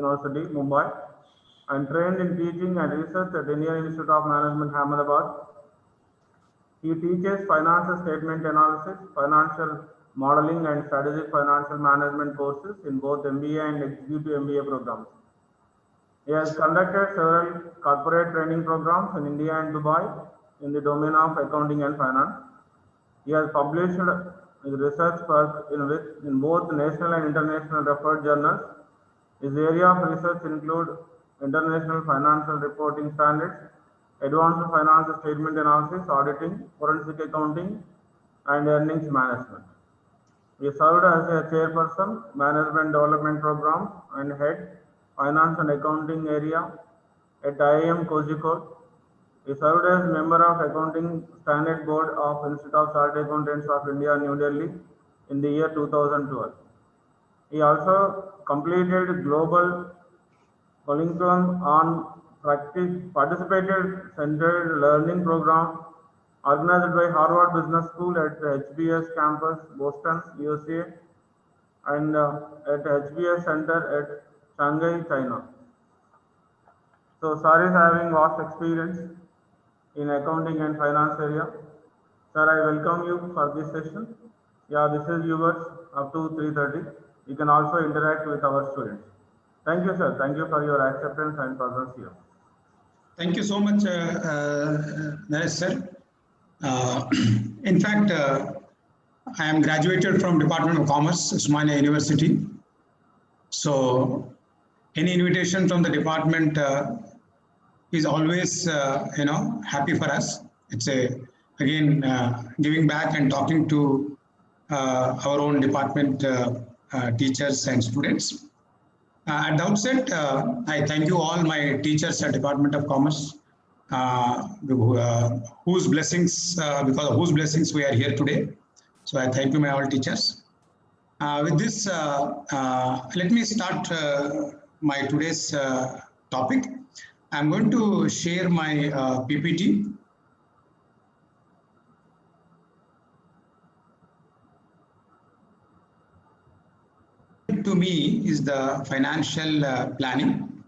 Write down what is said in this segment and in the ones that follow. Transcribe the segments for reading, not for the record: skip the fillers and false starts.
University, Mumbai, and trained in teaching and research at Indian Institute of Management, Ahmedabad. He teaches financial statement analysis, financial modeling, and strategic financial management courses in both MBA and Executive MBA programs. He has conducted several corporate training programs in India and Dubai in the domain of accounting and finance. He has published his research work in both national and international referred journals. His area of research include international financial reporting standards, advanced financial statement analysis, auditing, forensic accounting, and earnings management. He served as a chairperson, management development program, and head finance and accounting area at IIM Kozhikode. He served as member of Accounting Standard Board of Institute of Chartered Accountants of India, New Delhi, in the year 2012. He also completed global curriculum on participated centered learning program organized by Harvard Business School at HBS campus, Boston, USA, and at HBS Center at Shanghai, China. So, sir is having vast experience in accounting and finance area. Sir, I welcome you for this session. Yeah, this is yours up to 3:30. You can also interact with our students. Thank you, sir. Thank you for your acceptance and presence here. Thank you so much, Naresh sir. In fact, I am graduated from Department of Commerce, Usmania University. So, any invitation from the department is always, happy for us. It's again giving back and talking to our own department teachers and students. At the outset, I thank you all my teachers at Department of Commerce, whose blessings, because of whose blessings we are here today. So I thank you my all teachers. With this, let me start my today's topic. I'm going to share my PPT. To me is the financial planning.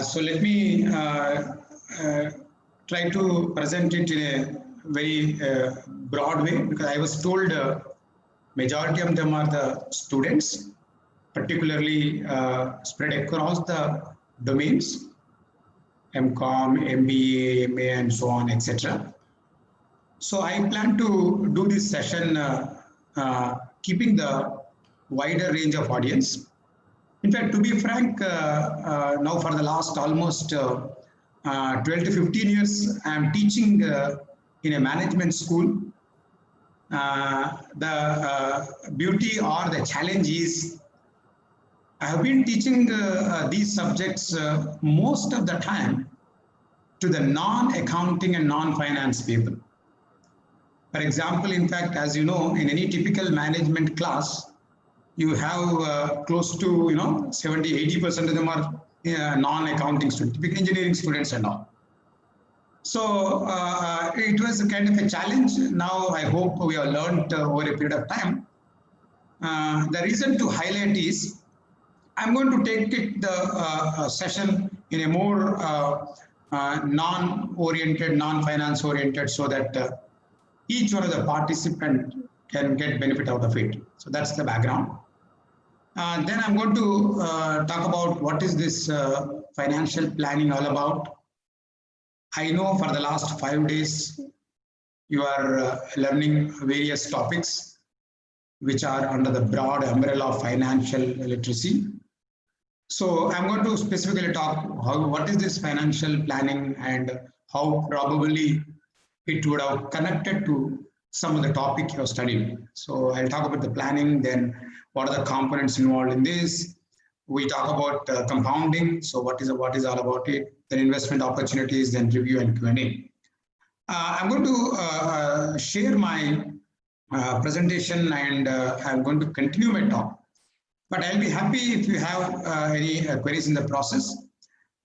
So let me try to present it in a very broad way, because I was told majority of them are the students, particularly spread across the domains, MCOM, MBA, MA, and so on, etc. So I plan to do this session keeping the wider range of audience. In fact, to be frank, now for the last almost 12 to 15 years, I am teaching in a management school. The beauty or the challenge is I have been teaching these subjects most of the time to the non-accounting and non-finance people. For example, in fact, as you know, in any typical management class, you have close to 70–80% of them are non-accounting students, typical engineering students and all. So it was kind of a challenge. Now I hope we have learned over a period of time. The reason to highlight is I'm going to take it the session in a more non-oriented, non-finance oriented, so that each one of the participants can get benefit out of it. So that's the background. Then I'm going to talk about what is this financial planning all about. I know for the last 5 days you are learning various topics which are under the broad umbrella of financial literacy. So I'm going to specifically talk what is this financial planning and how probably it would have connected to some of the topic you have studied. So I'll talk about the planning, then what are the components involved in this. We talk about compounding, so what is all about it, then investment opportunities, then review and Q&A. I'm going to share my presentation, and I'm going to continue my talk. But I'll be happy if you have any queries in the process.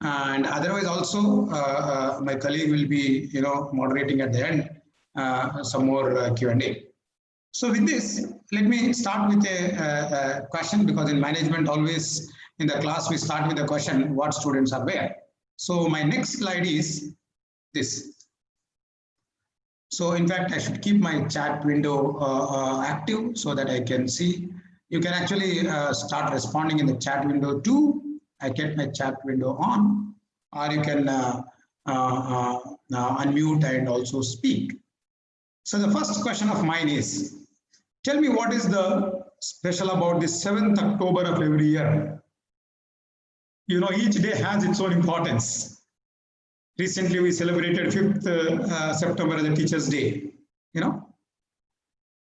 And otherwise also, my colleague will be moderating at the end some more Q&A. So with this, let me start with a question, because in management always in the class we start with the question what students are where. So my next slide is this. So in fact, I should keep my chat window active so that I can see. You can actually start responding in the chat window too. I kept my chat window on, or you can unmute and also speak. So the first question of mine is, tell me what is the special about the 7th October of every year? You know, each day has its own importance. Recently, we celebrated 5th September as a Teacher's Day, you know.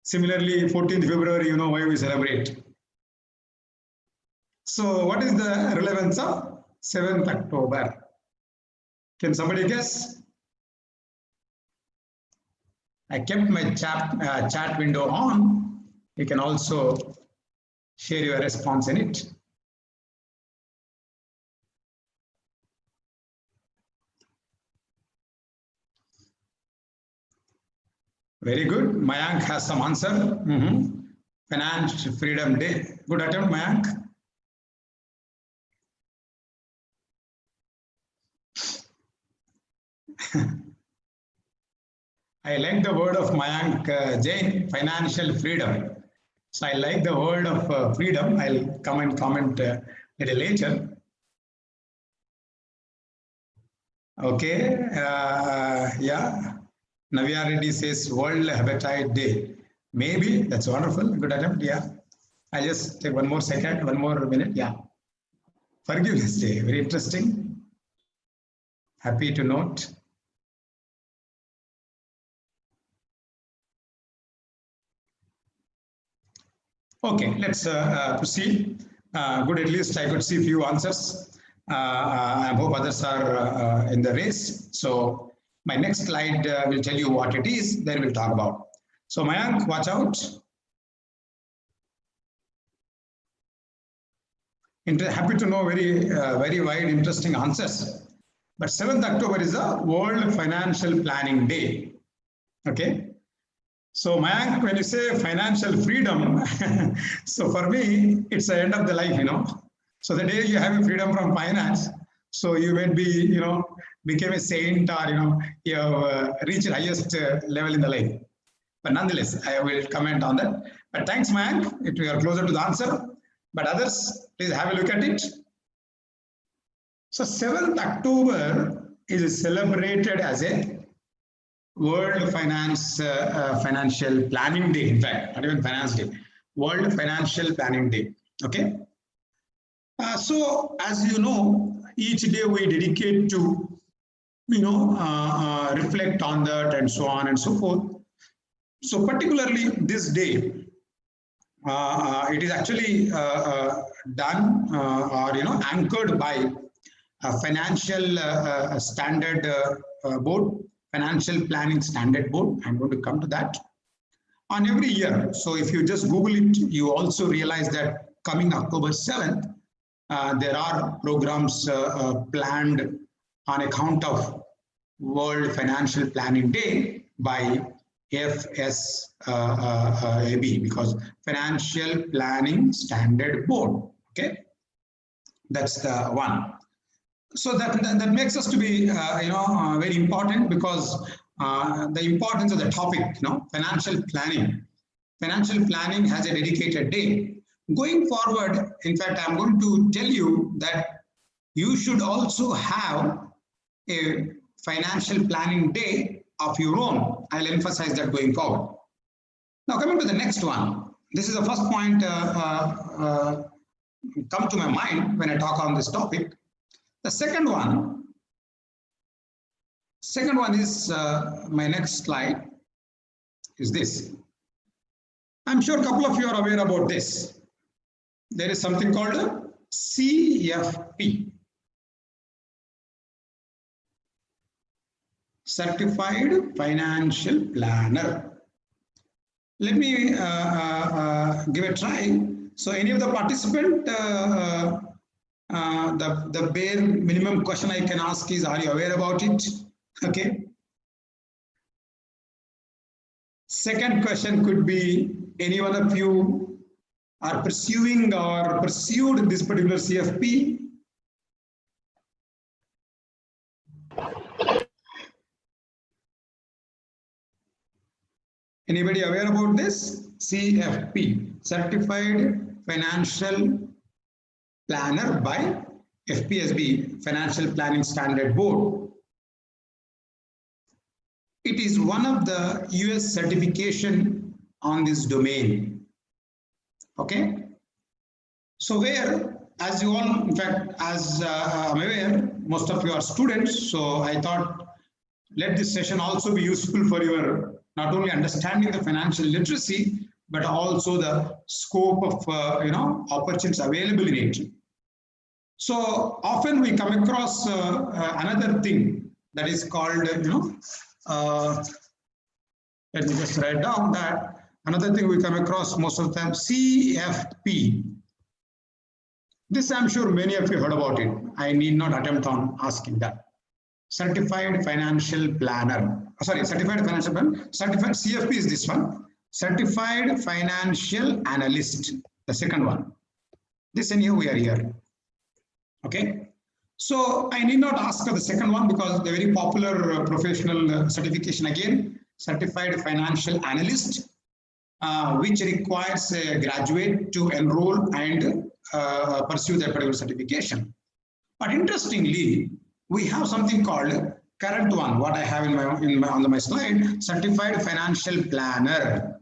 Similarly, 14th February, you know why we celebrate. So what is the relevance of 7th October? Can somebody guess? I kept my chat window on. You can also share your response in it. Very good. Mayank has some answer. Financial Freedom Day. Good attempt, Mayank. I like the word of Mayank Jain, financial freedom. So I like the word of freedom. I'll come and comment a little later. Okay. Yeah. Navya Reddy says World Hepatitis Day. Maybe. That's wonderful. Good attempt. Yeah. I'll just take one more second, one more minute. Yeah. Forgiveness Day. Very interesting. Happy to note. Okay, let's proceed. Good, at least I could see a few answers. I hope others are in the race. So my next slide will tell you what it is, then we'll talk about. So Mayank, watch out. Happy to know very wide, interesting answers. But 7th October is a World Financial Planning Day. Okay. So Mayank, when you say financial freedom, so for me, it's the end of the life, you know. So the day you have a freedom from finance, so you may be, you know, became a saint or, you know, you have reached the highest level in the life. But nonetheless, I will comment on that. But thanks, Mayank, if we are closer to the answer. But others, please have a look at it. So 7th October is celebrated as a World Financial Planning Day. In fact, not even Finance Day, World Financial Planning Day. Okay. So as you know, each day we dedicate to, you know, reflect on that and so on and so forth. So particularly this day, it is actually done or, you know, anchored by a financial standard board. Financial Planning Standard Board. I'm going to come to that on every year. So if you just Google it, you also realize that coming October 7th, there are programs planned on account of World Financial Planning Day by FSAB, because Financial Planning Standard Board. Okay, that's the one. So that makes us to be, you know, very important, because the importance of the topic, you know, financial planning. Financial planning has a dedicated day. Going forward, in fact, I'm going to tell you that you should also have a financial planning day of your own. I'll emphasize that going forward. Now, coming to the next one. This is the first point come to my mind when I talk on this topic. The second one is my next slide is this. I'm sure a couple of you are aware about this. There is something called a CFP, Certified Financial Planner. Let me give a try. So any of the participant, the bare minimum question I can ask is, are you aware about it? Okay. Second question could be, any one of you are pursuing or pursued this particular CFP? Anybody aware about this? CFP, Certified Financial Planner by FPSB, Financial Planning Standard Board. It is one of the US certification on this domain. Okay. So where, as you all, in fact, as I'm aware, most of you are students. So I thought, let this session also be useful for your not only understanding the financial literacy, but also the scope of opportunities available in it. So often we come across another thing that is called, let me just write down that another thing we come across most of the time, CFP. This I'm sure many of you heard about it. I need not attempt on asking that. Certified Financial Planner. Sorry, Certified Financial Planner. Certified CFP is this one. Certified Financial Analyst, the second one. This and here we are here. Okay. So I need not ask for the second one because the very popular professional certification again, Certified Financial Analyst, which requires a graduate to enroll and pursue that particular certification. But interestingly, we have something called current one, what I have on my slide, Certified Financial Planner.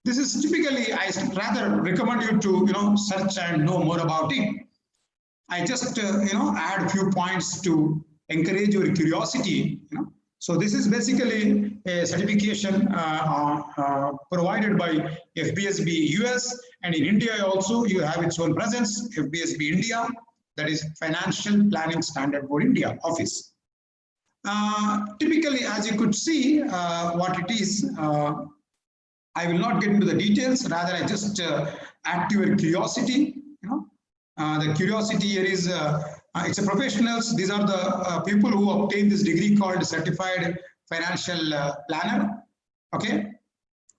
This is typically, I rather recommend you to search and know more about it. I just add a few points to encourage your curiosity. So this is basically a certification provided by FPSB US, and in India also you have its own presence, FPSB India, that is Financial Planning Standard Board India office. Typically, as you could see, what it is, I will not get into the details, rather I just add to your curiosity. The curiosity here is, it's a professionals, these are the people who obtain this degree called Certified Financial Planner. Okay.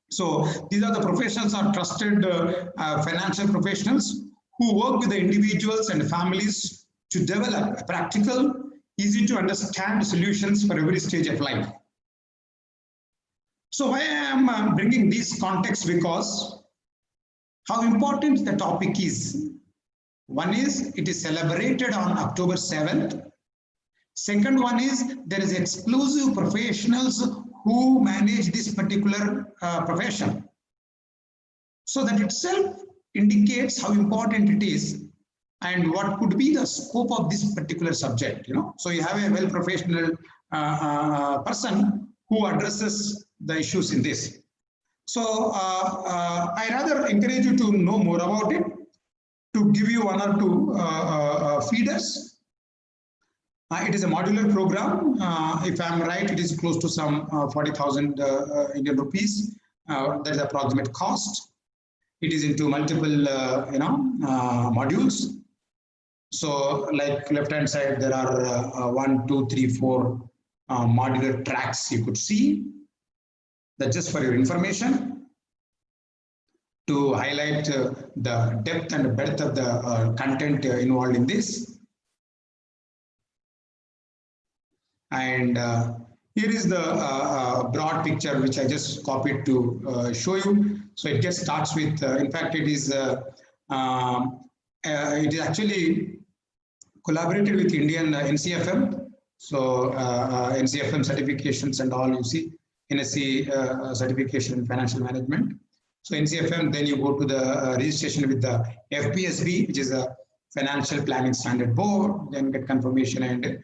So these are the professionals or trusted financial professionals who work with the individuals and families to develop practical, easy to understand solutions for every stage of life. So why I am bringing this context, because how important the topic is. One is it is celebrated on October 7th. Second one is there is exclusive professionals who manage this particular profession. So that itself indicates how important it is and what could be the scope of this particular subject. So you have a well professional person who addresses the issues in this. So I rather encourage you to know more about it, to give you one or two feeders. It is a modular program. If I'm right, it is close to some 40,000 Indian rupees. That is the approximate cost. It is into multiple, modules. So, like left-hand side, there are 1, 2, 3, 4 modular tracks you could see. That's just for your information, to highlight the depth and breadth of the content involved in this. And here is the broad picture which I just copied to show you. So it just starts with, in fact, it is actually collaborated with Indian NCFM. So NCFM certifications and all, you see, NSC certification in financial management. So NCFM, then you go to the registration with the FPSB, which is a Financial Planning Standard Board, then get confirmation and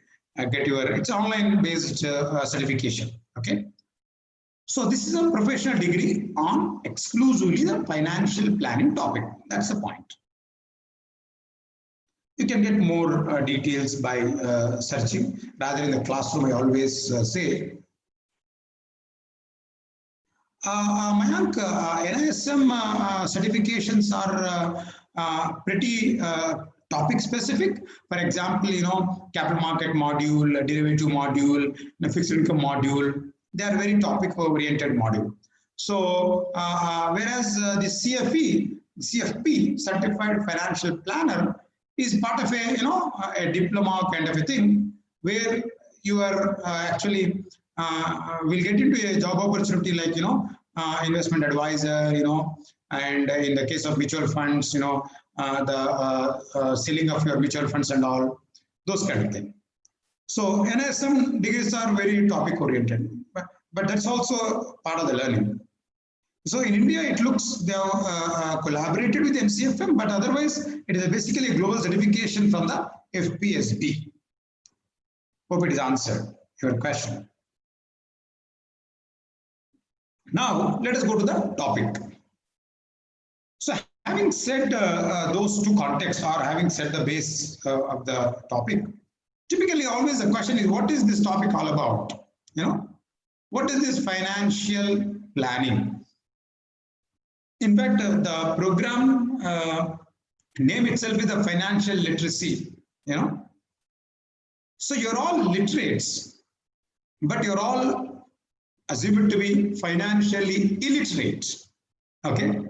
get your, it's online based certification. Okay. So this is a professional degree on exclusively the financial planning topic. That's the point. You can get more details by searching. Rather in the classroom, I always say, Mayank, NISM certifications are pretty topic specific. For example, capital market module, derivative module, fixed income module, they are very topic oriented module. So whereas the CFE, CFP, Certified Financial Planner, is part of a diploma kind of a thing where you are actually will get into a job opportunity like investment advisor, and in the case of mutual funds, the selling of your mutual funds and all those kind of things. So NISM degrees are very topic oriented, but that's also part of the learning. So in India, it looks they have collaborated with MCFM, but otherwise it is basically a global certification from the FPSB. Hope it is answered your question. Now let us go to the topic. So having said those two contexts, or having said the base of the topic, typically always the question is, what is this topic all about? What is this financial planning? In fact, the program name itself is the financial literacy, So you're all literates, but you're all assumed to be financially illiterate, okay?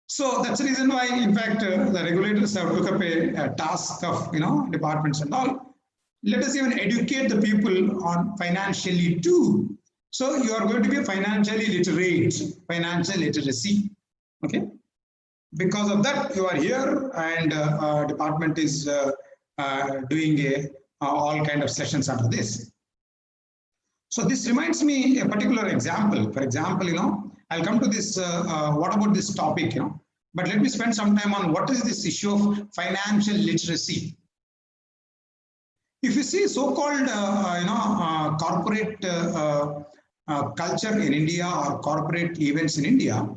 So that's the reason why, in fact, the regulators have took up a task of, departments and all. Let us even educate the people on financially too. So you are going to be financially literate, financial literacy, okay? Because of that, you are here, and department is doing all kind of sessions under this. So this reminds me a particular example. For example, I'll come to this, what about this topic, but let me spend some time on what is this issue of financial literacy. If you see so-called, corporate culture in India or corporate events in India,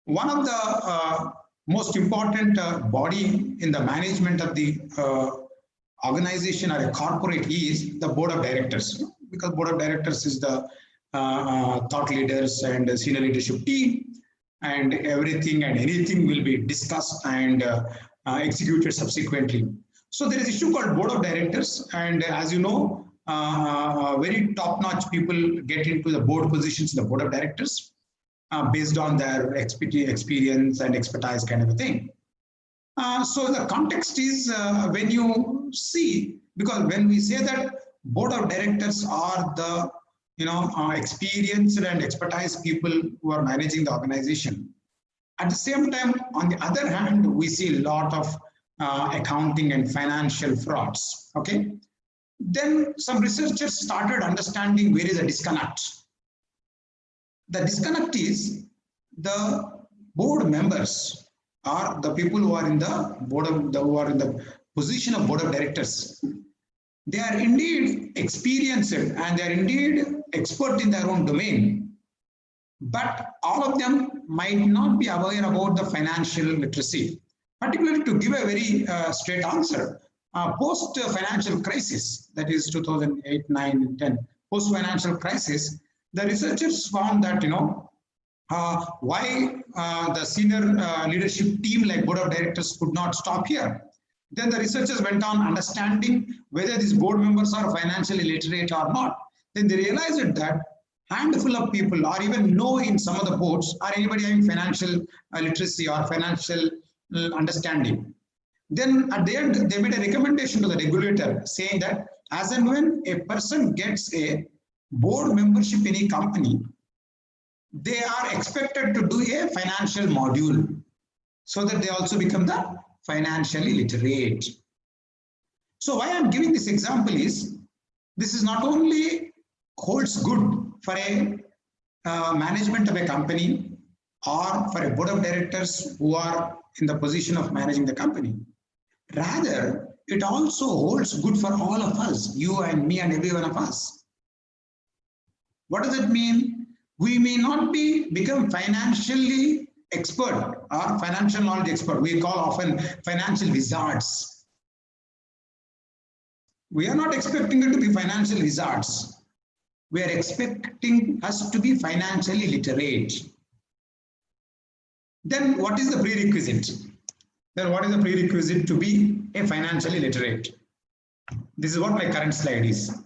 one of the most important body in the management of the organization or a corporate is the board of directors, because board of directors is the thought leaders and senior leadership team, and everything and anything will be discussed and executed subsequently. So there is an issue called board of directors, and as you know, very top-notch people get into the board positions in the board of directors based on their experience and expertise kind of a thing. So the context is when you see, because when we say that board of directors are the experienced and expertise people who are managing the organization. At the same time, on the other hand, we see a lot of accounting and financial frauds. Okay, then some researchers started understanding where is the disconnect. The disconnect is the board members are the people who are in the board of who are in the position of board of directors. They are indeed experienced and they are indeed expert in their own domain, but all of them might not be aware about the financial literacy. Particularly, to give a very straight answer, post financial crisis, that is 2008, 9, and 10, post financial crisis, the researchers found that why the senior leadership team like board of directors could not stop here. Then the researchers went on understanding whether these board members are financially literate or not. Then they realized that handful of people, or even no in some of the boards, are anybody having financial literacy or financial understanding. Then at the end, they made a recommendation to the regulator saying that as and when a person gets a board membership in a company, they are expected to do a financial module so that they also become the financially literate. So why I'm giving this example is, this is not only holds good for a management of a company or for a board of directors who are in the position of managing the company. Rather, it also holds good for all of us, you and me and every one of us. What does it mean? We may not become financially expert or financial knowledge expert. We call often financial wizards. We are not expecting it to be financial wizards. We are expecting us to be financially literate. Then what is the prerequisite? Then what is the prerequisite to be a financially literate? This is what my current slide is.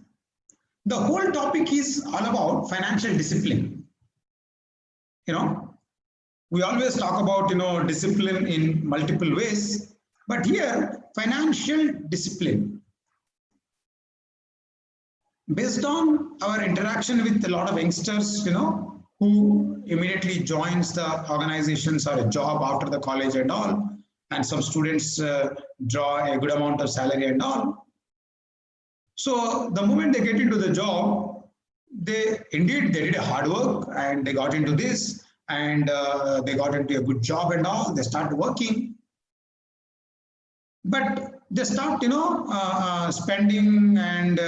The whole topic is all about financial discipline. We always talk about, discipline in multiple ways, but here financial discipline, based on our interaction with a lot of youngsters, who immediately joins the organizations or a job after the college and all, and some students draw a good amount of salary and all. So the moment they get into the job, they did a hard work and they got into this, and they got into a good job and all. They start working, but they start, spending and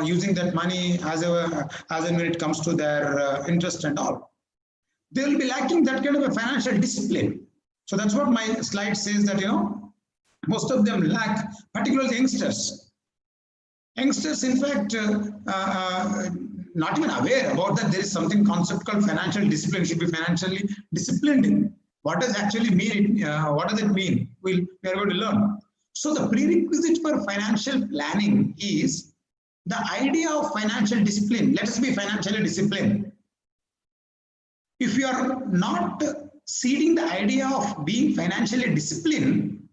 using that money as and when it comes to their interest and all. They will be lacking that kind of a financial discipline. So that's what my slide says, that most of them lack, particularly youngsters. Youngsters, in fact, not even aware about that there is something concept called financial discipline. Should be financially disciplined. What does actually mean? What does it mean? We are going to learn. So the prerequisite for financial planning is the idea of financial discipline. Let us be financially disciplined. If you are not seeding the idea of being financially disciplined,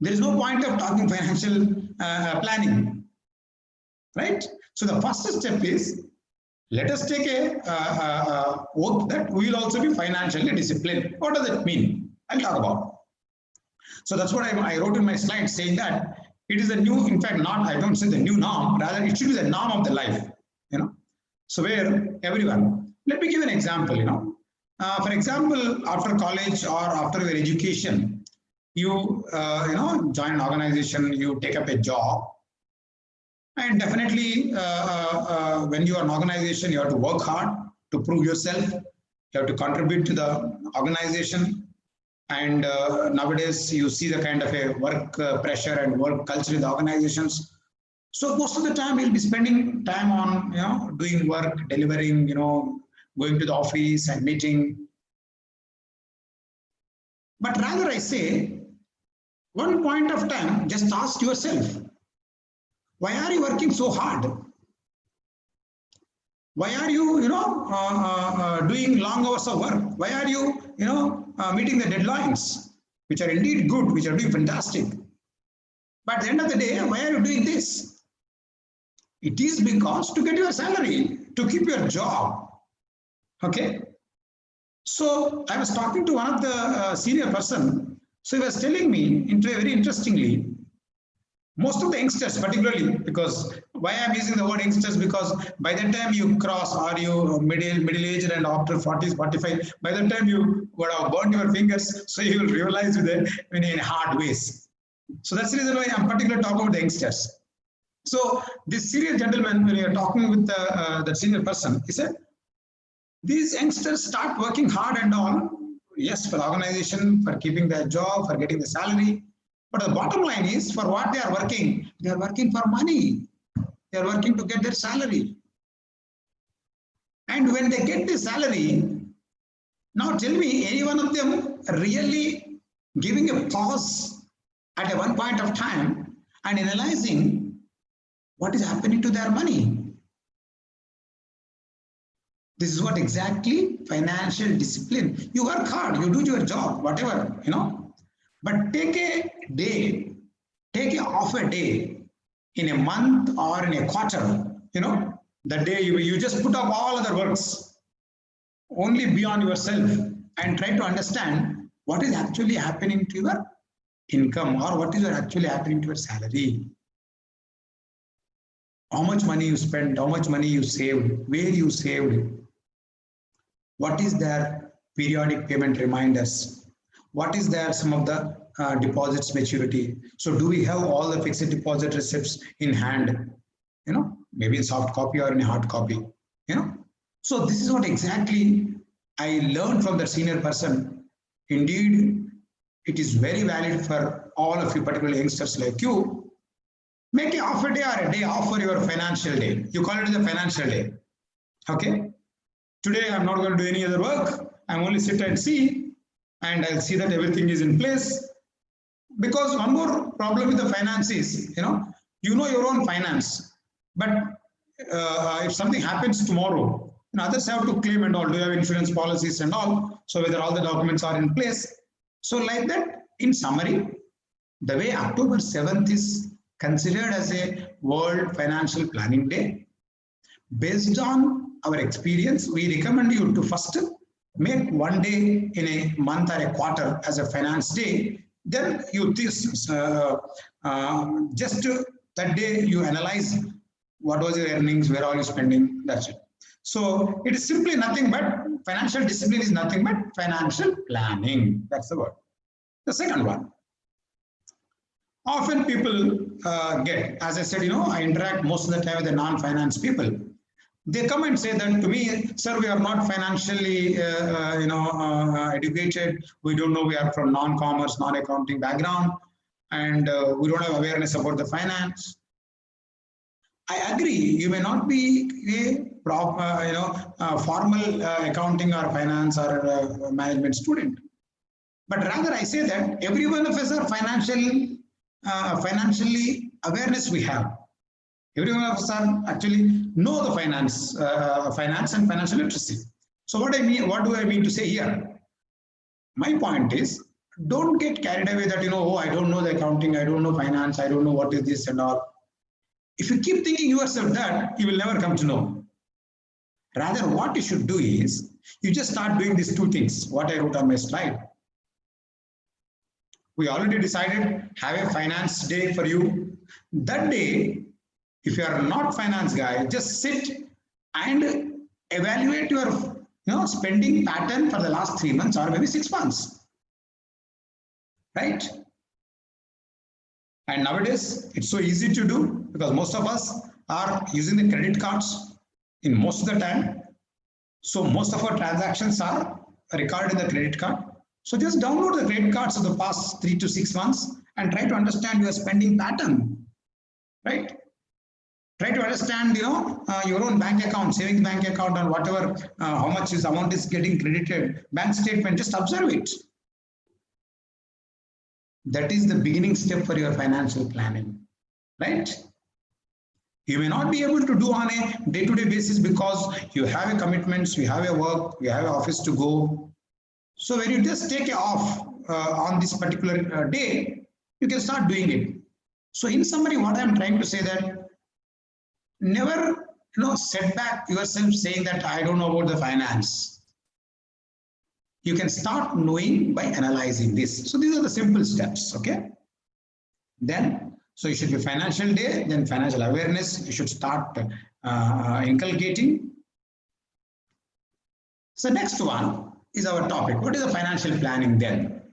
there is no point of talking financial planning, right? So the first step is, let us take a oath that we will also be financially disciplined. What does it mean? I'll talk about. So that's what I wrote in my slide, saying that it is a new, in fact, not, I don't say the new norm, rather it should be the norm of the life, So where everyone, let me give an example, for example, after college or after your education, you, join an organization, you take up a job, and definitely when you are an organization, you have to work hard to prove yourself, you have to contribute to the organization. And nowadays you see the kind of a work pressure and work culture in the organizations. So most of the time you'll be spending time on, doing work, delivering, going to the office and meeting. But rather I say, one point of time, just ask yourself, why are you working so hard? Why are you, doing long hours of work? Why are you, meeting the deadlines, which are indeed good, which are doing fantastic? But at the end of the day, why are you doing this? It is because to get your salary, to keep your job. Okay. So I was talking to one of the senior person. So he was telling me, very interestingly, most of the youngsters, particularly, because why I'm using the word youngsters, because by the time you cross, are you middle-aged and after 40s, 45, by the time you would have burned your fingers, so you will realize that in hard ways. So that's the reason why I'm particularly talking about the youngsters. So this senior gentleman, when you're talking with the senior person, he said, these youngsters start working hard and all, yes, for the organization, for keeping their job, for getting the salary. But the bottom line is, for what they are working for money. They are working to get their salary. And when they get the salary, now tell me, any one of them really giving a pause at a one point of time and analyzing what is happening to their money? This is what exactly financial discipline. You work hard, you do your job, whatever, But take a day, take half a day in a month or in a quarter, the day you just put up all other works, only beyond yourself, and try to understand what is actually happening to your income, or what is actually happening to your salary. How much money you spent, how much money you saved, where you saved, what is their periodic payment reminders, what is there some of the deposits maturity. So do we have all the fixed deposit receipts in hand, maybe in soft copy or in a hard copy, So this is what exactly I learned from the senior person. Indeed, it is very valid for all of you, particularly youngsters like you. Make a half a day or a day off for your financial day. You call it as a financial day. Okay. Today I'm not going to do any other work. I'm only sit and see, and I'll see that everything is in place. Because one more problem with the finance is, you know your own finance, but if something happens tomorrow, and others have to claim and all. Do you have insurance policies and all? So whether all the documents are in place. So like that, in summary, the way October 7th is considered as a World Financial Planning Day, based on our experience, we recommend you to first make one day in a month or a quarter as a finance day. Then you just that day you analyze what was your earnings, where are you spending, that's it. So it is simply nothing but financial discipline is nothing but financial planning. That's the word. The second one. Often people get, as I said, I interact most of the time with the non-finance people. They come and say that to me, sir, we are not financially, educated. We don't know, we are from non-commerce, non-accounting background, and we don't have awareness about the finance. I agree. You may not be a formal accounting or finance or management student, but rather I say that every one of us are financially awareness we have. Every one of us are actually know the finance and financial literacy. So what do I mean to say here? My point is, don't get carried away that, oh, I don't know the accounting, I don't know finance, I don't know what is this and all. If you keep thinking yourself that, you will never come to know. Rather, what you should do is, you just start doing these two things, what I wrote on my slide. We already decided, have a finance day for you. That day, if you are not finance guy, just sit and evaluate your spending pattern for the last 3 months or maybe 6 months. Right? And nowadays, it's so easy to do because most of us are using the credit cards in most of the time. So most of our transactions are recorded in the credit card. So just download the credit cards of the past 3 to 6 months and try to understand your spending pattern, right? Try to understand, your own bank account, savings bank account, and whatever, how much amount is getting credited, bank statement, just observe it. That is the beginning step for your financial planning, right? You may not be able to do on a day-to-day basis because you have a commitments, you have a work, you have an office to go. So when you just take it off on this particular day, you can start doing it. So in summary, what I'm trying to say that never set back yourself saying that I don't know about the finance. You can start knowing by analyzing this. So these are the simple steps, okay? Then, so you should be financial day, then financial awareness, you should start inculcating. So next one is our topic. What is the financial planning then?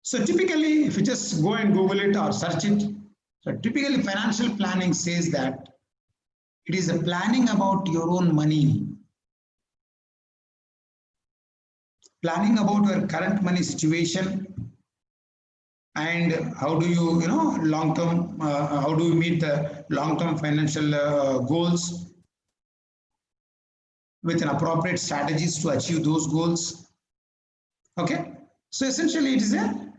So typically, if you just go and Google it or search it, so typically financial planning says that it is a planning about your own money. Planning about your current money situation and how do you, long-term, how do you meet the long-term financial goals with an appropriate strategies to achieve those goals. Okay, so essentially it is a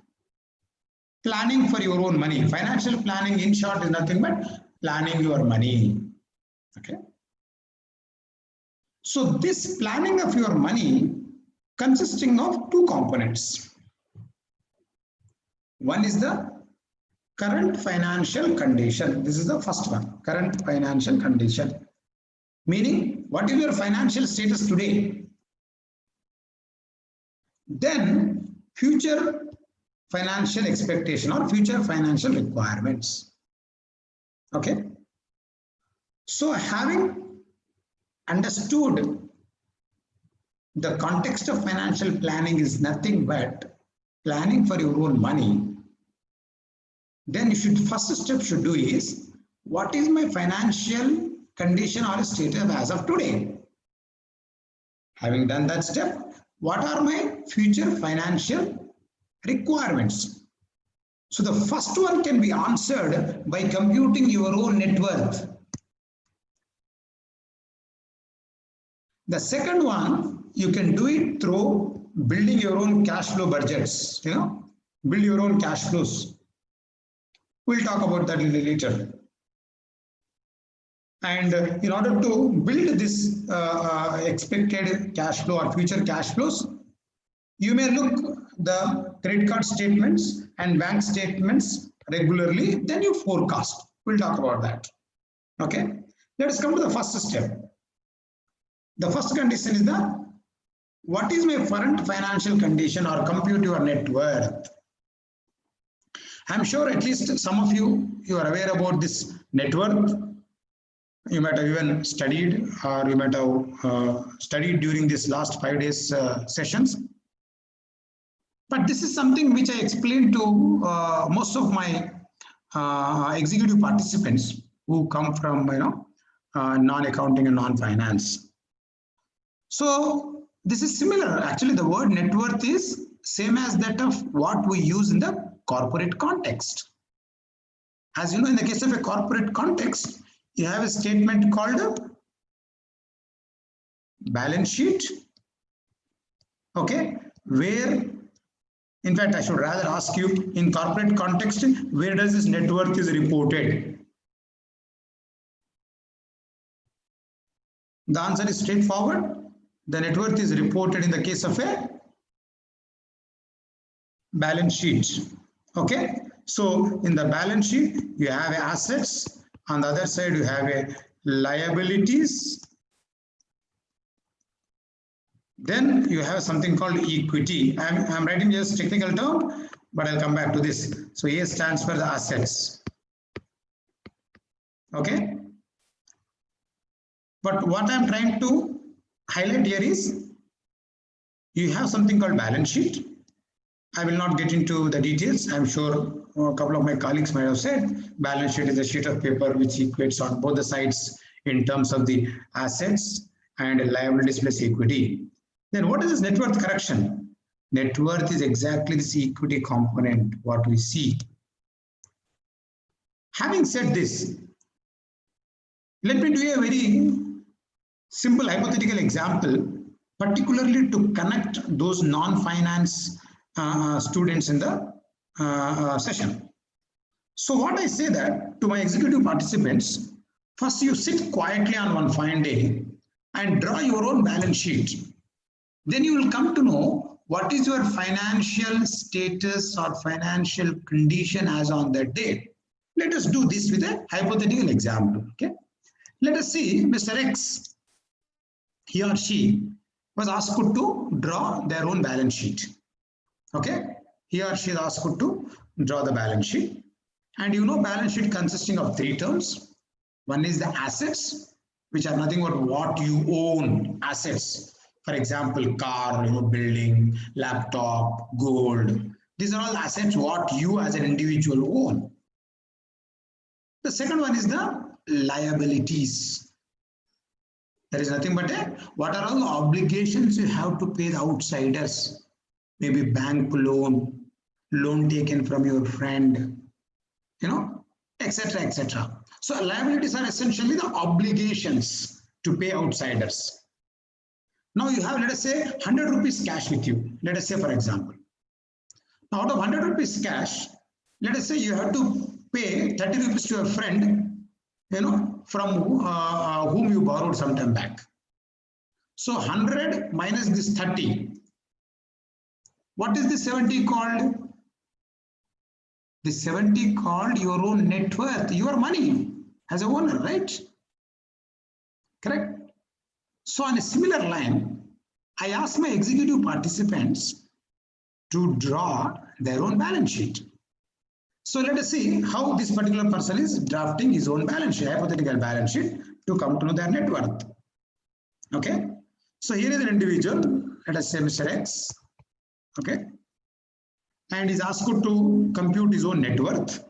planning for your own money. Financial planning in short is nothing but planning your money. Okay, so this planning of your money consisting of two components. One is the current financial condition. This is the first one, current financial condition. Meaning, what is your financial status today? Then, future financial expectation or future financial requirements. Okay. So, having understood the context of financial planning is nothing but planning for your own money, then you should, first step should do is, what is my financial condition or status as of today? Having done that step, what are my future financial requirements? So the first one can be answered by computing your own net worth. The second one, you can do it through building your own cash flow budgets, build your own cash flows. We'll talk about that a little later. And in order to build this expected cash flow or future cash flows, you may look the credit card statements and bank statements regularly, then you forecast. We'll talk about that. Okay, let us come to the first step. The first condition is the what is my current financial condition, or compute your net worth. I'm sure at least some of you are aware about this net worth. You might have even studied, or you might have studied during this last 5 days sessions. But this is something which I explained to most of my executive participants who come from non-accounting and non-finance. So this is similar. Actually, the word net worth is same as that of what we use in the corporate context. As you know, in the case of a corporate context, you have a statement called a balance sheet. Okay, where, in fact, I should rather ask you, in corporate context, where does this net worth is reported? The answer is straightforward. The net worth is reported in the case of a balance sheet. Okay, so in the balance sheet, you have assets. On the other side, you have a liabilities. Then you have something called equity. I'm writing just technical term, but I'll come back to this. So A stands for the assets. Okay. But what I'm trying to highlight here is you have something called balance sheet. I will not get into the details. I'm sure a couple of my colleagues might have said balance sheet is a sheet of paper which equates on both the sides in terms of the assets and liabilities plus equity. Then what is this net worth correction? Net worth is exactly this equity component, what we see. Having said this, let me do a very simple hypothetical example, particularly to connect those non-finance students in the session. So what I say that to my executive participants, first you sit quietly on one fine day and draw your own balance sheet. Then you will come to know what is your financial status or financial condition as on that day. Let us do this with a hypothetical example. Okay, let us see Mr. X, he or she was asked to draw their own balance sheet. Okay, he or she is asked to draw the balance sheet, and you know balance sheet consisting of three terms. One is the assets, which are nothing but what you own, assets. For example, car, building, laptop, gold. These are all assets what you as an individual own. The second one is the liabilities. There is nothing but what are all the obligations you have to pay the outsiders? Maybe bank loan, loan taken from your friend, etc., etc. So liabilities are essentially the obligations to pay outsiders. Now you have, let us say, 100 rupees cash with you. Let us say, for example. Now out of 100 rupees cash, let us say you have to pay 30 rupees to your friend, from whom you borrowed some time back. So 100 minus this 30. What is the 70 called? The 70 called your own net worth, your money as a owner, right? Correct? So on a similar line, I ask my executive participants to draw their own balance sheet. So let us see how this particular person is drafting his own balance sheet, hypothetical balance sheet, to come to know their net worth. Okay. So here is an individual, let us say Mr. X. Okay. And is asked to compute his own net worth.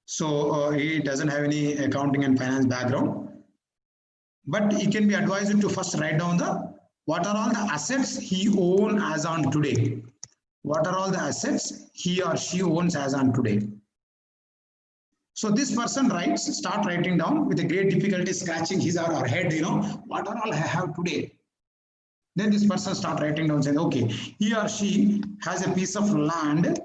So he doesn't have any accounting and finance background, but he can be advised to first write down what are all the assets he owns as on today. What are all the assets he or she owns as on today? So this person start writing down with a great difficulty, scratching his or her head, what are all I have today? Then this person start writing down saying, okay, he or she has a piece of land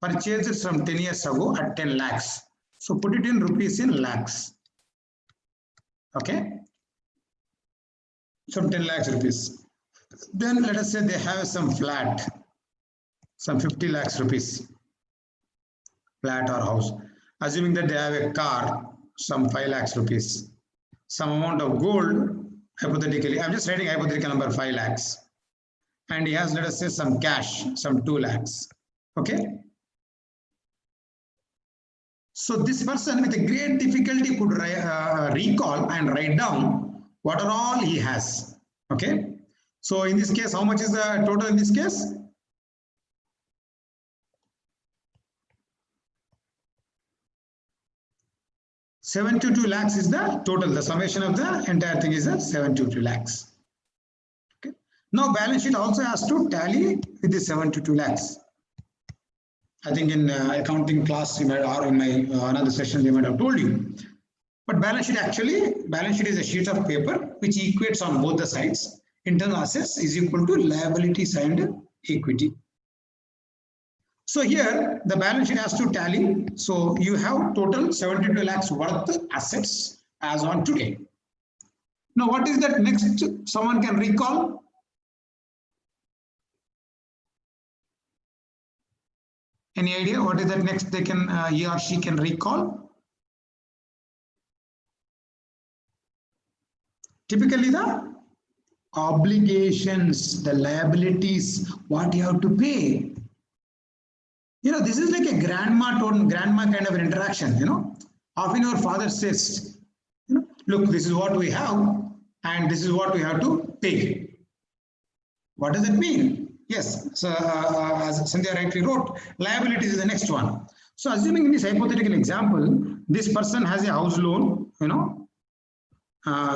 purchased from 10 years ago at 10 lakhs. So put it in rupees in lakhs. Okay, some 10 lakhs rupees. Then let us say they have some flat, some 50 lakhs rupees, flat or house. Assuming that they have a car, some 5 lakhs rupees, some amount of gold, hypothetically, I'm just writing hypothetical number 5 lakhs. And he has, let us say, some cash, some 2 lakhs. Okay. So this person with a great difficulty could recall and write down what are all he has. Okay. So in this case, how much is the total in this case? $72 lakhs is the total. The summation of the entire thing is the 72 lakhs. Okay. Now balance sheet also has to tally with the 72 lakhs. I think in accounting class, you might, or in my another session, they might have told you. But balance sheet is a sheet of paper which equates on both the sides. Internal assets is equal to liabilities and equity. So here the balance sheet has to tally. So you have total 72 lakhs worth assets as on today. Now what is that next? Someone can recall? Any idea what is that next they can he or she can recall? Typically the obligations, the liabilities, what you have to pay. You know, this is like a grandma kind of an interaction, you know. Often your father says, you know, look, this is what we have and this is what we have to pay. What does it mean? Yes, so as Sandhya rightly wrote, liabilities is the next one. So assuming in this hypothetical example, this person has a house loan, you know,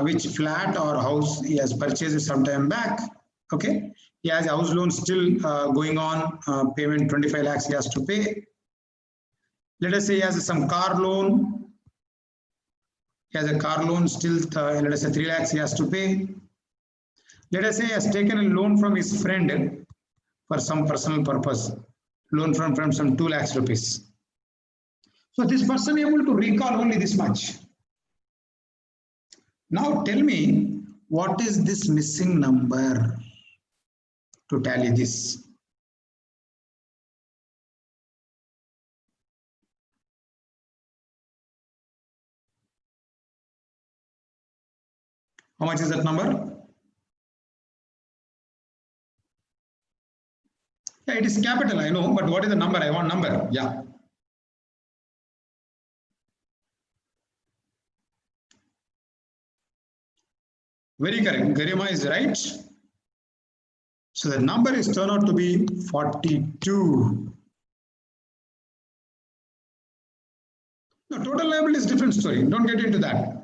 which flat or house he has purchased some time back. Okay, he has a house loan still going on, payment 25 lakhs he has to pay. Let us say he has some car loan. He has a car loan still, let us say 3 lakhs he has to pay. Let us say he has taken a loan from his friend for some personal purpose, loan from some 2 lakhs rupees. So this person is able to recall only this much. Now tell me, what is this missing number to tally this? How much is that number? Yeah, it is capital, I know, but what is the number? I want number. Yeah. Very correct. Garima is right. So the number is turned out to be 42. No, total liability is different story. Don't get into that.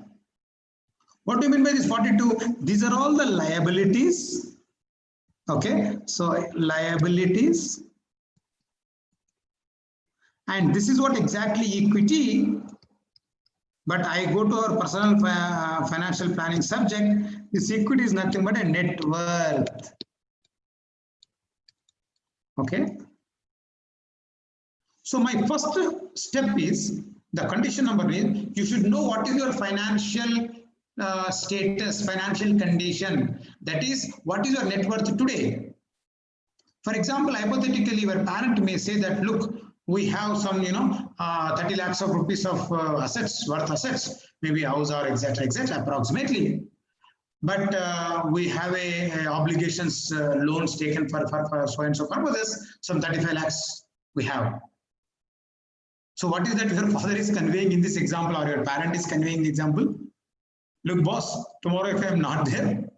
What do you mean by this 42? These are all the liabilities. Okay, so liabilities. And this is what exactly equity. But I go to our personal financial planning subject. This equity is nothing but a net worth. Okay. So my first step is, the condition number is, you should know what is your financial status, financial condition. That is, what is your net worth today? For example, hypothetically, your parent may say that, look, we have some, 30 lakhs of rupees of assets, worth assets, maybe a house or etc., approximately. But we have a obligations, loans taken for so and so purposes, some 35 lakhs we have. So what is that your father is conveying in this example, or your parent is conveying the example? Look, boss, tomorrow if I am not there,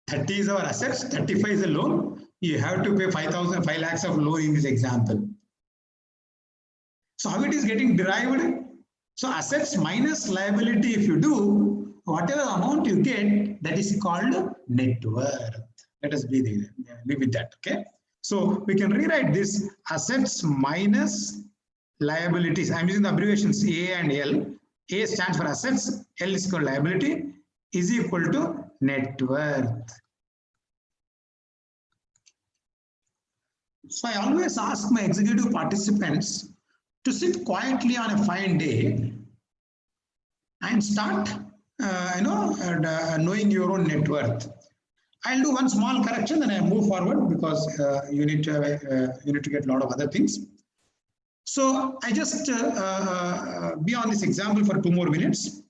30 is our assets, 35 is a loan. You have to pay 5 lakhs of loan in this example. So how it is getting derived? So assets minus liability, if you do, whatever amount you get, that is called net worth. Let us be there, live with that. Okay. So we can rewrite this: assets minus liabilities. I'm using the abbreviations A and L. A stands for assets, L is called liability, is equal to net worth. So I always ask my executive participants to sit quietly on a fine day and start knowing your own net worth. I'll do one small correction, then I move forward because you need to get a lot of other things. So I just be on this example for 2 more minutes.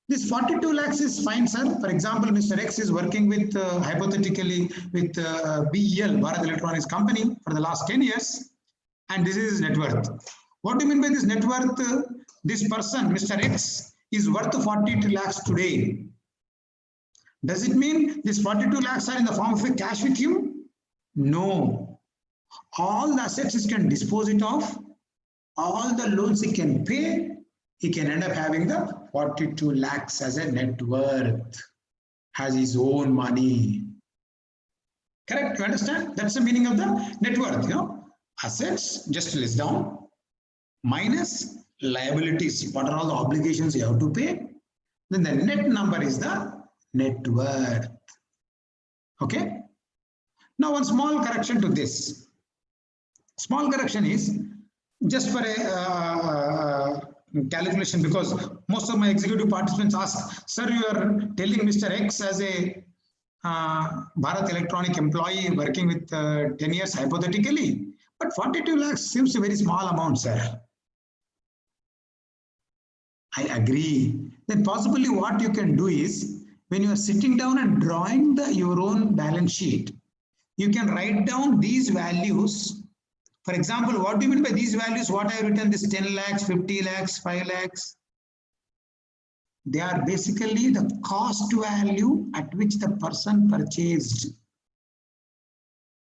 This 42 lakhs is fine, sir. For example, Mr. X is working with hypothetically with BEL, Bharat Electronics Company, for the last 10 years, and this is his net worth. What do you mean by this net worth? This person, Mr. X, is worth 42 lakhs today. Does it mean this 42 lakhs are in the form of a cash with him? No. All the assets he can dispose it of, all the loans he can pay, he can end up having the 42 lakhs as a net worth, has his own money. Correct? You understand? That's the meaning of the net worth. Assets, just list down, minus liabilities. What are all the obligations you have to pay? Then the net number is the net worth. Okay. Now one small correction to this. Small correction is just for a calculation, because most of my executive participants ask, sir, you are telling Mr. X as a Bharat Electronic employee working with 10 years hypothetically, but 42 lakhs seems a very small amount, sir. I agree. Then possibly what you can do is, when you are sitting down and drawing your own balance sheet, you can write down these values. For example, what do you mean by these values? What I have written, this 10 lakhs, 50 lakhs, 5 lakhs. They are basically the cost value at which the person purchased.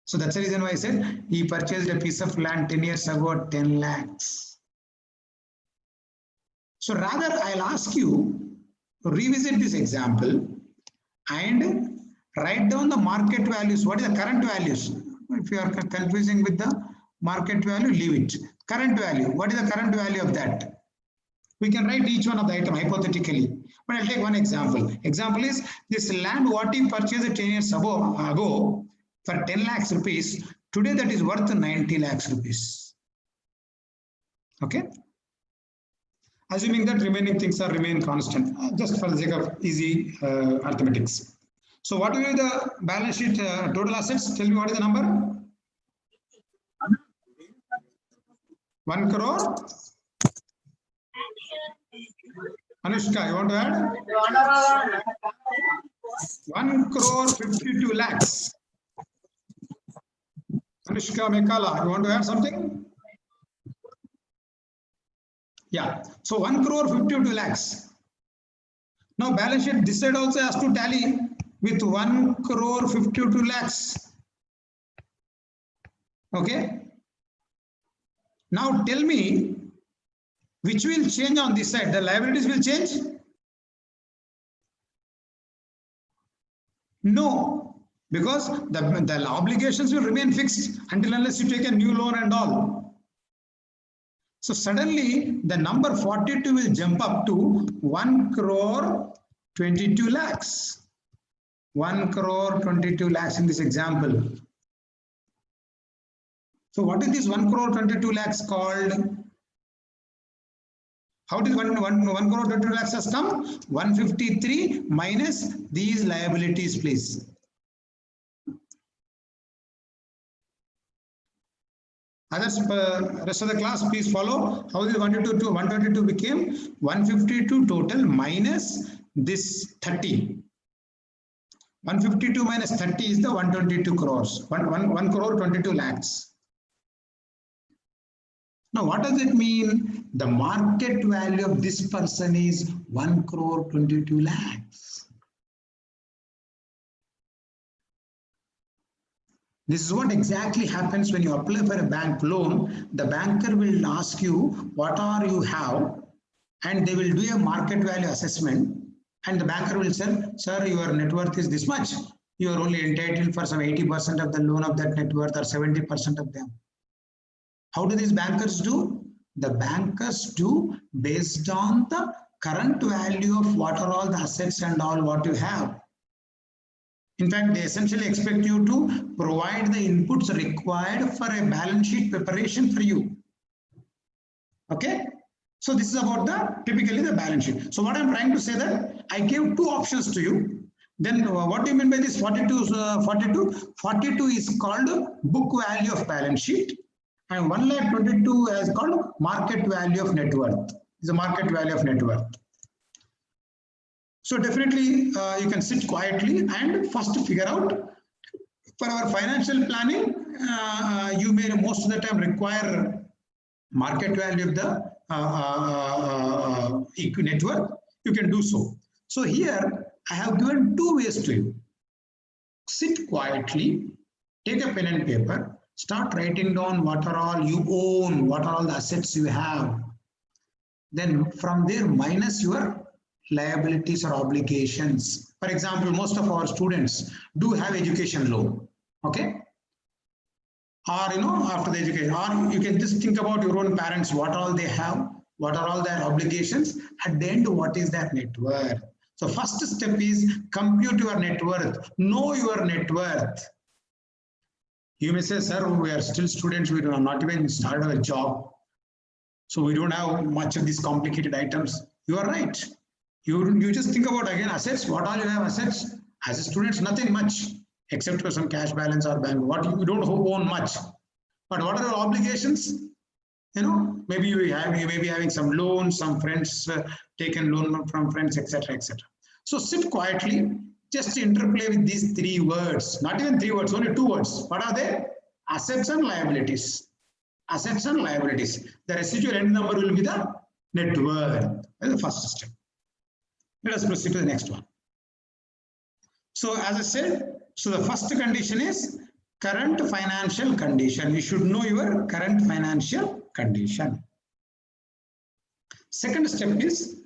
So that's the reason why I said he purchased a piece of land 10 years ago at 10 lakhs. So rather, I'll ask you to revisit this example and write down the market values. What is the current values? If you are confusing with the market value, leave it. Current value. What is the current value of that? We can write each one of the item hypothetically. But I'll take one example. Example is this land what he purchased 10 years ago for 10 lakhs rupees. Today that is worth 90 lakhs rupees. Okay. Assuming that remaining things are remain constant, just for the sake of easy arithmetics. So what will be the balance sheet total assets? Tell me what is the number? 1 crore. Anushka, you want to add? 1 crore 52 lakhs. Anushka Mekala, you want to add something? Yeah, so 1 crore 52 lakhs. Now balance sheet this side also has to tally with 1 crore 52 lakhs. Okay. Now tell me which will change on this side. The liabilities will change? No, because the obligations will remain fixed until unless you take a new loan and all. So suddenly the number 42 will jump up to 1 crore 22 lakhs. 1 crore 22 lakhs in this example. So what is this 1 crore 22 lakhs called? How did 1 crore 22 lakhs has come? 153 minus these liabilities, please. Others, rest of the class, please follow. How did 122 became 152 total minus this 30. 152 minus 30 is the 122 crores. 1 crore 22 lakhs. Now, what does it mean? The market value of this person is 1 crore 22 lakhs. This is what exactly happens when you apply for a bank loan. The banker will ask you what are you have, and they will do a market value assessment. And the banker will say, sir, your net worth is this much. You are only entitled for some 80% of the loan of that net worth or 70% of them. How do these bankers do? The bankers do based on the current value of what are all the assets and all what you have. In fact, they essentially expect you to provide the inputs required for a balance sheet preparation for you. Okay? So this is about typically the balance sheet. So what I'm trying to say that I gave two options to you. Then what do you mean by this 42? 42 is called book value of balance sheet, and 1,22,000 is called market value of net worth. Is the market value of net worth. So definitely you can sit quietly and first figure out. For our financial planning, you may most of the time require market value of the net worth. You can do so. So here I have given two ways to you. Sit quietly, take a pen and paper, start writing down what are all you own, what are all the assets you have. Then from there minus your liabilities or obligations. For example, most of our students do have education loan, okay? Or after the education, or you can just think about your own parents, what all they have, what are all their obligations, at the end what is their net worth. So first step is compute your net worth, know your net worth. You may say, sir, we are still students, we are not even started a job, so we don't have much of these complicated items. You are right. You just think about again assets, what all you have assets. As a student, nothing much except for some cash balance or bank. What you don't own much, but what are your obligations? Maybe you may be having some loans, some friends taken loan from friends, etc., etc. So sit quietly, just interplay with these three words. Not even three words, only two words. What are they? Assets and liabilities. Assets and liabilities. The residual end number will be the net worth. That's the first step. Let us proceed to the next one. So as I said, so the first condition is current financial condition. You should know your current financial condition. Second step is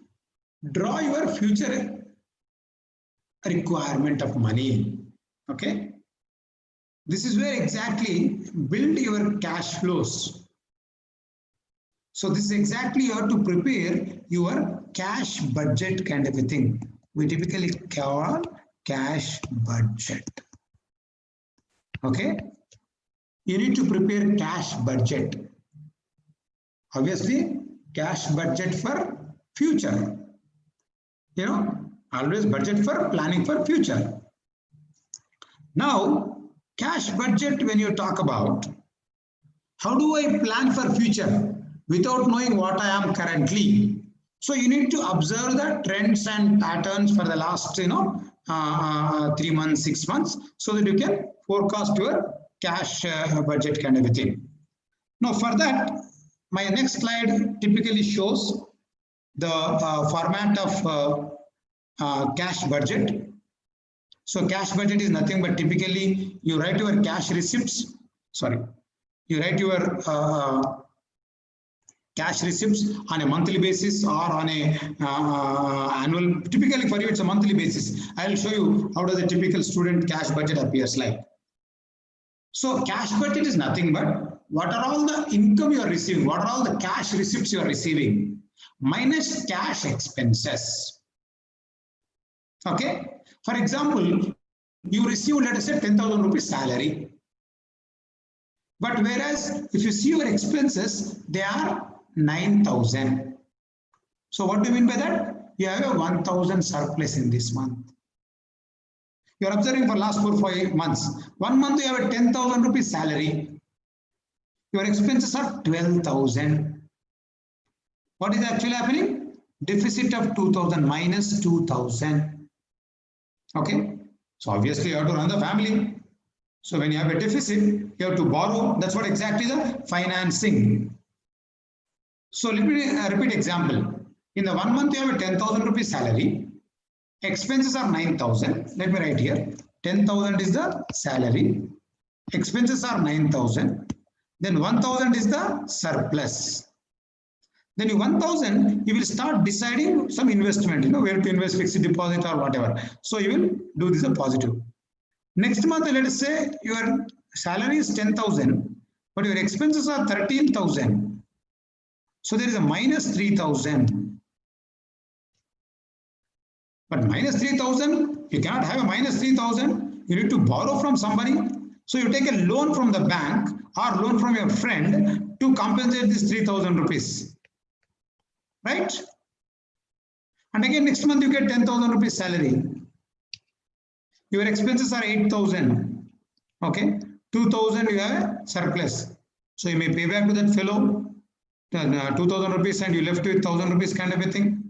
draw your future requirement of money. Okay. This is where exactly build your cash flows. So this is exactly you have to prepare your cash budget kind of a thing. We typically call cash budget. Okay. You need to prepare cash budget. Obviously, cash budget for future. Always budget for planning for future. Now, cash budget, when you talk about, how do I plan for future without knowing what I am currently? So you need to observe the trends and patterns for the last, 3 months, 6 months, so that you can forecast your cash budget kind of a thing. Now for that, my next slide typically shows the format of cash budget. So cash budget is nothing but typically you write your cash receipts. You write your cash receipts on a monthly basis or on a annual. Typically for you it's a monthly basis. I will show you how does a typical student cash budget appears like. So cash budget is nothing but what are all the income you are receiving, what are all the cash receipts you are receiving minus cash expenses. Okay. For example, you receive, let us say, 10,000 rupees salary. But whereas if you see your expenses, they are 9,000. So what do you mean by that? You have a 1,000 surplus in this month. You are observing for last 4 or 5 months. 1 month you have a 10,000 rupees salary. Your expenses are 12,000. What is actually happening? Deficit of 2,000 minus 2,000. Okay. So obviously you have to run the family. So when you have a deficit, you have to borrow. That's what exactly the financing. So let me repeat example. In the 1 month you have a 10,000 rupees salary. Expenses are 9,000. Let me write here. 10,000 is the salary. Expenses are 9,000. Then 1,000 is the surplus. Then 1,000, you will start deciding some investment, where to invest, fixed deposit or whatever. So you will do this a positive. Next month, let us say your salary is 10,000, but your expenses are 13,000. So there is a minus 3,000. But minus 3,000, you cannot have a minus 3,000. You need to borrow from somebody. So you take a loan from the bank or loan from your friend to compensate this 3,000 rupees. right? And again, next month you get 10,000 rupees salary. Your expenses are 8,000. Okay, 2,000 you have a surplus. So you may pay back to that fellow 2,000 rupees and you left with 1,000 rupees kind of a thing.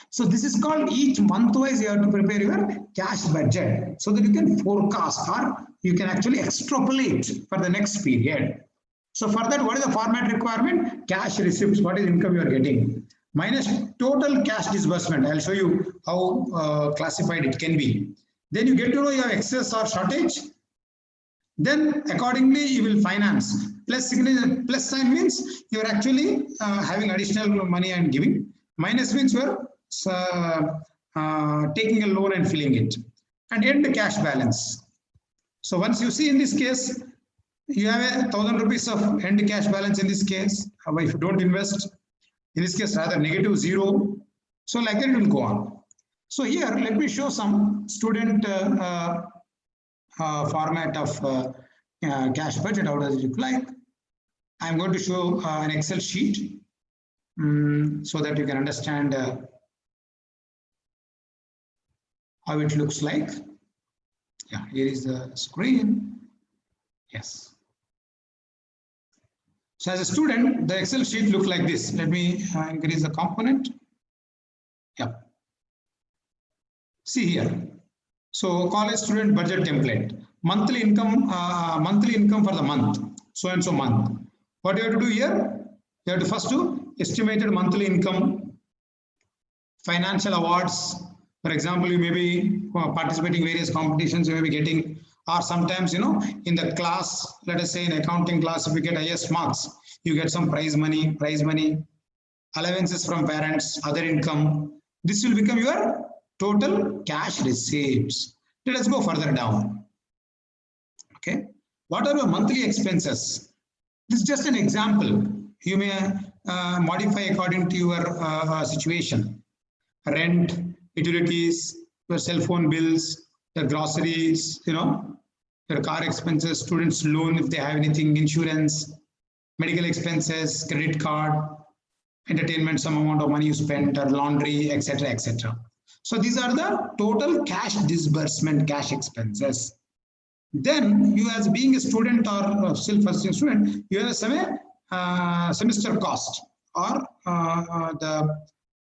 So this is called each month wise you have to prepare your cash budget so that you can forecast or you can actually extrapolate for the next period. So for that, what is the format requirement? Cash receipts, what is income you are getting, minus total cash disbursement. I'll show you how classified it can be. Then you get to know your excess or shortage. Then accordingly you will finance. Plus sign means you are actually having additional money and giving. Minus means you are taking a loan and filling it. And end the cash balance. So once you see in this case, you have 1,000 rupees of end cash balance in this case. If you don't invest, in this case rather negative 0. So like that it will go on. So here let me show some student format of cash budget. How does it look like? I'm going to show an Excel sheet so that you can understand how it looks like. Yeah, here is the screen. Yes. So as a student, the Excel sheet look like this. Let me increase the component. Yeah. See here. So college student budget template. Monthly income for the month. So and so month. What you have to do here? You have to first do estimated monthly income, financial awards. For example, you may be participating in various competitions, you may be getting, or sometimes, in the class, let us say in accounting class, if you get highest marks, you get some prize money, allowances from parents, other income. This will become your total cash receipts. Let us go further down. Okay. What are your monthly expenses? This is just an example. You may modify according to your situation. Rent, utilities, your cell phone bills, your groceries, your car expenses, students' loan if they have anything, insurance, medical expenses, credit card, entertainment, some amount of money you spent, or laundry, etc., etc. So these are the total cash disbursement, cash expenses. Then you, as being a student or self-assessing student, you have some semester cost or the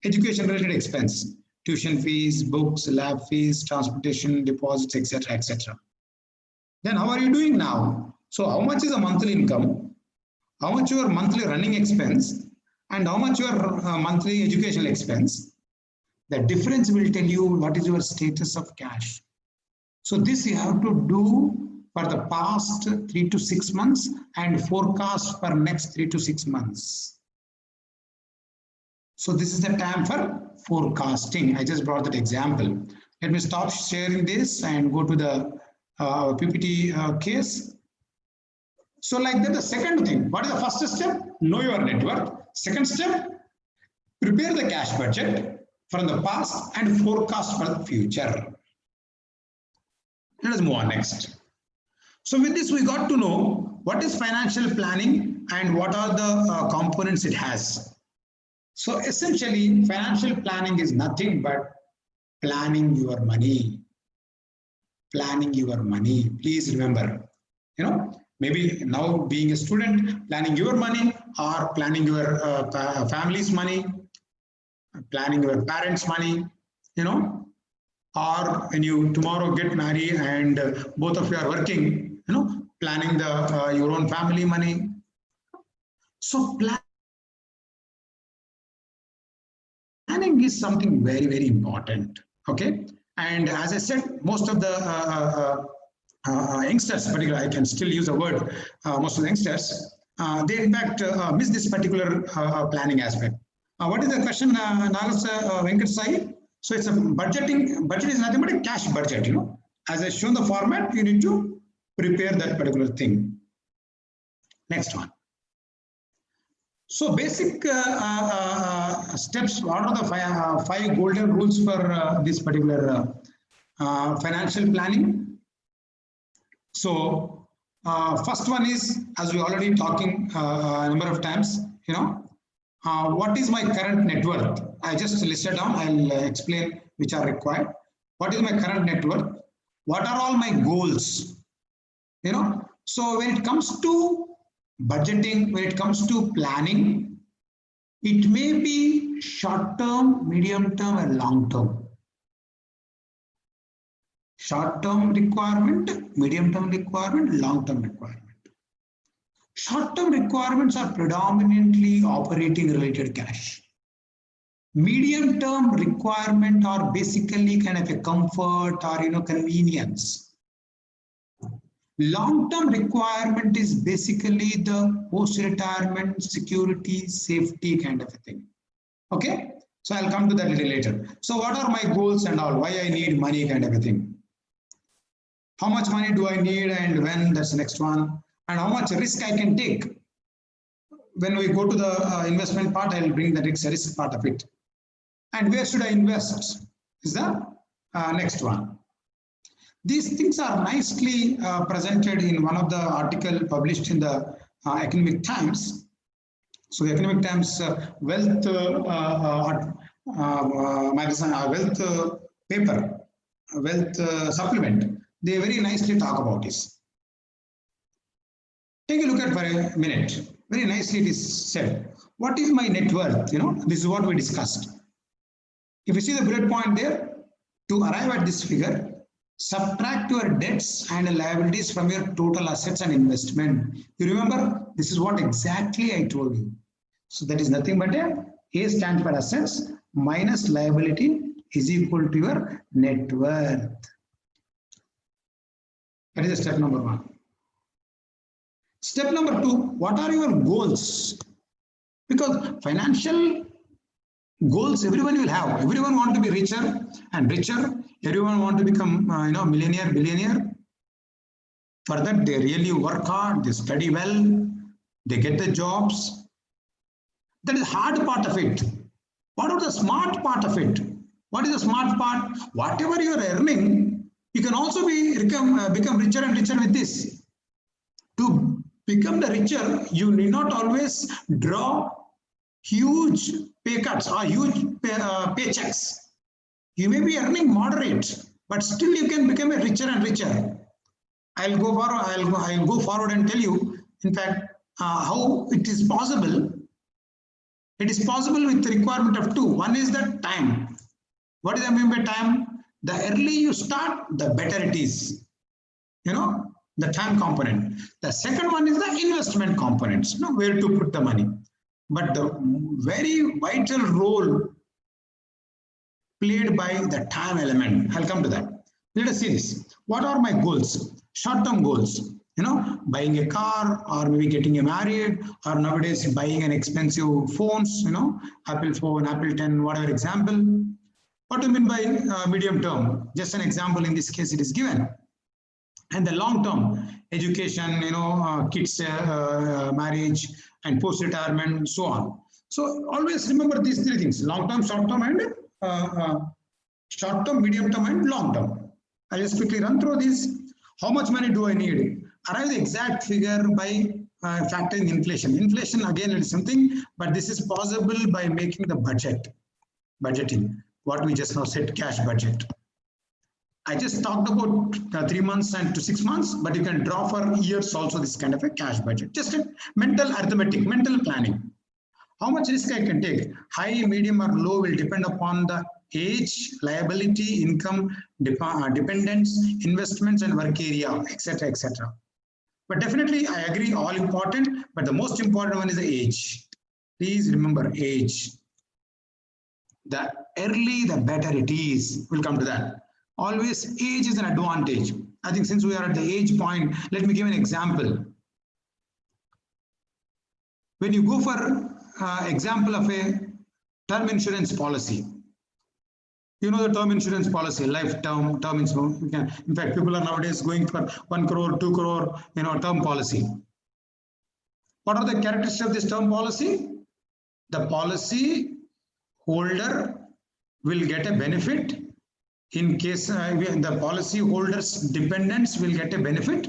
education related expense, tuition fees, books, lab fees, transportation, deposits, etc., etc. Then how are you doing now? So how much is the monthly income? How much your monthly running expense? And how much your monthly educational expense? The difference will tell you what is your status of cash. So this you have to do for the past 3 to 6 months and forecast for next 3 to 6 months. So this is the time for forecasting. I just brought that example. Let me stop sharing this and go to the PPT case. So like that, the second thing, what is the first step? Know your net worth. Second step, prepare the cash budget from the past and forecast for the future. Let us move on next. So with this, we got to know what is financial planning and what are the components it has. So essentially, financial planning is nothing but planning your money. Planning your money. Please remember, maybe now being a student, planning your money or planning your family's money, planning your parents' money, or when you tomorrow get married and both of you are working, planning the your own family money. So planning is something very, very important. Okay. And as I said, most of the youngsters, particularly, I can still use the word, most of the youngsters, they in fact miss this particular planning aspect. What is the question, Nagas Venkat Sai? So it's a budgeting. Budget is nothing but a cash budget. As I shown the format, you need to prepare that particular thing. Next one. So basic steps. What are the five golden rules for this particular financial planning? So first one is, as we already talking a number of times, What is my current net worth? I just listed down. I'll explain which are required. What is my current net worth? What are all my goals? So when it comes to budgeting, when it comes to planning, it may be short term, medium term, and long term. Short term requirement, medium term requirement, long term requirement. Short term requirements are predominantly operating related cash. Medium term requirement are basically kind of a comfort or convenience. Long term requirement is basically the post retirement security safety kind of a thing. Okay, so I'll come to that a little later. So what are my goals and all, why I need money kind of a thing. How much money do I need and when, that's the next one. And how much risk I can take. When we go to the investment part, I will bring the risk part of it. And where should I invest is the next one. These things are nicely presented in one of the article published in the Economic Times. So the Economic Times wealth magazine, wealth paper, wealth supplement. They very nicely talk about this. Take a look at for a minute. Very nicely it is said. What is my net worth? This is what we discussed. If you see the bullet point there, to arrive at this figure, subtract your debts and liabilities from your total assets and investment. You remember, this is what exactly I told you. So that is nothing but A stands for assets minus liability is equal to your net worth. That is step number one. Step number two, what are your goals? Because financial goals everyone will have. Everyone want to be richer and richer. Everyone want to become millionaire, billionaire. For that they really work hard, they study well, they get the jobs. That is the hard part of it. What is the smart part of it? What is the smart part? Whatever you are earning, you can also become richer and richer with this. To become the richer, you need not always draw huge pay cuts or huge paychecks. You may be earning moderate, but still you can become a richer and richer. I'll go forward and tell you, in fact, how it is possible. It is possible with the requirement of two. One is the time. What does I mean by time? The early you start, the better it is. The time component. The second one is the investment components, where to put the money. But the very vital role played by the time element. I'll come to that. Let us see this. What are my goals? Short-term goals. Buying a car or maybe getting married or nowadays buying an expensive phones, Apple phone, Apple 10, whatever example. What do you mean by medium term? Just an example in this case it is given. And the long term, education, kids, marriage and post-retirement and so on. So always remember these three things: long term, short term, and short term, medium term, and long term. I'll just quickly run through these. How much money do I need? Arrive the exact figure by factoring inflation. Inflation again is something, but this is possible by making the budgeting. What we just now said, cash budget. I just talked about 3 months and to 6 months, but you can draw for years also this kind of a cash budget. Just a mental arithmetic, mental planning. How much risk I can take? High, medium or low will depend upon the age, liability, income, dependence, investments and work area, etc., etc. But definitely I agree, all important, but the most important one is the age. Please remember age. The early, the better it is. We'll come to that. Always age is an advantage. I think since we are at the age point, let me give an example. When you go for example of a term insurance policy, the term insurance policy, life term insurance. In fact, people are nowadays going for 1 crore, 2 crore, term policy. What are the characteristics of this term policy? The policy holder will get a benefit in case the policy holder's dependents will get a benefit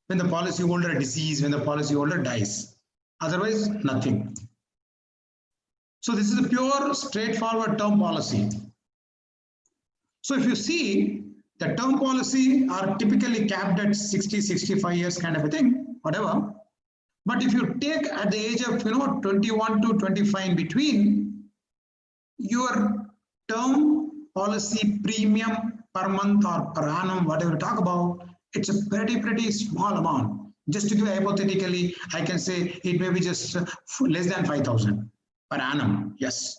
when the policy holder diseases, when the policy holder dies. Otherwise, nothing. So this is a pure straightforward term policy. So if you see, the term policy are typically capped at 60, 65 years kind of a thing, whatever. But if you take at the age of 21 to 25 in between, your term policy premium per month or per annum, whatever you talk about, it's a pretty small amount. Just to give hypothetically, I can say it may be just less than 5,000 per annum. Yes.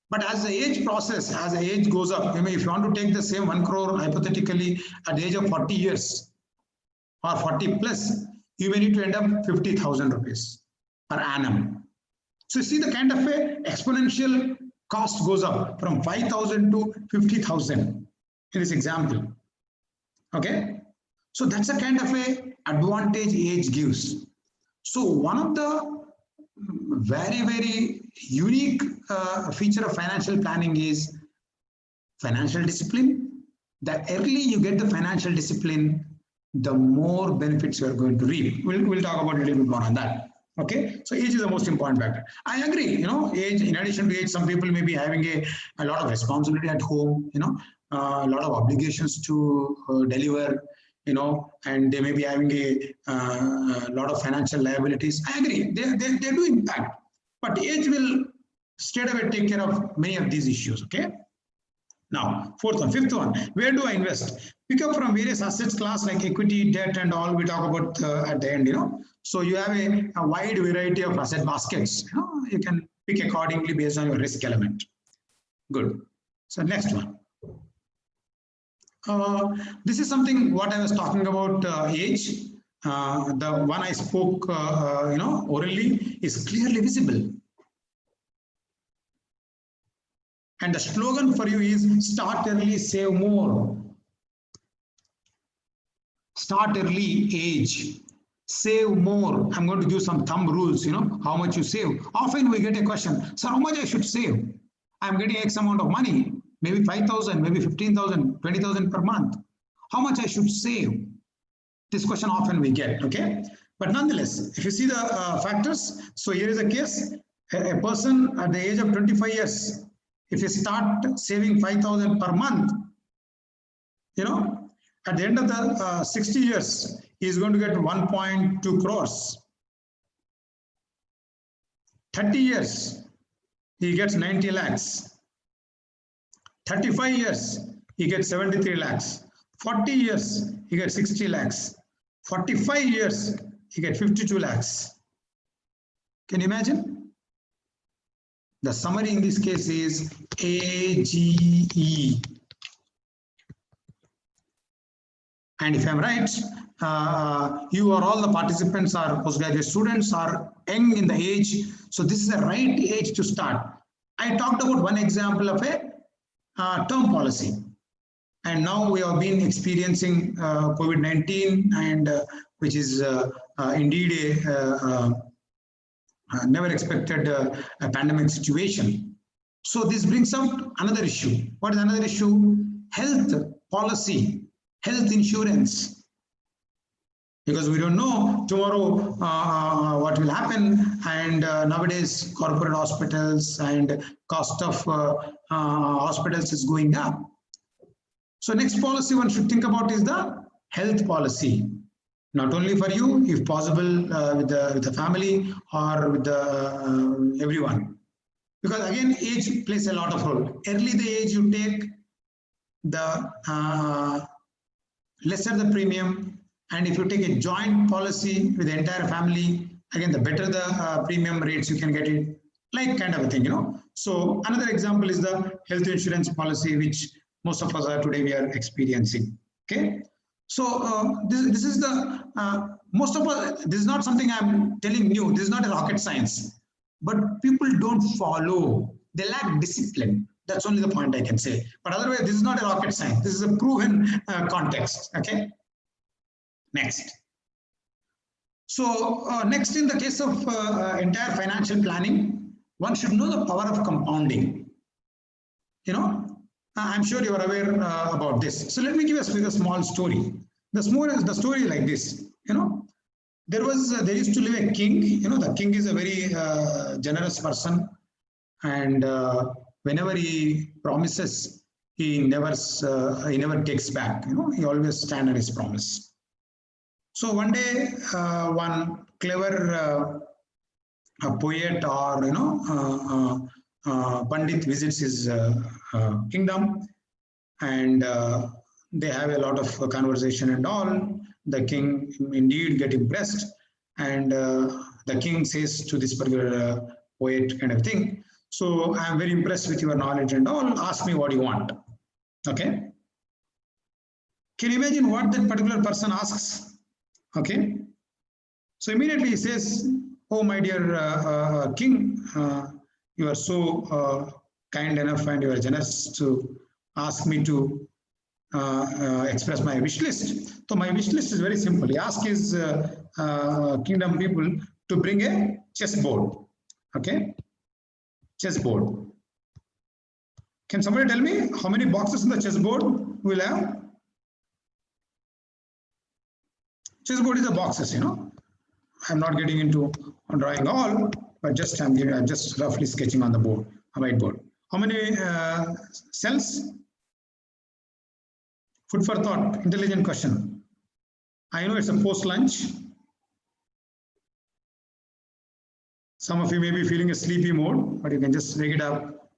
But as the age process, as the age goes up, if you want to take the same 1 crore hypothetically at the age of 40 years or 40 plus, you may need to end up 50,000 rupees per annum. So you see the kind of a exponential cost goes up from 5,000 to 50,000 in this example. Okay. So that's a kind of a advantage age gives. So one of the very unique feature of financial planning is financial discipline. The early you get the financial discipline, the more benefits you are going to reap. We'll talk about a little bit more on that. Okay, so age is the most important factor. I agree, age, in addition to age, some people may be having a lot of responsibility at home, a lot of obligations to deliver, and they may be having a lot of financial liabilities. I agree, they do impact, but age will straight away take care of many of these issues. Okay. Now, fifth one, where do I invest? Pick up from various assets class like equity, debt, and all we talk about at the end, So you have a wide variety of asset baskets. You can pick accordingly based on your risk element. Good. So next one. This is something what I was talking about age. The one I spoke, orally is clearly visible. And the slogan for you is start early, save more. Start early, age, save more. I'm going to give some thumb rules, how much you save. Often we get a question, sir, how much I should save? I'm getting X amount of money, maybe 5,000, maybe 15,000, 20,000 per month. How much I should save? This question often we get, okay? But nonetheless, if you see the factors, so here is a case, a person at the age of 25 years, if you start saving 5,000 per month, at the end of the 60 years, he is going to get 1.2 crores. 30 years, he gets 90 lakhs. 35 years, he gets 73 lakhs. 40 years, he gets 60 lakhs. 45 years, he gets 52 lakhs. Can you imagine? The summary in this case is AGE. And if I'm right, you or all the participants are postgraduate students, are young in the age. So this is the right age to start. I talked about one example of a term policy. And now we have been experiencing COVID-19, and which is indeed a never expected a pandemic situation. So this brings out another issue. What is another issue? Health policy, health insurance. Because we don't know tomorrow what will happen, and nowadays corporate hospitals and cost of hospitals is going up. So next policy one should think about is the health policy. Not only for you, if possible, with the family or with the everyone, because again age plays a lot of role. Early the age you take, the lesser the premium, and if you take a joint policy with the entire family, again the better the premium rates you can get it, like kind of a thing, So another example is the health insurance policy, which most of us are today we are experiencing. Okay. So this is the most of us. This is not something I'm telling you. This is not a rocket science, but people don't follow. They lack discipline. That's only the point I can say. But otherwise, this is not a rocket science. This is a proven context. Okay. Next. So next, in the case of entire financial planning, one should know the power of compounding. I'm sure you are aware about this. So let me give a small story. The story is like this. There used to live a king. The king is a very generous person, and whenever he promises, he never takes back. He always stands on his promise. So one day, one clever poet or pandit visits his kingdom, and they have a lot of conversation and all. The king indeed get impressed, and the king says to this particular poet kind of thing, so I am very impressed with your knowledge and all, ask me what you want. Okay, can you imagine what that particular person asks? Okay, so immediately he says, oh my dear king, you are so kind enough and you are generous to ask me to express my wish list. So my wish list is very simple. He asked his kingdom people to bring a chessboard. Okay, chessboard. Can somebody tell me how many boxes in the chessboard we'll have? Chessboard is the boxes, I'm not getting into drawing all, but just I'm just roughly sketching on the board, a whiteboard. How many cells? Food for thought, intelligent question. I know it's a post-lunch. Some of you may be feeling a sleepy mode, but you can just wake it up.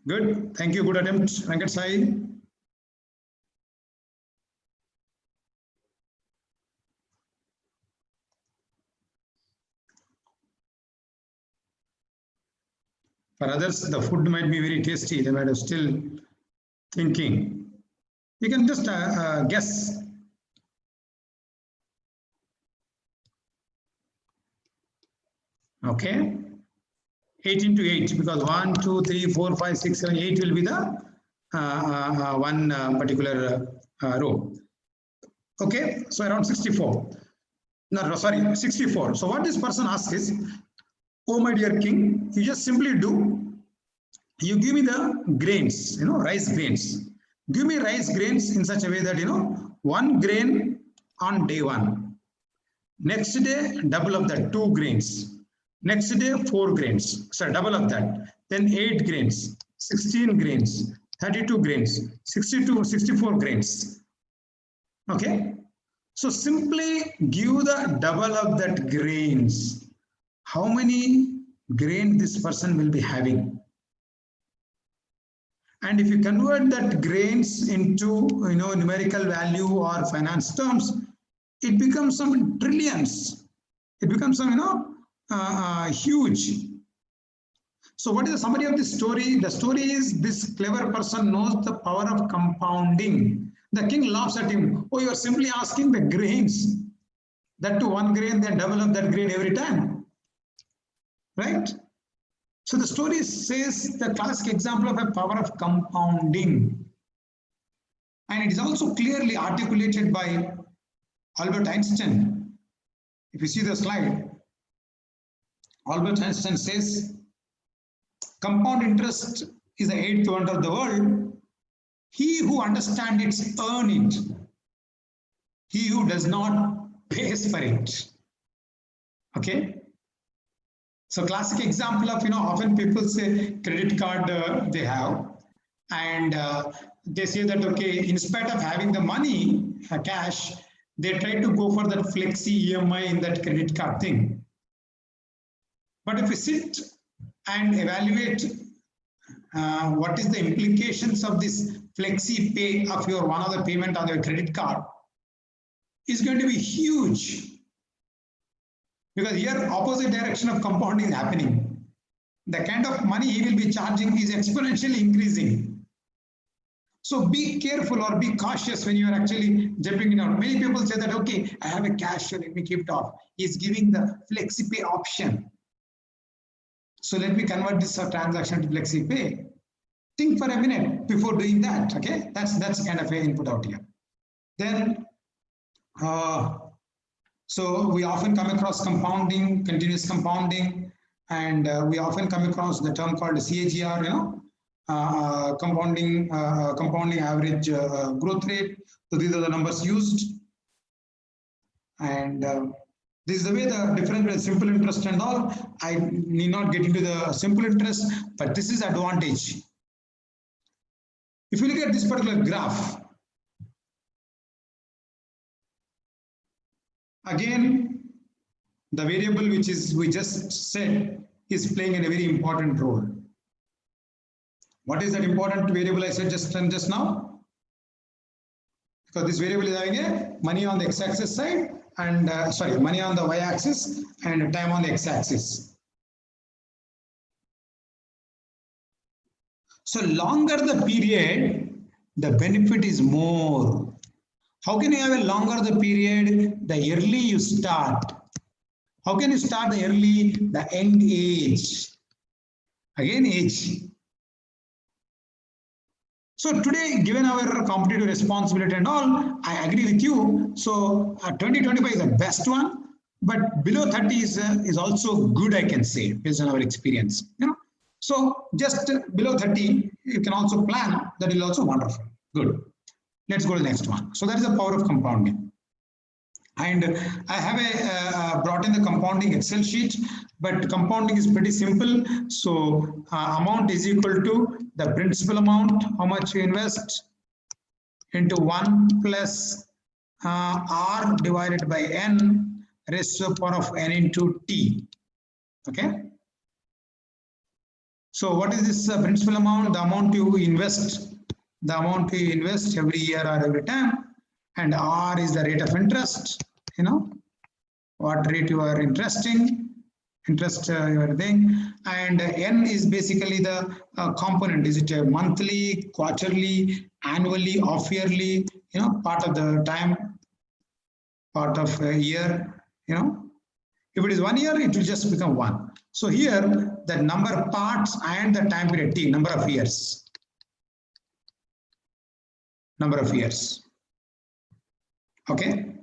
Good, thank you, good attempt, Venkat Sai. For others, the food might be very tasty. They might have still thinking. You can just guess. Okay. 8 into 8, because 1, 2, 3, 4, 5, 6, 7, 8 will be the one particular row. Okay. So around 64. No, sorry, 64. So what this person asks is, oh my dear king, you just simply do, you give me the grains, rice grains. Give me rice grains in such a way that, 1 grain on day 1. Next day, double of that, 2 grains. Next day, 4 grains. So double of that. Then 8 grains, 16 grains, 32 grains, 62, 64 grains. Okay. So simply give the double of that grains. How many grains this person will be having? And if you convert that grains into numerical value or finance terms, it becomes some trillions. It becomes some huge. So what is the summary of this story? The story is, this clever person knows the power of compounding. The king laughs at him. Oh, you are simply asking the grains. That to 1 grain, then double of that grain every time. Right? So the story says the classic example of a power of compounding. And it is also clearly articulated by Albert Einstein. If you see the slide, Albert Einstein says, compound interest is the 8th wonder of the world. He who understands it, earn it. He who does not, pays for it. Okay? So classic example of, often people say credit card they have, and they say that, okay, in spite of having the money, cash, they try to go for that flexi EMI in that credit card thing. But if we sit and evaluate what is the implications of this flexi pay of your one other payment on your credit card, is going to be huge. Because here opposite direction of compounding is happening. The kind of money he will be charging is exponentially increasing. So be careful or be cautious when you are actually jumping in out. Many people say that, okay, I have a cash, so let me keep it off. He's giving the flexi pay option. So let me convert this transaction to flexi pay. Think for a minute before doing that. Okay, that's kind of an input out here. Then so we often come across compounding, continuous compounding, and we often come across the term called CAGR, compounding average growth rate. So these are the numbers used. And This is the way the difference between simple interest and all. I need not get into the simple interest, but this is advantage. If you look at this particular graph, again, the variable which is we just said is playing a very important role. What is that important variable I said just now? Because this variable is having a money on the x-axis side and money on the y-axis and time on the x-axis. So longer the period, the benefit is more. How can you have a longer the period? The early you start. How can you start the early? The end age. Again, age. So today, given our competitive responsibility and all, I agree with you. So 2025 is the best one, but below 30 is also good, I can say, based on our experience. So just below 30, you can also plan. That is also wonderful. Good. Let's go to the next one. So that is the power of compounding. And I have brought in the compounding Excel sheet, but compounding is pretty simple. So amount is equal to the principal amount, how much you invest, into 1 plus R divided by N raised to the power of N into T. Okay. So what is this principal amount? The amount you invest every year or every time, and R is the rate of interest, what rate you are interest you are doing, and N is basically the component. Is it a monthly, quarterly, annually, off yearly, part of the time, part of a year, If it is 1 year, it will just become 1. So here, the number of parts and the time period T, number of years. Okay.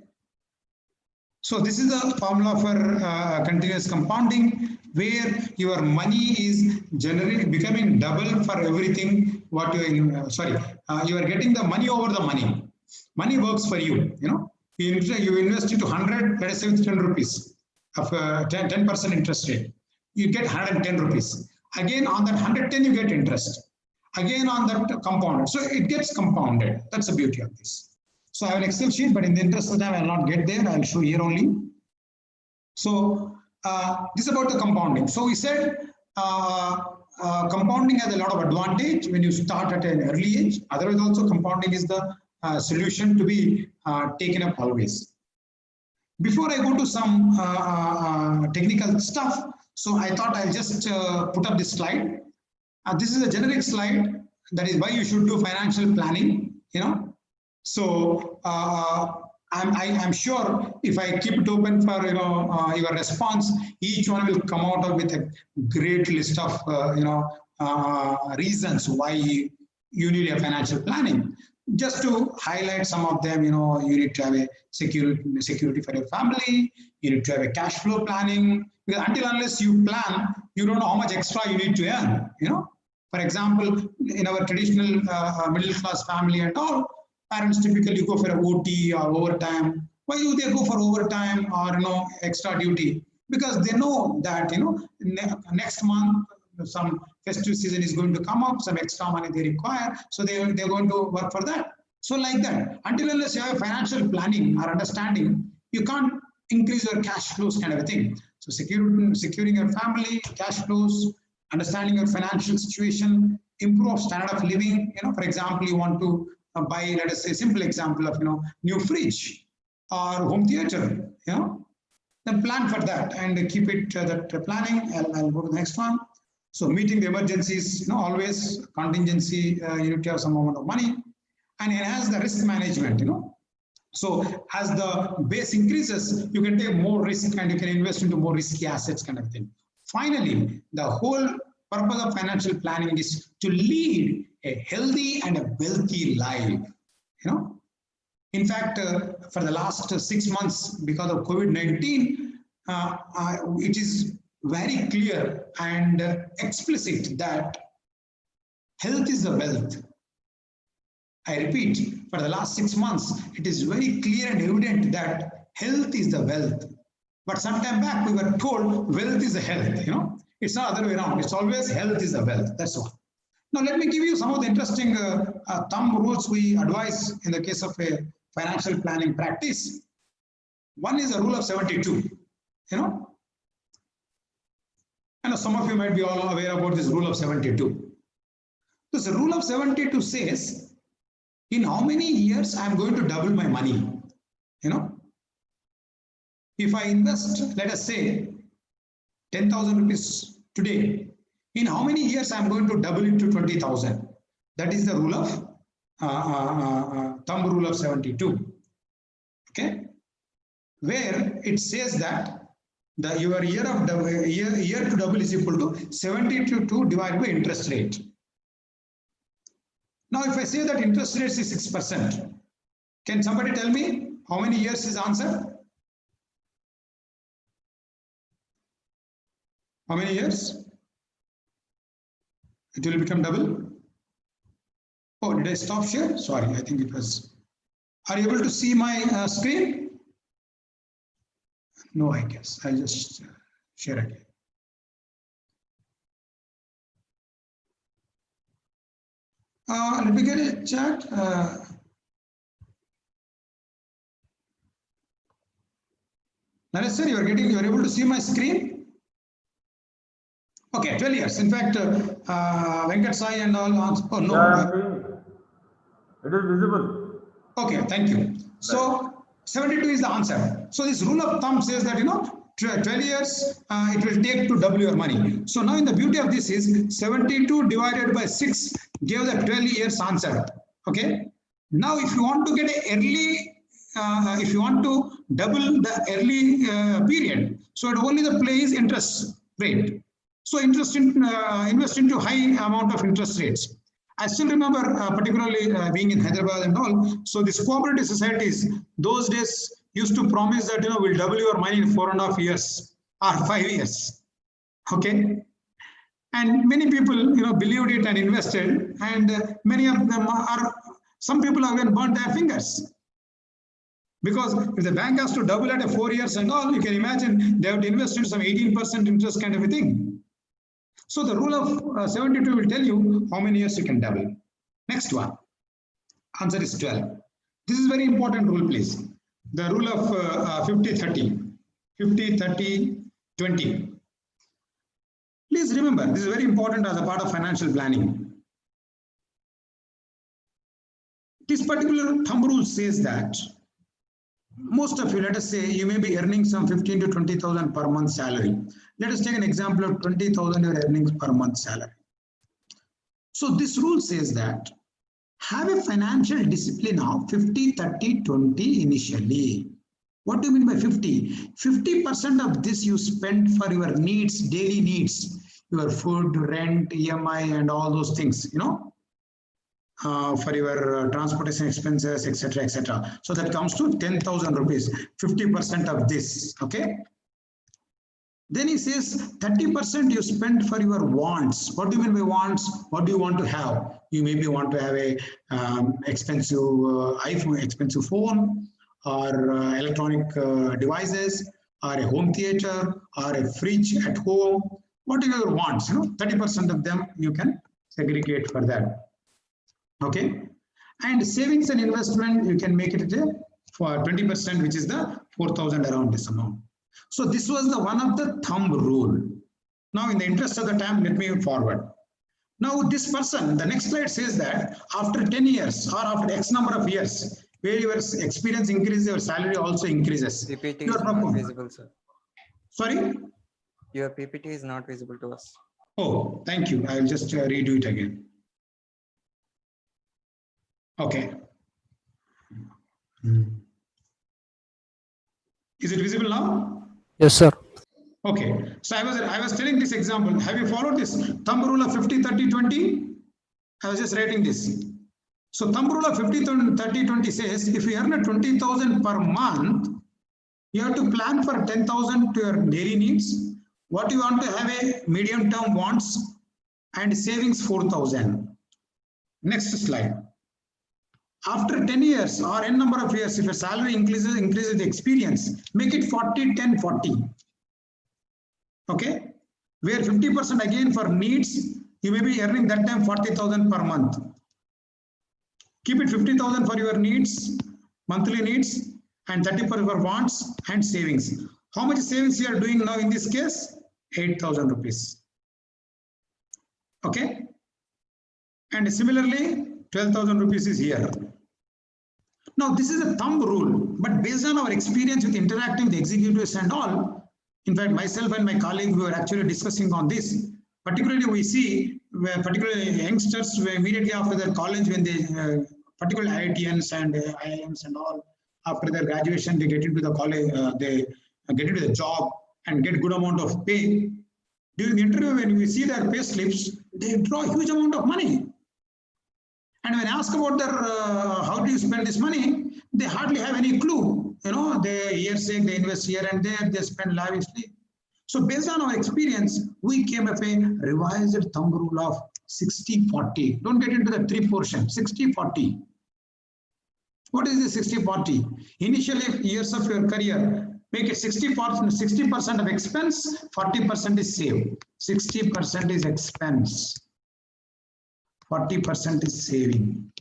So this is the formula for continuous compounding, where your money is generally becoming double for everything. What you you are getting the money over the money. Money works for you. You invest into 100. Let us say with 10 rupees of 10% interest rate. You get 110 rupees. Again on that 110 you get interest. Again on that compounded. So it gets compounded. That's the beauty of this. So I have an Excel sheet, but in the interest of time, I will not get there. I will show here only. So this is about the compounding. So we said compounding has a lot of advantage when you start at an early age. Otherwise, also compounding is the solution to be taken up always. Before I go to some technical stuff, so I thought I'll just put up this slide. This is a generic slide. That is why you should do financial planning. So I'm sure if I keep it open for your response, each one will come out with a great list of reasons why you need a financial planning. Just to highlight some of them, you need to have a security for your family. You need to have a cash flow planning, because until unless you plan, you don't know how much extra you need to earn. For example, in our traditional middle class family and all, parents typically go for a OT or overtime. Why do they go for overtime or extra duty? Because they know that next month some festive season is going to come up, some extra money they require, so they're going to work for that. So like that, until unless you have financial planning or understanding, you can't increase your cash flows kind of a thing. So securing your family, cash flows, understanding your financial situation, improve standard of living. For example, you want to buy, let us say, simple example of new fridge or home theater. Then plan for that and keep it that planning. I'll go to the next one. So meeting the emergencies, always contingency. You need to have some amount of money, and enhance the risk management. So as the base increases, you can take more risk and you can invest into more risky assets kind of thing. Finally, the whole purpose of financial planning is to lead a healthy and a wealthy life. In fact, for the last 6 months, because of COVID-19, it is very clear and explicit that health is the wealth. I repeat, for the last 6 months, it is very clear and evident that health is the wealth. But some time back we were told wealth is a health, you know. It's not other way around. It's always health is a wealth. That's all. Now let me give you some of the interesting thumb rules we advise in the case of a financial planning practice. One is the rule of 72, you know. I know some of you might be all aware about this rule of 72. This rule of 72 says, in how many years I am going to double my money, you know. If I invest, let us say, 10,000 rupees today, in how many years I am going to double it to 20,000? That is the rule of thumb rule of 72. Okay, where it says that your year to double is equal to 72 divided by interest rate. Now, if I say that interest rate is 6%, can somebody tell me how many years is answer? How many years? It will become double. Oh, did I stop share? Sorry, I think it was. Are you able to see my screen? No, I guess. I'll just share again. Let me get a chat. Naresh sir, you are able to see my screen? Okay, 12 years. In fact, Venkat Sai and all. Oh no. Yeah, it is visible. Okay, thank you. So 72 is the answer. So this rule of thumb says that, you know, 12 years it will take to double your money. So now in the beauty of this is 72 divided by 6 gave the 12 years answer. Okay. Now if you want to get an early, if you want to double the early period, so it only the play is interest rate. So invest into high amount of interest rates. I still remember particularly being in Hyderabad and all. So these cooperative societies, those days used to promise that, you know, we'll double your money in 4.5 years or 5 years. Okay. And many people, you know, believed it and invested, and many of them some people have even burnt their fingers. Because if the bank has to double at 4 years and all, you can imagine they have to invest in some 18% interest kind of a thing. So the rule of 72 will tell you how many years you can double. Next one. Answer is 12. This is very important rule, please. The rule of 50-30. 50-30-20. Please remember, this is very important as a part of financial planning. This particular thumb rule says that most of you, let us say, you may be earning some 15 to 20,000 per month salary. Let us take an example of 20,000 your earnings per month salary. So this rule says that have a financial discipline of 50-30-20 initially. What do you mean by 50? 50% of this you spend for your needs, daily needs, your food, rent, EMI, and all those things, you know, for your transportation expenses, etc., etc. So that comes to 10,000 rupees, 50% of this, okay? Then he says 30% you spend for your wants. What do you mean by wants? What do you want to have? You maybe want to have a expensive iPhone, expensive phone, or electronic devices, or a home theater, or a fridge at home. What are your wants? You know, 30% of them you can segregate for that. Okay, and savings and investment you can make it for 20%, which is the 4,000 around this amount. So this was the one of the thumb rule. Now, in the interest of the time, let me move forward. Now, this person, the next slide says that after 10 years or after X number of years, where your experience increases, your salary also increases. PPT is not visible, sir. Sorry? Your PPT is not visible to us. Oh, thank you. I'll just redo it again. Okay. Is it visible now? Yes, sir. Okay. So I was telling this example. Have you followed this thumb rule of 50-30-20? I was just writing this. So thumb rule of 50-30-20 says if you earn 20,000 per month, you have to plan for 10,000 to your daily needs. What you want to have a medium term wants and savings 4,000. Next slide. After 10 years or n number of years, if your salary increases the experience, make it 40, 10, 40. Okay, where 50% again for needs, you may be earning that time 40,000 per month. Keep it 50,000 for your needs, monthly needs, and 30 for your wants and savings. How much savings you are doing now in this case? 8,000 rupees. Okay, and similarly 12,000 rupees is here. Now this is a thumb rule, but based on our experience with interacting with executives and all, in fact myself and my colleague, we were actually discussing on this. Particularly we see where particularly youngsters immediately after their college, when they particularly IITians and IIMs and all, after their graduation they get into the college, they get into the job and get good amount of pay. During the interview, when we see their pay slips, they draw a huge amount of money. And when asked about their how do you spend this money, they hardly have any clue. You know, they hearsay, they invest here and there, they spend lavishly. So based on our experience, we came up a revised thumb rule of 60-40. Don't get into the 3 portion, 60-40. What is the 60-40? Initially years of your career, make it 60% of expense, 40% is save. 60% is expense. 40% is saving.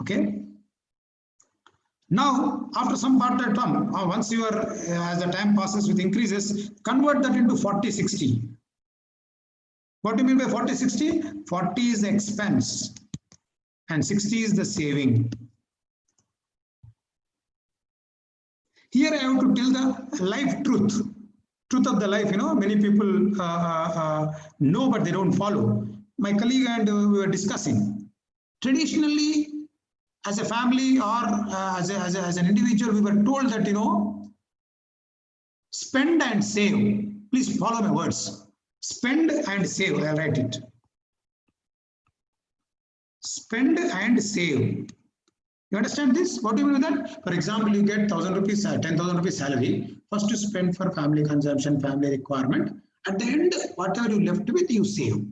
Okay. Now, after some part of time, once you are, as the time passes with increases, convert that into 40-60. What do you mean by 40-60? 40 is the expense and 60 is the saving. Here I have to tell the life truth of the life. You know, many people know, but they don't follow. My colleague and we were discussing. Traditionally, as a family or as an individual, we were told that, you know, spend and save. Please follow my words. Spend and save. I'll write it. Spend and save. You understand this? What do you mean by that? For example, you get 1,000 rupees, 10,000 rupees salary. First you spend for family consumption, family requirement. At the end, whatever you left with, you save.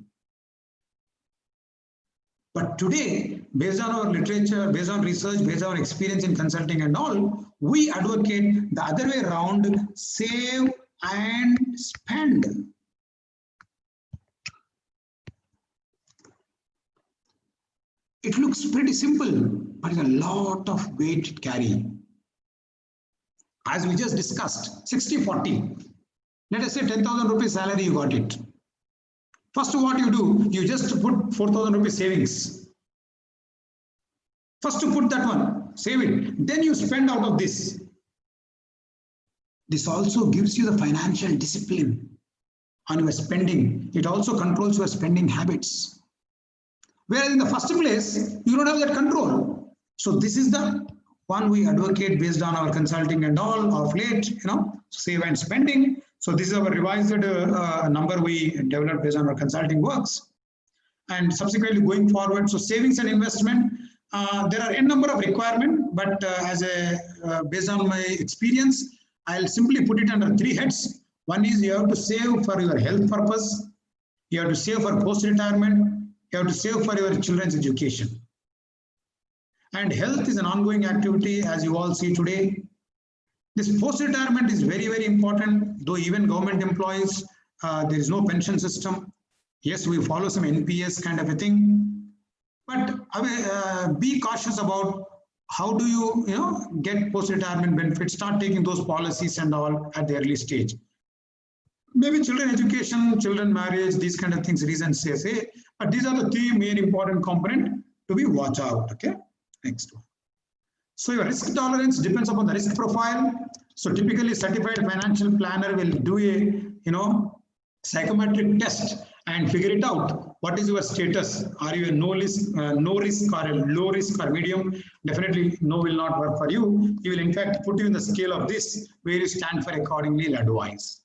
But today, based on our literature, based on research, based on our experience in consulting and all, we advocate the other way around, save and spend. It looks pretty simple, but it's a lot of weight to carry. As we just discussed, 60-40. Let us say 10,000 rupees salary, you got it. First, what you do, you just put 4,000 rupees savings. First, to put that one, save it. Then you spend out of this. This also gives you the financial discipline on your spending. It also controls your spending habits. Whereas in the first place, you don't have that control. So this is the one we advocate based on our consulting and all of late, you know, save and spending. So this is our revised number we developed based on our consulting works. And subsequently going forward, so savings and investment, there are a number of requirements, but based on my experience, I'll simply put it under 3 heads. One is you have to save for your health purpose. You have to save for post-retirement. You have to save for your children's education. And health is an ongoing activity, as you all see today. This post-retirement is very, very important, though even government employees, there is no pension system. Yes, we follow some NPS kind of a thing, but be cautious about how do you, get post-retirement benefits, start taking those policies and all at the early stage. Maybe children education, children marriage, these kind of things, reasons say, but these are the 3 main important components to be watch out, okay? Next one. So your risk tolerance depends upon the risk profile. So typically certified financial planner will do a, psychometric test and figure it out. What is your status? Are you a no risk or a low risk or medium? Definitely no will not work for you. He will in fact put you in the scale of this where you stand for accordingly will advise.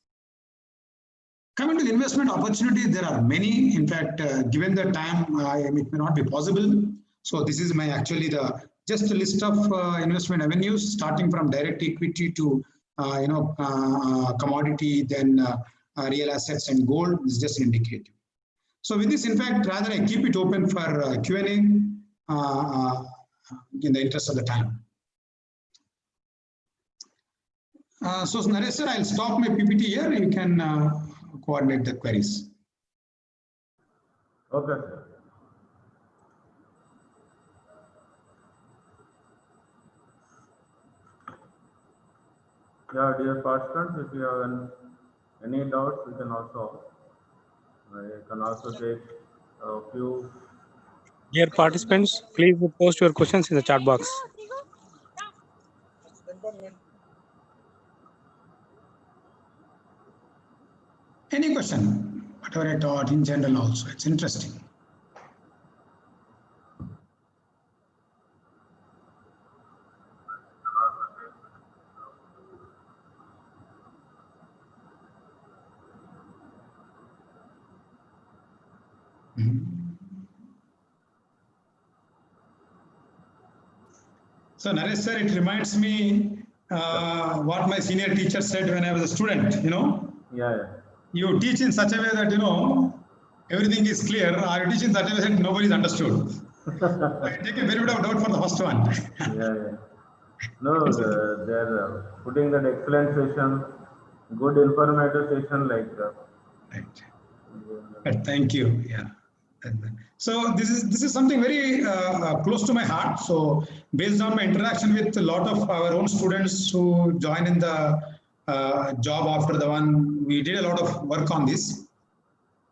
Coming to the investment opportunity, there are many. In fact, given the time, it may not be possible. So this is my just a list of investment avenues, starting from direct equity to commodity, then real assets and gold. This is just indicative. So with this, in fact, rather I keep it open for Q&A. in the interest of the time. So Naresh sir, I'll stop my PPT here. You can coordinate the queries. Okay, sir. Yeah, dear participants, if you have any doubts, you can also take a few. Dear participants, please post your questions in the chat box. Any question, whatever I taught in general also, it's interesting. So Naresh sir, it reminds me what my senior teacher said when I was a student, Yeah. You teach in such a way that, everything is clear, or you teach in such a way that nobody is understood. I take a very bit of doubt for the first one. Yeah. No, they're putting that excellent session, good informative session like. Right. But thank you. Yeah. So this is something very close to my heart. So based on my interaction with a lot of our own students who join in the job after the one, we did a lot of work on this.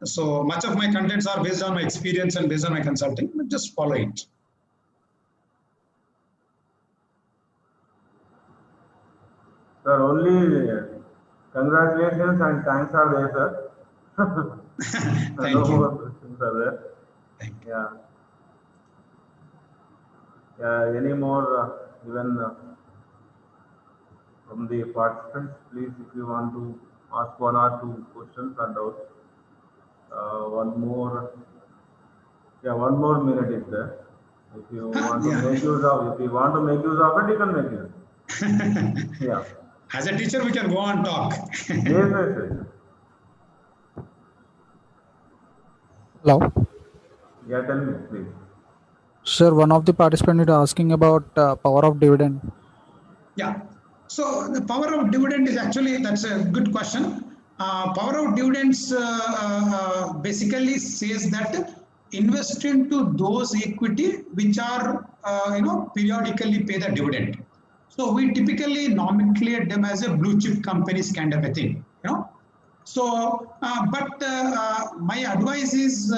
So much of my contents are based on my experience and based on my consulting, but just follow it. Sir, only congratulations and thanks are there, sir. Thank no you. more questions are there. Thank you. Yeah. Yeah. Any more even from the participants, please, if you want to ask one or two questions or doubts. One more. Yeah, one more minute is there. If you want to make use of, if you want to make use of it, you can make use. Yeah. As a teacher, we can go on talk. Yes. Hello. Yeah, tell me, please. Sir, one of the participants is asking about power of dividend. Yeah. So the power of dividend is actually, that's a good question. Power of dividends basically says that invest into those equity which are, periodically pay the dividend. So we typically nomenclate them as a blue chip companies kind of a thing, So, but my advice is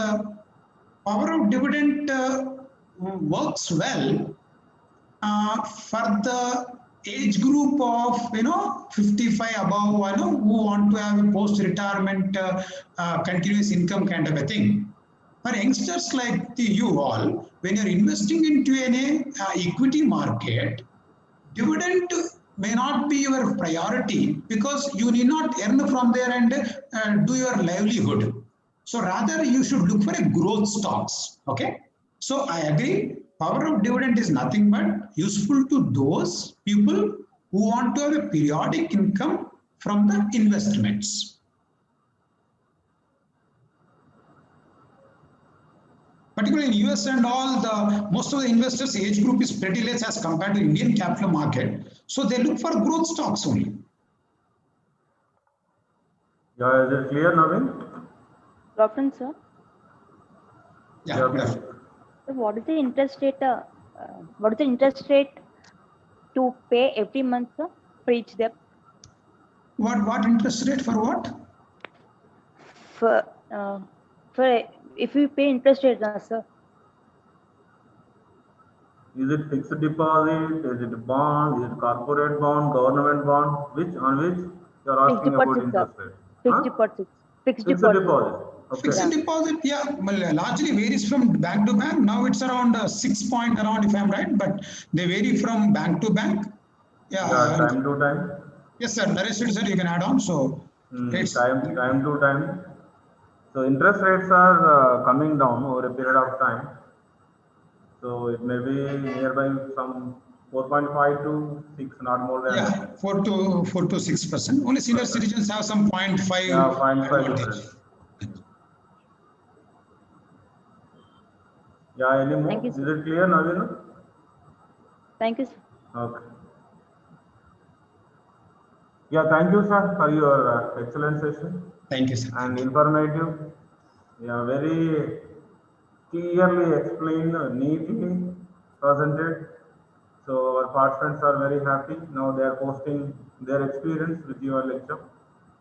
power of dividend works well for the age group of 55 above, who want to have a post retirement continuous income kind of a thing. For youngsters like you all, when you're investing into an equity market, dividend may not be your priority because you need not earn from there and do your livelihood. So rather you should look for a growth stocks. Okay. So I agree. Power of dividend is nothing but useful to those people who want to have a periodic income from the investments. Particularly in US and all, most of the investors age group is pretty less as compared to Indian capital market. So they look for growth stocks only. Yeah, is it clear, Naveen? Good afternoon, sir. Yeah. So what is the interest rate? What is the interest rate to pay every month, sir, for each debt? What interest rate for what? For if you pay interest rate, sir. Is it fixed deposit? Is it bond? Is it corporate bond? Government bond? Which you are asking about interest rate? Fixed deposit. Fixed deposit. Okay. Fixed deposit, yeah, largely varies from bank to bank. Now it's around 6 point around, if I'm right, but they vary from bank to bank. Yeah, time to time. Yes, sir. Naresh sir, you can add on. So time to time. So interest rates are coming down over a period of time. So it may be nearby some 4.5 to 6, not more than that. 4 to 6%. Only senior citizens have some 0.5. Yeah, 0.5 difference. Yeah, any more? Is it clear, Naveen? Thank you. Okay. Yeah, thank you, sir, for your excellent session Thank you, sir. and Thank you. informative. Yeah, very clearly explained, neatly presented. So our participants are very happy. Now they are posting their experience with your lecture.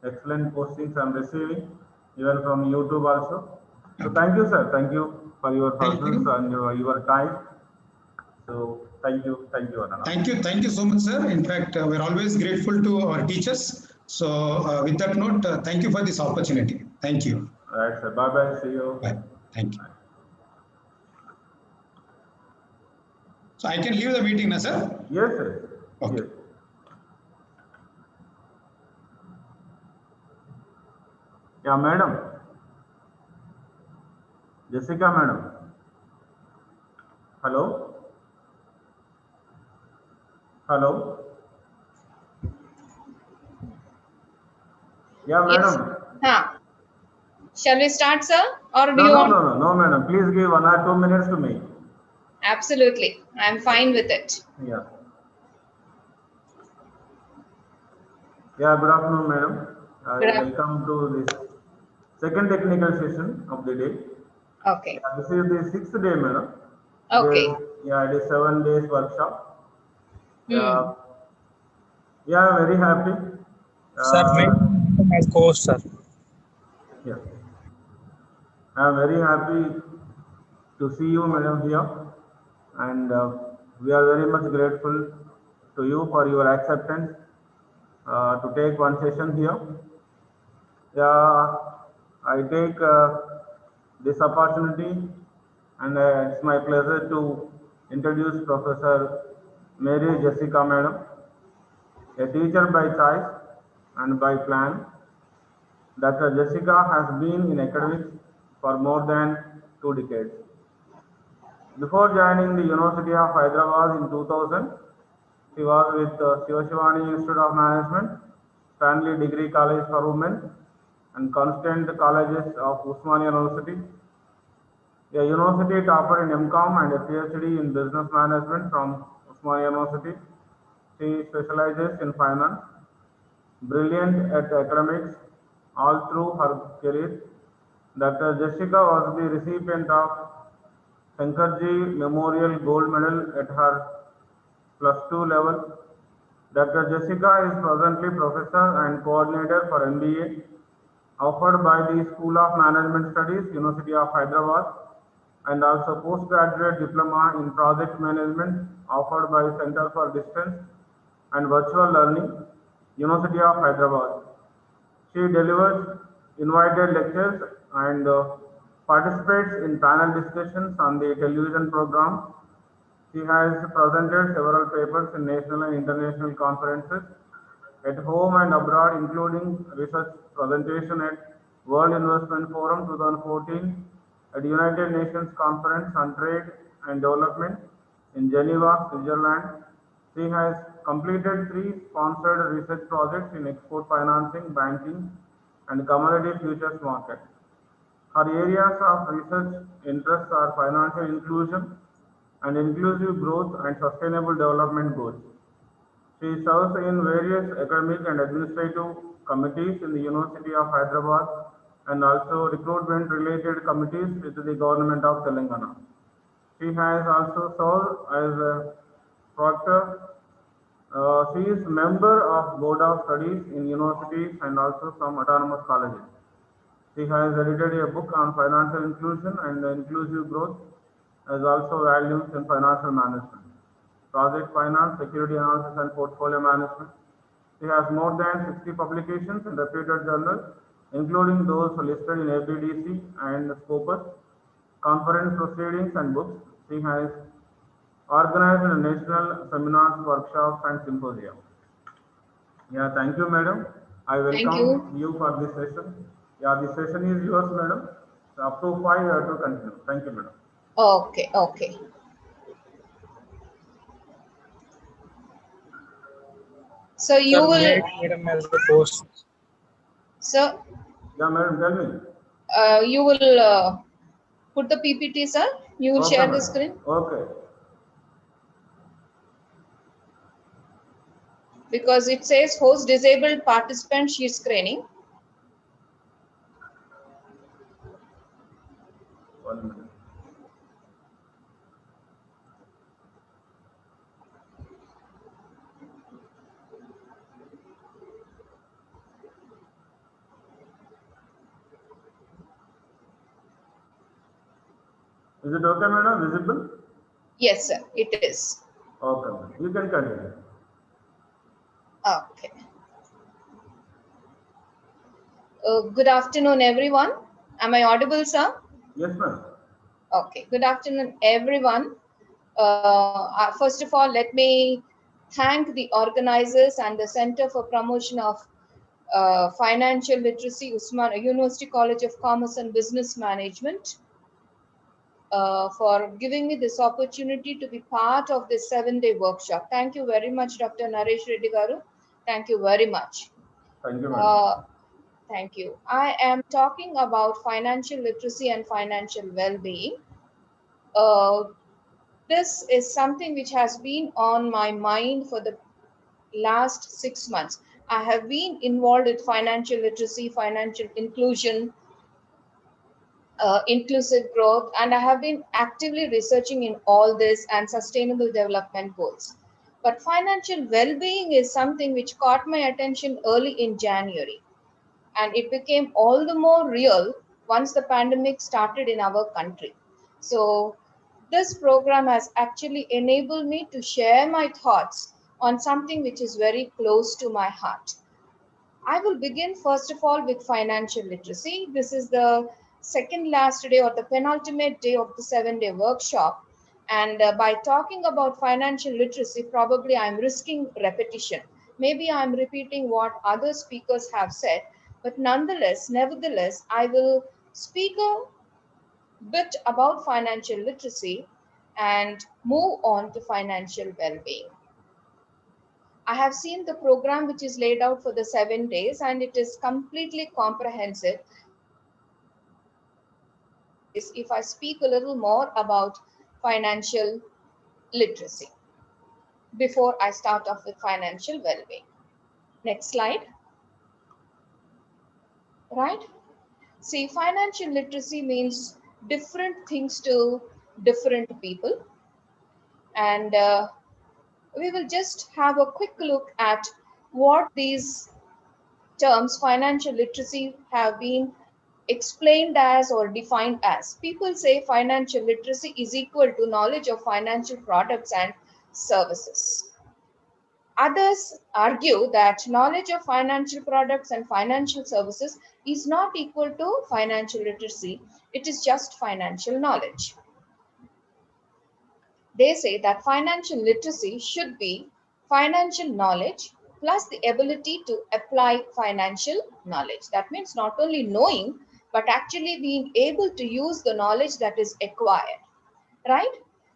Excellent postings I'm receiving, even from YouTube also. So Okay. thank you, sir. Thank you for your Thank presence you. and your time. So thank you, Anana. Thank you so much, sir. In fact, we're always grateful to our teachers. So with that note, thank you for this opportunity. Thank you. All right, sir. Bye bye. See you. Bye. Thank you. So I can leave the meeting now, sir? Yes, yes. Okay. Yes. Yeah, madam. Jessica, madam. Hello. Hello. Yeah, Yes. madam. Shall we start, sir? Or do No, you no, want? no, no, no, madam. Please give 1 or 2 minutes to me. Absolutely. I'm fine with it. Yeah. Yeah, good afternoon, madam. Good afternoon. Welcome to this second technical session of the day. Okay. Yeah, this is the 6th day, madam. Okay. It is 7 days workshop. Yeah, Hmm. yeah, very happy. Sir, mention as co-host, sir. Yeah, I'm very happy to see you, madam, here, and we are very much grateful to you for your acceptance to take one session here. Yeah, I take this opportunity, and it's my pleasure to introduce Professor Mary Jessica, madam, a teacher by choice and by plan. Dr. Jessica has been in academics for more than 2 decades. Before joining the University of Hyderabad in 2000, she was with Shivashivani Institute of Management, Stanley Degree College for Women, and Constant Colleges of Usmania University. A university topper in MCOM and a PhD in Business Management from Usmania University. She specializes in finance, brilliant at academics all through her career. Dr. Jessica was the recipient of Shankarji Memorial Gold Medal at her +2 level. Dr. Jessica is presently professor and coordinator for MBA offered by the School of Management Studies, University of Hyderabad, and also postgraduate diploma in project management offered by Center for Distance and Virtual Learning, University of Hyderabad. She delivers invited lectures and participates in panel discussions on the television program. She has presented several papers in national and international conferences at home and abroad, including research presentation at World Investment Forum 2014, at United Nations Conference on Trade and Development in Geneva, Switzerland. She has completed 3 sponsored research projects in export financing, banking, and commodity futures market. Her areas of research interests are financial inclusion and inclusive growth and sustainable development goals. She serves in various academic and administrative committees in the University of Hyderabad and also recruitment related committees with the government of Telangana. She has also served as a proctor. She is member of Board of Studies in universities and also some autonomous colleges. She has edited a book on financial inclusion and inclusive growth, as also values in financial management, project finance, security analysis, and portfolio management. She has more than 60 publications in reputed journals, including those listed in ABDC and Scopus, conference proceedings, and books. She has organized national seminars, workshops, and symposia. Yeah, thank you, madam. I Thank welcome you. you for this session. Yeah, this session is yours, madam. So up to 5 you have to continue. Thank you, madam. Okay. Okay. So you Sir, may will, I madam as the host? sir, Yeah, madam, tell me. you will put the PPT, sir. You will Okay, share the madam. screen. Okay. because it says host disabled participant sheet screening. 1 minute. Is it okay, madam? Visible? Yes, sir, it is. Okay, madam. You can continue. Okay. Good afternoon, everyone. Am I audible, sir? Yes, ma'am. Okay. Good afternoon, everyone. First of all, let me thank the organizers and the Center for Promotion of Financial Literacy, Usman University College of Commerce and Business Management, for giving me this opportunity to be part of this 7-day workshop. Thank you very much, Dr. Naresh Reddy Garu. Thank you very much. Thank you, madam. Thank you. I am talking about financial literacy and financial well-being. This is something which has been on my mind for the last 6 months. I have been involved with financial literacy, financial inclusion, inclusive growth, and I have been actively researching in all this and sustainable development goals. But financial well-being is something which caught my attention early in January, and it became all the more real once the pandemic started in our country. So this program has actually enabled me to share my thoughts on something which is very close to my heart. I will begin first of all with financial literacy. This is the second last day or the penultimate day of the 7-day workshop. And by talking about financial literacy, probably I'm risking repetition. Maybe I'm repeating what other speakers have said, but nevertheless, I will speak a bit about financial literacy and move on to financial well-being. I have seen the program which is laid out for the 7 days, and it is completely comprehensive. If I speak a little more about financial literacy before I start off with financial well-being. Next slide. Right? See, financial literacy means different things to different people. And we will just have a quick look at what these terms financial literacy have been explained as or defined as. People say financial literacy is equal to knowledge of financial products and services. Others argue that knowledge of financial products and financial services is not equal to financial literacy. It is just financial knowledge. They say that financial literacy should be financial knowledge plus the ability to apply financial knowledge. That means not only knowing, but actually being able to use the knowledge that is acquired, right?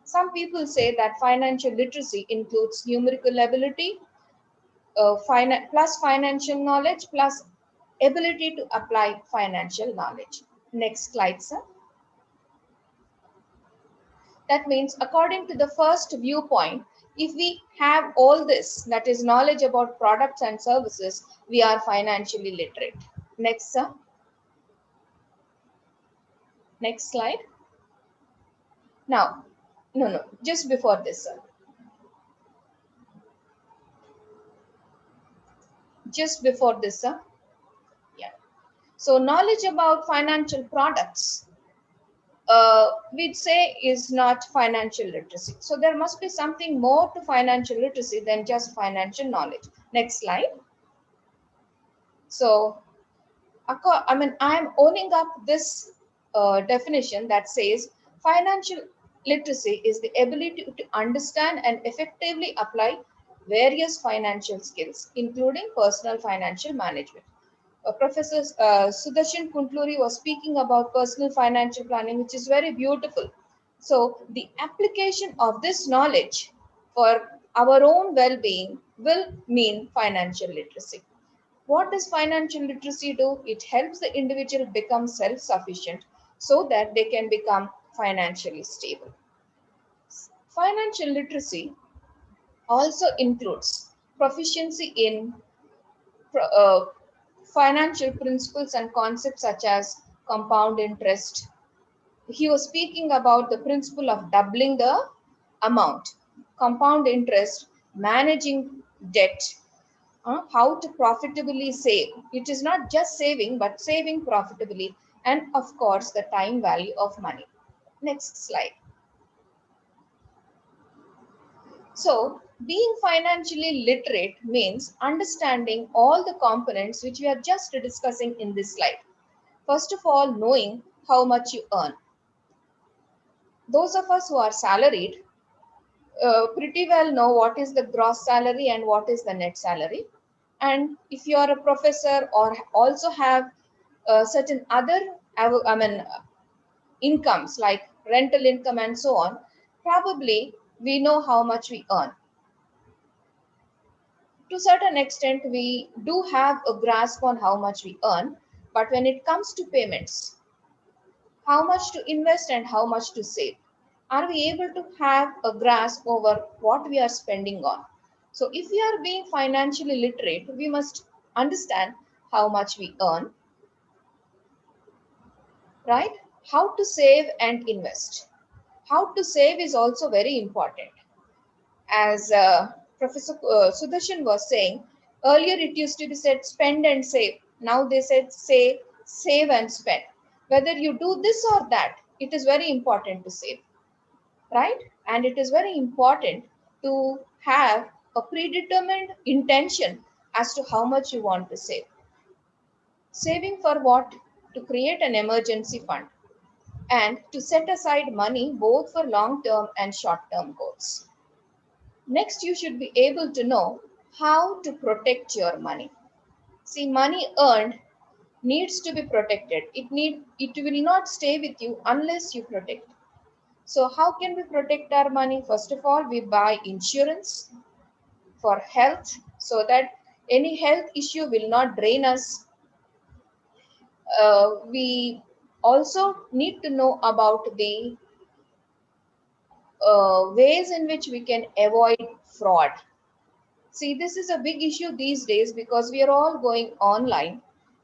Some people say that financial literacy includes numerical ability, plus financial knowledge, plus ability to apply financial knowledge. Next slide, sir. That means, according to the first viewpoint, if we have all this, that is knowledge about products and services, we are financially literate. Next, sir. Next slide. Now, no, just before this, sir. Just before this, sir. Yeah. So, knowledge about financial products, we'd say is not financial literacy. So there must be something more to financial literacy than just financial knowledge. Next slide. So, I am owning up this definition that says financial literacy is the ability to understand and effectively apply various financial skills, including personal financial management. Professor Sudarshan Kuntluri was speaking about personal financial planning, which is very beautiful. So the application of this knowledge for our own well-being will mean financial literacy. What does financial literacy do? It helps the individual become self-sufficient so that they can become financially stable. Financial literacy also includes proficiency in uh, financial principles and concepts such as compound interest. He was speaking about the principle of doubling the amount, compound interest, managing debt, how to profitably save. It is not just saving, but saving profitably, and of course, the time value of money. Next slide. So, being financially literate means understanding all the components which we are just discussing in this slide. First of all, knowing how much you earn. Those of us who are salaried pretty well know what is the gross salary and what is the net salary. And if you are a professor or also have certain other, incomes like rental income and so on, probably we know how much we earn. To a certain extent, we do have a grasp on how much we earn, but when it comes to payments, how much to invest and how much to save, are we able to have a grasp over what we are spending on? So if we are being financially literate, we must understand how much we earn, right? How to save and invest. How to save is also very important. As Professor Sudarshan was saying, earlier it used to be said spend and save. Now they said say save and spend. Whether you do this or that, it is very important to save, right? And it is very important to have a predetermined intention as to how much you want to save. Saving for what? To create an emergency fund and to set aside money both for long term and short term goals. Next, you should be able to know how to protect your money. See, money earned needs to be protected. It will not stay with you unless you protect it. So how can we protect our money? First of all, we buy insurance for health so that any health issue will not drain us. We also need to know about the ways in which we can avoid fraud. See, this is a big issue these days because we are all going online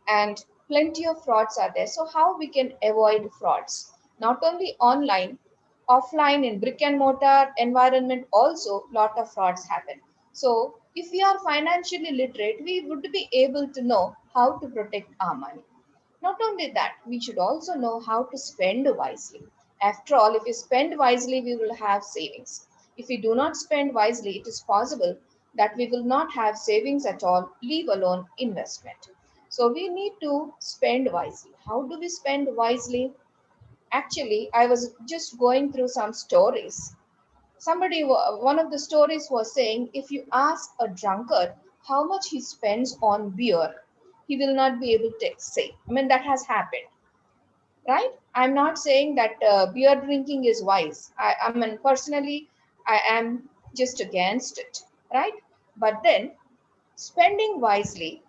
and plenty of frauds are there. So how we can avoid frauds? Not only online, offline in brick and mortar environment also lot of frauds happen. So if we are financially literate, we would be able to know how to protect our money. Not only that, we should also know how to spend wisely. After all, if we spend wisely, we will have savings. If we do not spend wisely, it is possible that we will not have savings at all, leave alone investment. So we need to spend wisely. How do we spend wisely? Actually, I was just going through some stories. One of the stories was saying, if you ask a drunkard how much he spends on beer, he will not be able to say. I mean, that has happened, right? I'm not saying that beer drinking is wise. I mean, personally, I am just against it, right? But then, spending wisely,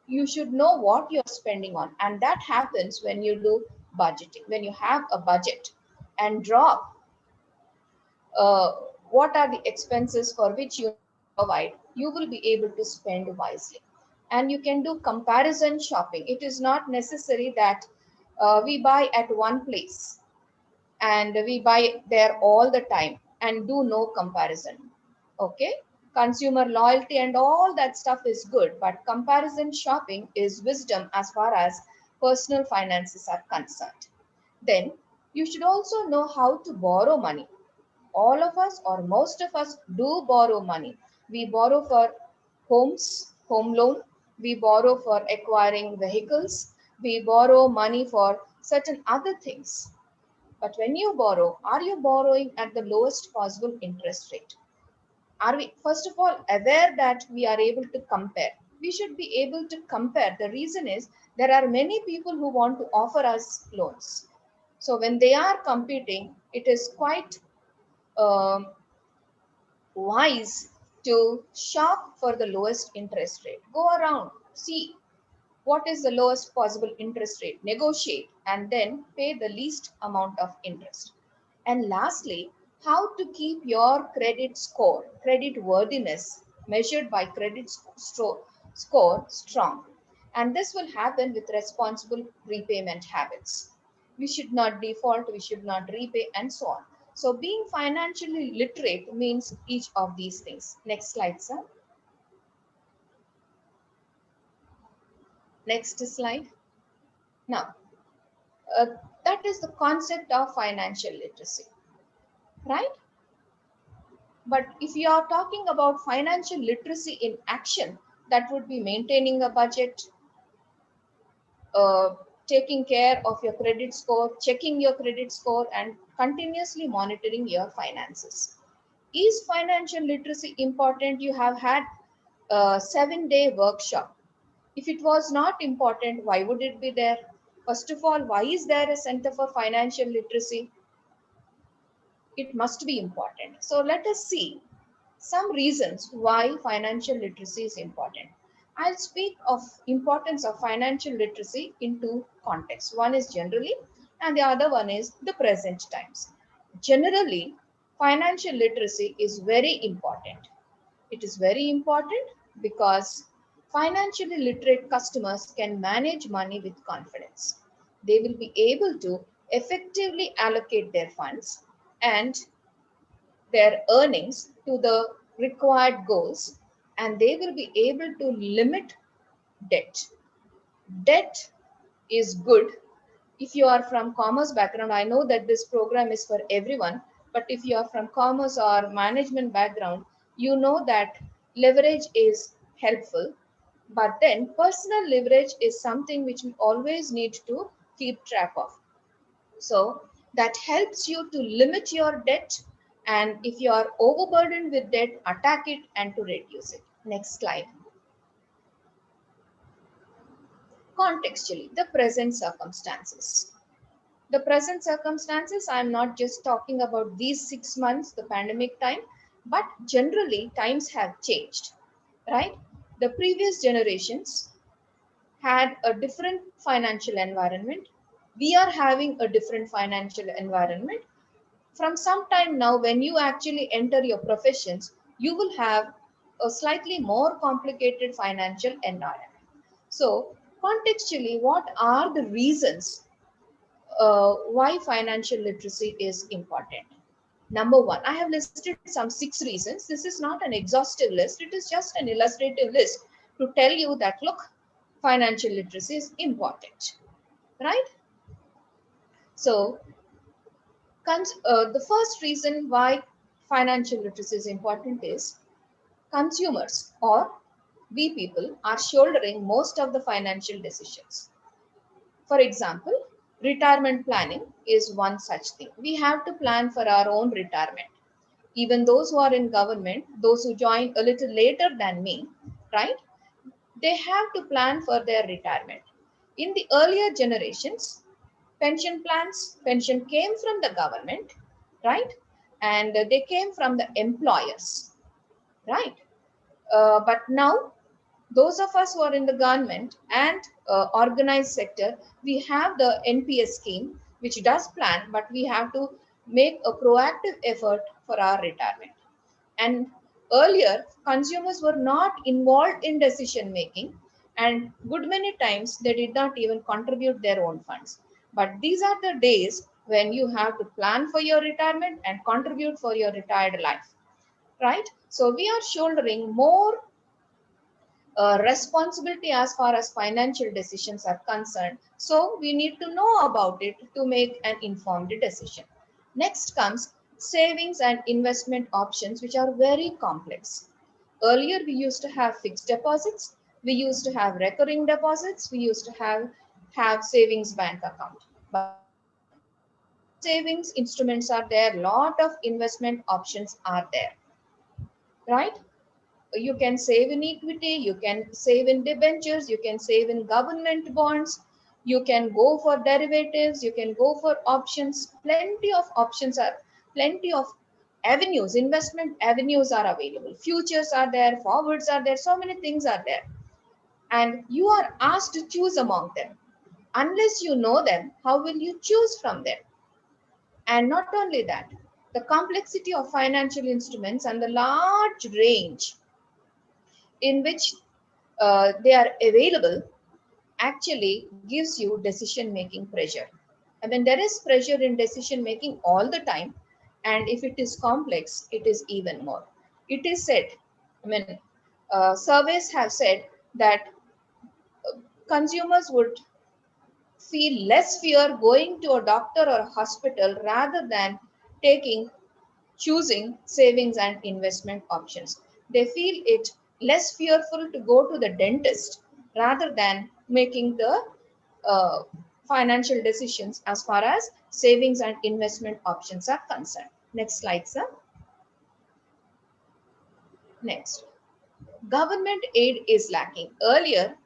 you should know what you're spending on. And that happens when you do budgeting, when you have a budget and drop uh, what are the expenses for which you provide, you will be able to spend wisely. And you can do comparison shopping. It is not necessary that we buy at one place and we buy there all the time and do no comparison. Okay? Consumer loyalty and all that stuff is good, but comparison shopping is wisdom as far as personal finances are concerned. Then you should also know how to borrow money. All of us or most of us do borrow money. We borrow for homes, home loan. We borrow for acquiring vehicles. We borrow money for certain other things. But when you borrow, are you borrowing at the lowest possible interest rate? Are we, first of all, aware that we are able to compare? We should be able to compare. The reason is there are many people who want to offer us loans. So when they are competing, it is quite um, wise to shop for the lowest interest rate. Go around, see what is the lowest possible interest rate, negotiate, and then pay the least amount of interest. And lastly, how to keep your credit score, credit worthiness measured by credit score strong. And this will happen with responsible repayment habits. We should not default, we should not repay, and so on. So being financially literate means each of these things. Next slide, sir. Next slide. Now, uh, that is the concept of financial literacy, right? But if you are talking about financial literacy in action, that would be maintaining a budget, taking care of your credit score, checking your credit score, and continuously monitoring your finances. Is financial literacy important? You have had a 7-day workshop. If it was not important, why would it be there? First of all, why is there a Center for Financial Literacy? It must be important. So let us see some reasons why financial literacy is important. I'll speak of importance of financial literacy in two contexts. One is generally, and the other one is the present times. Generally, financial literacy is very important. It is very important because financially literate customers can manage money with confidence. They will be able to effectively allocate their funds and their earnings to the required goals, and they will be able to limit debt. Debt is good. If you are from commerce background, I know that this program is for everyone, but if you are from commerce or management background, you know that leverage is helpful, but then personal leverage is something which we always need to keep track of. So that helps you to limit your debt, and if you are overburdened with debt, attack it and to reduce it. Next slide. Contextually, the present circumstances. The present circumstances, I'm not just talking about these 6 months, the pandemic time, but generally times have changed, right? The previous generations had a different financial environment. We are having a different financial environment. From some time now, when you actually enter your professions, you will have a slightly more complicated financial environment. So, contextually, what are the reasons why financial literacy is important? Number one, I have listed some 6 reasons. This is not an exhaustive list, it is just an illustrative list to tell you that look, financial literacy is important, right? So, the first reason why financial literacy is important is consumers or we people are shouldering most of the financial decisions. For example, retirement planning is one such thing. We have to plan for our own retirement. Even those who are in government, those who join a little later than me, right? They have to plan for their retirement. In the earlier generations, pension came from the government, right? And they came from the employers, right? But now, those of us who are in the government and organized sector, we have the NPS scheme, which does plan, but we have to make a proactive effort for our retirement. And earlier, consumers were not involved in decision making, and good many times they did not even contribute their own funds. But these are the days when you have to plan for your retirement and contribute for your retired life, right? So we are shouldering more responsibility as far as financial decisions are concerned. So we need to know about it to make an informed decision. Next comes savings and investment options, which are very complex. Earlier, we used to have fixed deposits, we used to have recurring deposits, we used to have savings bank account. But now, lot of savings instruments are there, lot of investment options are there, right? You can save in equity, you can save in debentures, you can save in government bonds, you can go for derivatives, you can go for options. Plenty of options are, plenty of avenues, investment avenues are available. Futures are there, forwards are there, so many things are there. And you are asked to choose among them. Unless you know them, how will you choose from them? And not only that, the complexity of financial instruments and the large range in which they are available actually gives you decision making pressure. I mean, there is pressure in decision making all the time, and if it is complex, it is even more. It is said, I mean, surveys have said that consumers would feel less fear going to a doctor or a hospital rather than taking choosing savings and investment options. They feel it less fearful to go to the dentist rather than making the uh, financial decisions as far as savings and investment options are concerned. Next slide, sir. Next, government aid is lacking. Earlier,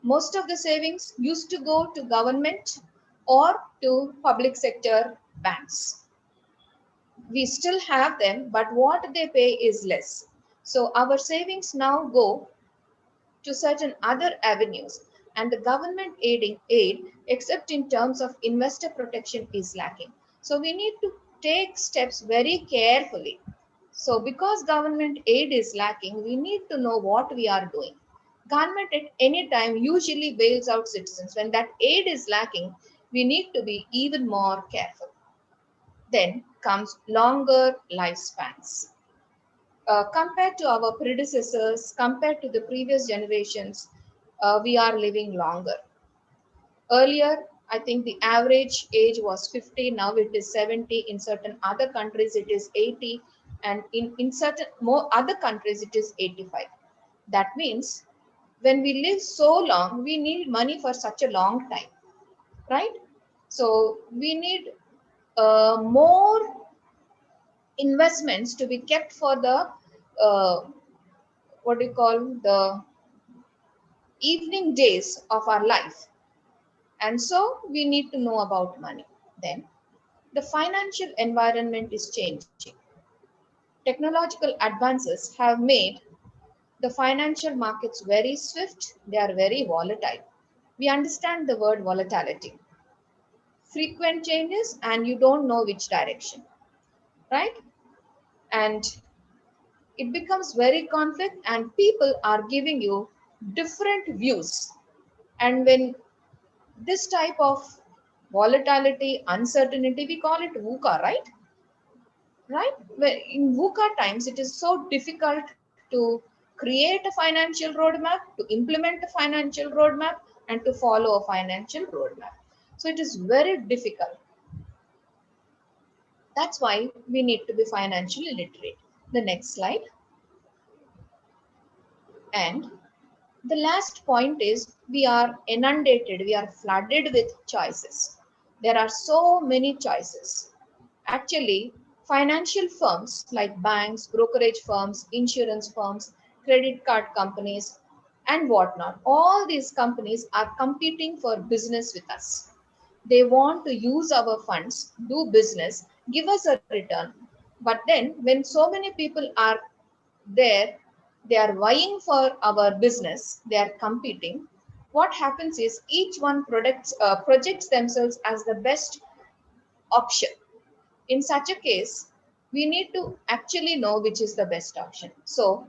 most of the savings used to go to government or to public sector banks. We still have them, but what they pay is less. So our savings now go to certain other avenues, and the government aid, except in terms of investor protection, is lacking. So we need to take steps very carefully. So because government aid is lacking, we need to know what we are doing. Government at any time usually bails out citizens. When that aid is lacking, we need to be even more careful. Then comes longer lifespans. Compared to our predecessors, compared to the previous generations, we are living longer. Earlier, I think the average age was 50, now it is 70. In certain other countries, it is 80, and in certain more other countries, it is 85. That means when we live so long, we need money for such a long time, right? So we need more investments to be kept for the what do you call the evening days of our life, and so we need to know about money. Then the financial environment is changing. Technological advances have made the financial markets very swift, they are very volatile. We understand the word volatility, frequent changes and you don't know which direction, right? And it becomes very conflict and people are giving you different views. And when this type of volatility, uncertainty, we call it VUCA, right? Right? In VUCA times, it is so difficult to create a financial roadmap, to implement a financial roadmap, and to follow a financial roadmap. So it is very difficult. That's why we need to be financially literate. The next slide. And the last point is we are inundated, we are flooded with choices. There are so many choices. Actually, financial firms like banks, brokerage firms, insurance firms, credit card companies, and whatnot, all these companies are competing for business with us. They want to use our funds, do business, give us a return. But then, when so many people are there, they are vying for our business, they are competing. What happens is each one projects themselves as the best option. In such a case, we need to actually know which is the best option. So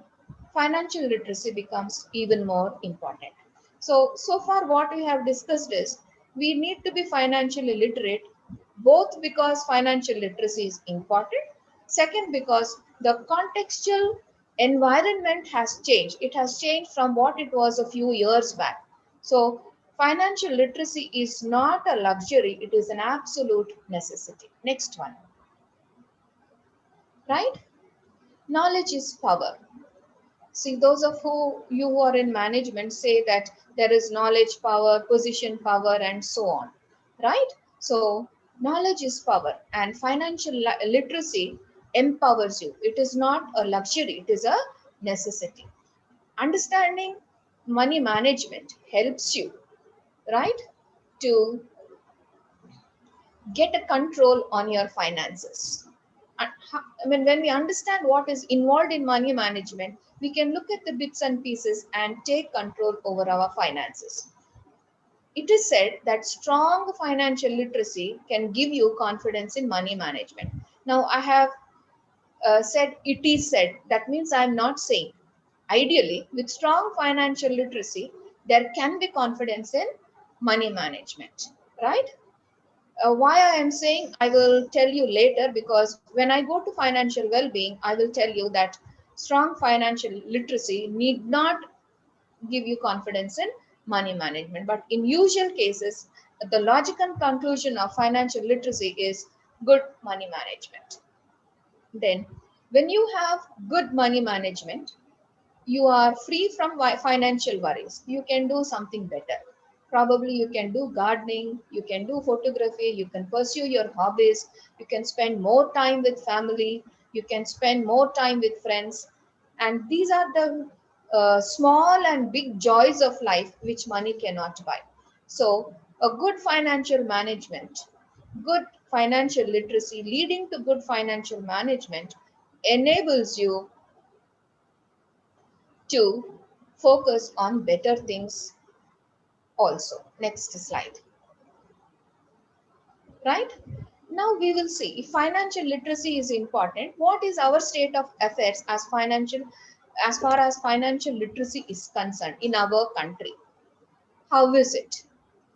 financial literacy becomes even more important. So far what we have discussed is we need to be financially literate, both because financial literacy is important, second because the contextual environment has changed. It has changed from what it was a few years back. So financial literacy is not a luxury, it is an absolute necessity. Next one. Right? Knowledge is power. See, those of you who are in management say that there is knowledge power, position power, and so on. Right? So, knowledge is power, and financial literacy empowers you. It is not a luxury, it is a necessity. Understanding money management helps you, right, to get a control on your finances. I mean, when we understand what is involved in money management, we can look at the bits and pieces and take control over our finances. It is said that strong financial literacy can give you confidence in money management. Now, I have said it is said, that means I am not saying. Ideally, with strong financial literacy, there can be confidence in money management, right? Why I am saying, I will tell you later, because when I go to financial well-being, I will tell you that strong financial literacy need not give you confidence in money management. But in usual cases, the logical conclusion of financial literacy is good money management. Then, when you have good money management, you are free from financial worries. You can do something better. Probably you can do gardening, you can do photography, you can pursue your hobbies, you can spend more time with family, you can spend more time with friends. And these are the small and big joys of life which money cannot buy. So, a good financial management, good financial literacy leading to good financial management enables you to focus on better things also. Next slide. Right? Now we will see if financial literacy is important, what is our state of affairs as far as financial literacy is concerned in our country? How is it?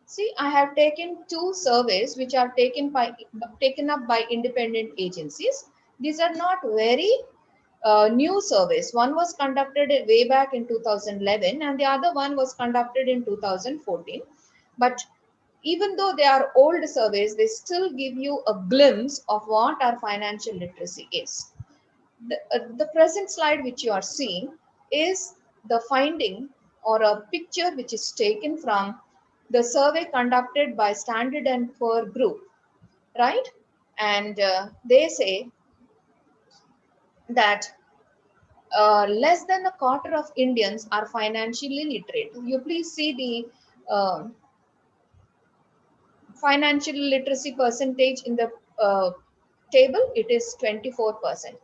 See, I have taken two surveys which are taken up by independent agencies. These are not very new surveys. One was conducted way back in 2011 and the other one was conducted in 2014. But even though they are old surveys, they still give you a glimpse of what our financial literacy is. The present slide which you are seeing is the finding or a picture which is taken from the survey conducted by Standard and Poor Group, right? And they say that less than a quarter of Indians are financially literate. You please see the financial literacy percentage in the table. It is 24%.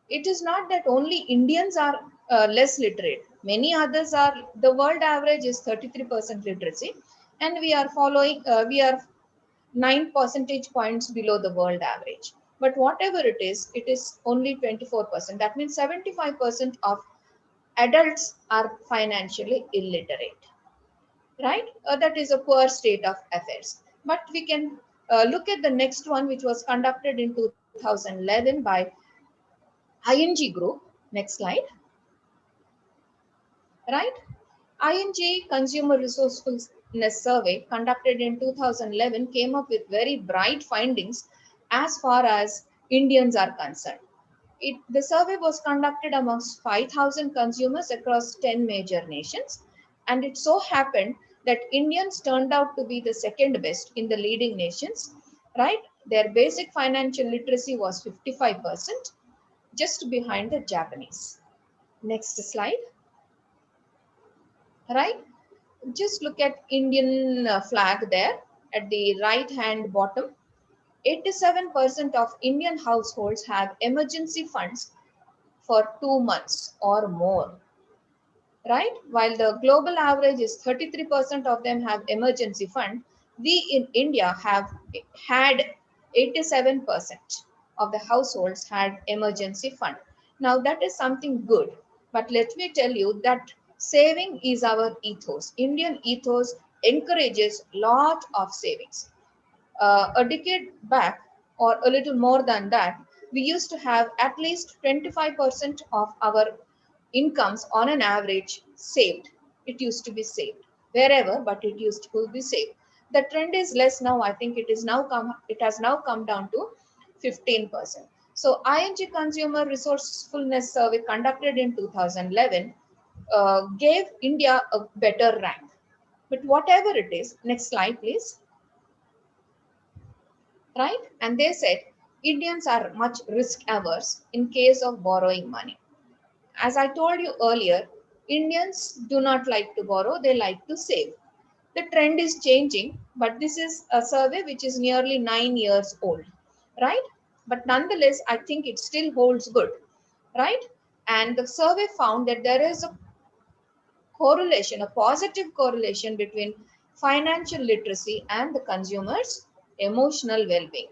It is not that only Indians are less literate. Many others are. The world average is 33% literacy, and we are 9 percentage points below the world average. But whatever it is only 24%. That means 75% of adults are financially illiterate, right? That is a poor state of affairs. But we can look at the next one, which was conducted in 2011 by ING Group. Next slide, right? ING Consumer Resourcefulness Survey conducted in 2011 came up with very bright findings as far as Indians are concerned. The survey was conducted amongst 5,000 consumers across 10 major nations, and it so happened that Indians turned out to be the second best in the leading nations, right? Their basic financial literacy was 55%, just behind the Japanese. Next slide, right? Just look at Indian flag there at the right hand bottom. 87% of Indian households have emergency funds for 2 months or more, right? While the global average is 33% of them have emergency fund, we in India have had 87% of the households had emergency fund. Now that is something good, but let me tell you that saving is our ethos. Indian ethos encourages lot of savings. A decade back, or a little more than that, we used to have at least 25% of our incomes on an average saved. It used to be saved wherever, but it used to be saved. The trend is less now. I think it has now come down to 15%. So ING Consumer Resourcefulness Survey conducted in 2011 gave India a better rank. But whatever it is, next slide please. Right? And they said Indians are much risk averse in case of borrowing money. As I told you earlier, Indians do not like to borrow, they like to save. The trend is changing, but this is a survey which is nearly 9 years old, right? But nonetheless, I think it still holds good, right? And the survey found that there is a correlation, a positive correlation between financial literacy and the consumer's emotional well-being.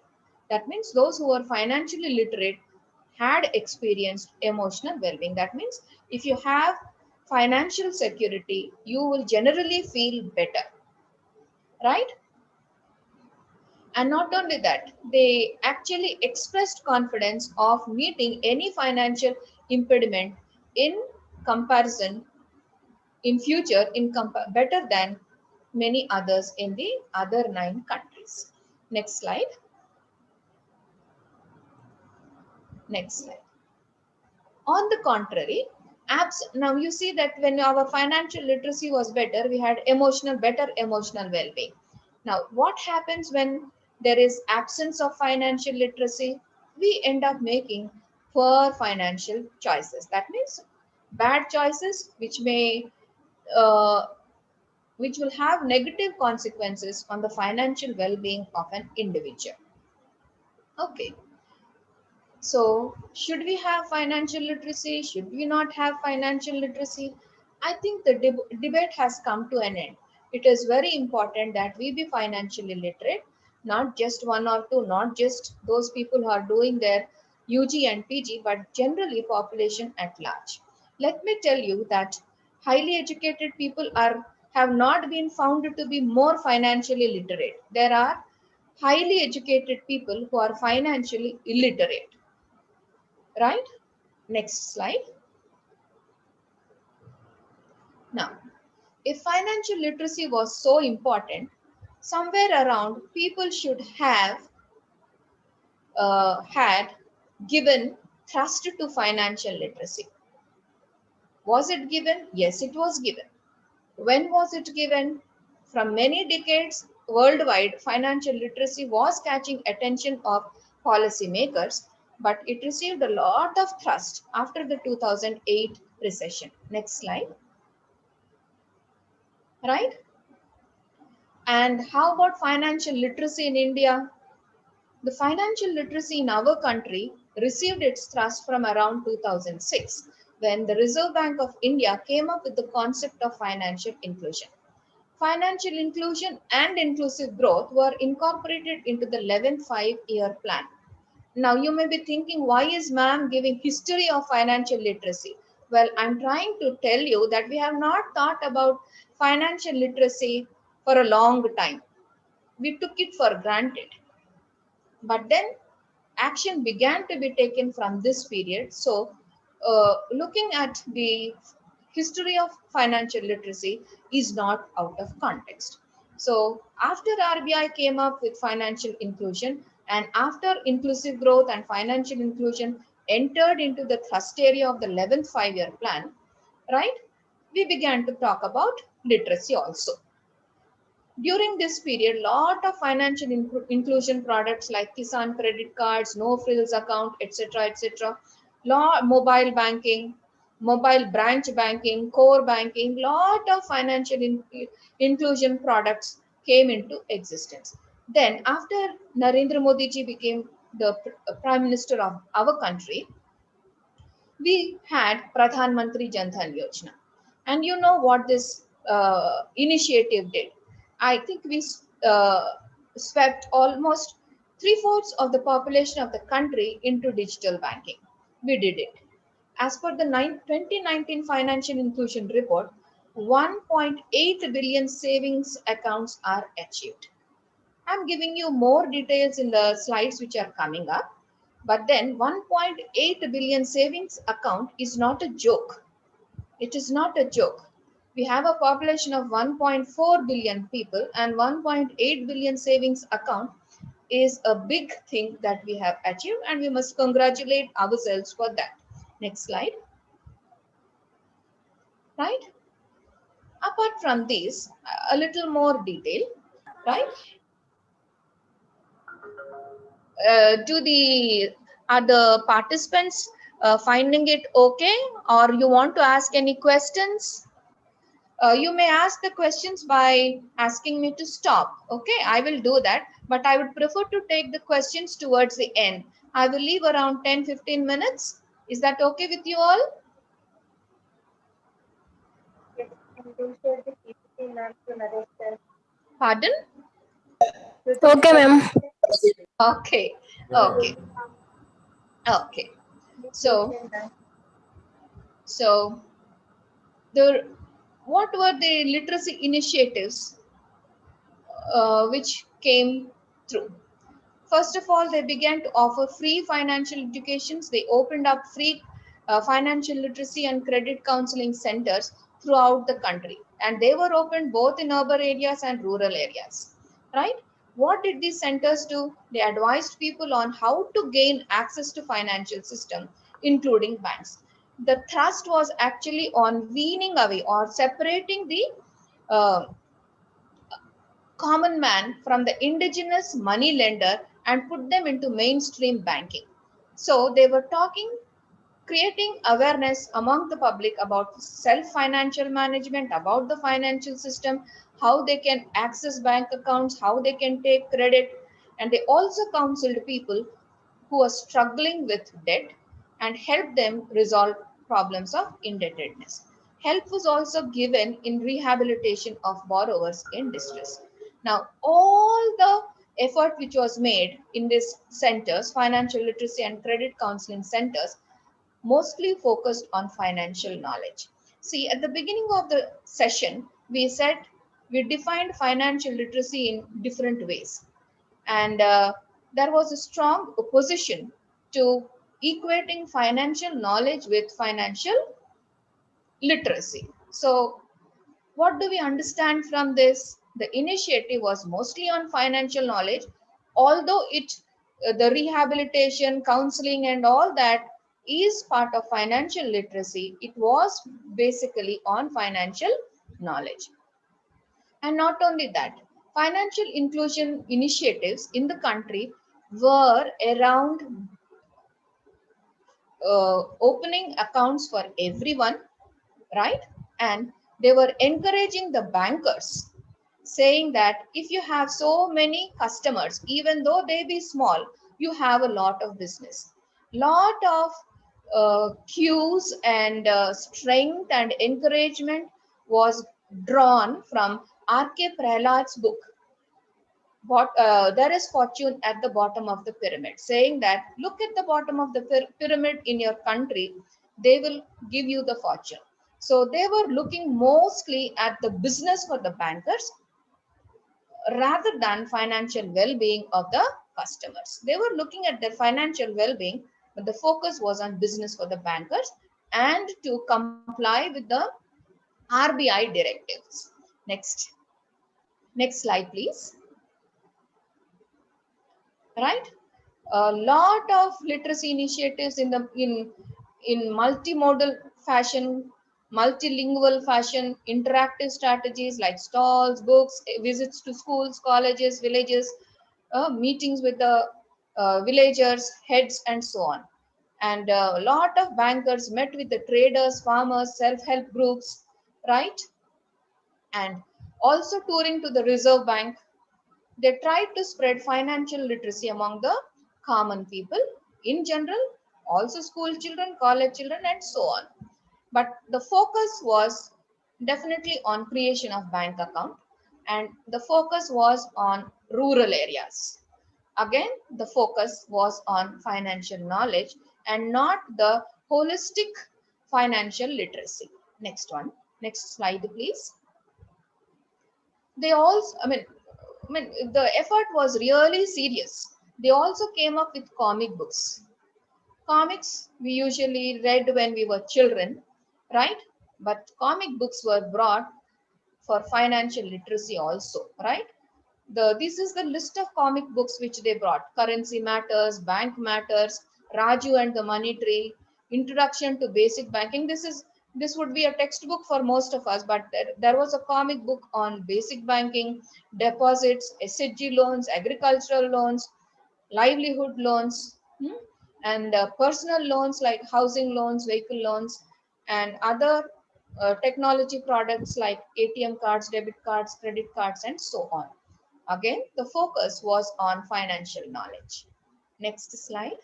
That means those who are financially literate had experienced emotional well-being. That means if you have financial security, you will generally feel better, right? And not only that, they actually expressed confidence of meeting any financial impediment in comparison in future better than many others in the other 9 countries. Next slide. Next slide. On the contrary, now you see that when our financial literacy was better, we had better emotional well-being. Now, what happens when there is absence of financial literacy? We end up making poor financial choices. That means bad choices uh, which will have negative consequences on the financial well-being of an individual. Okay. So, should we have financial literacy? Should we not have financial literacy? I think the debate has come to an end. It is very important that we be financially literate, not just one or two, not just those people who are doing their UG and PG, but generally population at large. Let me tell you that highly educated people have not been found to be more financially literate. There are highly educated people who are financially illiterate, right? Next slide. Now, if financial literacy was so important, somewhere around people should have had given thrust to financial literacy. Was it given? Yes, it was given. When was it given? From many decades worldwide, financial literacy was catching attention of policymakers, but it received a lot of thrust after the 2008 recession. Next slide. Right? And how about financial literacy in India? The financial literacy in our country received its thrust from around 2006 when the Reserve Bank of India came up with the concept of financial inclusion. Financial inclusion and inclusive growth were incorporated into the 11th 5-year plan. Now you may be thinking, why is ma'am giving history of financial literacy? Well, I'm trying to tell you that we have not thought about financial literacy for a long time. We took it for granted. But then action began to be taken from this period. So looking at the history of financial literacy is not out of context. So after RBI came up with financial inclusion, and after inclusive growth and financial inclusion entered into the thrust area of the 11th 5-year plan, right, we began to talk about literacy also. During this period, lot of financial inclusion products like Kisan credit cards, no frills account, etc., mobile banking, mobile branch banking, core banking, lot of financial inclusion products came into existence. Then after Narendra Modi ji became the Prime Minister of our country, we had Pradhan Mantri Jan Dhan Yojana. And you know what this initiative did? I think we swept almost 3/4 of the population of the country into digital banking. We did it. As per the 2019 Financial Inclusion Report, 1.8 billion savings accounts are achieved. I'm giving you more details in the slides which are coming up. But then 1.8 billion savings account is not a joke. It is not a joke. We have a population of 1.4 billion people, and 1.8 billion savings account is a big thing that we have achieved, and we must congratulate ourselves for that. Next slide. Right? Apart from this, a little more detail, right? Are the participants finding it okay, or you want to ask any questions? You may ask the questions by asking me to stop. Okay, I will do that, but I would prefer to take the questions towards the end. I will leave around 10-15 minutes. Is that okay with you all? Pardon? Okay, ma'am. Okay, okay, okay. So what were the literacy initiatives which came through? First of all, they began to offer free financial educations. They opened up free financial literacy and credit counseling centers throughout the country. And they were opened both in urban areas and rural areas, right? What did these centers do? They advised people on how to gain access to financial system, including banks. The thrust was actually on weaning away or separating the uh, common man from the indigenous money lender and put them into mainstream banking. So they were creating awareness among the public about self-financial management, about the financial system, how they can access bank accounts, how they can take credit. And they also counseled people who are struggling with debt and help them resolve problems of indebtedness. Help was also given in rehabilitation of borrowers in distress. Now, all the effort which was made in these centers, financial literacy and credit counseling centers, mostly focused on financial knowledge. See, at the beginning of the session, we defined financial literacy in different ways. And there was a strong opposition to equating financial knowledge with financial literacy. So what do we understand from this? The initiative was mostly on financial knowledge, although the rehabilitation, counseling, and all that is part of financial literacy. It was basically on financial knowledge. And not only that, financial inclusion initiatives in the country were around opening accounts for everyone, right? And they were encouraging the bankers, saying that if you have so many customers, even though they be small, you have a lot of business. Lot of cues and strength and encouragement was drawn from R.K. Prahlad's book. There is fortune at the bottom of the pyramid, saying that look at the bottom of the pyramid in your country, they will give you the fortune. So they were looking mostly at the business for the bankers rather than financial well-being of the customers. They were looking at their financial well-being, but the focus was on business for the bankers and to comply with the RBI directives. Next slide, please. Right, a lot of literacy initiatives in multimodal fashion, multilingual fashion, interactive strategies like stalls, books, visits to schools, colleges, villages, meetings with the villagers heads and so on. And a lot of bankers met with the traders, farmers, self-help groups, right? And also touring to the Reserve Bank. They tried to spread financial literacy among the common people in general, also school children, college children, and so on. But the focus was definitely on creation of bank account, and the focus was on rural areas. Again, the focus was on financial knowledge and not the holistic financial literacy. Next slide, please. They also, the effort was really serious. They also came up with comic books. Comics we usually read when we were children, right? But comic books were brought for financial literacy also, right? This is the list of comic books which they brought: Currency Matters, Bank Matters, Raju and the Money Tree, Introduction to Basic Banking. This would be a textbook for most of us, but there was a comic book on basic banking, deposits, SHG loans, agricultural loans, livelihood loans, and personal loans like housing loans, vehicle loans, and other technology products like ATM cards, debit cards, credit cards, and so on. Again, the focus was on financial knowledge. Next slide.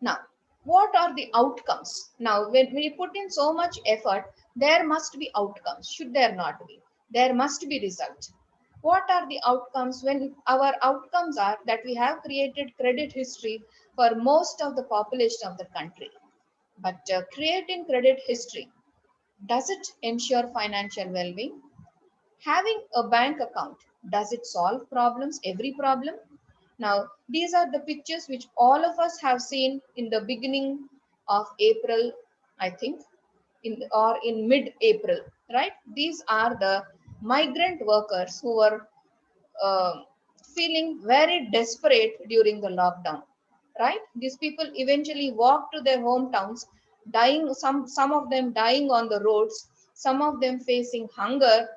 Now, what are the outcomes? Now, when we put in so much effort, there must be outcomes. Should there not be? There must be result. What are the outcomes when our outcomes are that we have created credit history for most of the population of the country? But creating credit history, does it ensure financial well-being? Having a bank account, does it solve problems, every problem? Now, these are the pictures which all of us have seen in the beginning of April, I think, or in mid-April, right? These are the migrant workers who were uh, feeling very desperate during the lockdown, right? These people eventually walked to their hometowns, dying, some of them dying on the roads, some of them facing hunger,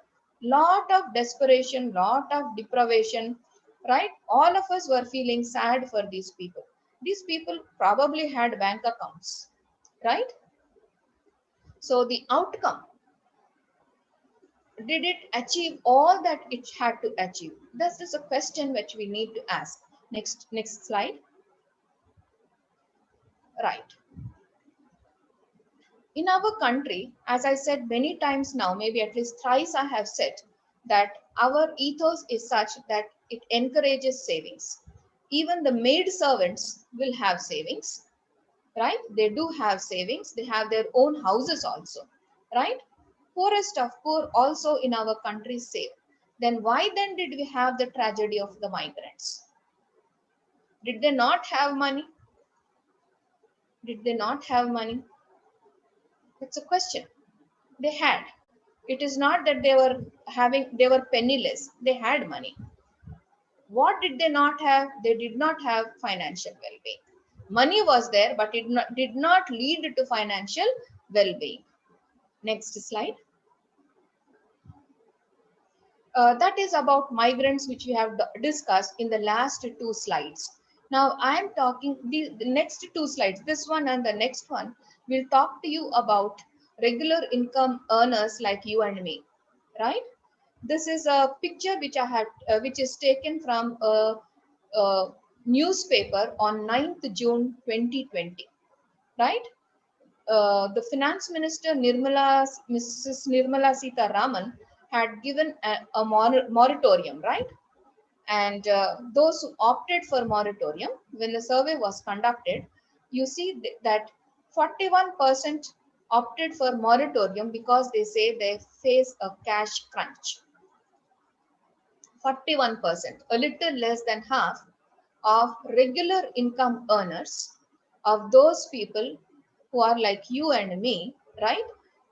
lot of desperation, lot of deprivation, right? All of us were feeling sad for these people. These people probably had bank accounts, right? So the outcome, did it achieve all that it had to achieve? This is a question which we need to ask. Next slide. Right. In our country, as I said many times now, maybe at least thrice I have said, that our ethos is such that it encourages savings. Even the maid servants will have savings, right? They do have savings. They have their own houses also, right? Poorest of poor also in our country save. Then why then did we have the tragedy of the migrants? Did they not have money? Did they not have money? It's a question. They had. It is not that they were penniless. They had money. What did they not have? They did not have financial well-being. Money was there, but it did not lead to financial well-being. Next slide. That is about migrants, which we have discussed in the last two slides. Now I am talking the next two slides, this one and the next one, will talk to you about regular income earners like you and me, right? This is a picture which I have, which is taken from a newspaper on 9th June 2020, right? The finance minister Mrs. Nirmala Sita Raman had given a moratorium, right? And those who opted for moratorium, when the survey was conducted, you see that 41% opted for moratorium because they say they face a cash crunch. 41%, a little less than half of regular income earners, of those people who are like you and me, right?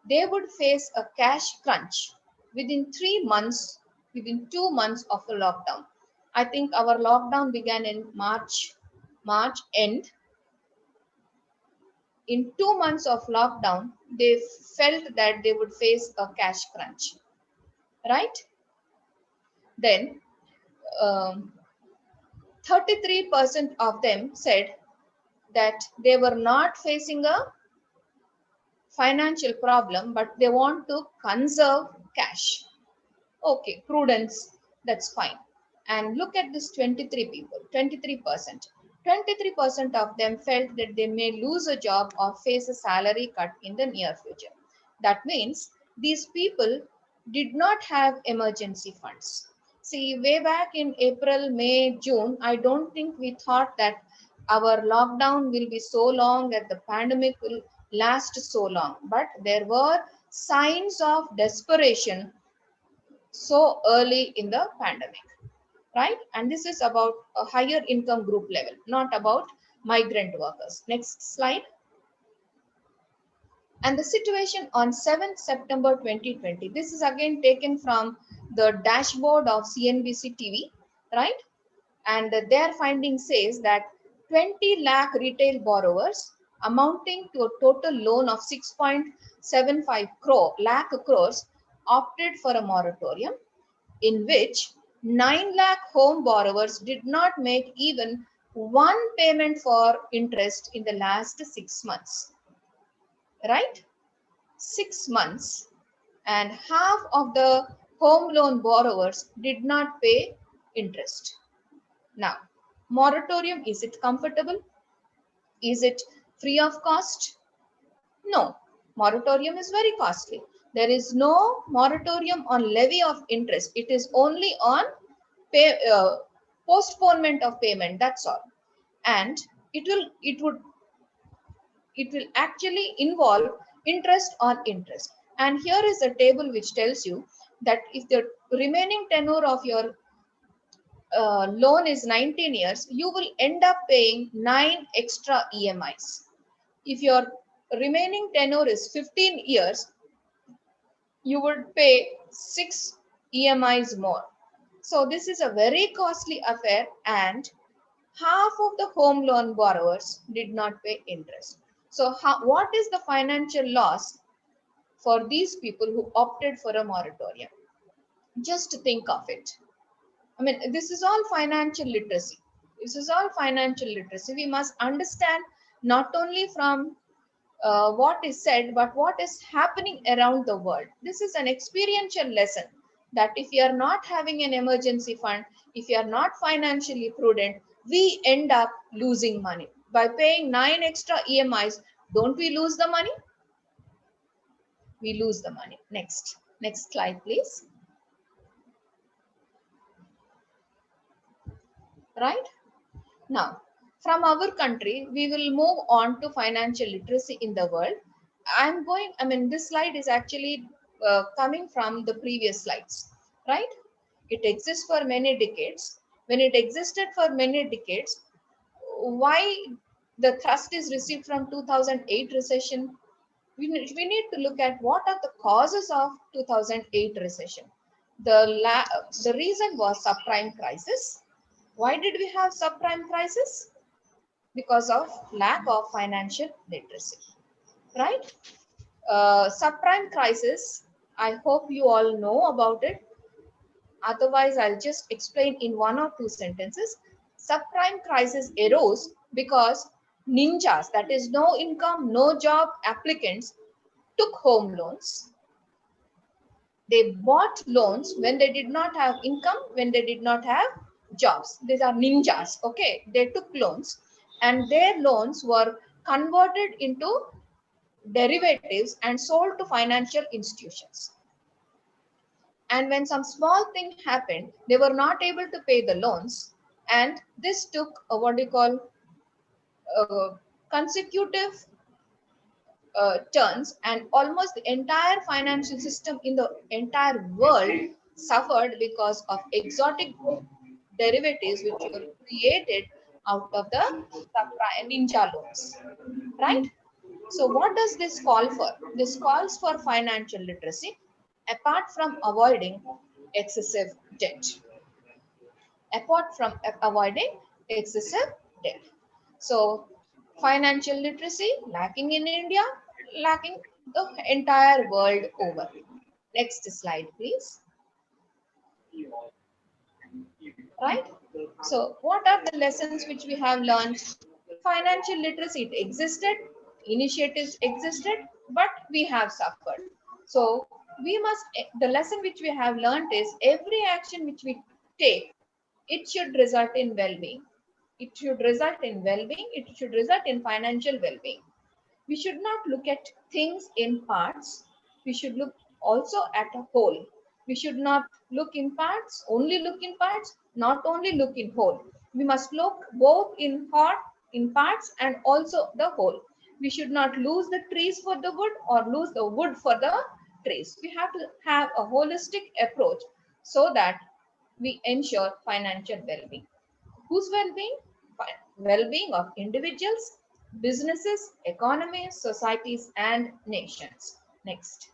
They would face a cash crunch within 3 months, within 2 months of a lockdown. I think our lockdown began in March end. In 2 months of lockdown, they felt that they would face a cash crunch, right? Then 33% of them said that they were not facing a financial problem, but they want to conserve cash. Okay, prudence, that's fine. And look at this 23 people, 23%. 23% of them felt that they may lose a job or face a salary cut in the near future. That means these people did not have emergency funds. See, way back in April, May, June, I don't think we thought that our lockdown will be so long, that the pandemic will last so long. But there were signs of desperation so early in the pandemic, right? And this is about a higher income group level, not about migrant workers. Next slide. And the situation on 7th September 2020, this is again taken from the dashboard of CNBC TV, right? And their finding says that 20 lakh retail borrowers amounting to a total loan of 6.75 crores opted for a moratorium, in which 9 lakh home borrowers did not make even one payment for interest in the last 6 months, right? 6 months, and half of the home loan borrowers did not pay interest. Now, moratorium, is it comfortable? Is it free of cost? No, moratorium is very costly. There is no moratorium on levy of interest. It is only on postponement of payment. That's all. And it will actually involve interest on interest. And here is a table which tells you that if the remaining tenure of your loan is 19 years, you will end up paying 9 extra EMIs. If your remaining tenure is 15 years, you would pay 6 EMIs more. So this is a very costly affair, and half of the home loan borrowers did not pay interest. So what is the financial loss for these people who opted for a moratorium? Just think of it. I mean, this is all financial literacy. This is all financial literacy. We must understand not only from what is said, but what is happening around the world. This is an experiential lesson that if you are not having an emergency fund, if you are not financially prudent, we end up losing money. By paying 9 extra EMIs, don't we lose the money? We lose the money. Next slide, please. Right? Now, from our country, we will move on to financial literacy in the world. This slide is actually coming from the previous slides, right? It exists for many decades. When it existed for many decades, why the thrust is received from 2008 recession? We need to look at what are the causes of 2008 recession. The reason was subprime crisis. Why did we have subprime crisis? Because of lack of financial literacy, right? Subprime crisis, I hope you all know about it. Otherwise, I'll just explain in 1 or 2 sentences. Subprime crisis arose because ninjas, that is no income, no job applicants, took home loans. They bought loans when they did not have income, when they did not have jobs. These are ninjas, okay? They took loans, and their loans were converted into derivatives and sold to financial institutions. And when some small thing happened, they were not able to pay the loans, and this took a what do you call consecutive turns, and almost the entire financial system in the entire world suffered because of exotic derivatives which were created out of the ninja loans, right? So what does this call for? This calls for financial literacy apart from avoiding excessive debt. Apart from avoiding excessive debt. So financial literacy lacking in India, lacking the entire world over. Next slide, please. Right? So what are the lessons which we have learned? Financial literacy, it existed, initiatives existed, but we have suffered. So the lesson which we have learned is every action which we take, it should result in well-being. It should result in well-being. It should result in financial well-being. We should not look at things in parts. We should look also at a whole. We should not look in parts, only look in parts, not only look in whole. We must look both in parts and also the whole. We should not lose the trees for the wood or lose the wood for the trees. We have to have a holistic approach so that we ensure financial well-being. Whose well-being? Well-being of individuals, businesses, economies, societies, and nations. Next.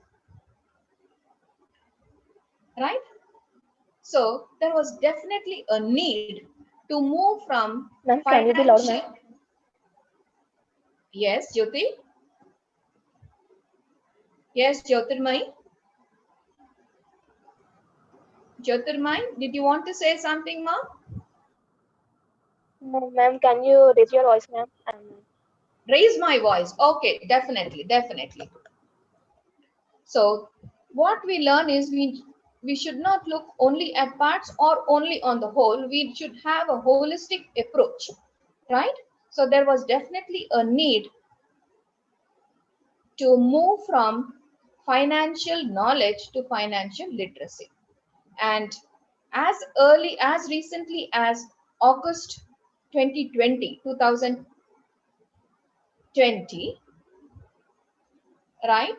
Right? So there was definitely a need to move from Ma'am, can you be louder, financial. ma'am? Yes, Jyoti. Yes, Jyotirmai. Jyotirmai, did you want to say something, ma'am? No, ma'am, can you raise your voice, ma'am? Raise my voice. Okay, definitely. So what we learn is we should not look only at parts or only on the whole. We should have a holistic approach, right? So there was definitely a need to move from financial knowledge to financial literacy. And as recently as August 2020, right?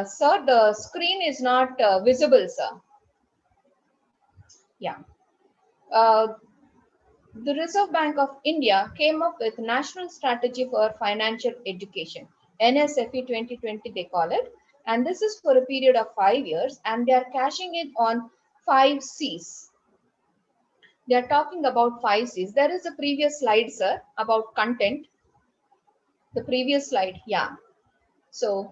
Sir, the screen is not visible, sir. Yeah. Uh, the Reserve Bank of India came up with National Strategy for Financial Education, NSFE 2020 they call it, and this is for a period of 5 years, and they are cashing it on 5 C's. They are talking about 5 C's. There is a previous slide, sir, about content. The previous slide, yeah. So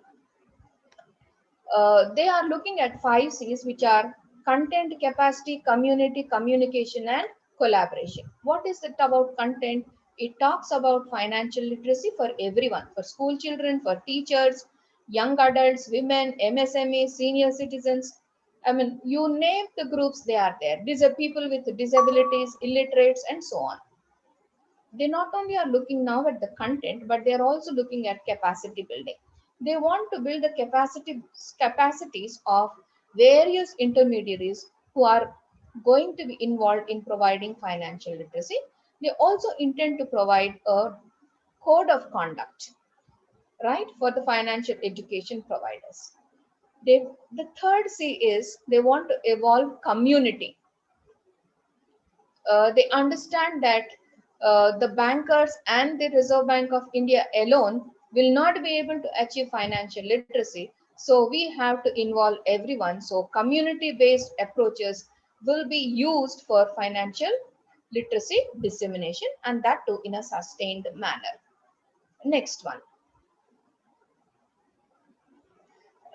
they are looking at 5 C's, which are content, capacity, community, communication, and collaboration. What is it about content? It talks about financial literacy for everyone, for school children, for teachers, young adults, women, MSMEs, senior citizens. I mean, you name the groups, they are there. These are people with disabilities, illiterates, and so on. They not only are looking now at the content, but they are also looking at capacity building. They want to build the capacities of various intermediaries who are going to be involved in providing financial literacy. They also intend to provide a code of conduct, right, for the financial education providers. The third C is they want to evolve community. They understand that the bankers and the Reserve Bank of India alone will not be able to achieve financial literacy. So we have to involve everyone. So community-based approaches will be used for financial literacy dissemination, and that too in a sustained manner. Next one,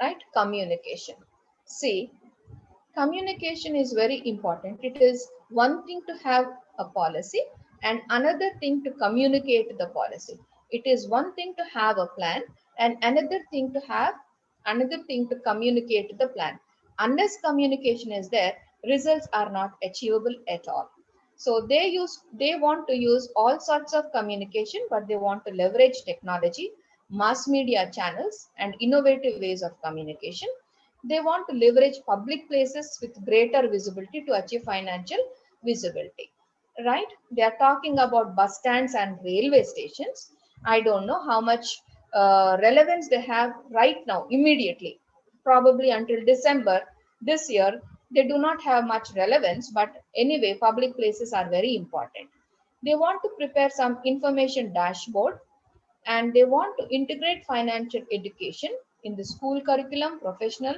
right? Communication. See, communication is very important. It is one thing to have a policy and another thing to communicate the policy. It is one thing to have a plan and another thing to communicate the plan. Unless communication is there, results are not achievable at all. So they want to use all sorts of communication, but they want to leverage technology, mass media channels, and innovative ways of communication. They want to leverage public places with greater visibility to achieve financial visibility, right? They are talking about bus stands and railway stations. I don't know how much relevance they have right now, immediately. Probably until December this year, they do not have much relevance, but anyway, public places are very important. They want to prepare some information dashboard, and they want to integrate financial education in the school curriculum, professional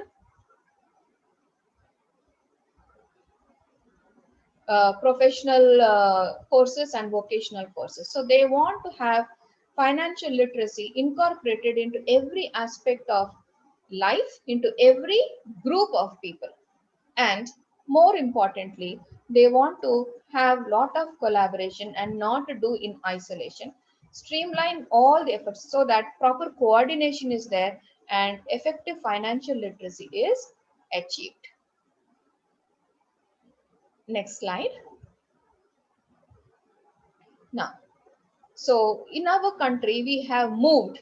courses and vocational courses. So they want to have financial literacy incorporated into every aspect of life, into every group of people. And more importantly, they want to have lot of collaboration and not to do in isolation. Streamline all the efforts so that proper coordination is there and effective financial literacy is achieved. Next slide. Now, so in our country, we have moved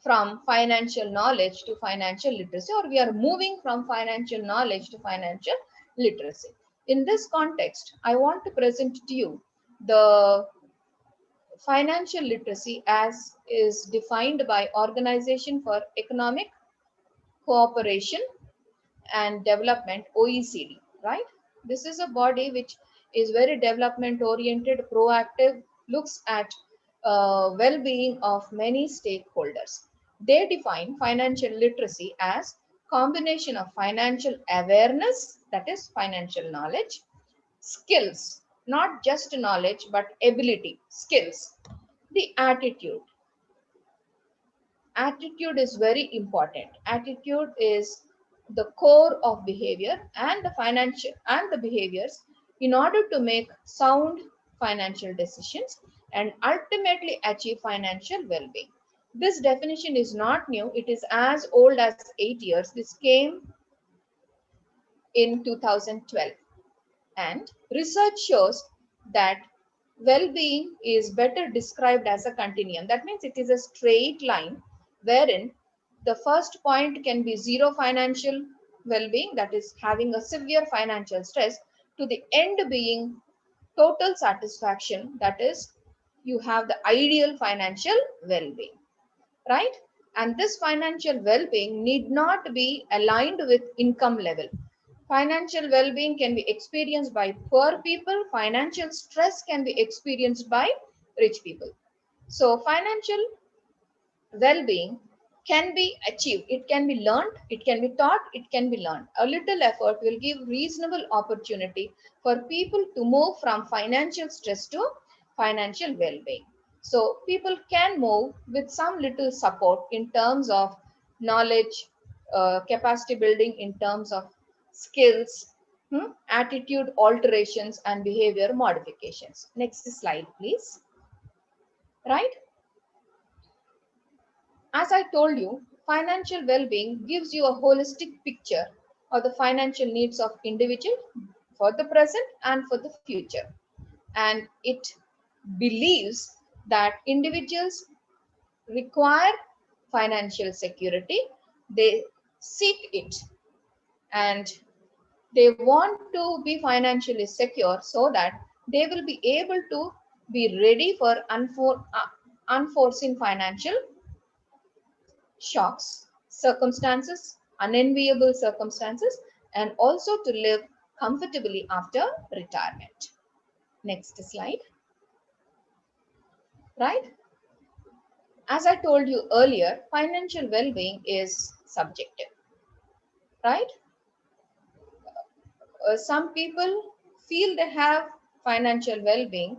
from financial knowledge to financial literacy, or we are moving from financial knowledge to financial literacy. In this context, I want to present to you the financial literacy as is defined by Organization for Economic Cooperation and Development, OECD, right? This is a body which is very development oriented, proactive, looks at well-being of many stakeholders. They define financial literacy as combination of financial awareness, that is financial knowledge, skills, not just knowledge but ability, skills, the attitude is very important. Attitude is the core of behavior, and the financial and the behaviors in order to make sound financial decisions and ultimately achieve financial well-being. This definition is not new. It is as old as 8 years. This came in 2012, and research shows that well-being is better described as a continuum. That means it is a straight line wherein the first point can be zero financial well-being, that is having a severe financial stress, to the end being total satisfaction, that is you have the ideal financial well-being, right? And this financial well-being need not be aligned with income level. Financial well-being can be experienced by poor people. Financial stress can be experienced by rich people. So financial well-being can be achieved. It can be learned, it can be taught, it can be learned. A little effort will give reasonable opportunity for people to move from financial stress to financial well-being. So people can move with some little support in terms of knowledge, capacity building, in terms of skills, attitude alterations, and behavior modifications. Next slide, please. Right? As I told you, financial well-being gives you a holistic picture of the financial needs of individual for the present and for the future. And it believes that individuals require financial security, they seek it, and they want to be financially secure so that they will be able to be ready for unforeseen financial shocks, circumstances, unenviable circumstances, and also to live comfortably after retirement. Next slide. Right? As I told you earlier, financial well-being is subjective. Right? Some people feel they have financial well-being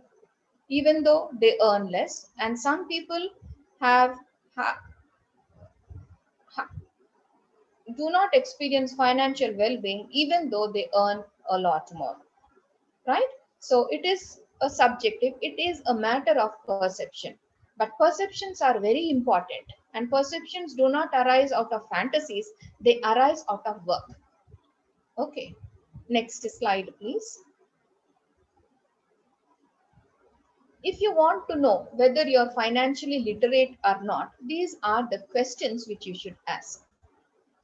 even though they earn less, and some people have do not experience financial well-being even though they earn a lot more, right? So it is a subjective, it is a matter of perception, but perceptions are very important, and perceptions do not arise out of fantasies, they arise out of work. Okay, next slide please. If you want to know whether you're financially literate or not, these are the questions which you should ask.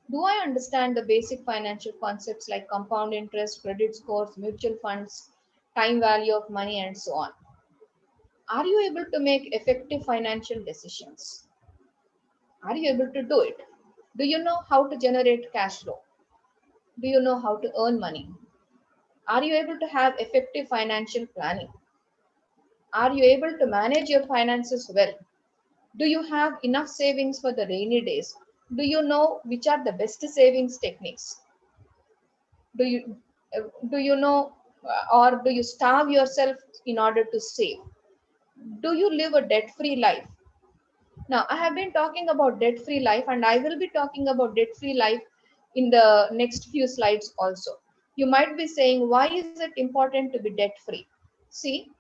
Do I understand the basic financial concepts like compound interest, credit scores, mutual funds, time value of money, and so on? Are you able to make effective financial decisions? Are you able to do it? Do you know how to generate cash flow? Do you know how to earn money? Are you able to have effective financial planning? Are you able to manage your finances well? Do you have enough savings for the rainy days? Do you know which are the best savings techniques? Do you know, or do you starve yourself in order to save? Do you live a debt-free life? Now, I have been talking about debt-free life, and I will be talking about debt-free life in the next few slides also. You might be saying, why is it important to be debt-free? See,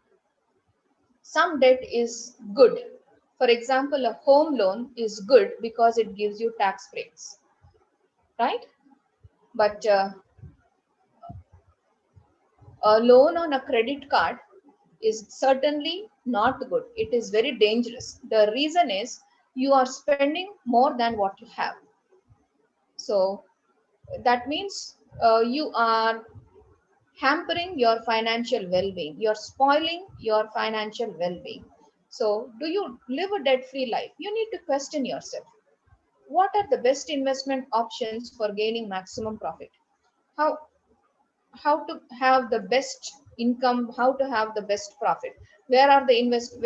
some debt is good. For example, a home loan is good because it gives you tax breaks, right? But a loan on a credit card is certainly not good. It is very dangerous. The reason is you are spending more than what you have. So that means you are hampering your financial well-being. You're spoiling your financial well-being. So do you live a debt-free life? You need to question yourself. What are the best investment options for gaining maximum profit? How how to have the best income, how to have the best profit? Where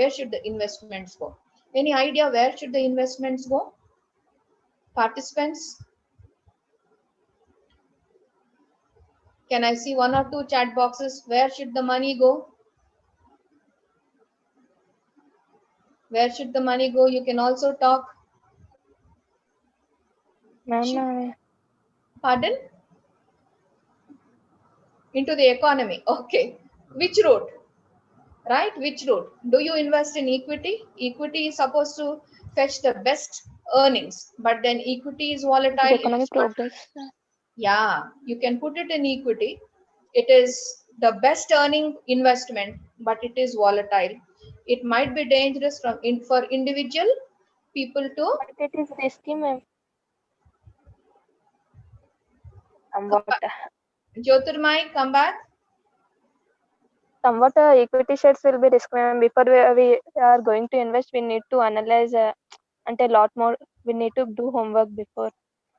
should the investments go? Any idea where should the investments go? Participants, can I see one or two chat boxes? Where should the money go? Where should the money go? You can also talk. Ma'am, Pardon? Into the economy. Okay. Which route? Right? Which route? Do you invest in equity? Equity is supposed to fetch the best earnings, but then equity is volatile. the economic progress. Yeah, you can put it in equity. It is the best earning investment, but it is volatile. It might be dangerous for individual, people to But it is risky, ma'am. Somewhat, Jyotirmai, come back. somewhat equity shares will be risky, ma'am. Before we are going to invest, we need to analyze and a lot more. We need to do homework before.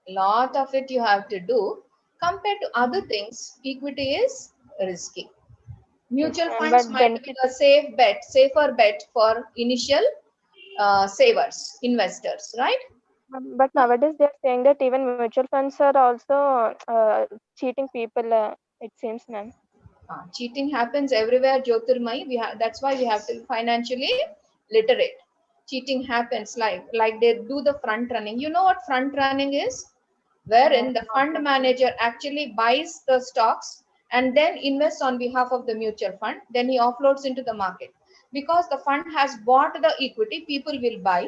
Lot of it you have to do. Compared to other things, equity is risky. Mutual Ma'am, funds but might be a safer bet for initial savers, investors, right? but nowadays they are saying that even mutual funds are also cheating people. It seems, ma'am. Cheating happens everywhere, Jyotirmai. That's why we have to be financially literate. Cheating happens like they do the front running. You know what front running is? Wherein the fund manager actually buys the stocks and then invests on behalf of the mutual fund. Then he offloads into the market. Because the fund has bought the equity, people will buy.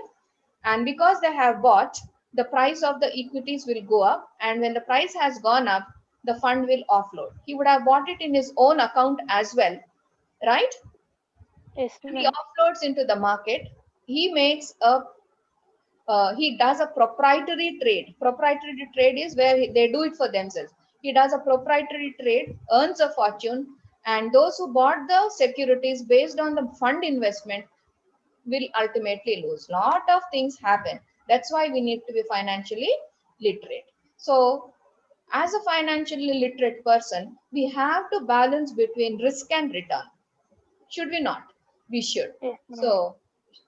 And because they have bought, the price of the equities will go up. And when the price has gone up, the fund will offload. He would have bought it in his own account as well, right? Yes, He ma'am. offloads into the market. He makes he does a proprietary trade. Proprietary trade is where they do it for themselves. He does a proprietary trade, earns a fortune, and those who bought the securities based on the fund investment will ultimately lose. Lot of things happen. That's why we need to be financially literate. So as a financially literate person, we have to balance between risk and return. Should we not? We should. Yes, ma'am. So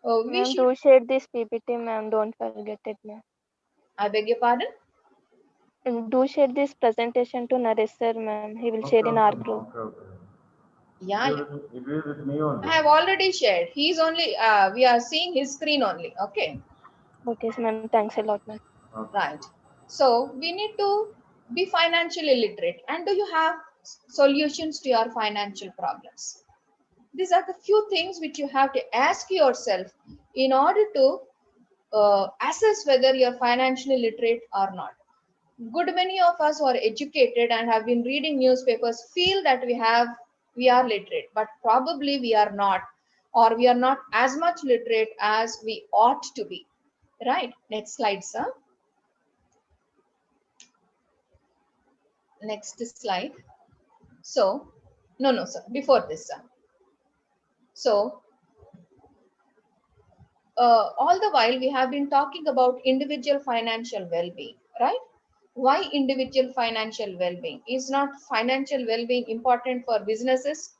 we Ma'am, should. do share this PPT, ma'am. Don't forget it, ma'am. I beg your pardon. And do share this presentation to Naresh sir, ma'am. He will share Okay, in our okay, group. okay, okay. Yeah, It is with me only. I have already shared. He's only, we are seeing his screen only. Okay, Okay, ma'am. Thanks a lot, ma'am. Okay. right. So we need to be financially literate. And do you have solutions to your financial problems? These are the few things which you have to ask yourself in order to assess whether you're financially literate or not. Good many of us who are educated and have been reading newspapers feel that we are literate, but probably we are not, or we are not as much literate as we ought to be. Right? Next slide, sir. Next slide. So, no, sir. Before this, sir. So, all the while we have been talking about individual financial well-being, right? Why individual financial well-being? Is not financial well-being important for businesses?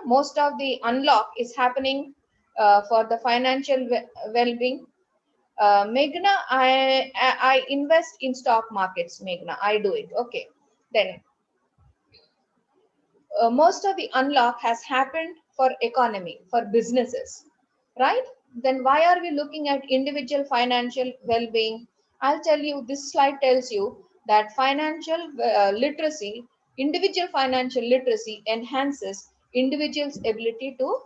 Most of the unlock is happening for the financial well-being. Meghna, I invest in stock markets. Meghna, I do it. Okay, then most of the unlock has happened for economy, for businesses, right? Then why are we looking at individual financial well-being? I'll tell you, this slide tells you that financial literacy, individual financial literacy enhances individuals' ability to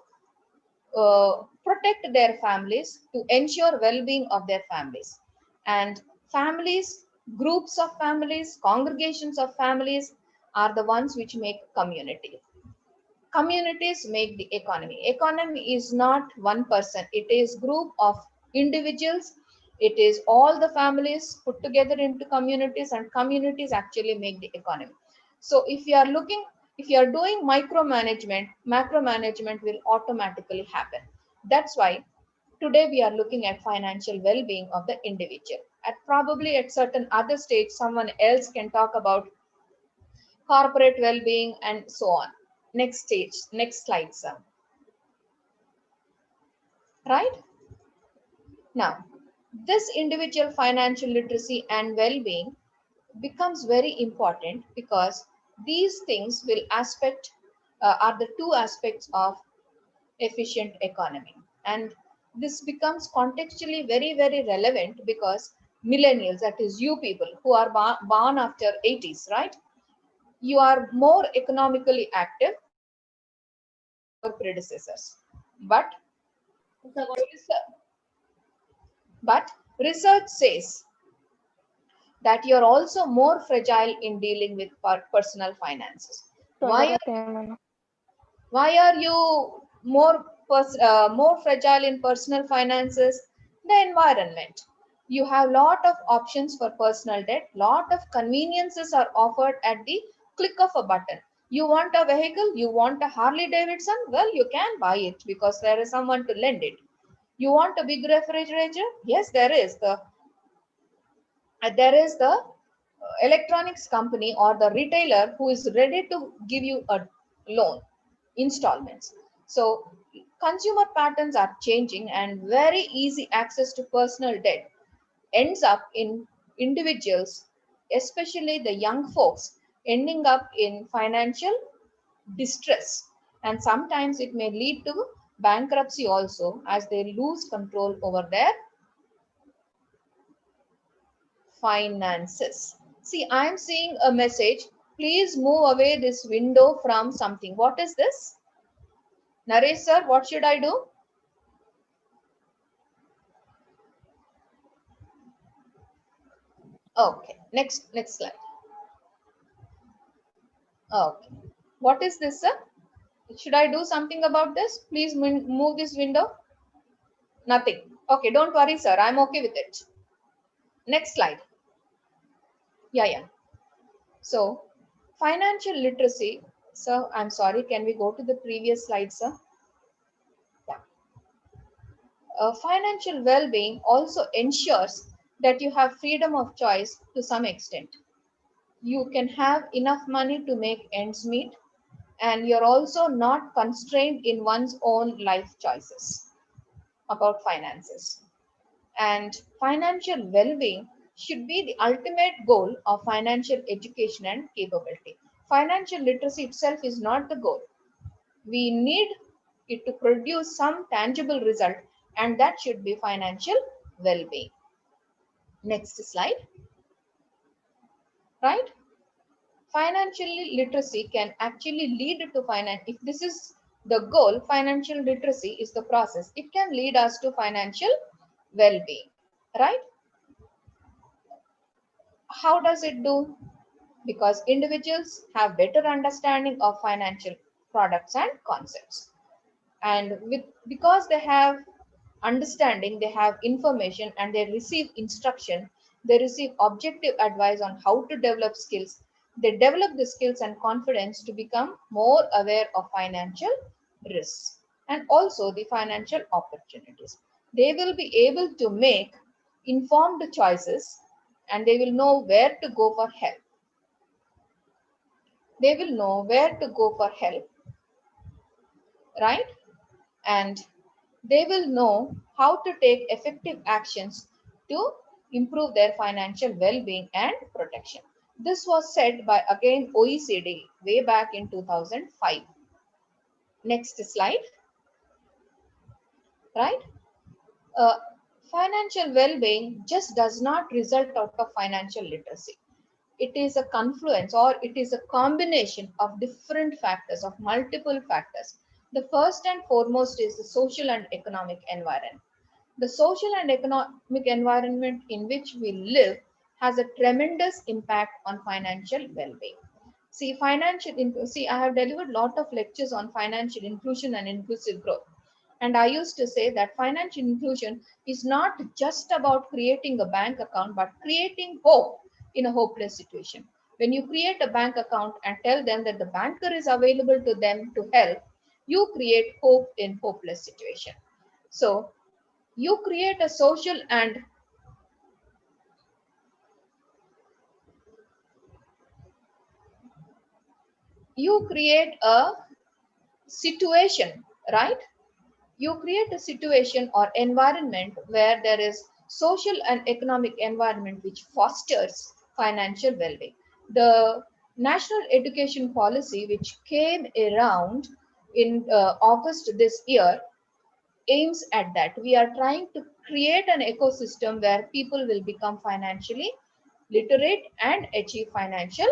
protect their families, to ensure well-being of their families. And families, groups of families, congregations of families are the ones which make community. Communities make the economy. Economy is not one person, it is group of individuals. It is all the families put together into communities, and communities actually make the economy. So if you are doing micromanagement, macromanagement will automatically happen. That's why today we are looking at financial well-being of the individual. At probably at certain other stage, someone else can talk about corporate well-being and so on. Next stage, next slide, sir. Right? Now, this individual financial literacy and well-being becomes very important because these things will are the two aspects of efficient economy. And this becomes contextually very, very relevant because millennials, that is you people who are born after 80s, right? You are more economically active than your predecessors. But research says that you're also more fragile in dealing with personal finances. Why are you more fragile in personal finances? The environment. You have lot of options for personal debt. Lot of conveniences are offered at the click of a button. You want a vehicle, you want a Harley Davidson, well, you can buy it because there is someone to lend it. You want a big refrigerator? Yes, there is the electronics company or the retailer who is ready to give you a loan installments. So consumer patterns are changing, and very easy access to personal debt ends up in individuals, especially the young folks, ending up in financial distress, and sometimes it may lead to bankruptcy also, as they lose control over their finances. See, I'm seeing a message. Please move away this window from something. What is this? Naresh sir, what should I do? Okay, next slide. Okay, what is this, sir? Should I do something about this? Please move this window. Nothing. Okay, don't worry, sir. I'm okay with it. Next slide. Yeah. So, financial literacy. So, I'm sorry. Can we go to the previous slide, sir? Yeah. Financial well-being also ensures that you have freedom of choice to some extent. You can have enough money to make ends meet, and you're also not constrained in one's own life choices about finances. And financial well-being should be the ultimate goal of financial education and capability. Financial literacy itself is not the goal. We need it to produce some tangible result, and that should be financial well-being. Next slide. Right? Financial literacy can actually lead to finance. If this is the goal, financial literacy is the process. It can lead us to financial well-being. Right? How does it do? Because individuals have better understanding of financial products and concepts, and because they have understanding, they have information, and they receive instruction, they receive objective advice on how to develop skills. They develop the skills and confidence to become more aware of financial risks and also the financial opportunities. They will be able to make informed choices, and they will know where to go for help. They will know where to go for help, right? And they will know how to take effective actions to improve their financial well-being and protection. This was said by, again, OECD way back in 2005. Next slide. Right? Uh, Financial well-being just does not result out of financial literacy. It is a confluence, or it is a combination of different factors, of multiple factors. The first and foremost is the social and economic environment. The social and economic environment in which we live has a tremendous impact on financial well-being. See, I have delivered a lot of lectures on financial inclusion and inclusive growth. And I used to say that financial inclusion is not just about creating a bank account, but creating hope in a hopeless situation. When you create a bank account and tell them that the banker is available to them to help, you create hope in hopeless situation. So you create a social and you create a situation, right? You create a situation or environment where there is social and economic environment which fosters financial well-being. The national education policy, which came around in August this year, aims at that. We are trying to create an ecosystem where people will become financially literate and achieve financial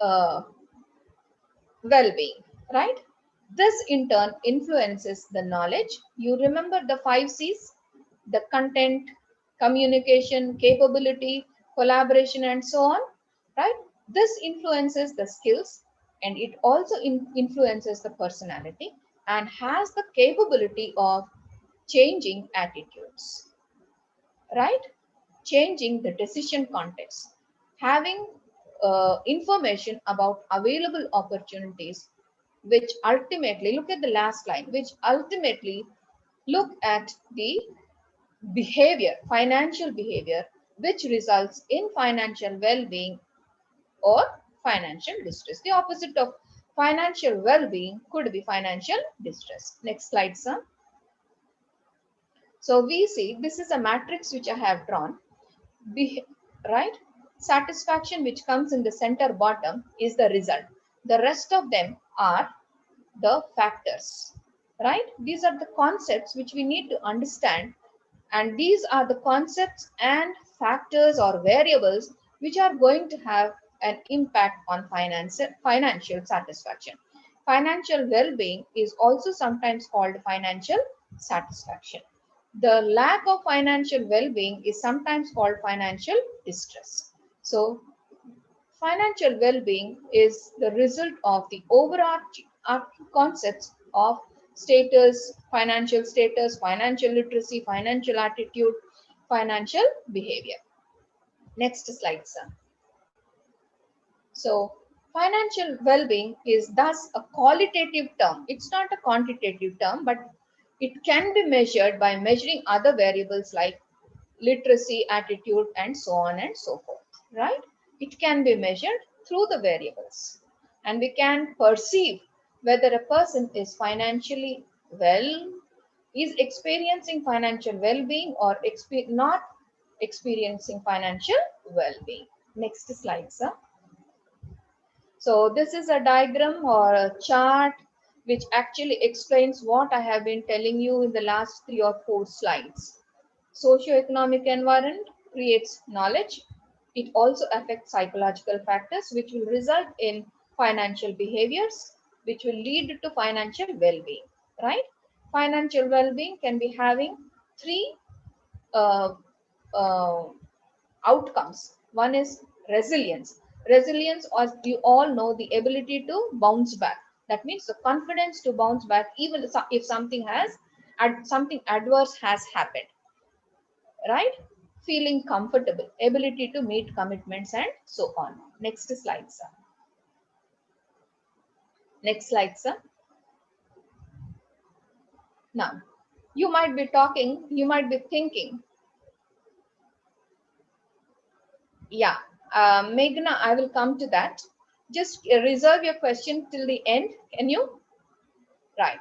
uh, well-being, right? This in turn influences the knowledge. You remember the 5 C's: the content, communication, capability, collaboration, and so on, right? This influences the skills, and it also influences the personality and has the capability of changing attitudes, right? Changing the decision context, having information about available opportunities, which ultimately, look at the last line, which ultimately look at the behavior, financial behavior, which results in financial well-being or financial distress. The opposite of financial well-being could be financial distress. Next slide, sir. So we see this is a matrix which I have drawn. Right? Satisfaction, which comes in the center bottom, is the result. The rest of them are the factors, right? These are the concepts which we need to understand, and these are the concepts and factors or variables which are going to have an impact on financial satisfaction. Financial well-being is also sometimes called financial satisfaction. The lack of financial well-being is sometimes called financial distress. So financial well-being is the result of the overarching concepts of status, financial literacy, financial attitude, financial behavior. Next slide, sir. So financial well-being is thus a qualitative term. It's not a quantitative term, but it can be measured by measuring other variables like literacy, attitude, and so on and so forth, right? It can be measured through the variables, and we can perceive whether a person is financially well, is experiencing financial well-being, or not experiencing financial well-being. Next slide, sir. So this is a diagram or a chart which actually explains what I have been telling you in the last 3 or 4 slides. Socioeconomic environment creates knowledge. It also affects psychological factors which will result in financial behaviors, which will lead to financial well-being, right? Financial well-being can be having 3 uh, uh, outcomes. One is resilience. Resilience, as you all know, the ability to bounce back. That means the confidence to bounce back even if something adverse has happened, right? Feeling comfortable, ability to meet commitments, and so on. Next slide, sir. Next slide, sir. Now, you might be thinking, yeah, Meghna, I will come to that. Just reserve your question till the end. Can you? Right.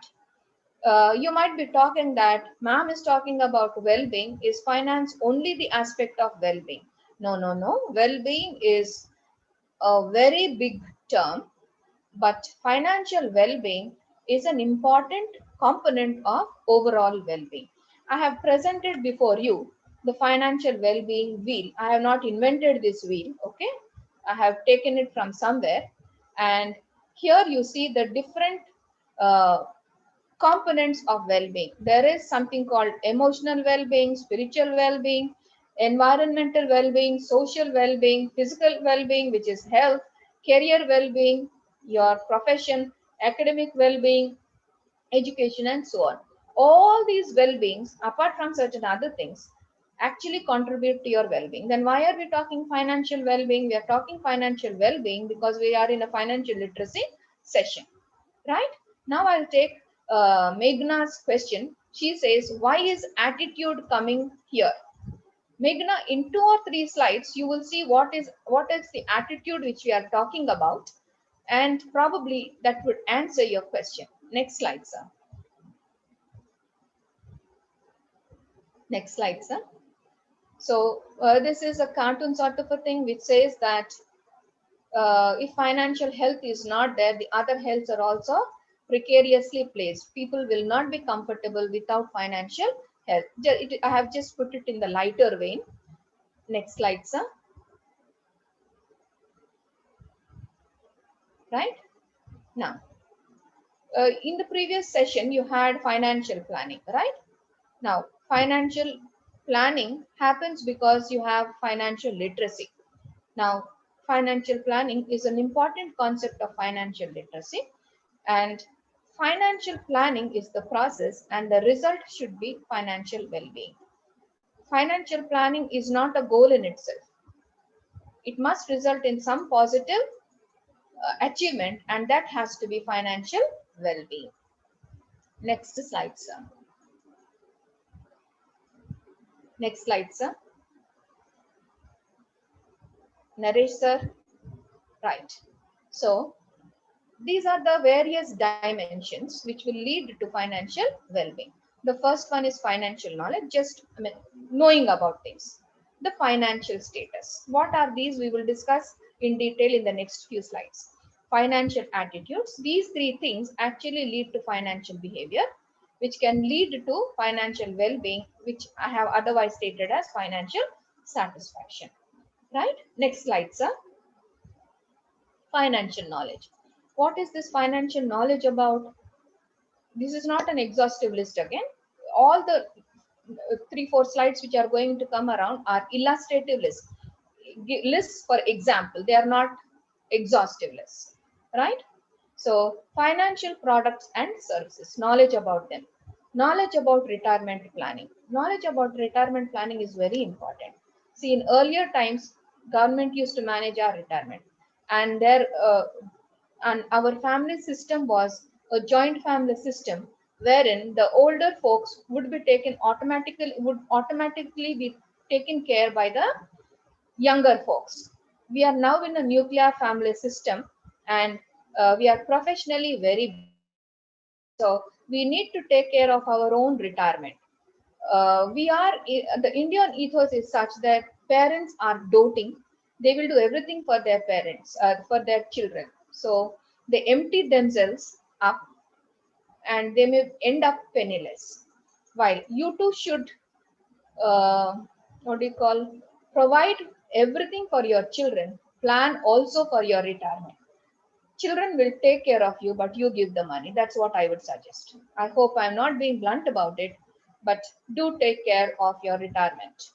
You might be talking that ma'am is talking about well-being. Is finance only the aspect of well-being? No, no, no. Well-being is a very big term, but financial well-being is an important component of overall well-being. I have presented before you the financial well-being wheel. I have not invented this wheel, okay? I have taken it from somewhere, and here you see the different uh, components of well-being. There is something called emotional well-being, spiritual well-being, environmental well-being, social well-being, physical well-being, which is health, career well-being, your profession, academic well-being, education, and so on. All these well-beings, apart from certain other things, actually contribute to your well-being. Then why are we talking financial well-being? We are talking financial well-being because we are in a financial literacy session, right? Now I'll take Meghna's question. She says, why is attitude coming here? Meghna, in 2 or 3 slides, you will see what is the attitude which we are talking about, and probably that would answer your question. Next slide, sir. Next slide, sir. So this is a cartoon sort of a thing which says that if financial health is not there, the other healths are also precariously placed. People will not be comfortable without financial health. I have just put it in the lighter vein. Next slide, sir. Right? Now, in the previous session, you had financial planning, right? Now, financial planning happens because you have financial literacy. Now, financial planning is an important concept of financial literacy, and Financial planning is the process and the result should be financial well-being. Financial planning is not a goal in itself. It must result in some positive achievement, and that has to be financial well-being. Next slide, sir. Next slide, sir. Naresh, sir. Right. So these are the various dimensions which will lead to financial well-being. The first one is financial knowledge, just knowing about things. The financial status. What are these? We will discuss in detail in the next few slides. Financial attitudes. These three things actually lead to financial behavior, which can lead to financial well-being, which I have otherwise stated as financial satisfaction. Right? Next slide, sir. Financial knowledge. What is this financial knowledge about? This is not an exhaustive list again. All the 3-4 slides which are going to come around are illustrative lists. Lists for example, they are not exhaustive lists, right? So financial products and services, knowledge about them. Knowledge about retirement planning. Knowledge about retirement planning is very important. See, in earlier times, government used to manage our retirement, and our family system was a joint family system wherein the older folks would automatically be taken care by the younger folks. We are now in a nuclear family system, and we are professionally very busy. So we need to take care of our own retirement. The Indian ethos is such that parents are doting. They will do everything for their parents, for their children. So they empty themselves up and they may end up penniless. While you too should, uh, what do you call, provide everything for your children, plan also for your retirement. Children will take care of you, but you give the money. That's what I would suggest. I hope I'm not being blunt about it, but do take care of your retirement.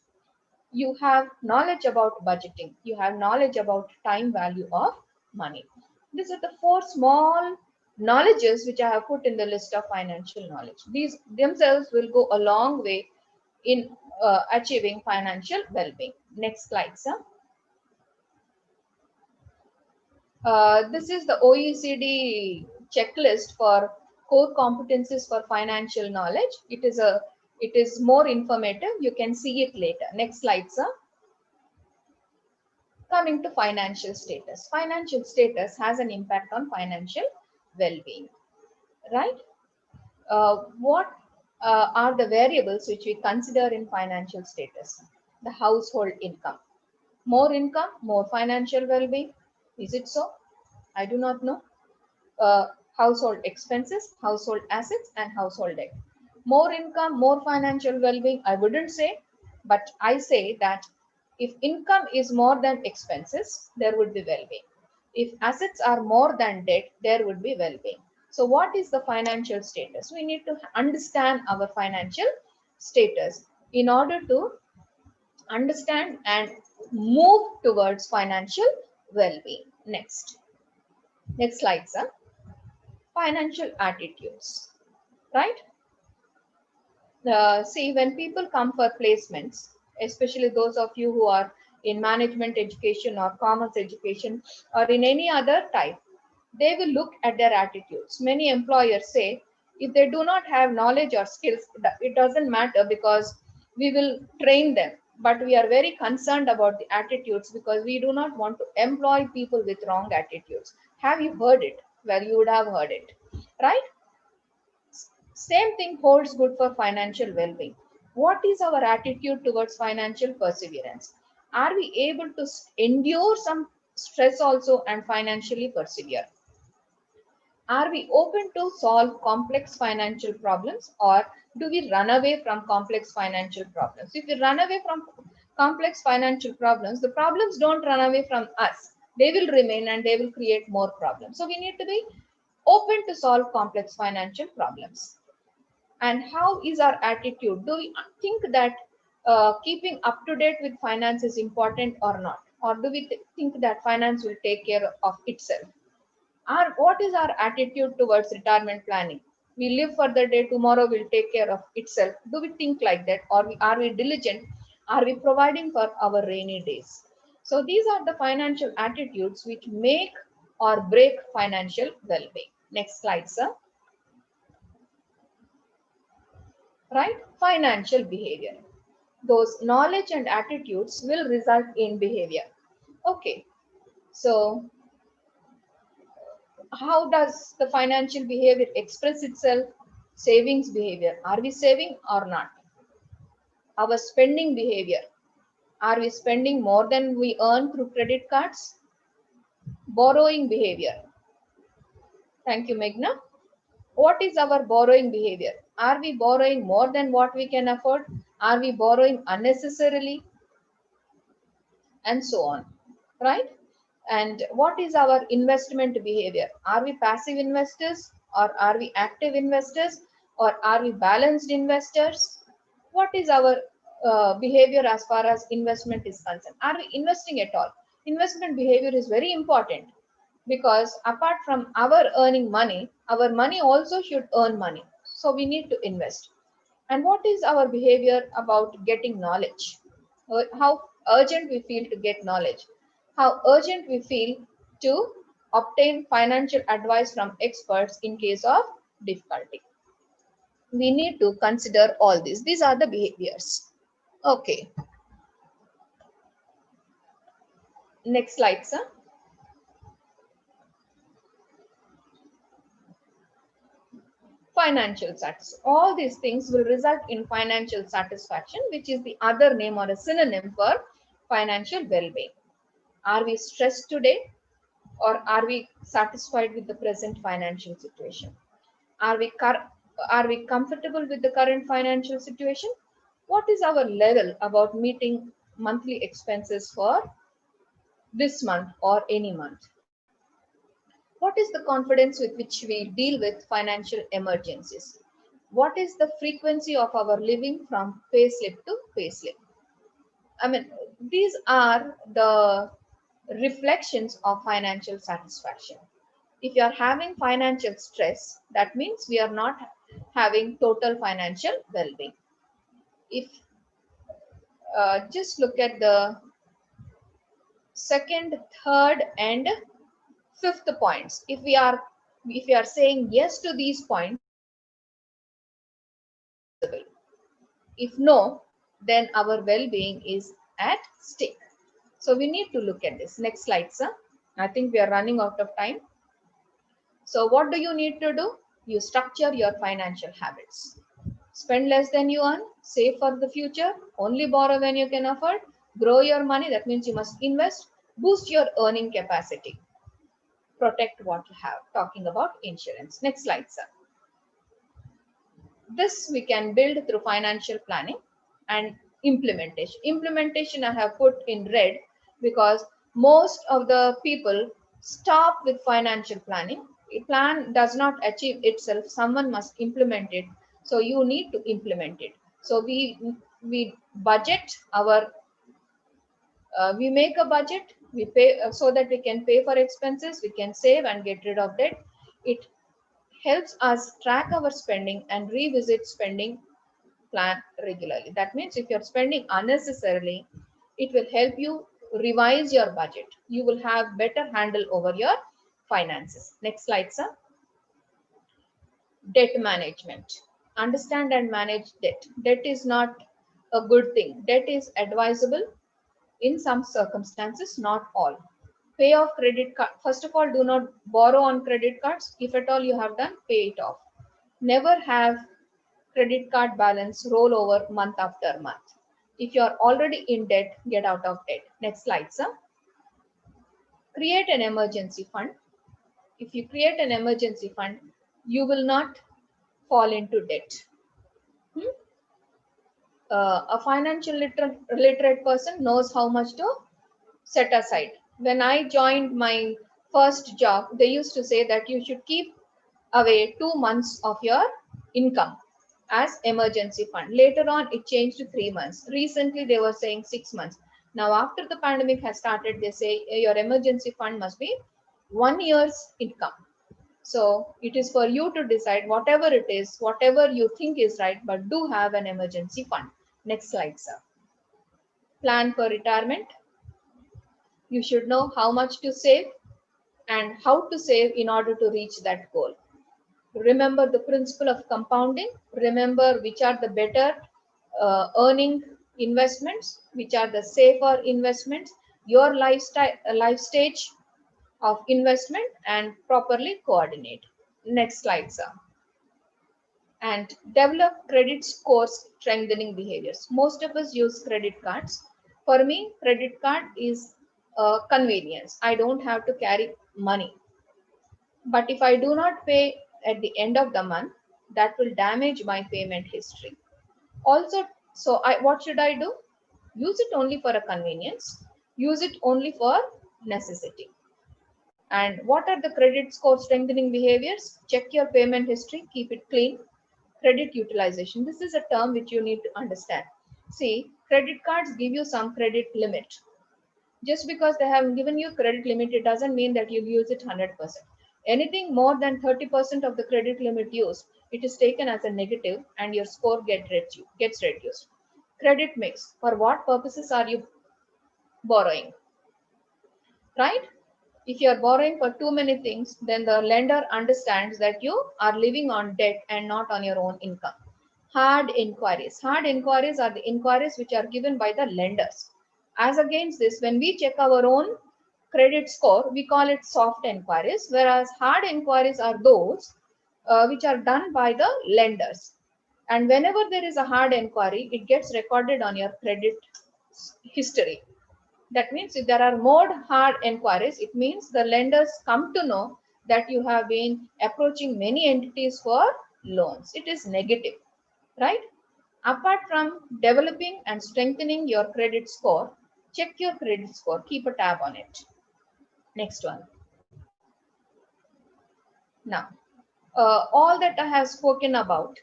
You have knowledge about budgeting. You have knowledge about time value of money. These are the 4 small knowledges which I have put in the list of financial knowledge. These themselves will go a long way in achieving financial well-being. Next slide, sir. This is the OECD checklist for core competencies for financial knowledge. It is more informative. You can see it later. Next slide, sir. Coming to financial status. Financial status has an impact on financial well-being, right? What are the variables which we consider in financial status? The household income. More income, more financial well-being. Is it so? I do not know. Household expenses, household assets, and household debt. More income, more financial well-being, I wouldn't say, but I say that if income is more than expenses, there would be well-being. If assets are more than debt, there would be well-being. So what is the financial status? We need to understand our financial status in order to understand and move towards financial well-being. Next slide, sir. Financial attitudes, right? See, when people come for placements, especially those of you who are in management education or commerce education or in any other type, they will look at their attitudes. Many employers say if they do not have knowledge or skills, it doesn't matter because we will train them. But we are very concerned about the attitudes because we do not want to employ people with wrong attitudes. Have you heard it? Well, you would have heard it, right? Same thing holds good for financial well-being. What is our attitude towards financial perseverance? Are we able to endure some stress also and financially persevere? Are we open to solve complex financial problems, or do we run away from complex financial problems? If we run away from complex financial problems, the problems don't run away from us. They will remain and they will create more problems. So we need to be open to solve complex financial problems. And how is our attitude? Do we think that keeping up to date with finance is important or not? Or do we think that finance will take care of itself? What is our attitude towards retirement planning? We live for the day, tomorrow will take care of itself. Do we think like that? Or are we diligent? Are we providing for our rainy days? So these are the financial attitudes which make or break financial well-being. Next slide, sir. Right? Financial behavior. Those knowledge and attitudes will result in behavior. Okay. So how does the financial behavior express itself? Savings behavior. Are we saving or not? Our spending behavior. Are we spending more than we earn through credit cards? Borrowing behavior. Thank you, Meghna. What is our borrowing behavior? Are we borrowing more than what we can afford? Are we borrowing unnecessarily? And so on, right? And what is our investment behavior? Are we passive investors or are we active investors or are we balanced investors? What is our behavior as far as investment is concerned? Are we investing at all? Investment behavior is very important because apart from our earning money, our money also should earn money. So we need to invest. And what is our behavior about getting knowledge? How urgent we feel to get knowledge, how urgent we feel to obtain financial advice from experts in case of difficulty. We need to consider all this. These are the behaviors. Okay. Next slide, sir. Financial satisfaction. All these things will result in financial satisfaction, which is the other name or a synonym for financial well-being. Are we stressed today or are we satisfied with the present financial situation? Are we comfortable with the current financial situation? What is our level about meeting monthly expenses for this month or any month? What is the confidence with which we deal with financial emergencies? What is the frequency of our living from payslip to payslip? I mean, these are the reflections of financial satisfaction. If you are having financial stress, that means we are not having total financial well-being. If just look at the second, third, and fifth points. If we are saying yes to these points, if no, then our well-being is at stake. So we need to look at this. Next slide, sir. I think we are running out of time. So what do you need to do? You structure your financial habits. Spend less than you earn, save for the future, only borrow when you can afford, grow your money. That means you must invest, boost your earning capacity, protect what you have. Talking about insurance. Next slide, sir. This we can build through financial planning and implementation. Implementation I have put in red because most of the people stop with financial planning. A plan does not achieve itself. Someone must implement it. So you need to implement it. So we budget our, we make a budget, we pay so that we can pay for expenses, we can save and get rid of debt. It helps us track our spending and revisit spending plan regularly. That means if you're spending unnecessarily, it will help you revise your budget. You will have better handle over your finances. Next slide, sir. Debt management. Understand and manage debt. Debt is not a good thing. Debt is advisable in some circumstances, not all. Pay off credit card. First of all, do not borrow on credit cards. If at all you have done, pay it off. Never have credit card balance roll over month after month. If you are already in debt, get out of debt. Next slide, sir. Create an emergency fund. If you create an emergency fund, you will not fall into debt. A financial literate person knows how much to set aside. When I joined my first job, they used to say that you should keep away 2 months of your income as emergency fund. Later on, it changed to 3 months. Recently, they were saying 6 months. Now, after the pandemic has started, they say your emergency fund must be 1 year's income. So it is for you to decide whatever it is, whatever you think is right, but do have an emergency fund. Next slide, sir. Plan for retirement. You should know how much to save and how to save in order to reach that goal. Remember the principle of compounding. Remember which are the better earning investments, which are the safer investments, your lifestyle, life stage of investment, and properly coordinate. Next slide, sir. And develop credit score strengthening behaviors. Most of us use credit cards. For me, credit card is a convenience. I don't have to carry money. But if I do not pay at the end of the month, that will damage my payment history. Also, what should I do? Use it only for a convenience. Use it only for necessity. And what are the credit score strengthening behaviors? Check your payment history, keep it clean. Credit utilization. This is a term which you need to understand. See, credit cards give you some credit limit. Just because they have given you credit limit, it doesn't mean that you'll use it 100%. Anything more than 30% of the credit limit used, it is taken as a negative and your score gets reduced. Credit mix. For what purposes are you borrowing? Right? If you are borrowing for too many things, then the lender understands that you are living on debt and not on your own income. Hard inquiries. Hard inquiries are the inquiries which are given by the lenders. As against this, when we check our own credit score, we call it soft inquiries, whereas hard inquiries are those which are done by the lenders. And whenever there is a hard inquiry, it gets recorded on your credit history. That means if there are more hard inquiries, it means the lenders come to know that you have been approaching many entities for loans. It is negative, right? Apart from developing and strengthening your credit score, check your credit score, keep a tab on it. Next one. Now, all that I have spoken about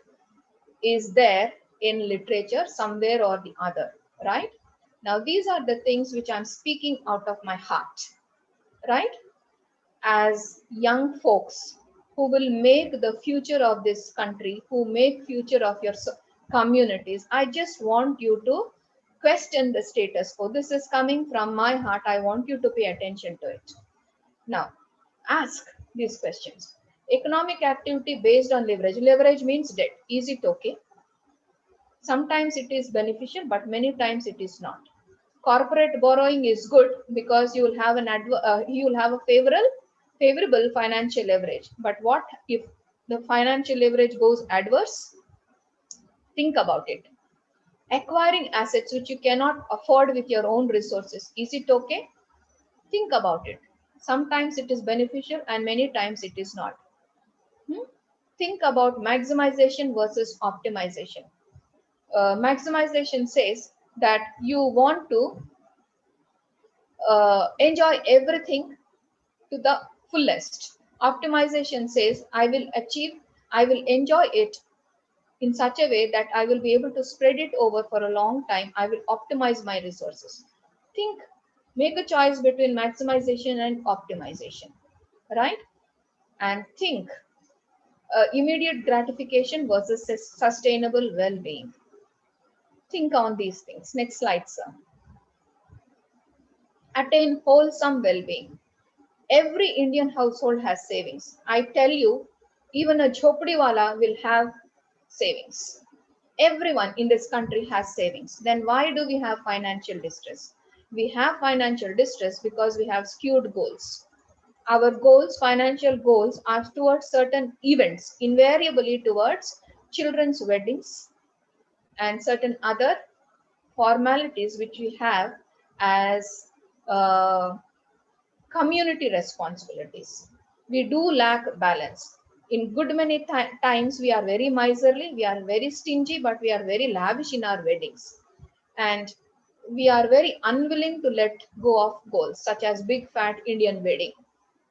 is there in literature somewhere or the other, right? Now, these are the things which I'm speaking out of my heart, right? As young folks who will make the future of this country, who make future of your communities, I just want you to question the status quo. This is coming from my heart. I want you to pay attention to it. Now, ask these questions. Economic activity based on leverage. Leverage means debt. Is it okay? Sometimes it is beneficial, but many times it is not. Corporate borrowing is good because you will have a favorable financial leverage. But what if the financial leverage goes adverse? Think about it. Acquiring assets which you cannot afford with your own resources. Is it okay? Think about it. Sometimes it is beneficial and many times it is not. Think about maximization versus optimization. Maximization says that you want to enjoy everything to the fullest. Optimization says I will enjoy it in such a way that I will be able to spread it over for a long time. I will optimize my resources. Make a choice between maximization and optimization, right? And think immediate gratification versus sustainable well-being. Think on these things. Next slide, sir. Attain wholesome well-being. Every Indian household has savings. I tell you, even a jhopadiwala will have savings. Everyone in this country has savings. Then why do we have financial distress? We have financial distress because we have skewed goals. Our goals, financial goals, are towards certain events, invariably towards children's weddings and certain other formalities which we have as community responsibilities. We do lack balance. In good many times, we are very miserly, we are very stingy, but we are very lavish in our weddings. And we are very unwilling to let go of goals, such as big fat Indian wedding,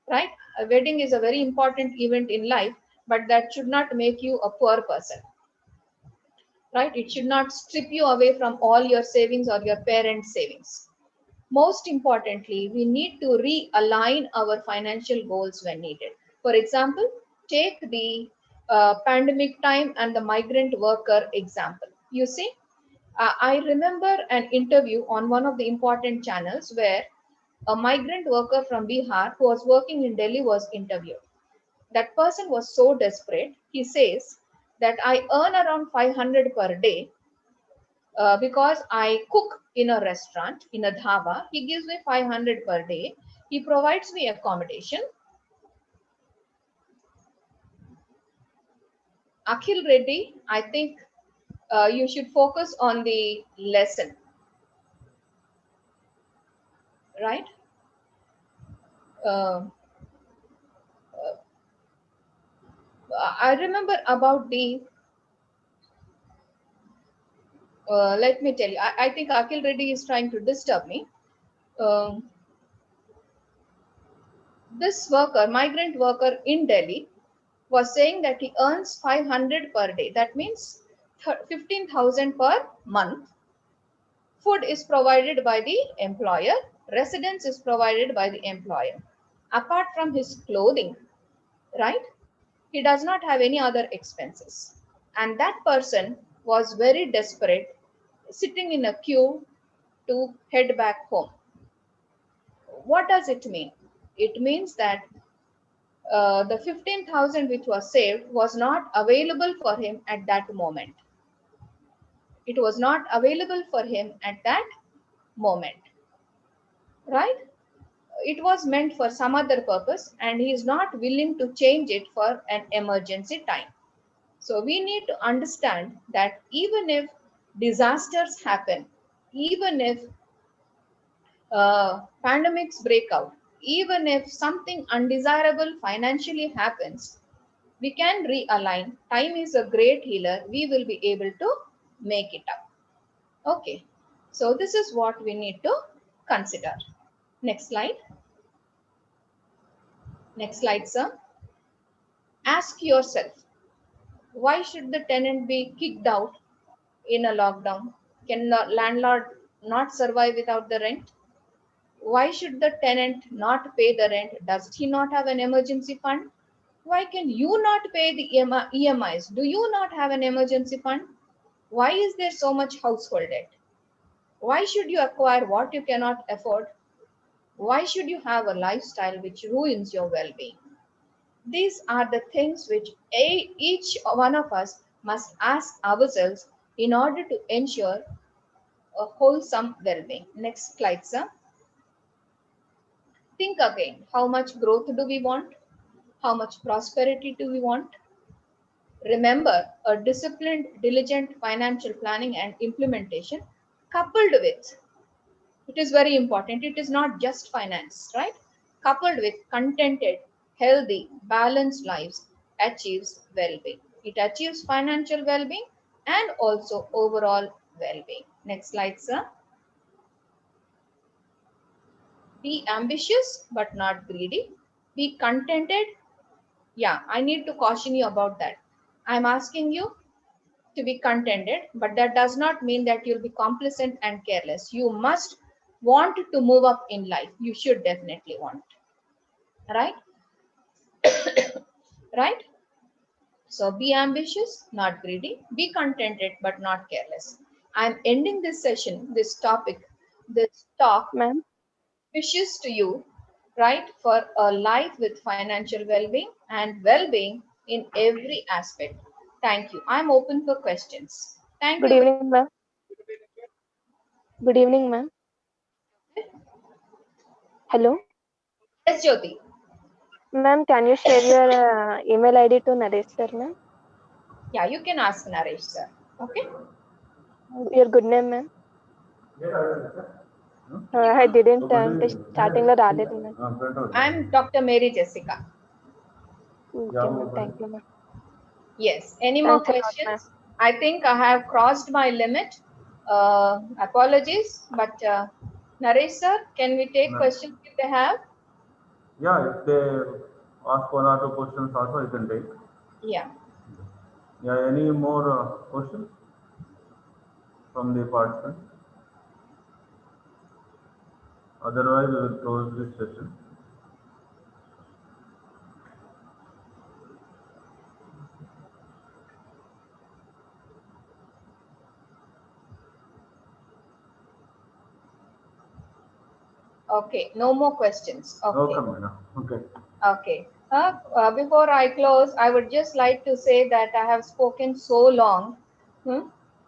right? A wedding is a very important event in life, but that should not make you a poor person, right? It should not strip you away from all your savings or your parents' savings. Most importantly, we need to realign our financial goals when needed. For example, take the pandemic time and the migrant worker example. You see, I remember an interview on one of the important channels where a migrant worker from Bihar who was working in Delhi was interviewed. That person was so desperate. He says that I earn around 500 per day because I cook in a restaurant, in a dhaba. He gives me 500 per day. He provides me accommodation. Akhil Reddy, I think you should focus on the lesson, right? Uh, I remember about the, let me tell you, I think Akhil Reddy is trying to disturb me. Um, this worker, migrant worker in Delhi, was saying that he earns 500 per day. That means 15,000 per month. Food is provided by the employer. Residence is provided by the employer. Apart from his clothing, right? He does not have any other expenses. And that person was very desperate, sitting in a queue to head back home. What does it mean? It means that the 15,000 which was saved was not available for him at that moment. It was not available for him at that moment, right? It was meant for some other purpose and he is not willing to change it for an emergency time. So we need to understand that even if disasters happen, even if pandemics break out, even if something undesirable financially happens, we can realign. Time is a great healer. We will be able to make it up. Okay. So this is what we need to consider. Next slide. Next slide, sir. Ask yourself, why should the tenant be kicked out in a lockdown? Can the landlord not survive without the rent? Why should the tenant not pay the rent? Does he not have an emergency fund? Why can you not pay the EMIs? Do you not have an emergency fund? Why is there so much household debt? Why should you acquire what you cannot afford? Why should you have a lifestyle which ruins your well being? These are the things which each one of us must ask ourselves in order to ensure a wholesome well being. Next slide, sir. Think again, how much growth do we want? How much prosperity do we want? Remember, a disciplined, diligent financial planning and implementation coupled with, it is very important, it is not just finance, right? Coupled with contented, healthy, balanced lives achieves well-being. It achieves financial well-being and also overall well-being. Next slide, sir. Be ambitious but not greedy. Be contented. Yeah, I need to caution you about that. I'm asking you to be contented, but that does not mean that you'll be complacent and careless. You must want to move up in life. You should definitely want, right? Right? So be ambitious, not greedy. Be contented, but not careless. I'm ending this session, this topic, this talk Ma'am, wishes to you, right, for a life with financial well-being and well-being in every aspect. Thank you. I'm open for questions. Thank good you. evening, ma'am. Good evening, ma'am. Hello, Yes, Jyoti. ma'am. Can you share your email ID to Naresh sir, ma'am? Yeah, you can ask Naresh, sir. Okay. Your good name, ma'am. I didn't అంటే starting లో రాలేదు, ma'am. I'm Dr. Mary Jessica. Okay, ma'am. Thank you, ma'am. Yes. Any more Thanks a lot, ma'am. questions? I think I have crossed my limit. Apologies, but Naresh, sir, can we take No. questions if they have? Yeah, if they ask one or two questions also, you can take. Yeah. Yeah, any more questions from the participants? Otherwise, we will close this session. Okay, no more questions. Okay. Okay, madam. Okay. Okay. Before I close, I would just like to say that I have spoken so long.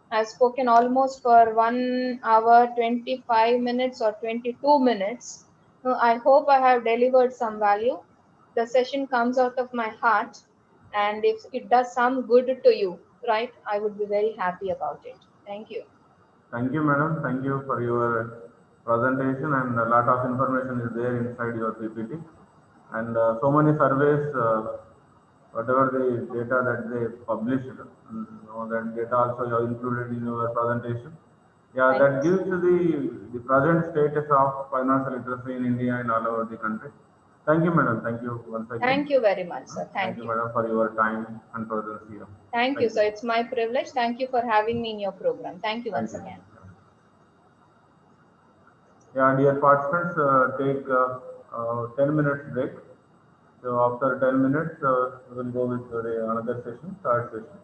I've spoken almost for 1 hour, 25 minutes or 22 minutes. I hope I have delivered some value. The session comes out of my heart. And if it does some good to you, right, I would be very happy about it. Thank you. Thank you, madam. Thank you for your presentation, and a lot of information is there inside your PPT. And so many surveys, whatever the data that they published, that data also you have included in your presentation. Yeah, Thank that you. gives the present status of financial literacy in India and all over the country. Thank you, madam. Thank you once again. Thank you very much, sir. Thank you, madam, for your time and presence here. Thank you, sir. It's my privilege. Thank you for having me in your program. Thank you once Thank you. again. Yeah, dear participants, take 10 minutes break. So after 10 minutes, we will go with another session, third session.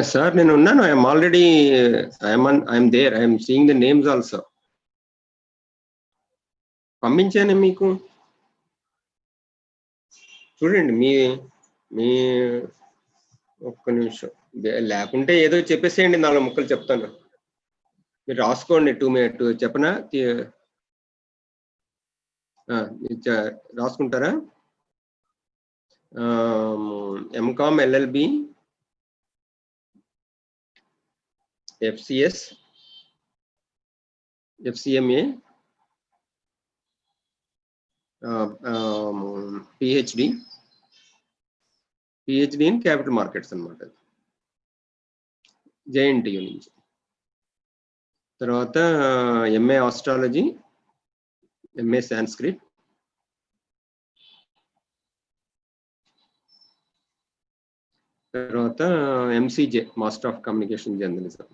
Sir, నేను ఉన్నాను. I am already, I am there. I am seeing the names also. పంపించాను మీకు. చూడండి మీ ఒక్క నిమిషం. లేకుంటే ఏదో చెప్పేసేయండి, 4 ముక్కలు చెప్తాను. మీరు రాసుకోండి. 2 minutes చెప్పనా? రాసుకుంటారా? MCom LLB FCS FCMA PhD in capital markets అన్నమాట. JNTU నుంచి. తర్వాత MA ఆస్ట్రాలజీ, MA సాంస్క్రిట్, తర్వాత MCJ master of communication journalism,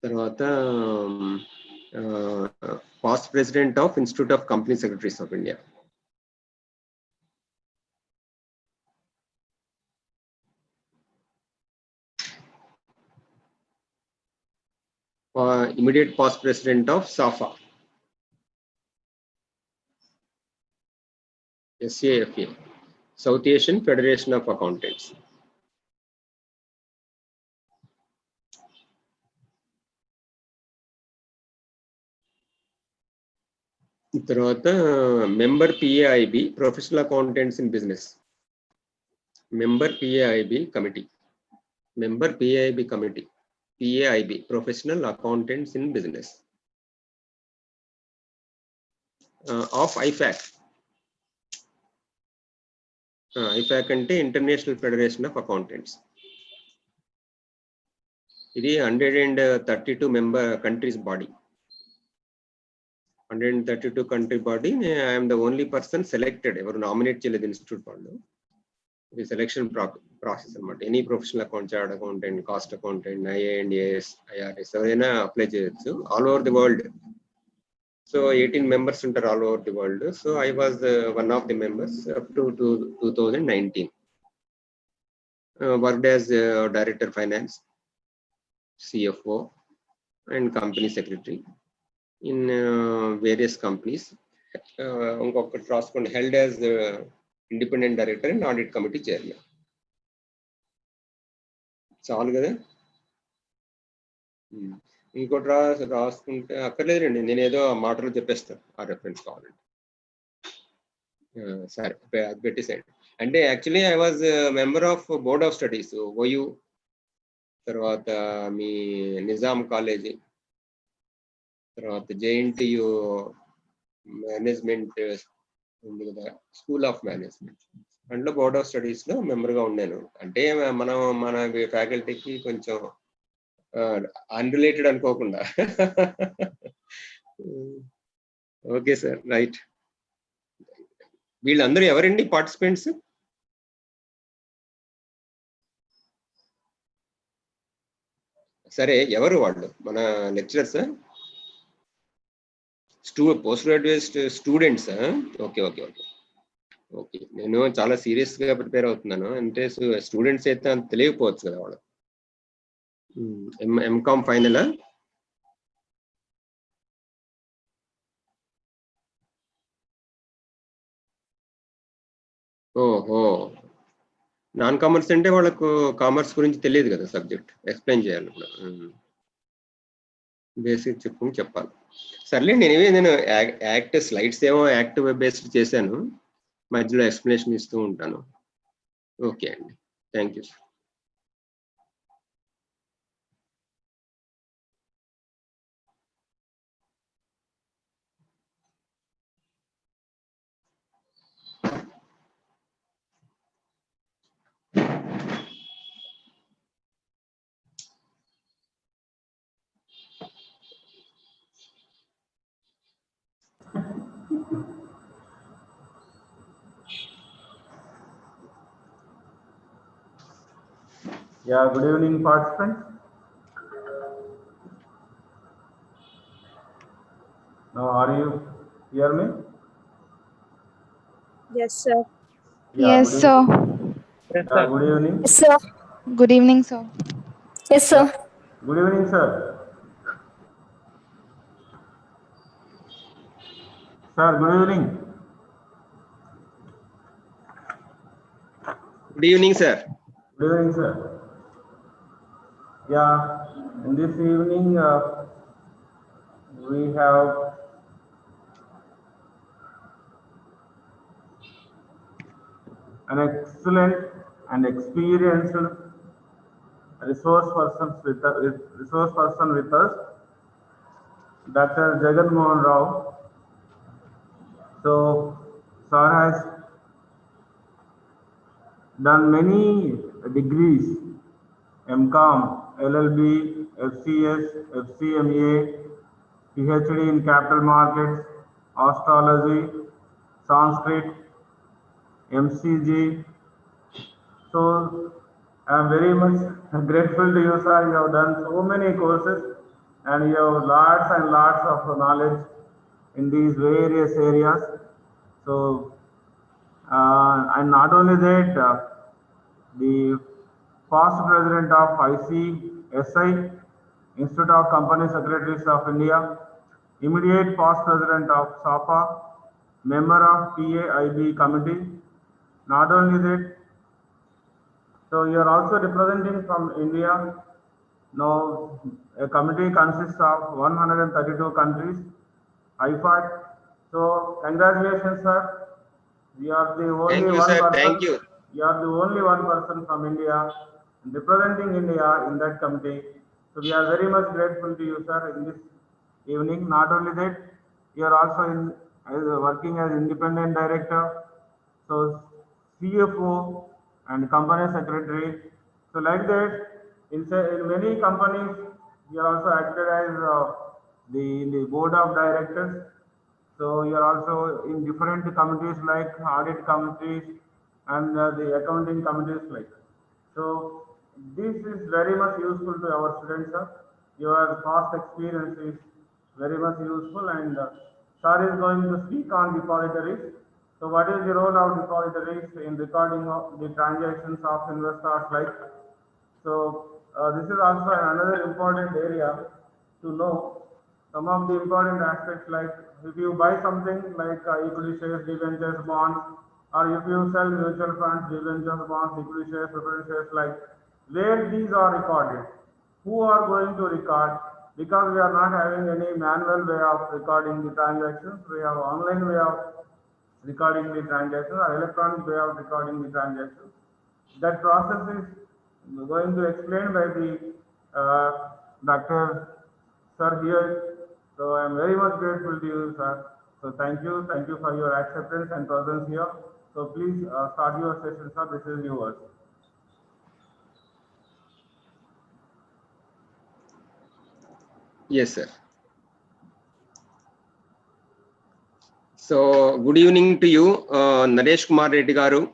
తర్వాత past president of institute of company secretaries of India. Immediate past president of SAFA, SAFA, South Asian Federation of Accountants. తర్వాత member PAIB, professional accountants in business. Member PAIB committee, member PAIB committee, PAIB professional accountants in business. Of IFAC. IFAC అంటే international federation of accountants. ఇది 132 member countries body. 132 country body. I'm the only person selected. ఎవరు nominate చేయలేదు institute వాళ్ళు. ఇది selection process అనమాట. Any professional account, chart accountant, cost accountant, IAS, IRS ఎవరైనా apply చేయొచ్చు all over the world. So 18 members ఉంటారు all over the world. So I was one of the members up to 2019. Worked as director finance, CFO and company secretary in various companies. ఇంకొకటి రాసుకోండి, held as independent director and audit committee chairman. చాలు కదా. ఇంకోటి రాసుకుంటే అక్కర్లేదండి, నేను ఏదో మాటలు చెప్పేస్తాను. ఆ రెఫరెన్స్ కావాలండి. సరే అది పెట్టేసేయండి. అంటే actually I was member of board of studies OU, తర్వాత మీ నిజాం కాలేజీ, తర్వాత JNTU మేనేజ్మెంట్ ఉంది కదా, స్కూల్ ఆఫ్ మేనేజ్మెంట్, అందులో బోర్డ్ ఆఫ్ స్టడీస్ లో మెంబర్గా ఉన్నాను. అంటే మన ఫ్యాకల్టీకి కొంచెం అన్రిలేటెడ్ అనుకోకుండా. Okay sir, right. వీళ్ళందరూ ఎవరండి పార్టిసిపెంట్స్? సరే, ఎవరు వాళ్ళు? మన lecturers, post graduate students? Okay okay okay okay. నేను చాలా సీరియస్ గా ప్రిపేర్ అవుతున్నాను. అంటే స్టూడెంట్స్ అయితే అంత తెలియకపోవచ్చు కదా వాళ్ళు. MCom final. ఓహో, నాన్ కామర్స్ అంటే వాళ్ళకు కామర్స్ గురించి తెలియదు కదా, సబ్జెక్ట్ ఎక్స్ప్లెయిన్ చేయాలి కూడా. బేసిక్ చెప్పాలి. సర్లేండి, నేను యాక్ట్ స్లైడ్స్ ఏమో యాక్టివ్ బేస్డ్ చేశాను, మధ్యలో ఎక్స్ప్లెనేషన్ ఇస్తూ ఉంటాను. ఓకే అండి, thank you. Yeah, good evening, participants. Now, are you hear me? Yes, sir. Yeah, Yes, good evening. sir. Yes, Yeah, sir. good evening. Yes, sir. Good evening, sir. Yes, Yeah, sir. good evening, sir. Sir, good evening. Good evening, sir. Good evening, sir. Yeah, in this evening, we have an excellent and experienced resource person with us, Dr. Jagan Mohan Rao. So, sir has done many degrees, MCOM, LLB, FCS, FCMA, PhD in capital markets, astrology, Sanskrit, MCG. So I am very much grateful to you, sir. You have done so many courses and you have lots and lots of knowledge in these various areas. So, and not only that, the past president of ICSI, Institute of Company Secretaries of India, immediate past president of SAPA, member of PAIB committee. Not only that, so you are also representing from India. Now, a committee consists of 132 countries, IFAC. So, congratulations, sir. You are the Thank only you, one sir. Thank person. you. You are the only one person from India representing India in that committee. So we are very much grateful to you, sir, in this evening. Not only that, you are also working as independent director, so CFO and company secretary. So like that, in many companies, you are also acted as the board of directors. So you are also in different committees like audit committees and the accounting committees like. So this is very much useful to our students, sir. Your past experience is very much useful and sir is going to speak on depositories. So what is the role of depositories in recording of the transactions of investors like? So this is also another important area to know some of the important aspects like if you buy something like equity shares, debentures, bonds, or if you sell mutual funds, debentures, bonds, equity shares, preference shares, like where these are recorded, who are going to record, because we are not having any manual way of recording the transactions, we have online way of recording the transactions or electronic way of recording the transactions. That process is going to explain by the Dr. Sir here. So I am very much grateful to you, sir. So thank you for your acceptance and presence here. So please start your session, sir. This is yours. Yes, sir. So, good evening to you, Naresh Kumar Reddy Garu,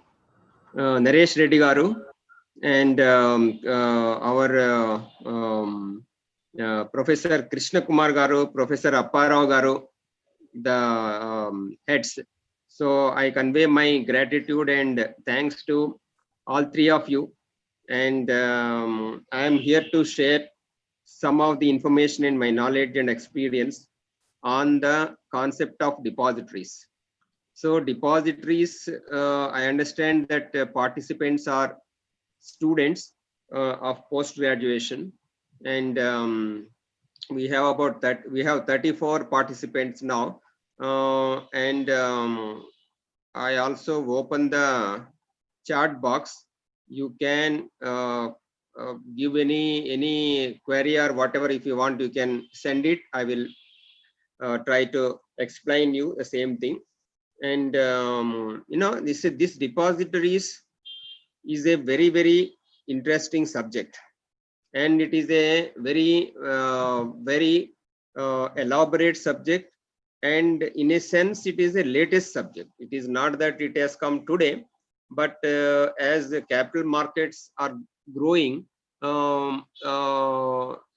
Naresh Reddy Garu, and our Professor Krishna Kumar Garu, Professor Apparao Garu, the heads. So I convey my gratitude and thanks to all three of you. And I am here to share some of the information and my knowledge and experience on the concept of depositories. So depositories, I understand that participants are students of post-graduation, and we have about that. We have 34 participants now, and I also open the chat box. You can give any query or whatever. If you want, you can send it. I will try to explain you the same thing. And you know, this depositories is a very interesting subject, and it is a very elaborate subject, And in a sense, it is a latest subject. It is not that it has come today, but as the capital markets are growing,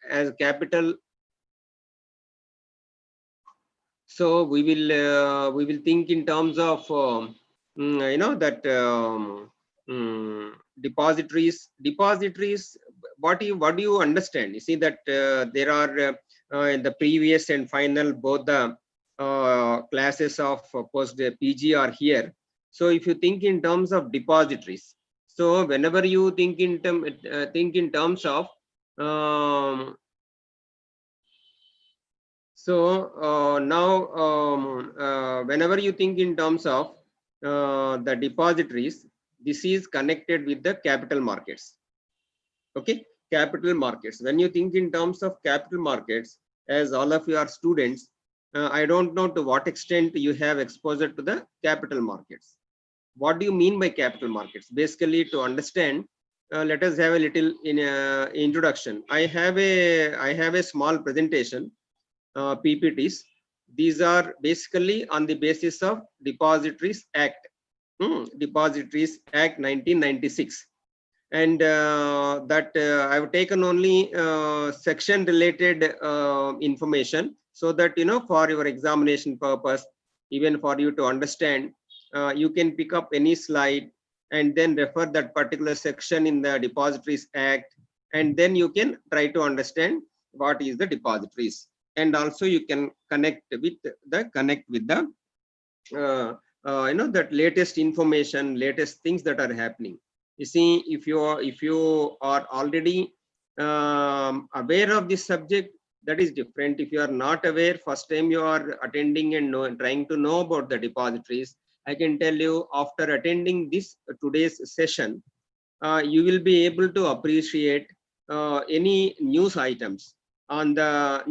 as capital, so we will think in terms of that depositories. What do you understand? You see that there are in the previous and final, both the classes of post PG are here. So if you think in terms of depositories, so whenever you think in terms of now whenever you think in terms of the depositories, this is connected with the capital markets. Okay, capital markets. When you think in terms of capital markets, as all of you are students, I don't know to what extent you have exposure to the capital markets. What do you mean by capital markets? Basically, to understand, let us have a little introduction. I have a small presentation, PPTs. These are basically on the basis of Depositories Act, Depositories Act 1996. And that I've taken only section related information, so that for your examination purpose, even for you to understand, you can pick up any slide and then refer that particular section in the Depositories Act, and then you can try to understand what is the depositories, and also you can connect with the that latest information, latest things that are happening. You see, if you are already aware of this subject, that is different. If you are not aware, first time you are attending and trying to know about the depositories, I can tell you, after attending this today's session, you will be able to appreciate any news items on the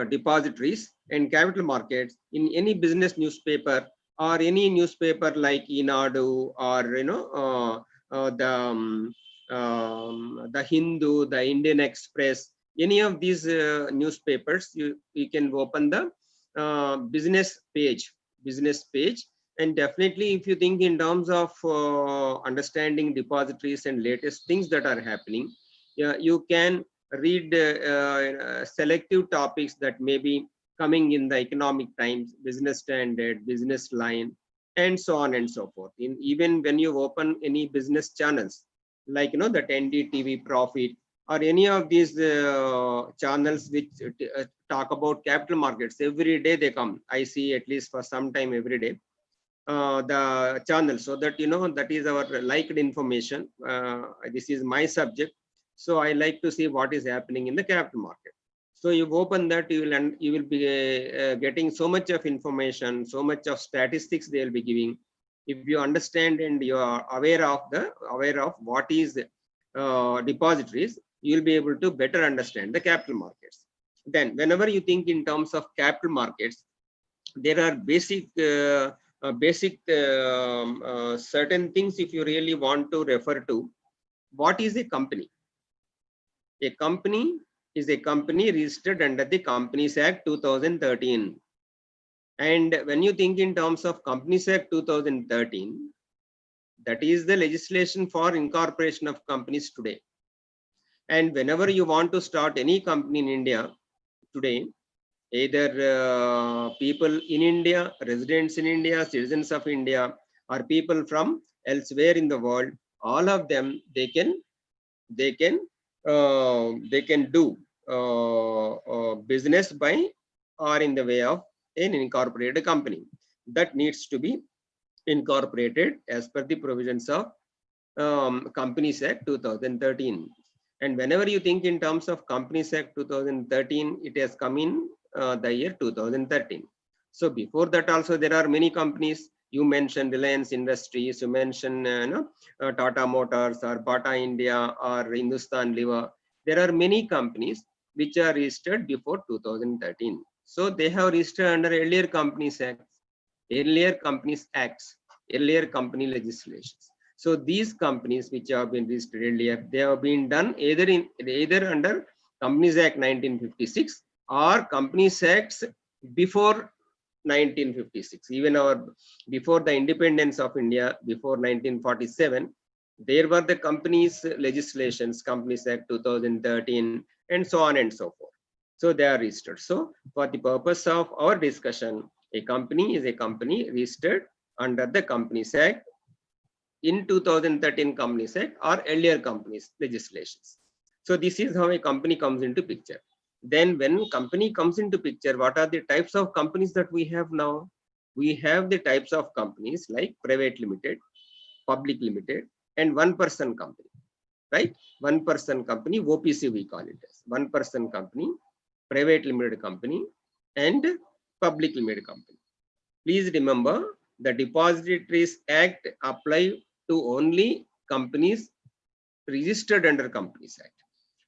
depositories and capital markets in any business newspaper, or any newspaper like Inadu, or the Hindu, the Indian Express, any of these newspapers. You can open the business page, and definitely, if you think in terms of understanding depositories and latest things that are happening, you can read selective topics that may be coming in the Economic Times, Business Standard, Business Line, and so on and so forth. Even when you open any business channels, like that NDTV Profit, or any of these channels which talk about capital markets, every day they come. I see at least for some time every day the channel, so that that is our liked information. This is my subject, so I like to see what is happening in the capital market. So you open that, you will be getting so much of information, so much of statistics they will be giving. If you understand and you are aware of what is depositories, you will be able to better understand the capital markets. Then whenever you think in terms of capital markets, there are basic certain things. If you really want to refer to, what is a company? A company is a company registered under the Companies Act 2013. And when you think in terms of Companies Act 2013, that is the legislation for incorporation of companies today. And whenever you want to start any company in India today, either people in India, residents in India, citizens of India, or people from elsewhere in the world, all of them, they can do business by or in the way of an incorporated company that needs to be incorporated as per the provisions of Companies Act 2013. And whenever you think in terms of Companies Act 2013, it has come in the year 2013. So before that also there are many companies. You mentioned Reliance Industries, you mentioned Tata Motors, or Bata India, or Hindustan Liver. There are many companies which are registered before 2013. So they have registered under earlier Companies Acts, earlier Companies Acts, earlier company legislations. So these companies which have been registered earlier, they have been done either under Companies Act 1956 or Companies Acts before 1956. Even before the independence of India, before 1947, there were the companies legislations, Companies Act 2013, and so on and so forth. So they are registered. So for the purpose of our discussion, a company is a company registered under the Companies Act in 2013 Companies Act or earlier companies legislations. So this is how a company comes into picture. Then when company comes into picture, what are the types of companies that we have now? We have the types of companies like private limited, public limited, and one-person company, right? One-person company, OPC we call it as one-person company, private limited company, and public limited company. Please remember the Depositories Act apply to only companies registered under Companies Act.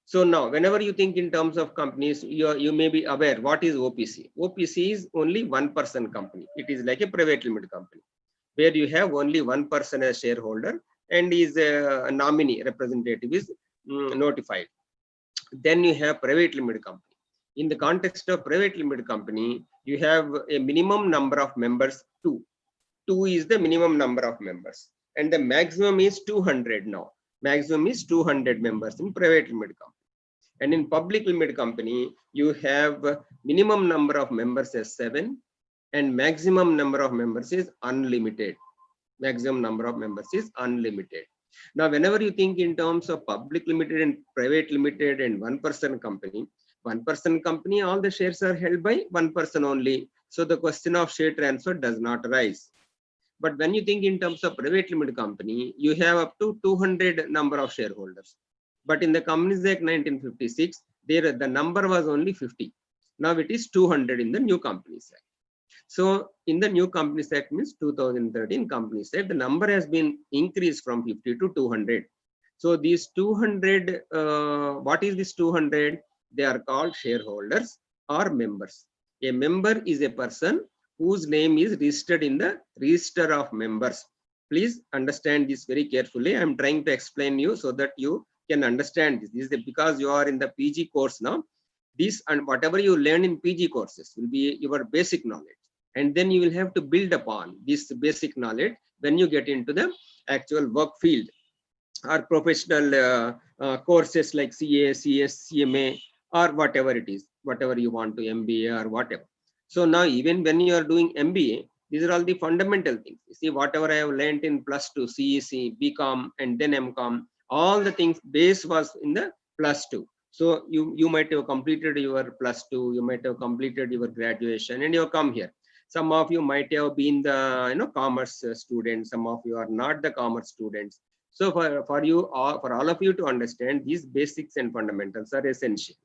So now, whenever you think in terms of companies, you may be aware what is OPC. OPC is only one-person company. It is like a private limited company where you have only one person as shareholder and is a nominee representative is notified. Then you have private limited company. In the context of private limited company, you have a minimum number of members, 2. 2 is the minimum number of members, and the maximum is 200 now. Maximum is 200 members in private limited company. And in public limited company, you have minimum number of members as 7, and maximum number of members is unlimited. Maximum number of members is unlimited. Now, whenever you think in terms of public limited and private limited and one-person company, all the shares are held by one person only. So the question of share transfer does not arise. But when you think in terms of private limited company, you have up to 200 number of shareholders. But in the Companies Act 1956, the number was only 50. Now it is 200 in the new Companies Act. So in the new Companies Act means 2013 Companies Act, the number has been increased from 50 to 200. So these 200, what is this 200? They are called shareholders or members. A member is a person whose name is registered in the register of members. Please understand this very carefully. I am trying to explain you so that you can understand this. This is because you are in the PG course now. This and whatever you learn in PG courses will be your basic knowledge. And then you will have to build upon this basic knowledge when you get into the actual work field or professional courses like CA, CS, CMA, or whatever it is, whatever you want to MBA or whatever. So now even when you are doing MBA, these are all the fundamental things. You see, whatever I have learned in +2, CEC, BCom, and then MCom, all the things base was in the +2. So you might have completed your +2, you might have completed your graduation, and you come here. Some of you might have been the commerce students. Some of you are not the commerce students. So for all of you to understand, these basics and fundamentals are essential.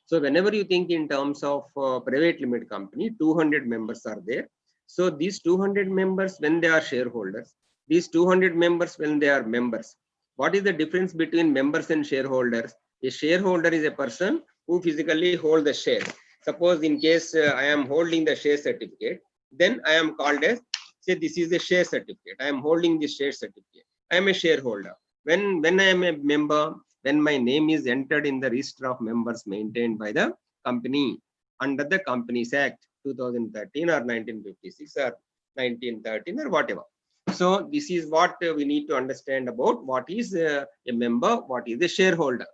So whenever you think in terms of private limited company, 200 members are there. So these 200 members when they are shareholders, these 200 members when they are members. What is the difference between members and shareholders? A shareholder is a person who physically holds the share. Suppose in case I am holding the share certificate, then I am called as, say this is a share certificate. I am holding this share certificate. I am a shareholder. When I am a member, when my name is entered in the register of members maintained by the company under the Companies Act 2013 or 1956 or 1913 or whatever. So this is what we need to understand about what is a member, what is a shareholder.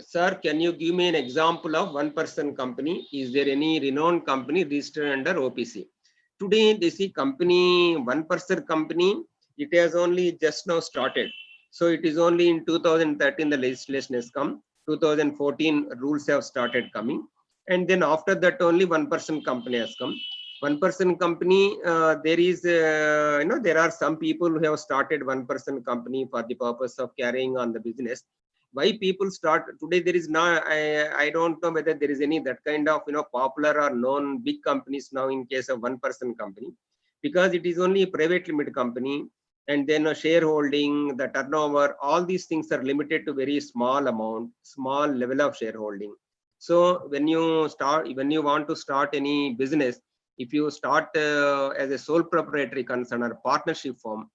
Sir, can you give me an example of one-person company? Is there any renowned company registered under OPC? Today, they see company, one-person company, it has only just now started. So it is only in 2013 the legislation has come. 2014 rules have started coming. And then after that only one-person company has come. One-person company, there is, there are some people who have started one-person company for the purpose of carrying on the business. Why people start today? There is now, I don't know whether there is any that kind of popular or known big companies now in case of one-person company, because it is only a private limited company, and then a shareholding, the turnover, all these things are limited to very small amount, small level of shareholding. So when you want to start any business, if you start as a sole proprietary concern or partnership firm,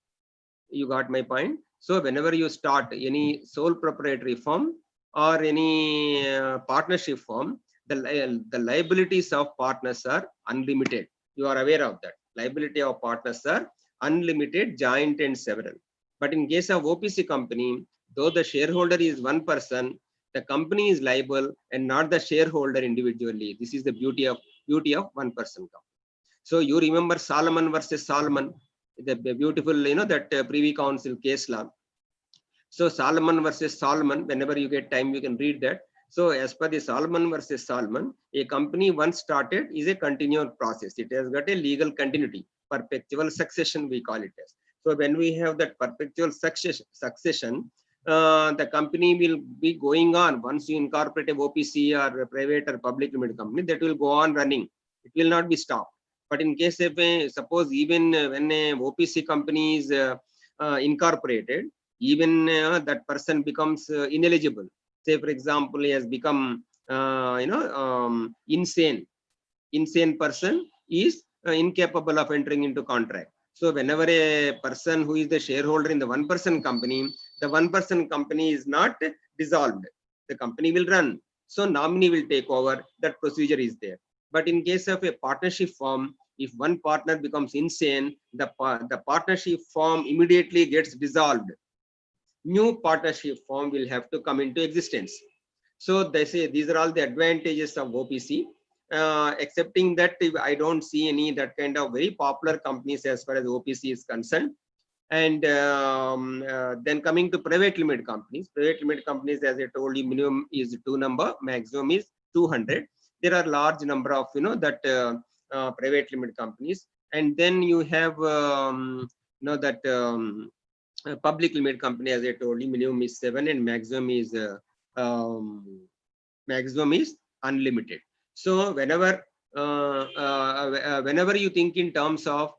you got my point. So whenever you start any sole proprietary firm or any partnership firm, the liabilities of partners are unlimited. You are aware of that. Liability of partners are unlimited, joint and several. But in case of OPC company, though the shareholder is one person, the company is liable and not the shareholder individually. This is the beauty of one person company. So you remember Solomon versus Solomon, the beautiful, that Privy Council case law. So Solomon versus Solomon, whenever you get time, you can read that. So as per the Solomon versus Solomon, a company once started is a continual process. It has got a legal continuity, perpetual succession, we call it as. So when we have that perpetual succession, the company will be going on. Once you incorporate a OPC or a private or public limited company, that will go on running. It will not be stopped. But in case of suppose even when a OPC company is incorporated, even that person becomes ineligible. Say for example, he has become insane person is incapable of entering into contract. So whenever a person who is the shareholder in the one person company, the one person company is not dissolved, the company will run. So nominee will take over. That procedure is there. But in case of a partnership firm, if one partner becomes insane, the partnership firm immediately gets dissolved. New partnership firm will have to come into existence. So they say these are all the advantages of OPC. Excepting that, I don't see any that kind of very popular companies as far as OPC is concerned. And then coming to private limited companies, as I told you, minimum is 2 number, maximum is 200. There are large number of private limited companies, and then you have public limited company, as I told you, minimum is 7 and maximum is unlimited. So whenever you think in terms of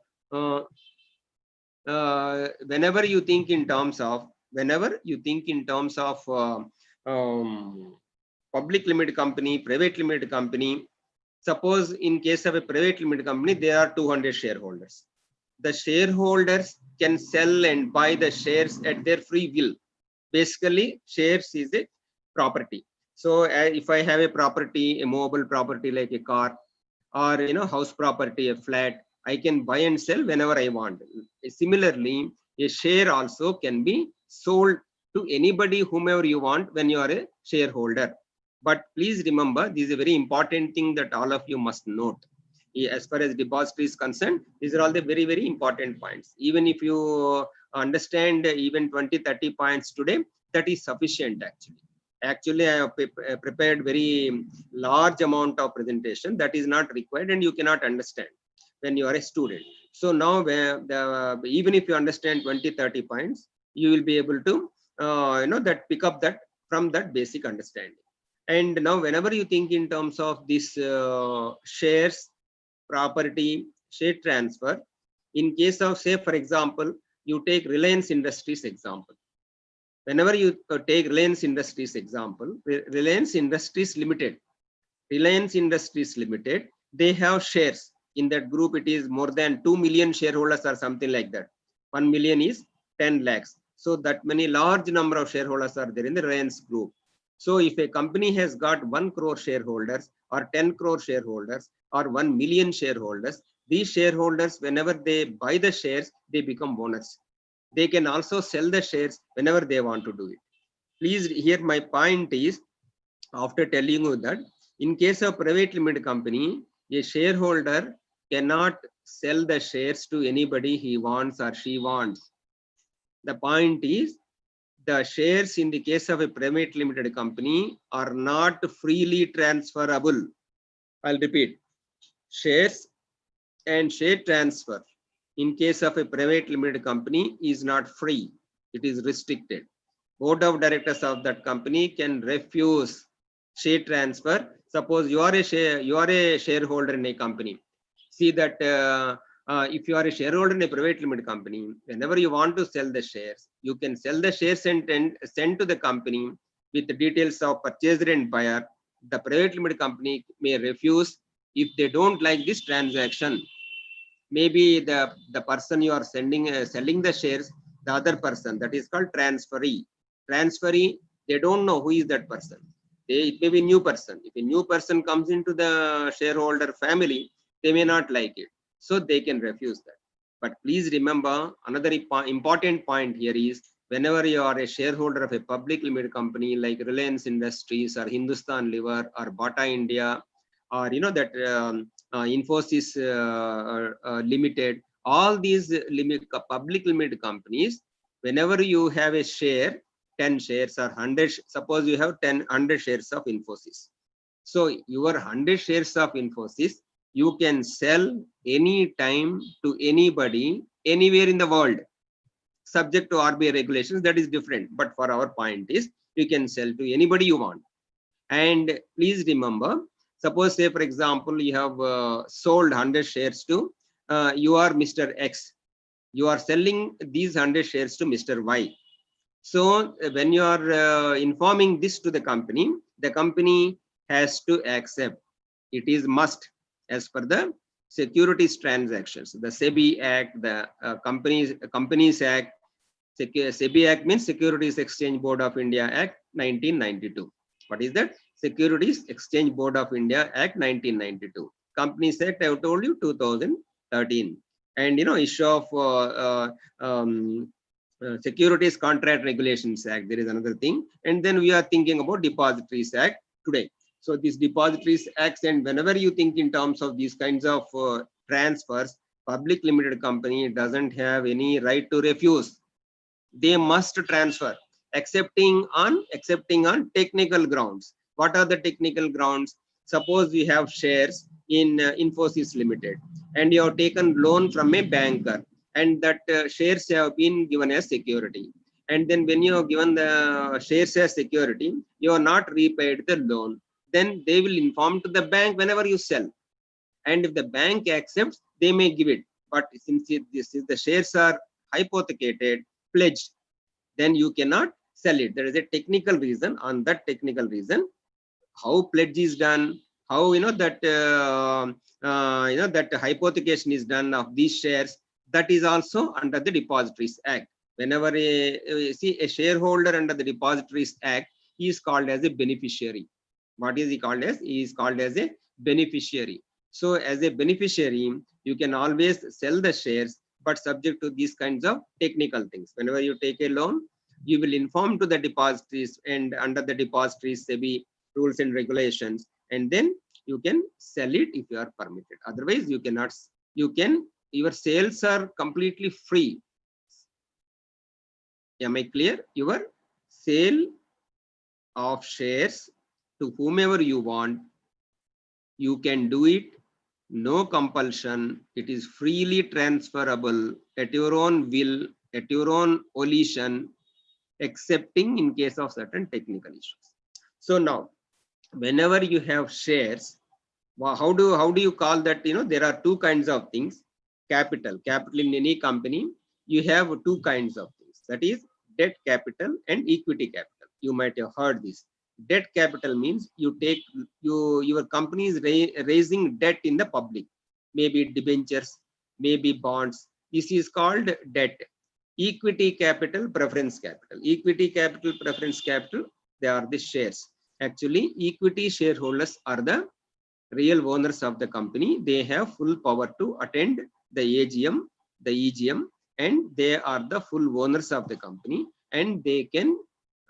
public limited company, private limited company, suppose in case of a private limited company, there are 200 shareholders. The shareholders can sell and buy the shares at their free will. Basically, shares is a property. So if I have a property, a mobile property like a car, or house property, a flat, I can buy and sell whenever I want. Similarly, a share also can be sold to anybody, whomever you want, when you are a shareholder. But please remember, this is a very important thing that all of you must note. As far as depository is concerned, these are all the very, very important points. Even if you understand even 20-30 points today, that is sufficient actually. I have prepared very large amount of presentation that is not required, and you cannot understand when you are a student. So now even if you understand 20-30 points, you will be able to pick up that from that basic understanding. And now whenever you think in terms of this shares, property, share transfer, in case of, say for example, you take Reliance Industries example. Whenever you take Reliance Industries example, Reliance Industries Limited, they have shares. In that group, it is more than 2 million shareholders or something like that. 1 million is 10 lakhs. So that many large number of shareholders are there in the Reliance group. So if a company has got 1 crore shareholders or 10 crore shareholders or 1 million shareholders, these shareholders, whenever they buy the shares, they become owners. They can also sell the shares whenever they want to do it. Please, here my point is, after telling you that in case of private limited company, a shareholder cannot sell the shares to anybody he wants or she wants. The point is, the shares in the case of a private limited company are not freely transferable. I'll repeat, shares and share transfer in case of a private limited company is not free. It is restricted. Board of directors of that company can refuse share transfer. Suppose you are a shareholder in a company. See that if you are a shareholder in a private limited company, whenever you want to sell the shares, you can sell the shares and send to the company with the details of purchaser and buyer. The private limited company may refuse if they don't like this transaction. Maybe the person you are selling the shares, the other person, that is called transferee. Transferee They don't know who is that person. It may be new person. If a new person comes into the shareholder family, they may not like it. So they can refuse that. But please remember, another important point here is, whenever you are a shareholder of a public limited company like Reliance Industries or Hindustan Liver or Bata India, or that Infosys Limited, all these public limited companies, whenever you have a share, 10 shares or 100, suppose you have 100 shares of Infosys. So your 100 shares of Infosys, you can sell any time to anybody, anywhere in the world, subject to RBI regulations. That is different. But for our point is, you can sell to anybody you want. And please remember, suppose say for example, you have sold 100 shares to, you are Mr. X. You are selling these 100 shares to Mr. Y. So when you are informing this to the company has to accept. It is must as per the securities transactions, the SEBI Act, the Companies Act. SEBI Act means Securities Exchange Board of India Act 1992. What is that? Securities Exchange Board of India Act 1992. Companies Act, I have told you, 2013. And issue of Securities Contract Regulations Act, there is another thing. And then we are thinking about Depositories Act today. So these Depositories Acts, and whenever you think in terms of these kinds of transfers, public limited company doesn't have any right to refuse. They must transfer, accepting on technical grounds. What are the technical grounds? Suppose you have shares in Infosys Limited, and you have taken loan from a banker, and that shares have been given as security. And then when you have given the shares as security, you are not repaid the loan. Then they will inform to the bank whenever you sell. And if the bank accepts, they may give it. But since the shares are hypothecated, pledged, then you cannot sell it. There is a technical reason. On that technical reason, how pledge is done, how that that hypothecation is done of these shares, that is also under the Depositories Act. Whenever a shareholder under the Depositories Act, he is called as a beneficiary. What is he called as? He is called as a beneficiary. So as a beneficiary, you can always sell the shares, but subject to these kinds of technical things. Whenever you take a loan, you will inform to the depositories, and under the depositories SEBI rules and regulations, and then you can sell it if you are permitted. Otherwise, you cannot. Your sales are completely free. Am I clear? Your sale of shares to whomever you want, you can do it. No compulsion. It is freely transferable at your own will, at your own volition, excepting in case of certain technical issues. So now, whenever you have shares, how do you call that? There are two kinds of things. Capital in any company, you have two kinds of things. That is debt capital and equity capital. You might have heard this. Debt capital means your company is raising debt in the public, maybe debentures, maybe bonds. This is called debt. Equity capital, preference capital. Equity capital, preference capital, they are the shares. Actually, equity shareholders are the real owners of the company. They have full power to attend the AGM, the EGM, and they are the full owners of the company, and they can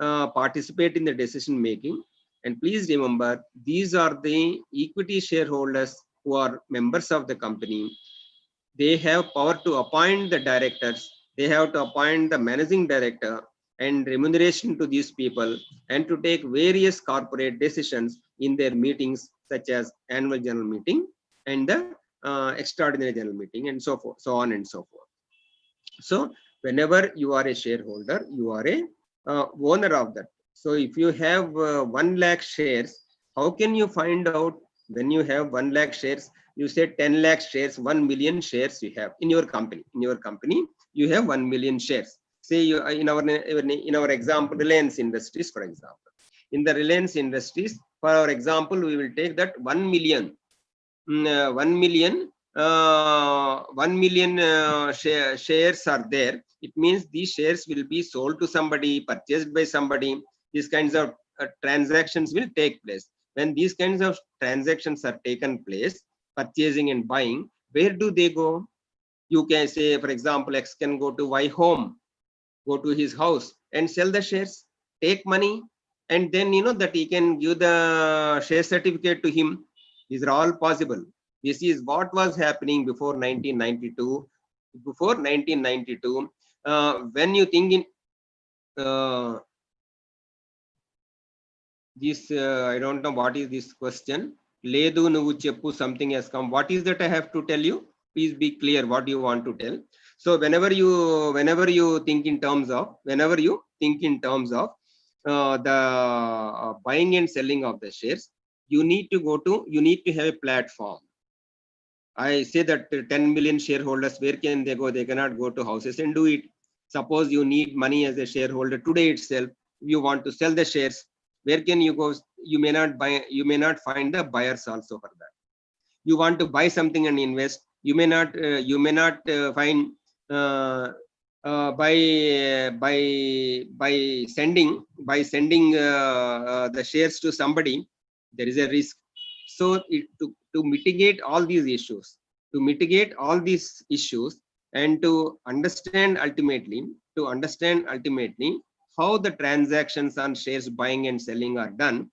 participate in the decision making. And please remember, these are the equity shareholders who are members of the company. They have power to appoint the directors. They have to appoint the managing director and remuneration to these people, and to take various corporate decisions in their meetings, such as annual general meeting and the extraordinary general meeting, and so forth, so on and so forth. So whenever you are a shareholder, you are a owner of that. So if you have 1 lakh shares, how can you find out when you have 1 lakh shares? You say 10 lakh shares, 1 million shares you have in your company. In your company, you have 1 million shares. Say you in our example, Reliance Industries, for example. In the Reliance Industries, for our example, we will take that 1 million. 1 million shares are there. It means these shares will be sold to somebody, purchased by somebody, these kinds of transactions will take place. When these kinds of transactions are taken place, purchasing and buying, where do they go? You can say, for example, X can go to Y home, go to his house and sell the shares, take money, and then that he can give the share certificate to him. These are all possible. This is what was happening before 1992. Before 1992, when you think in this, I don't know what is this question. Ledu nuvu cheppu, something has come. What is that I have to tell you? Please be clear what you want to tell. So whenever you think in terms of the buying and selling of the shares, you need to have a platform. I say that 10 million shareholders, where can they go? They cannot go to houses and do it. Suppose you need money as a shareholder today itself, you want to sell the shares, where can you go? You may not find the buyers also for that. You want to buy something and invest, you may not find by sending the shares to somebody, there is a risk. So to mitigate all these issues, and to understand ultimately how the transactions on shares buying and selling are done,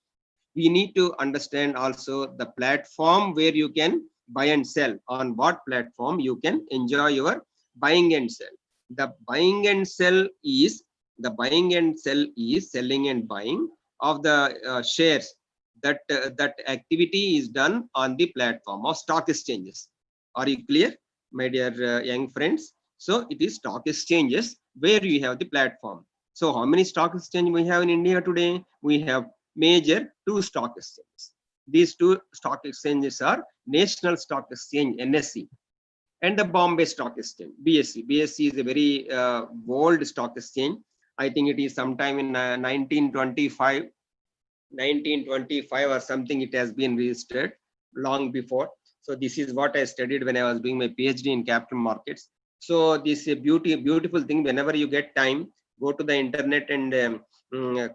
we need to understand also the platform where you can buy and sell. On what platform you can enjoy your buying and sell. The buying and sell is selling and buying of the shares. That activity is done on the platform of stock exchanges. Are you clear, my dear young friends? So it is stock exchanges where you have the platform. So how many stock exchanges we have in India today? We have major 2 stock exchanges. These 2 stock exchanges are National Stock Exchange, NSE, and the Bombay Stock Exchange, BSE. BSE is a very old stock exchange. I think it is sometime in 1925 or something. It has been registered long before. So this is what I studied when I was doing my PhD in capital markets. So this is a beautiful thing. Whenever you get time, go to the internet and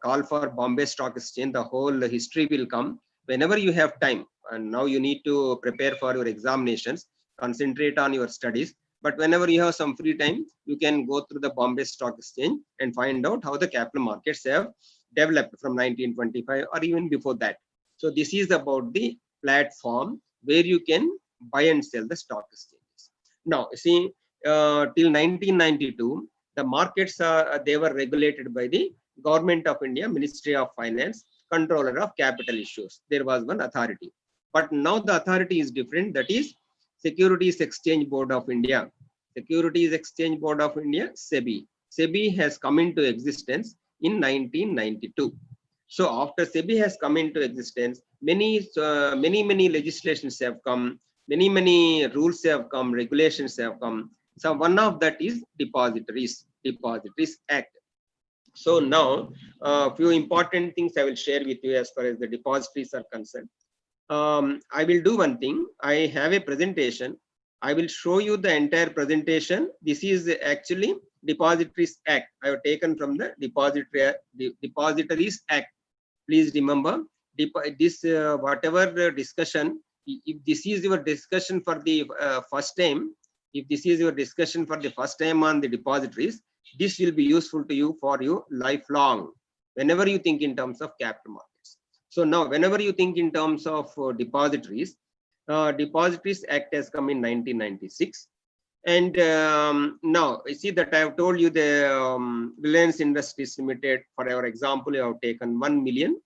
call for Bombay Stock Exchange. The whole history will come whenever you have time. And now you need to prepare for your examinations, concentrate on your studies. But whenever you have some free time, you can go through the Bombay Stock Exchange and find out how the capital markets have developed from 1925 or even before that. So this is about the platform where you can buy and sell the stock exchanges. Now, see, till 1992, the markets they were regulated by the Government of India, Ministry of Finance, Controller of Capital Issues. There was one authority, but now the authority is different. That is Securities Exchange Board of India. Securities Exchange Board of India, SEBI. SEBI has come into existence in 1992. So after SEBI has come into existence, many legislations have come, many rules have come, regulations have come. So one of that is Depositories Act. So now a few important things I will share with you as far as the depositories are concerned. I will do one thing. I have a presentation. I will show you the entire presentation. This is actually Depositories Act. I have taken from the Depositories Act. Please remember this whatever discussion. If this is your discussion for the first time, on the depositories, this will be useful to you for you lifelong. Whenever you think in terms of capital markets. So now, whenever you think in terms of depositories, Depositories Act has come in 1996. And now you see that I have told you the Reliance Industries Limited, for our example, you have taken 1 million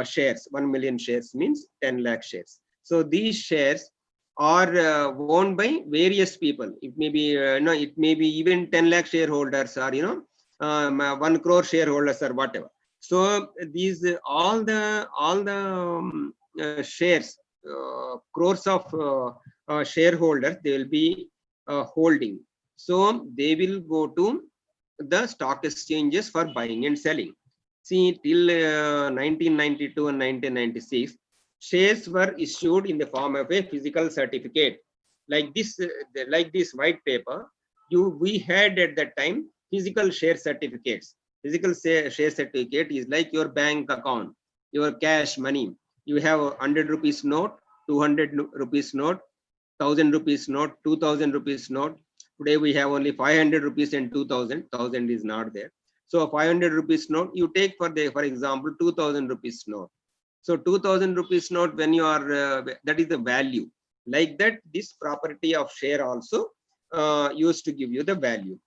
shares. 1 million shares means 10 lakh shares. So these shares are owned by various people. It may be it may be even 10 lakh shareholders, or 1 crore shareholders, or whatever. So these all the shares, crores of shareholders, they will be holding. So they will go to the stock exchanges for buying and selling. See, till 1992 and 1996, shares were issued in the form of a physical certificate, like this white paper. We had at that time physical share certificates. Physical share certificate is like your bank account, your cash money. You have a 100 rupees note, 200 rupees note, 1000 rupees note, 2000 rupees note. Today we have only 500 rupees and 2000. 1000 is not there. So 500 rupees note you take for example 2000 rupees note. So 2000 rupees note, when you are that is the value. Like that, this property of share also used to give you the value.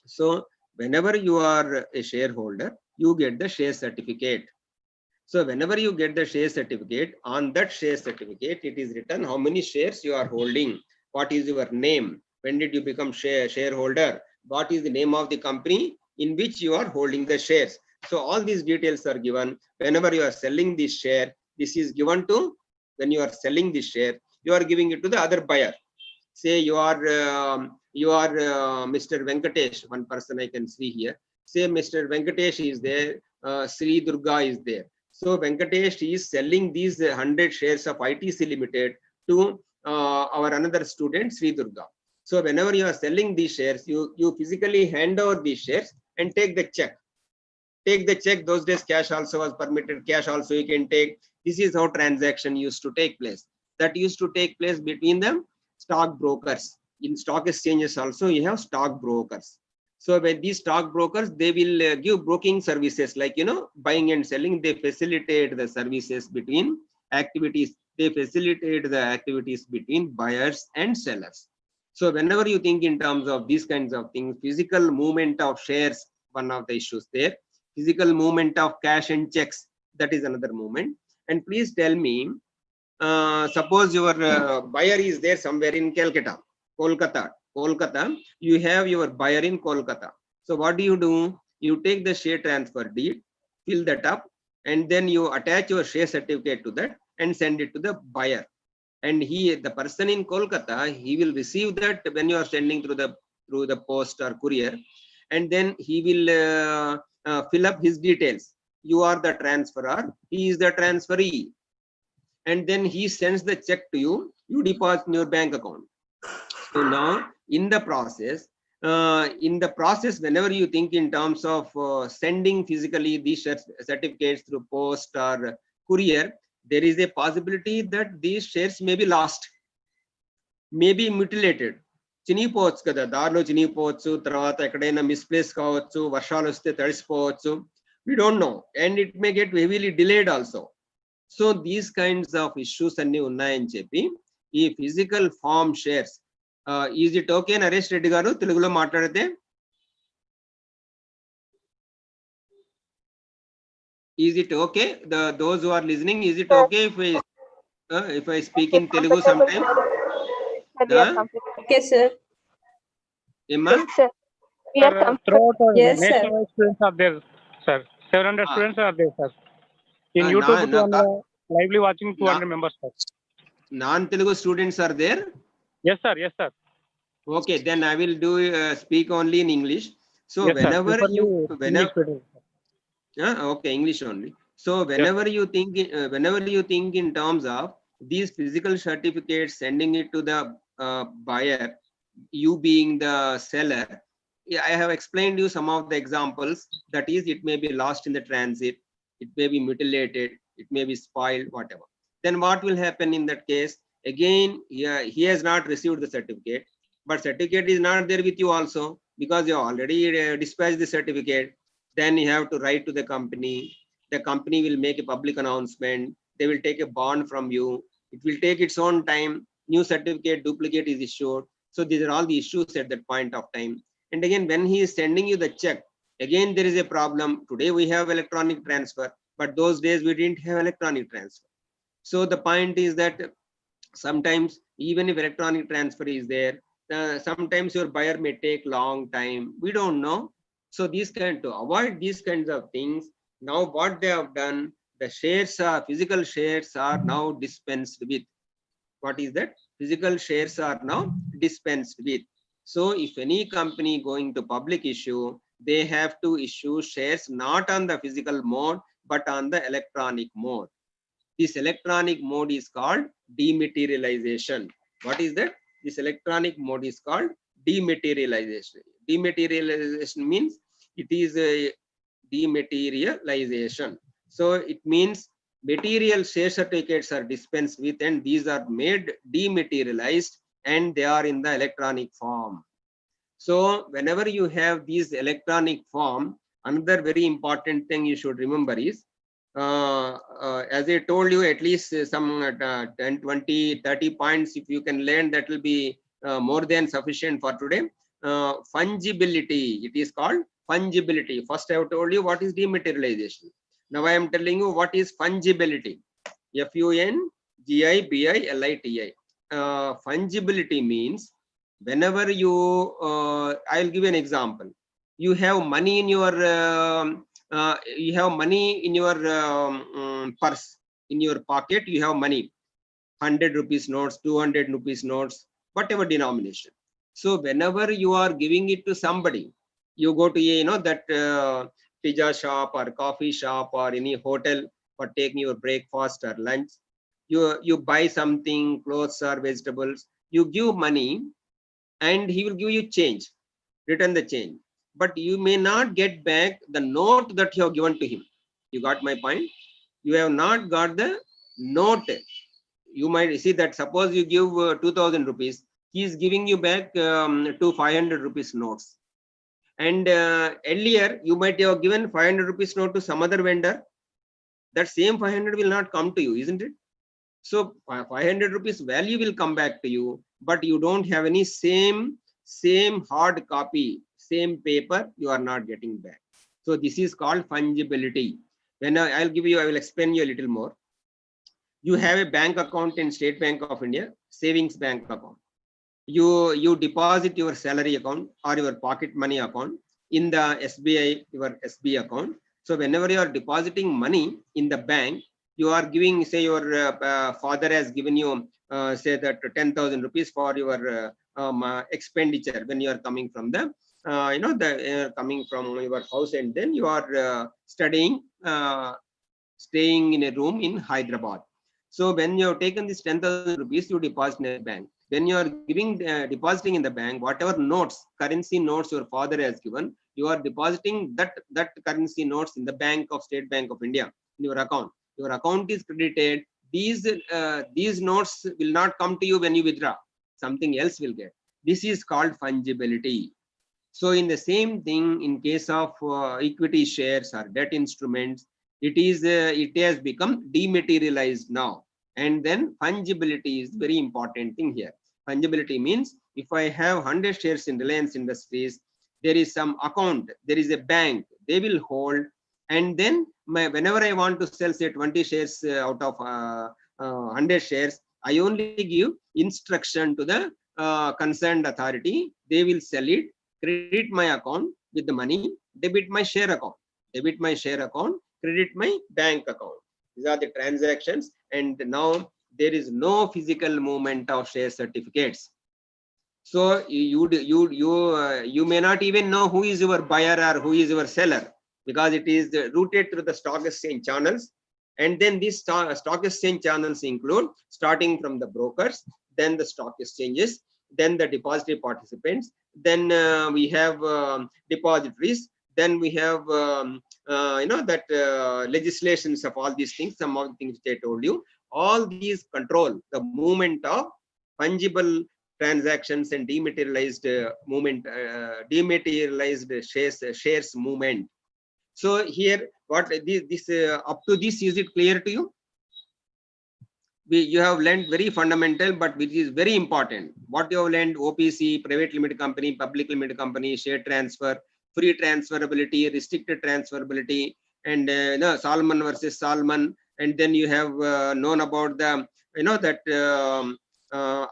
So whenever you are a shareholder, you get the share certificate. So whenever you get the share certificate, on that share certificate, it is written how many shares you are holding, what is your name, when did you become shareholder, what is the name of the company in which you are holding the shares. So all these details are given. Whenever you are selling this share, this is given to, when you are selling this share, you are giving it to the other buyer. Say you are Mr. Venkatesh, one person I can see here. Say Mr. Venkatesh is there, Sri Durga is there. So Venkatesh is selling these 100 shares of ITC Limited to our another student, Sri Durga. So whenever you are selling these shares, you physically hand over these shares and take the check. Take the check. Those days cash also was permitted. Cash also you can take. This is how transaction used to take place. That used to take place between the stock brokers. In stock exchanges also you have stock brokers. So when these stock brokers, they will give broking services like, buying and selling. They facilitate the services between activities. They facilitate the activities between buyers and sellers. So whenever you think in terms of these kinds of things, physical movement of shares, one of the issues there. Physical movement of cash and checks, that is another movement. And please tell me, suppose your buyer is there somewhere in Kolkata, you have your buyer in Kolkata. So what do? You take the share transfer deed, fill that up, and then you attach your share certificate to that and send it to the buyer. And the person in Kolkata, he will receive that when you are sending through the post or courier, and then he will fill up his details. You are the transferor, he is the transferee, and then he sends the check to you. You deposit in your bank account. So now in the process, whenever you think in terms of sending physically these certificates through post or courier, there is a possibility that these shares may be lost, may be mutilated. చినిగిపోవచ్చు కదా, దారిలో చినిగిపోవచ్చు, తర్వాత ఎక్కడైనా misplace కావచ్చు, వర్షాలు వస్తే తడిసిపోవచ్చు. We don't know, and it may get heavily delayed also. So these kinds of issues అన్ని ఉన్నాయని చెప్పి ఈ physical form shares, is it okay Naresh Reddy గారు తెలుగులో మాట్లాడితే? Is it okay? Those who are listening, is it okay if I speak in Telugu sometime? Okay, sir. Emma? Yes, sir. We are Throughout Yes, sir. nationwide students are there, sir. 700 students are there, sir. In Ah, YouTube, lively watching 200 Na- members, sir. Non-Telugu students are there? Yes, sir. Yes, sir. Okay, then I will do speak only in English. So Yes, sir. whenever Preferably you English speaking, sir. okay, English only. So whenever you think in terms of these physical certificates, sending it to the buyer, you being the seller, I have explained you some of the examples. That is, it may be lost in the transit, it may be mutilated, it may be spoiled, whatever. Then what will happen in that case? Again, he has not received the certificate, but certificate is not there with you also, because you already dispatched the certificate. Then you have to write to the company. The company will make a public announcement. They will take a bond from you. It will take its own time. New certificate duplicate is issued. So these are all the issues at that point of time. And again, when he is sending you the check, again there is a problem. Today we have electronic transfer, but those days we didn't have electronic transfer. So the point is that sometimes even if electronic transfer is there, sometimes your buyer may take long time. We don't know. So to avoid these kinds of things, now what they have done, the physical shares are now dispensed with. What is that? Physical shares are now dispensed with. So if any company going to public issue, they have to issue shares not on the physical mode but on the electronic mode. This electronic mode is called dematerialization. What is that? This electronic mode is called dematerialization. Dematerialization means it is dematerialization. So it means material share certificates are dispensed with and these are made dematerialized and they are in the electronic form. So whenever you have these electronic form, another very important thing you should remember is, as I told you, at least some 10, 20, 30 points, if you can learn, that will be more than sufficient for today. Fungibility, it is called fungibility. First I have told you what is dematerialization. Now I am telling you what is fungibility. Fungibility. Fungibility means whenever you, I'll give you an example. You have money in your purse, in your pocket. You have money, 100 rupees notes, 200 rupees notes, whatever denomination. So whenever you are giving it to somebody, you go to that pizza shop or coffee shop or any hotel for taking your breakfast or lunch. You buy something, clothes or vegetables. You give money, and he will give you change, return the change, but you may not get back the note that you have given to him. You got my point? You have not got the note. You might see that suppose you give 2000 rupees, he is giving you back 500 rupees notes, and earlier you might have given 500 rupees note to some other vendor. That same 500 will not come to you, isn't it? So 500 rupees value will come back to you, but you don't have any same hard copy, same paper, you are not getting back. So this is called fungibility. When I will explain you a little more. You have a bank account in State Bank of India, savings bank account. You deposit your salary account or your pocket money account in the SBI, your SB account. So whenever you are depositing money in the bank, you are giving, say your father has given you say that 10,000 rupees for your expenditure when you are coming from the coming from your house, and then you are studying, staying in a room in Hyderabad. So when you have taken this 10,000 rupees, you deposit in a bank. When you are giving depositing in the bank, whatever notes, currency notes your father has given, you are depositing that currency notes in the bank of State Bank of India in your account. Your account is credited. These notes will not come to you when you withdraw. Something else will get. This is called fungibility. So in the same thing, in case of equity shares or debt instruments, it has become dematerialized now. And then fungibility is very important thing here. Fungibility means if I have 100 shares in Reliance Industries, there is some account, there is a bank, they will hold, and then whenever I want to sell, say 20 shares out of 100 shares, I only give instruction to the concerned authority. They will sell it, credit my account with the money, debit my share account, credit my bank account. These are the transactions, and now there is no physical movement of share certificates. So you may not even know who is your buyer or who is your seller, because it is routed through the stock exchange channels. And then these stock exchange channels include starting from the brokers, then the stock exchanges, then the depository participants, then we have depositories, then we have legislations of all these things, some of the things I told you. All these control the movement of fungible transactions and dematerialized shares movement. So here, what this up to this, is it clear to you? You have learned very fundamental, but which is very important. What you have learned: OPC, private limited company, public limited company, share transfer, free transferability, restricted transferability, and Salmon versus Salmon. And then you have known about the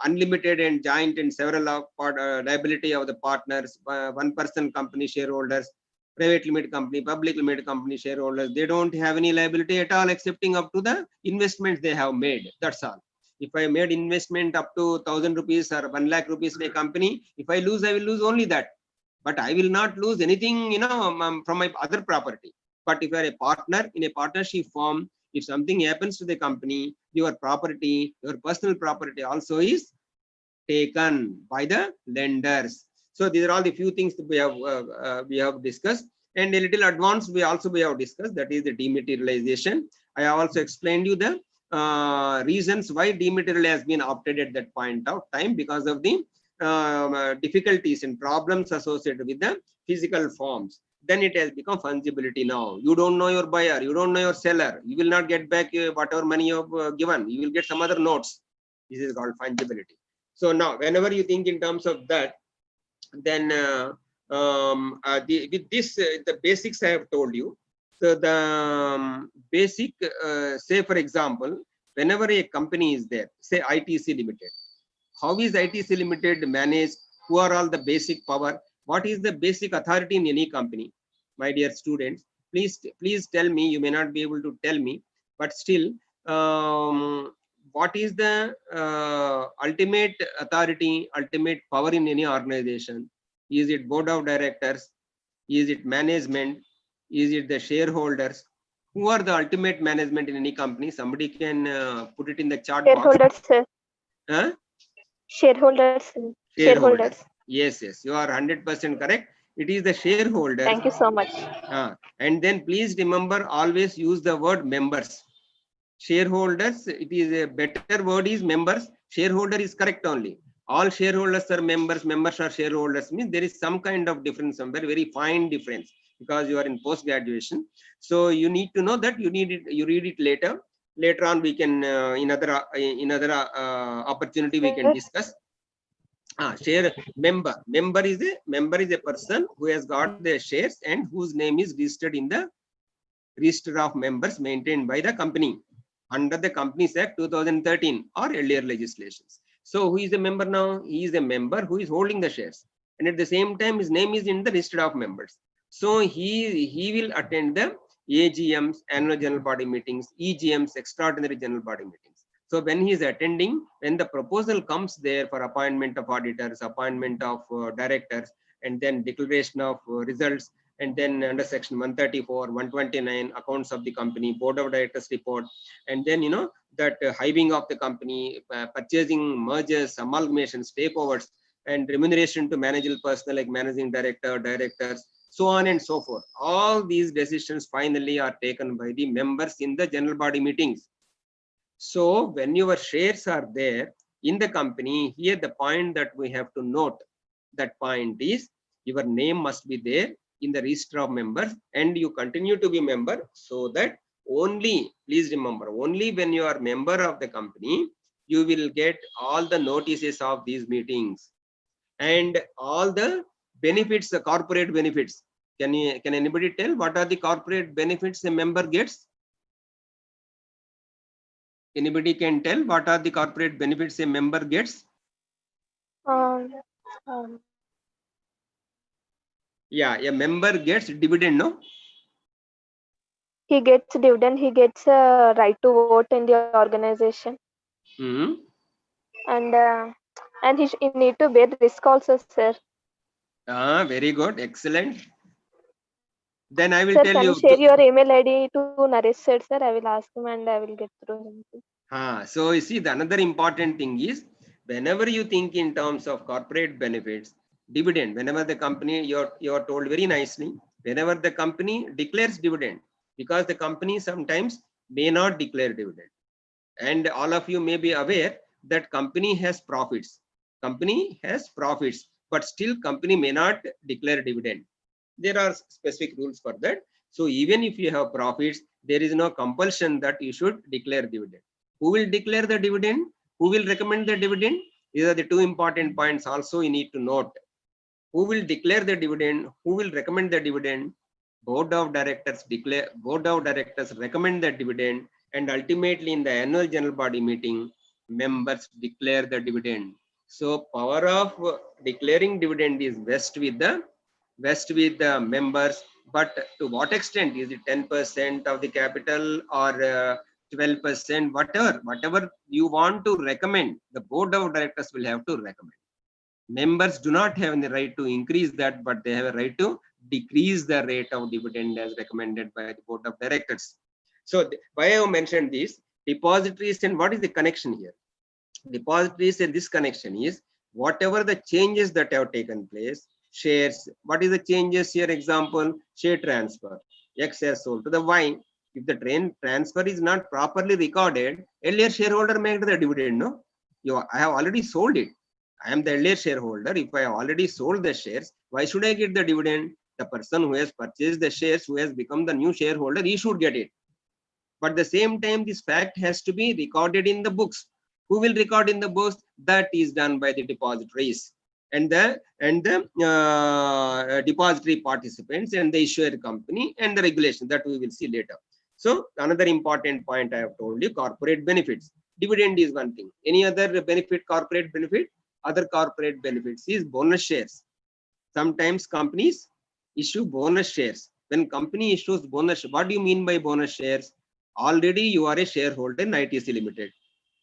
unlimited and joint and several liability of the partners, one person company shareholders, private limited company, public limited company shareholders. They don't have any liability at all, excepting up to the investments they have made. That's all. If I made investment up to 1,000 rupees or 1 lakh rupees in a company, if I lose, I will lose only that. But I will not lose anything, from my other property. But if you are a partner in a partnership form, if something happens to the company, your property, your personal property also is taken by the lenders. So these are all the few things that we have discussed. And a little advanced, we have discussed, that is the dematerialization. I have also explained you the reasons why dematerial has been opted at that point of time, because of the difficulties and problems associated with the physical forms. Then it has become fungibility now. You don't know your buyer, you don't know your seller, you will not get back whatever money you have given, you will get some other notes. This is called fungibility. So now whenever you think in terms of that, then with this the basics I have told you. So the basic, say for example, whenever a company is there, say ITC Limited, how is ITC Limited managed? Who are all the basic power? What is the basic authority in any company? My dear students, please tell me. You may not be able to tell me, but still, what is the ultimate authority, ultimate power in any organization? Is it board of directors? Is it management? Is it the shareholders? Who are the ultimate management in any company? Somebody can put it in the chat box. Shareholders, sir. Huh? Shareholders. Shareholders. Yes, you are 100% correct. It is the shareholders. Thank you so much. And then please remember, always use the word members. Shareholders, it is a better word is members. Shareholder is correct only. All shareholders are members, members are shareholders, means there is some kind of difference somewhere, very fine difference, because you are in post graduation. So you need to know that. You need it, you read it later. Later on we can in other opportunity we can discuss. Share member. Member is a person who has got the shares and whose name is registered in the register of members maintained by the company under the Companies Act 2013 or earlier legislations. So who is a member now? He is a member who is holding the shares, and at the same time his name is in the register of members. So he will attend the AGMs, annual general body meetings, EGMs, extraordinary general body meetings. So when he is attending, when the proposal comes there for appointment of auditors, appointment of directors, and then declaration of results, and then under section 134, 129, accounts of the company, board of directors report, and then that hiving of the company, purchasing, mergers, amalgamations, takeovers, and remuneration to managerial personnel like managing director, directors, so on and so forth. All these decisions finally are taken by the members in the general body meetings. So when your shares are there in the company, here the point that we have to note, that point is your name must be there in the register of members, and you continue to be member, so that only, please remember, only when you are member of the company, you will get all the notices of these meetings and all the benefits, the corporate benefits. Can anybody tell what are the corporate benefits a member gets? Anybody can tell what are the corporate benefits a member gets? Yeah, a member gets dividend, no? He gets dividend. He gets a right to vote in the organization. And he need to bear risk also, sir. Very good, excellent. Then I will sir, tell can you. You share your email ID to Naresh sir, sir? I will ask him and I will get through him. So you see, the another important thing is, whenever you think in terms of corporate benefits, dividend, whenever the company, you're told very nicely, whenever the company declares dividend, because the company sometimes may not declare dividend, and all of you may be aware that company has profits, but still company may not declare dividend. There are specific rules for that. So even if you have profits, there is no compulsion that you should declare dividend. Who will declare the dividend? Who will recommend the dividend? These are the two important points also you need to note. Who will declare the dividend? Who will recommend the dividend? Board of directors recommend the dividend, and ultimately in the annual general body meeting, members declare the dividend. So power of declaring dividend is vested with the members, but to what extent? Is it 10% of the capital or 12%? Whatever you want to recommend, the board of directors will have to recommend. Members do not have the right to increase that, but they have a right to decrease the rate of dividend as recommended by the board of directors. So why I have mentioned this, depositories, and what is the connection here? Depositories, and this connection is whatever the changes that have taken place, shares. What is the changes here? Example, share transfer. X has sold to the Y. If the transfer is not properly recorded, earlier shareholder may get the dividend. No, I have already sold it. I am the earlier shareholder. If I have already sold the shares, why should I get the dividend? The person who has purchased the shares, who has become the new shareholder, he should get it. But at the same time, this fact has to be recorded in the books. Who will record in the books? That is done by the depositories and the depository participants and the issuer company and the regulation that we will see later. So another important point I have told you, corporate benefits. Dividend is one thing. Any other benefit, corporate benefit? Other corporate benefits is bonus shares. Sometimes companies issue bonus shares. When company issues bonus, what do you mean by bonus shares? Already you are a shareholder in ITC Limited.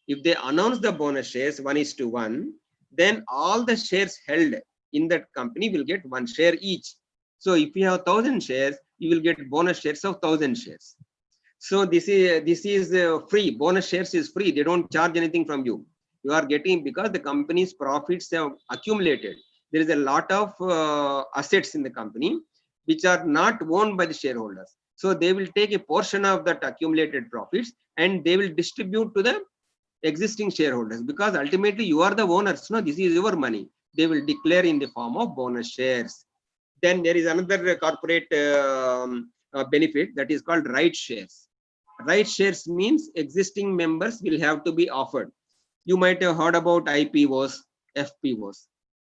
If they announce the bonus shares 1:1, then all the shares held in that company will get 1 share each. So if you have 1,000 shares, you will get bonus shares of 1,000 shares. So this is free. Bonus shares is free. They don't charge anything from you. You are getting because the company's profits have accumulated. There is a lot of assets in the company which are not owned by the shareholders. So they will take a portion of that accumulated profits and they will distribute to the existing shareholders, because ultimately you are the owners. No, this is your money. They will declare in the form of bonus shares. Then there is another corporate benefit that is called right shares. Right shares means existing members will have to be offered. You might have heard about IPOs, FPOs.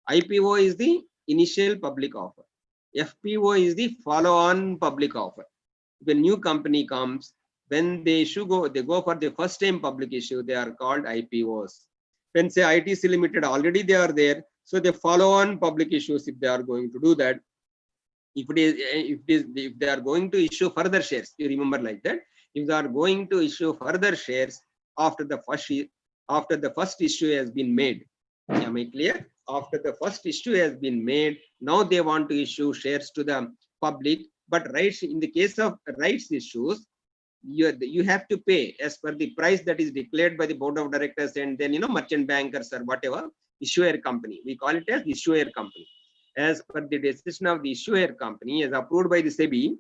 IPO is the initial public offer. FPO is the follow-on public offer. When new company comes, when they go for the first time public issue, they are called IPOs. When say ITC Limited, already they are there, so they follow on public issues if they are going to do that. If they are going to issue further shares, you remember like that. If they are going to issue further shares after the first issue has been made, am I clear? After the first issue has been made, now they want to issue shares to the public. But rights, in the case of rights issues, you have to pay as per the price that is declared by the board of directors and then merchant bankers or whatever issuer company. We call it as issuer company. As per the decision of the issuer company as approved by the SEBI,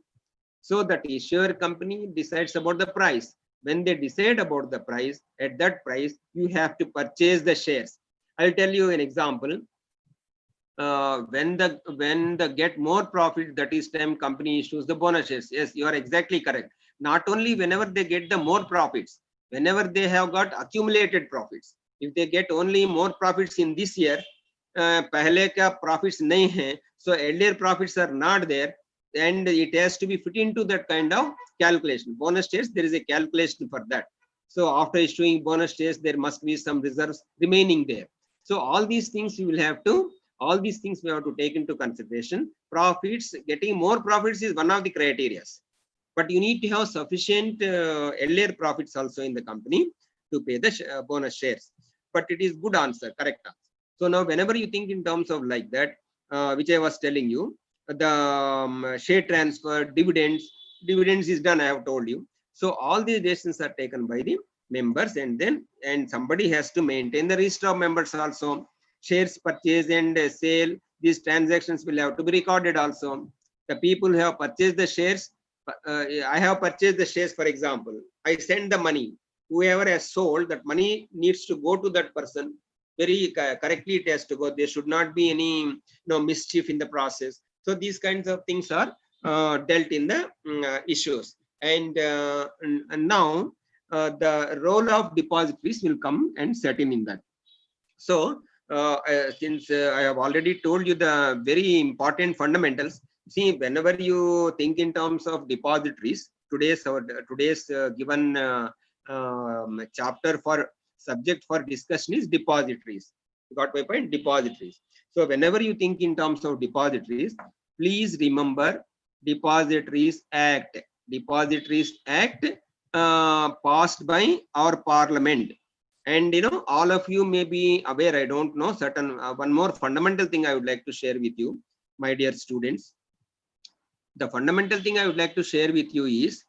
so that issuer company decides about the price. When they decide about the price, at that price you have to purchase the shares. I'll tell you an example. When the get more profit, that is time company issues the bonus shares. Yes, you are exactly correct. Not only whenever they get the more profits, whenever they have got accumulated profits. If they get only more profits in this year, पहले का profits नहीं है, so earlier profits are not there, and it has to be fit into that kind of calculation. Bonus shares, there is a calculation for that. So after issuing bonus shares, there must be some reserves remaining there. So all these things you will have to. All these things we have to take into consideration. Profits, getting more profits is one of the criteria, but you need to have sufficient earlier profits also in the company to pay the bonus shares. But it is good answer, correct answer. So now whenever you think in terms of like that, which I was telling you, the share transfer, dividends is done, I have told you. So all these decisions are taken by the members, and somebody has to maintain the register of members also. Shares purchase and sale, these transactions will have to be recorded also. The people who have purchased the shares, I have purchased the shares, for example, I send the money. Whoever has sold, that money needs to go to that person. Very correctly it has to go. There should not be any mischief in the process. So these kinds of things are dealt in the issues. And now the role of depositories will come and set in that. So since I have already told you the very important fundamentals, see, whenever you think in terms of depositories, today's given chapter for subject for discussion is depositories. You got my point? Depositories. So whenever you think in terms of depositories, please remember Depositories Act. Depositories Act passed by our Parliament. And all of you may be aware, I don't know, certain one more fundamental thing I would like to share with you, my dear students. The fundamental thing I would like to share with you is,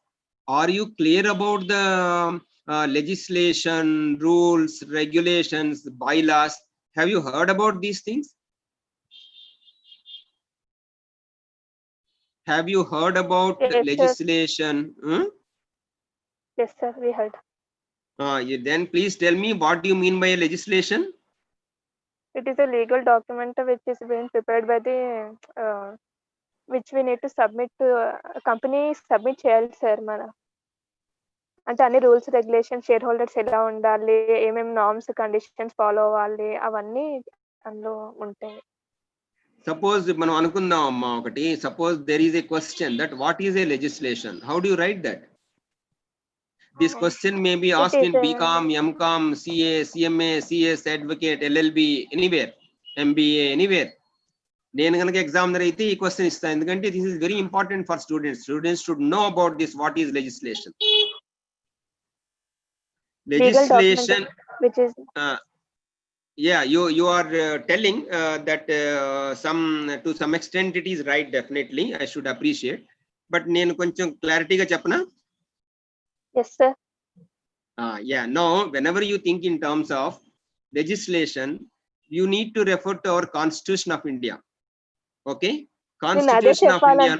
are you clear about the legislation, rules, regulations, bylaws? Have you heard about these things? have you heard about Yes, sir. legislation? Yes, sir. We heard. Then please tell me, what do you mean by legislation? It is a legal document which is being prepared by the which we need to submit to company submit చేయాలి sir మన అంటే అన్ని rules regulation share holders ఎలా ఉండాలి ఏమేమి norms conditions follow అవ్వాలి అవన్నీ అందులో ఉంటాయి. Suppose మనం అనుకుందాం అమ్మా ఒకటి, suppose there is a question that what is a legislation, how do you write that? This question may be asked in BCom, MCom, CA, CMA, CS, advocate, LLB, anywhere, MBA, anywhere. నేను కనుక examiner అయితే ఈ question ఇస్తాను, ఎందుకంటే this is very important for students. Students should know about this, what is legislation. Legislation, which is yeah, you are telling that to some extent it is right, definitely I should appreciate, but నేను కొంచెం క్లారిటీగా చెప్పనా? yes sir. Yeah, now whenever you think in terms of legislation, you need to refer to our Constitution of India. Okay, Constitution of India.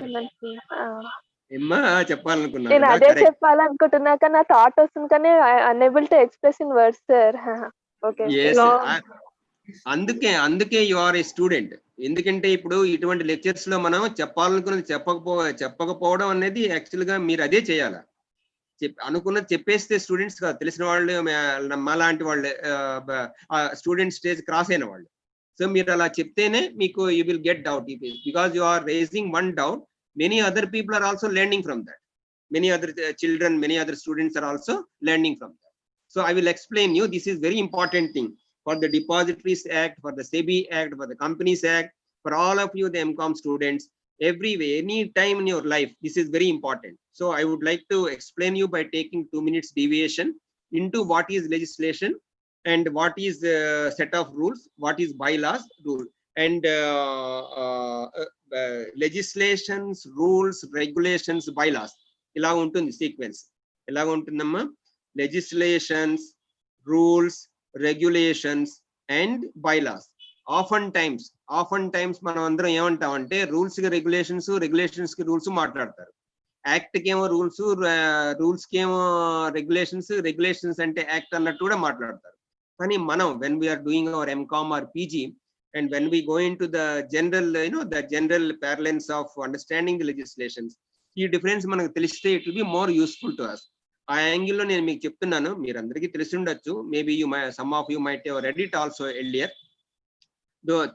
ఏమ్మా చెప్పాలనుకున్నాను. నేను అదే చెప్పాలనుకుంటున్నా కానీ నా థాట్ వస్తుంది కానీ unable to express in words sir. Okay. Yes, అందుకే you are A student. ఎందుకంటే ఇప్పుడు ఇటువంటి లెక్చర్స్ లో మనం చెప్పాలనుకున్నది చెప్పకపోవడం అనేది యాక్చువల్ గా మీరు అదే చేయాలా. అనుకున్నది చెప్పేస్తే స్టూడెంట్స్ కాదు, తెలిసిన వాళ్ళు మాలాంటి వాళ్ళు స్టూడెంట్ స్టేజ్ క్రాస్ అయిన వాళ్ళు. సో మీరు అలా చెప్తేనే మీకు you will get doubt, because you are raising one doubt, many other people are also learning from that. Many other children, many other students are also learning from that. So I will explain you, this is very important thing for the Depositories Act, for the SEBI Act, for the Companies Act, for all of you, the MCom students, everywhere, any time in your life, this is very important. So I would like to explain you by taking 2 minutes deviation into what is legislation and what is the set of rules, what is bylaws rule, and legislations, rules, regulations, bylaws. ఇలా ఉంటుంది sequence. ఎలా ఉంటుందమ్మా? Legislations, rules, regulations and bylaws. Often times మనం అందరం ఏమంటామంటే rules కి regulations కి rules మాట్లాడతారు. యాక్ట్ కి ఏమో రూల్స్ కి ఏమో రెగ్యులేషన్స్ అంటే యాక్ట్ అన్నట్టు కూడా మాట్లాడతారు. కానీ మనం when we are doing our MCom or PG, and when we go into the general, the general parlance of understanding the legislations, ఈ డిఫరెన్స్ మనకు తెలిస్తే it will be more useful to us. ఆ యాంగిల్లో నేను మీకు చెప్తున్నాను, మీరు అందరికీ తెలిసి ఉండొచ్చు, maybe some of you might have read it also earlier.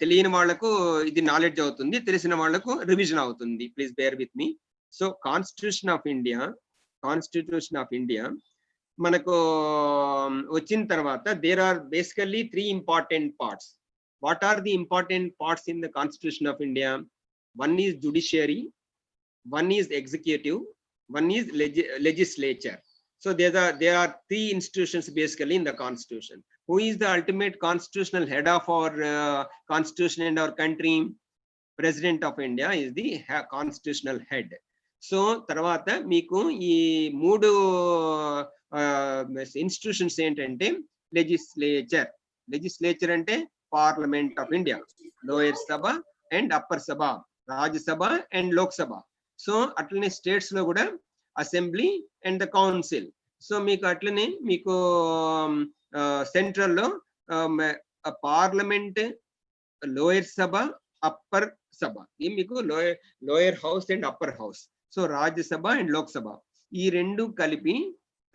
తెలియని వాళ్లకు ఇది నాలెడ్జ్ అవుతుంది, తెలిసిన వాళ్లకు రివిజన్ అవుతుంది. Please bear with me. So constitution of India మనకు వచ్చిన తర్వాత there are basically 3 important parts. What are the important parts in the Constitution of India? One is judiciary, one is executive, one is legislature. So there are 3 institutions basically in the Constitution. Who is the ultimate constitutional head of our Constitution in our country? President of India is the constitutional head. So tarvata meeku ee 3 institutions ఏంటంటే legislature అంటే Parliament of India, Lower Sabha and Upper Sabha, Rajya Sabha and Lok Sabha. So atlane states lo kuda Assembly and the Council. So meeku atlane meeku central lo Parliament, Lower Sabha, Upper Sabha. Ee meeku lower house and upper house. So Rajya Sabha and Lok Sabha. Ee rendu kalipi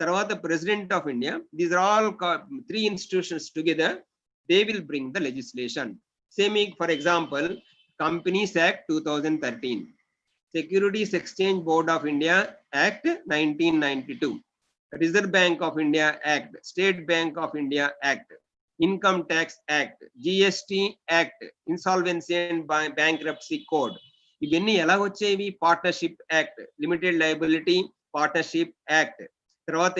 tarvata President of India. These are all 3 institutions together. They will bring the legislation. Say, for example, Companies Act 2013, Securities Exchange Board of India Act 1992, Reserve Bank of India Act, State Bank of India Act, Income Tax Act, GST Act, Insolvency and Bankruptcy Code. ఇవన్నీ ఎలా వచ్చేవి? Partnership act, limited liability partnership act, తర్వాత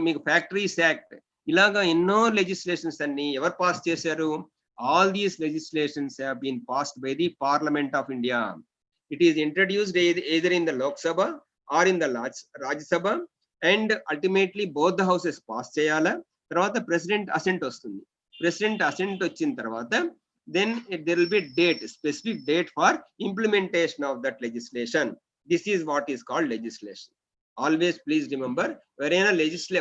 మీకు factories act, ఇలాగా ఎన్నో legislations అన్ని ఎవరు pass చేశారు? All these legislations have been passed by the Parliament of India. It is introduced either in the Lok Sabha or in the Rajya Sabha, and ultimately both the houses pass cheyala. Tarvata president assent vastundi. President assent vachin tarvata then there will be specific date for implementation of that legislation. This is what is called legislation. Always please remember, wherein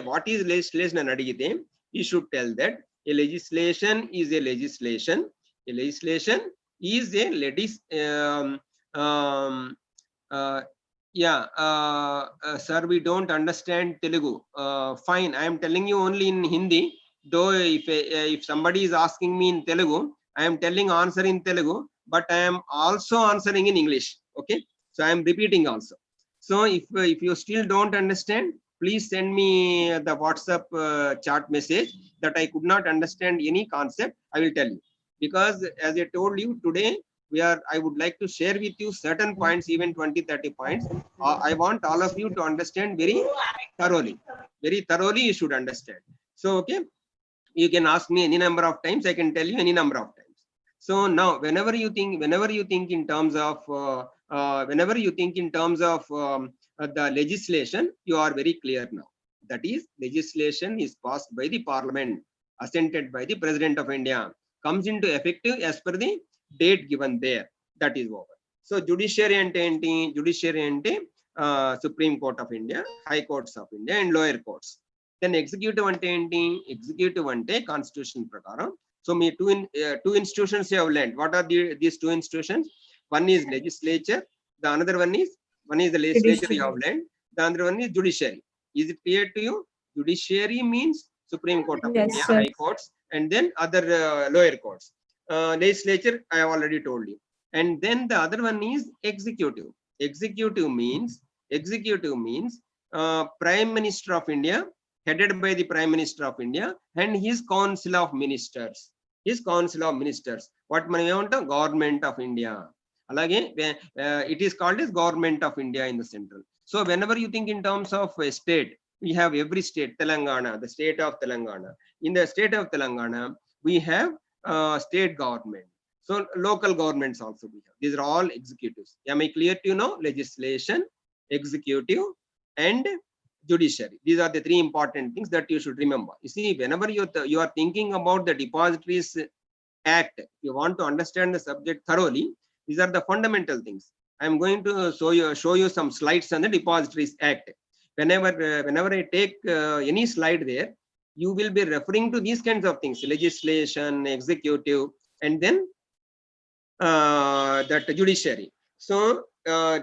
what is legislation and adigite, you should tell that a legislation is a legislation. A legislation is a sir, we don't understand Telugu. Fine, I am telling you only in Hindi. Though if somebody is asking me in Telugu, I am telling answer in Telugu, but I am also answering in English. Okay, so I am repeating also. So if you still don't understand, please send me the WhatsApp chat message that I could not understand any concept. I will tell you, because as I told you today, I would like to share with you certain points, even 20-30 points. I want all of you to understand very thoroughly. Very thoroughly you should understand. So okay, you can ask me any number of times, I can tell you any number of times. So now whenever you think in terms of the legislation, you are very clear now. That is, legislation is passed by the parliament, assented by the President of India, comes into effective as per the date given there. That is over. So judiciary ante enti? Judiciary ante Supreme Court of India, High Courts of India and lower courts. Then executive ante enti? Executive ante constitution prakaram. So me two institutions you have learned. What are these two institutions? One is legislature, the another one is the legislature you have learned, the other one is judiciary. Is it clear to you? Judiciary means Supreme Court of India, High Courts, and then other lower courts. Legislature I have already told you. And then the other one is executive. Executive means Prime Minister of India, headed by the Prime Minister of India and his Council of Ministers. What మనం ఏమంటాం? Government of India. Alage it is called as Government of India in the central. So whenever you think in terms of a state, we have every state. Telangana, the state of Telangana. In the state of Telangana, we have state government. So local governments also we have. These are all executives. Am I clear to you now? Legislation, executive, and judiciary. These are the three important things that you should remember. You see, whenever you are thinking about the Depositories Act, you want to understand the subject thoroughly. These are the fundamental things. I am going to show you some slides on the Depositories Act. Whenever I take any slide there, you will be referring to these kinds of things: legislation, executive, and then that judiciary. So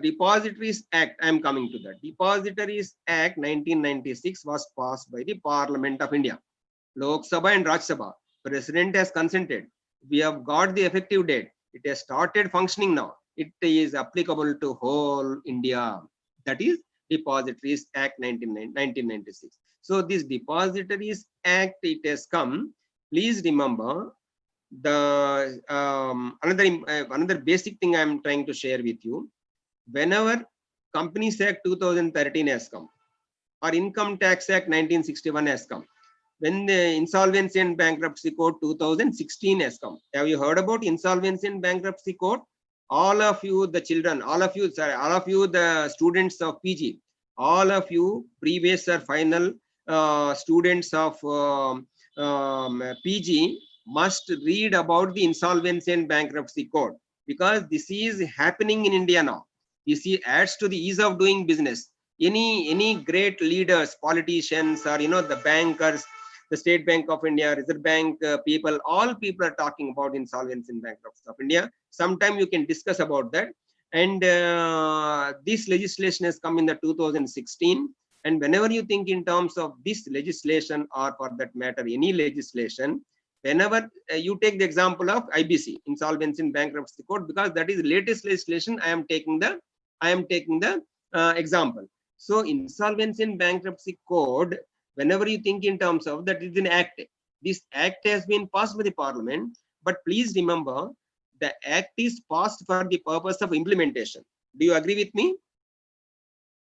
Depositories Act, I am coming to that. Depositories Act 1996 was passed by the Parliament of India, Lok Sabha and Raj Sabha. President has consented. We have got the effective date. It has started functioning now. It is applicable to whole India. That is Depositories Act 1996. So this Depositories Act, it has come. Please remember the another basic thing I am trying to share with you. Whenever Companies Act 2013 has come, or Income Tax Act 1961 has come, when the Insolvency and Bankruptcy Code 2016 has come. Have you heard about Insolvency and Bankruptcy Code? All of you, the children, all of you, the students of PG, all of you previous or final students of PG must read about the Insolvency and Bankruptcy Code, because this is happening in India now. You see, adds to the ease of doing business. Any great leaders, politicians, or the bankers, the State Bank of India, Reserve Bank people, all people are talking about Insolvency and Bankruptcy of India. Sometime you can discuss about that. And this legislation has come in the 2016. And whenever you think in terms of this legislation, or for that matter any legislation, whenever you take the example of IBC, Insolvency and Bankruptcy Code, because that is the latest legislation, I am taking the example. So Insolvency and Bankruptcy Code, whenever you think in terms of that, is an act. This act has been passed by the Parliament, but please remember, the act is passed for the purpose of implementation. Do you agree with me?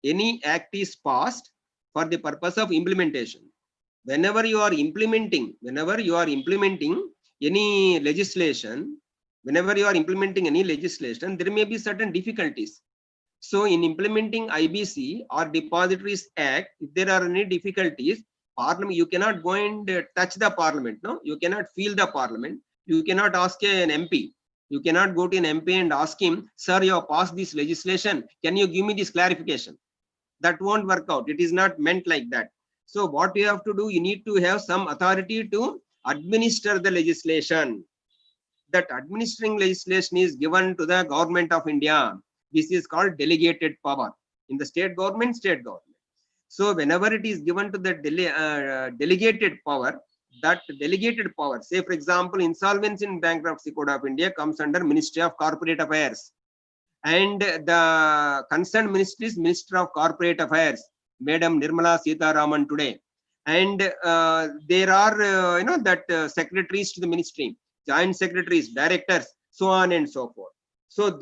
Any act is passed for the purpose of implementation. Whenever you are implementing any legislation, there may be certain difficulties. So in implementing IBC or Depositories Act, if there are any difficulties, Parliament, you cannot go and touch the Parliament. No, you cannot feel the Parliament. You cannot ask an MP. You cannot go to an MP and ask him, sir, you have passed this legislation. Can you give me this clarification? That won't work out. It is not meant like that. So what you have to do, you need to have some authority to administer the legislation. That administering legislation is given to the government of India. This is called delegated power. In the state government, So whenever it is given to the delegated power, that delegated power, say for example, Insolvency and Bankruptcy Code of India comes under Ministry of Corporate Affairs. And the concerned ministry is Minister of Corporate Affairs, Madam Nirmala Sitharaman today. And there are, secretaries to the ministry, joint secretaries, directors, so on and so forth. So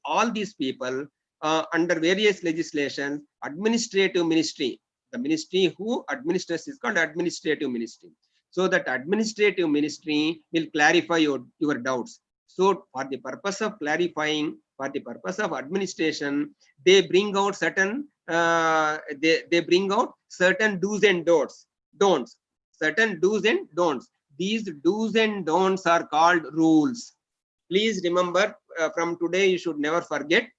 all these people under various legislations, administrative ministry, the ministry who administers is called administrative ministry. So that administrative ministry will clarify your doubts. So for the purpose of clarifying, for the purpose of administration, they bring out certain they bring out certain do's and don'ts, certain do's and don'ts. These do's and don'ts are called rules. Please remember, from today you should never forget.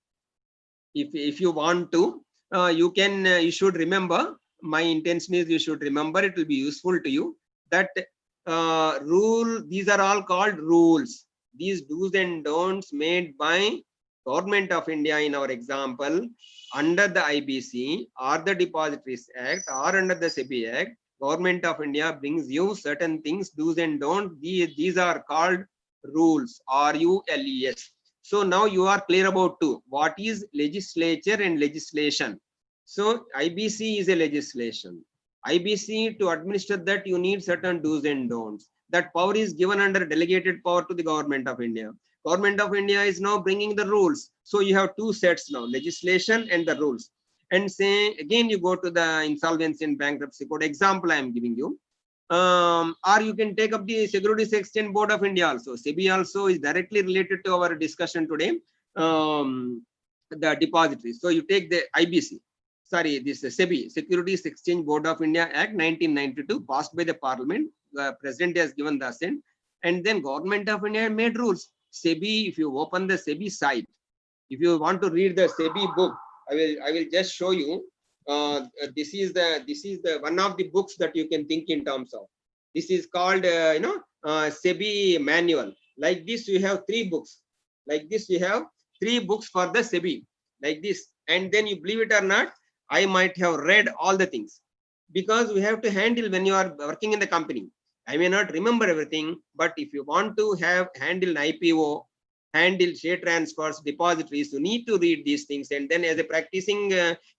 If you want to, you should remember. My intention is you should remember. It will be useful to you that these are all called rules. These do's and don'ts made by Government of India in our example under the IBC or the Depositories Act or under the SEBI Act. Government of India brings you certain things, do's and don'ts. These are called rules, RULES. So now you are clear about what is legislature and legislation. So IBC is a legislation. IBC, to administer that, you need certain do's and don'ts. That power is given under delegated power to the Government of India. Government of India is now bringing the rules. So you have two sets now, legislation and the rules. And say again, you go to the Insolvency and Bankruptcy Code example I am giving you. Or you can take up the Securities Exchange Board of India also. SEBI also is directly related to our discussion today. The depositories. So you take the IBC. Sorry, this SEBI, Securities Exchange Board of India Act 1992, passed by the Parliament. The President has given the assent, and then Government of India made rules. SEBI, if you open the SEBI site, if you want to read the SEBI book, I will just show you. This is the one of the books that you can think in terms of. This is called SEBI manual. Like this, you have 3 books. Like this, you have 3 books for the SEBI. Like this, and then you believe it or not, I might have read all the things, because we have to handle when you are working in the company. I may not remember everything, but if you want to handle an IPO, handle share transfers, depositories, you need to read these things. And then as a practicing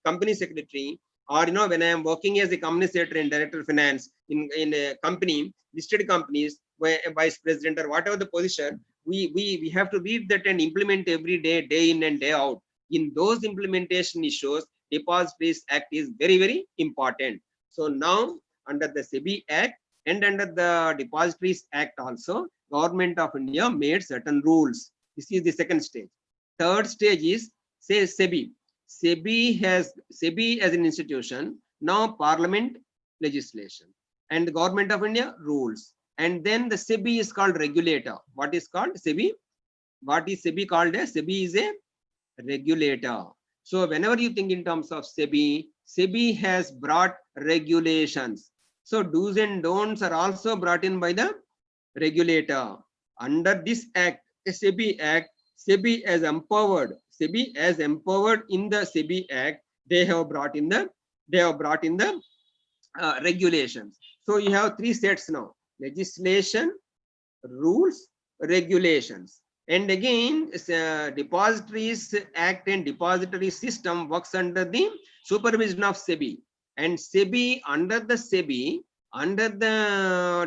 company secretary, or when I am working as a company secretary and director of finance in a company, listed companies, where a vice president or whatever the position, we have to read that and implement every day, day in and day out. In those implementation issues, Depositories Act is very, very important. So now under the SEBI Act and under the Depositories Act also, Government of India made certain rules. This is the second stage. Third stage is, say, SEBI. SEBI as an institution, now Parliament legislation, and the Government of India rules. And then the SEBI is called regulator. What is called SEBI? What is SEBI called as? SEBI is a regulator. So whenever you think in terms of SEBI, SEBI has brought regulations. So do's and don'ts are also brought in by the regulator. Under this act, SEBI Act, SEBI as empowered in the SEBI Act, they have brought in the regulations. So you have 3 sets now: legislation, rules, regulations. And again, Depositories Act and Depository System works under the supervision of SEBI. And SEBI, under the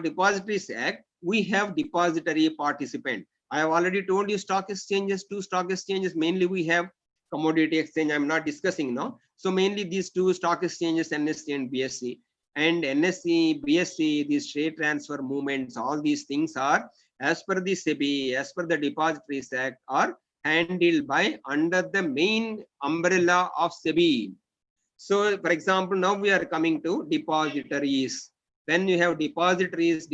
Depositories Act, we have depository participant. I have already told you stock exchanges, 2 stock exchanges. Mainly we have commodity exchange. I'm not discussing now. So mainly these 2 stock exchanges, NSE and BSE. And NSE, BSE, these share transfer movements, all these things are, as per the SEBI, as per the Depositories Act, are handled by under the main umbrella of SEBI. So, for example, now we are coming to depositories. When you have depositories,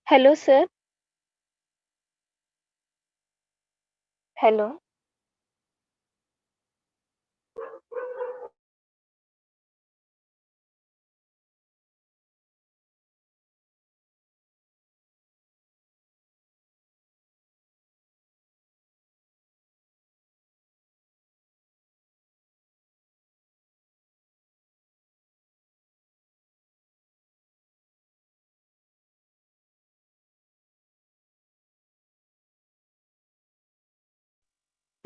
Hello, sir. Hello.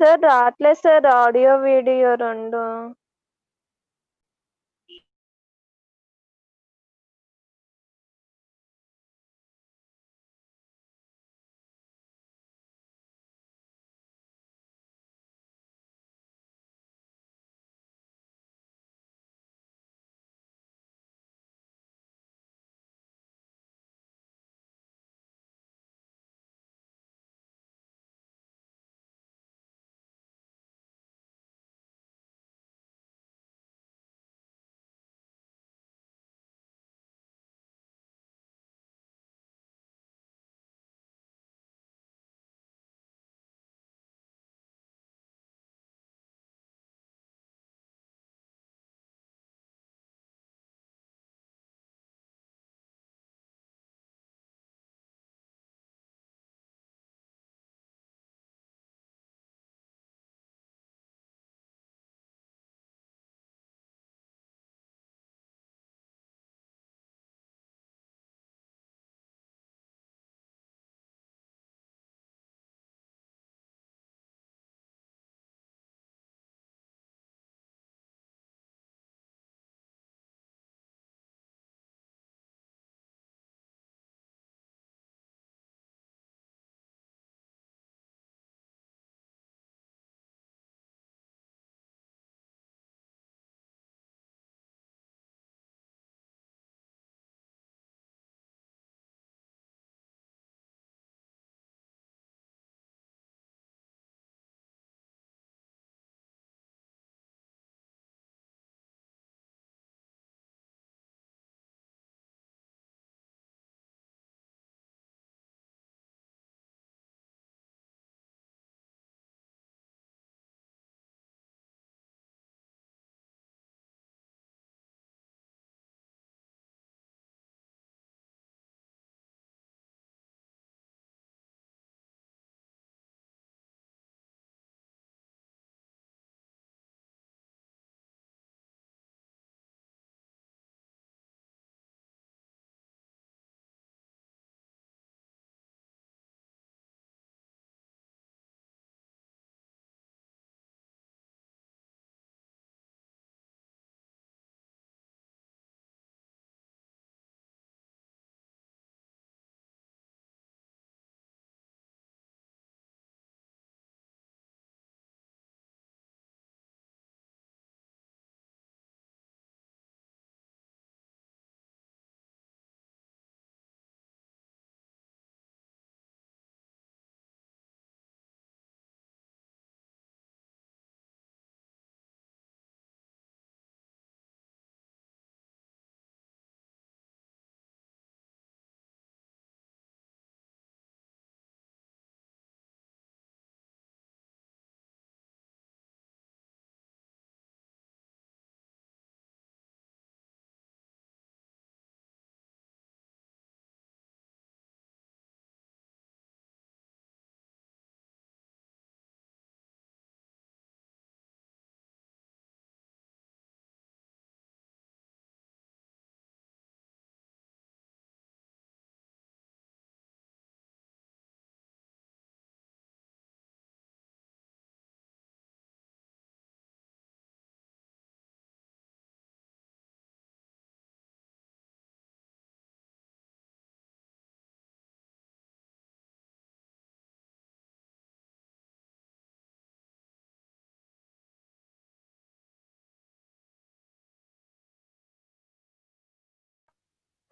Sir రావట్లేదు sir audio video రెండు.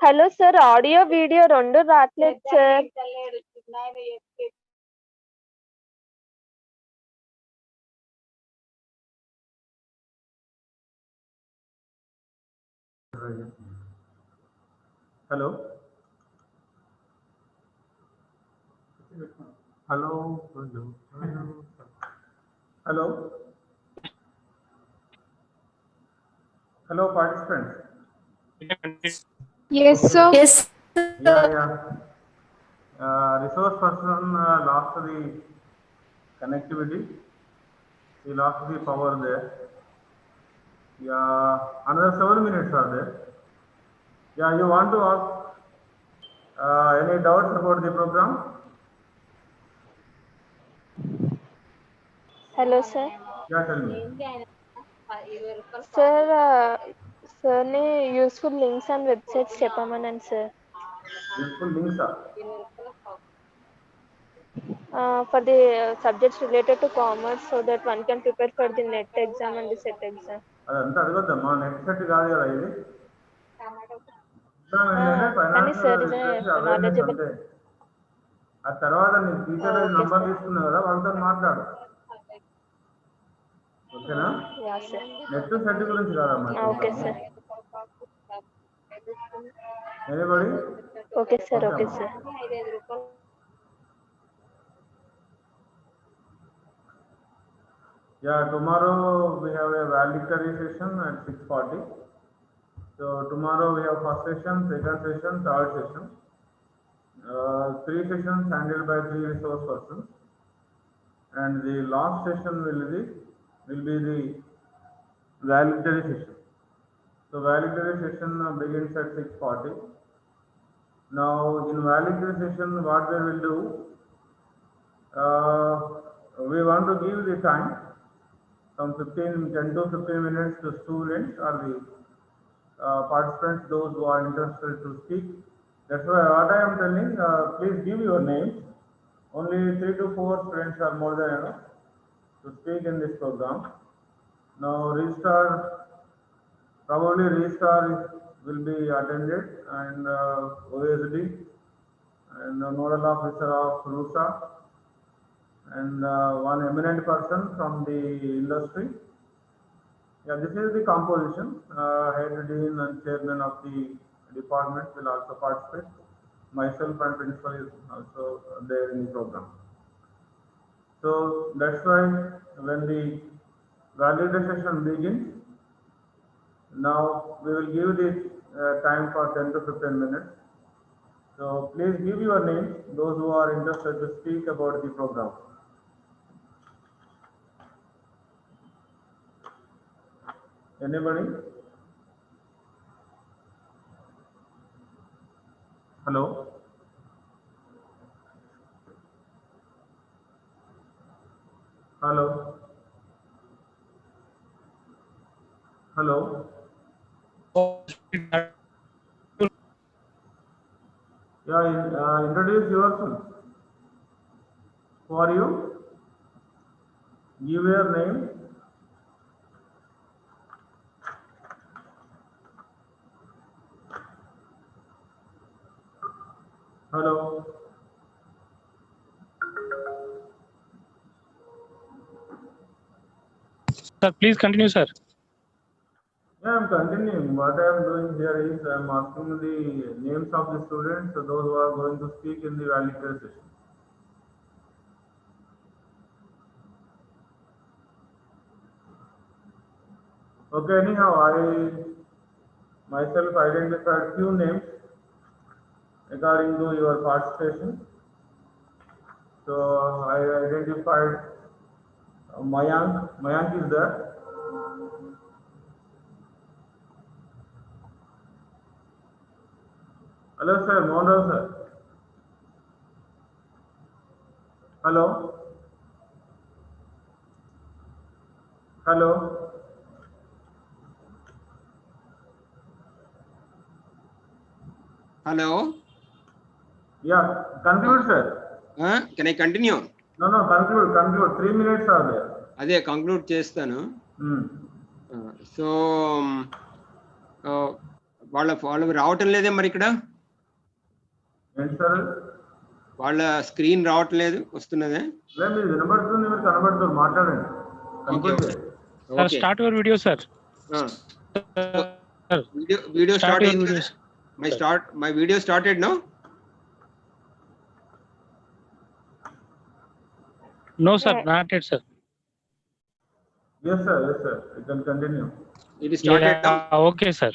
Hello sir audio video రెండు రావట్లేదు sir. Hello. Hello, hello, hello. Hello, hello, participants. Yes, Okay. sir. Yes. Yeah. Resource person lost the connectivity. He lost the power there. Yeah. Another 7 minutes are there. Yeah. You want to ask any doubts about the program? Hello, sir. Yeah. Tell me. Sir, sir, useful links and websites చెప్పమనండి sir. Useful links are. For the subjects related to commerce, so that one can prepare for the NET exam and the SET exam. అదంతా అడగొద్దమ్మా next set కాదు కదా ఇది exam ఏంటంటే కానీ financial sir is literacy a awareness knowledgeable. అంతే ఆ తర్వాత నీ టీచర్ Okay, నంబర్ sir. తీసుకున్నావు కదా వాళ్ళతో మాట్లాడు ఓకేనా Yeah, sir. నెట్ సెట్ గురించి కాదమ్మా Okay, sir. Anybody Okay, sir. Okay Okay, అమ్మా sir. Yeah tomorrow we have a valedictory session at 6:40. So tomorrow we have first session, second session, third session. Three sessions handled by three resource persons, and the last session will be the valedictory session. So valedictory session begins at 6:40. Now in valedictory session, what we will do, we want to give the time from 10 to 15 minutes to students or the participants, those who are interested to speak. That's why what I am telling, please give your names. Only 3 to 4 students are more than enough to speak in this program. Now probably will be attended, and OSD and the nodal officer of RUSA, and one eminent person from the industry. Yeah, this is the composition. Head, dean, and chairman of the department will also participate. Myself and principal is also there in the program. So that's why when the validation session begins, now we will give the time for 10 to 15 minutes. So please give your names, those who are interested to speak about the program. Anybody? Hello? Hello? Hello? Yeah, introduce yourself. Who are you? Give your name. Hello? Sir, please continue, sir. Yeah, I'm continuing. What I am doing here is I am asking the names of the students, so those who are going to speak in the valedictory session. Okay, anyhow, I myself identified few names according to your participation. So I identified Mayank. Mayank is there. Hello, sir. Monroe, sir. Hello. Hello. Hello. Yeah, conclude, sir. Can I continue? No, conclude. 3 minutes are there. అదే conclude చేస్తాను. So వాళ్ళు రావటం లేదే మరి ఇక్కడ ఏంటి sir వాళ్ళ screen రావట్లేదు, వస్తున్నదే లేదు మీరు వినబడుతుంది, మీరు కనబడుతుంది, మాట్లాడండి. Sir, start your video, sir. Video start అయింది. My video started now. No, sir, Yeah. not yet, sir. Yes, sir. Yes, sir. You can continue. It is started now. Yeah, okay, sir.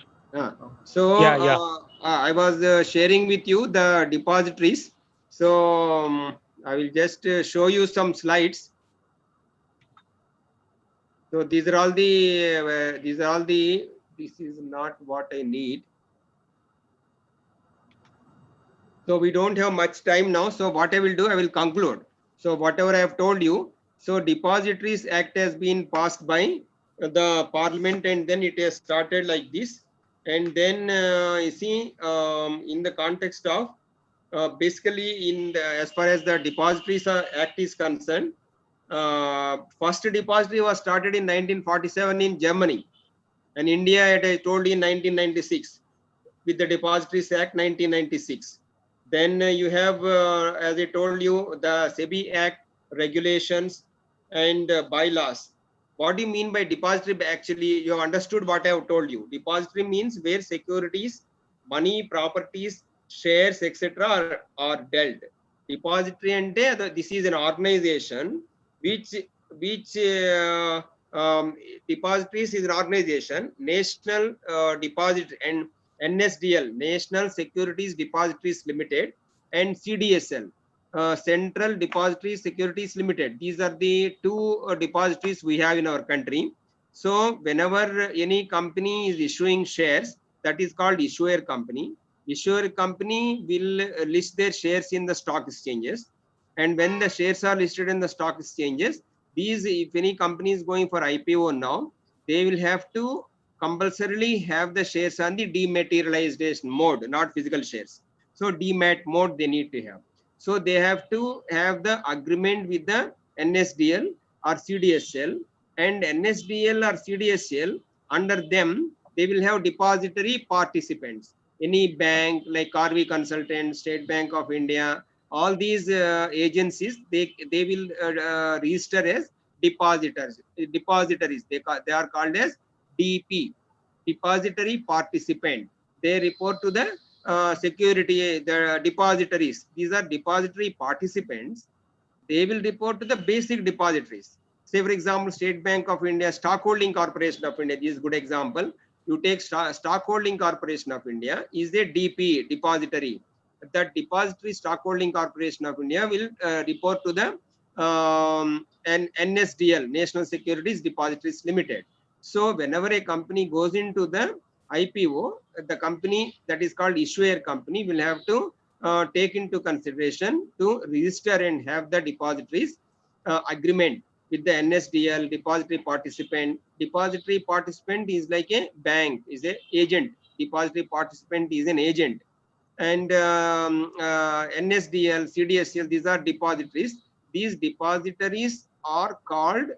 So Yeah. I was sharing with you the depositories. So I will just show you some slides. So these are all the this is not what I need. So we don't have much time now. So what I will do, I will conclude. So whatever I have told you, so Depositories Act has been passed by the Parliament, and then it has started like this. And then you see, in the context of basically as far as the Depositories Act is concerned, first depository was started in 1947 in Germany, and India, I told you, in 1996 with the Depositories Act 1996. Then you have, as I told you, the SEBI Act regulations and bylaws. What do you mean by depository? Actually, you have understood what I have told you. Depository means where securities, money, properties, shares, etc. are dealt. Depository and this is an organization which depositories is an organization, National Deposit and NSDL, National Securities Depositories Limited, and CDSL, Central Depository Securities Limited. These are the two depositories we have in our country. So whenever any company is issuing shares, that is called issuer company. Issuer company will list their shares in the stock exchanges. And when the shares are listed in the stock exchanges, these, if any company is going for IPO now, they will have to compulsorily have the shares on the dematerialization mode, not physical shares. So demat mode they need to have. So they have to have the agreement with the NSDL or CDSL, and NSDL or CDSL, under them they will have depository participants. Any bank like Carvey Consultant, State Bank of India, all these agencies, they will register as depositories. They are called as DP, depository participant. They report to the the depositories. These are depository participants. They will report to the basic depositories. Say, for example, State Bank of India, Stockholding Corporation of India, this is a good example. You take Stockholding Corporation of India is a DP, depository. That depository Stockholding Corporation of India will report to the an NSDL, National Securities Depositories Limited. So whenever a company goes into the IPO, the company that is called issuer company will have to take into consideration to register and have the depositories agreement with the NSDL, depository participant. Depository participant is like a bank, is an agent. Depository participant is an agent. And NSDL, CDSL, these are depositories. These depositories are called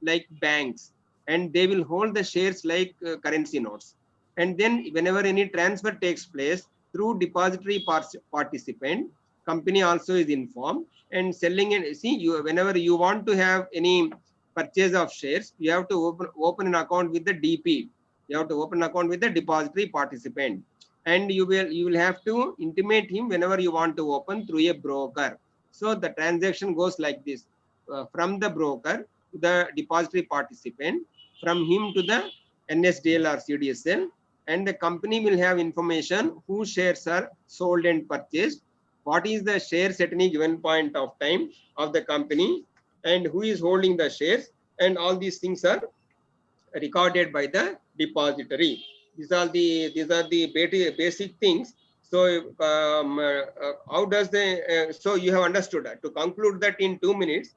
like banks, and they will hold the shares like currency notes. And then whenever any transfer takes place through depository participant, company also is informed, and selling. And see, you, whenever you want to have any purchase of shares, you have to open an account with the DP. You have to open an account with the depository participant, and you will have to intimate him whenever you want to open through a broker. So the transaction goes like this: from the broker to the depository participant, from him to the NSDL or CDSL, and the company will have information whose shares are sold and purchased, what is the shares at any given point of time of the company, and who is holding the shares, and all these things are recorded by the depository. These are the basic things. So how does the so you have understood that. To conclude that in 2 minutes,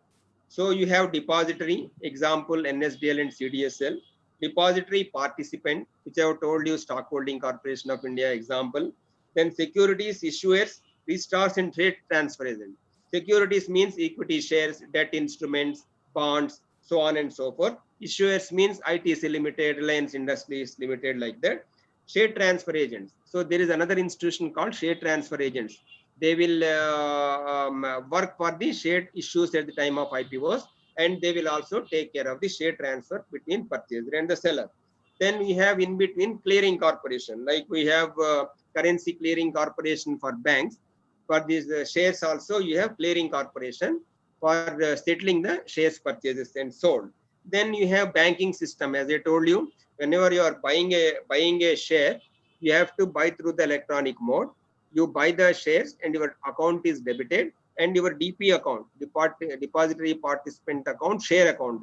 so you have depository, example NSDL and CDSL, depository participant, which I have told you, Stockholding Corporation of India example. Then securities issuers, registrars and trade transfer agent. Securities means equity shares, debt instruments, bonds, so on and so forth. Issuers means ITC Limited, Reliance Industries Limited, like that. Share transfer agents. So there is another institution called share transfer agents. They will work for the shared issues at the time of IPOs, and they will also take care of the share transfer between purchaser and the seller. Then we have in between clearing corporation, like we have currency clearing corporation for banks. For these shares also you have clearing corporation. for settling the shares purchases and sold. Then you have banking system. As I told you, whenever you are buying a share, you have to buy through the electronic mode. You buy the shares and your account is debited, and your DP account, depository participant account, share account,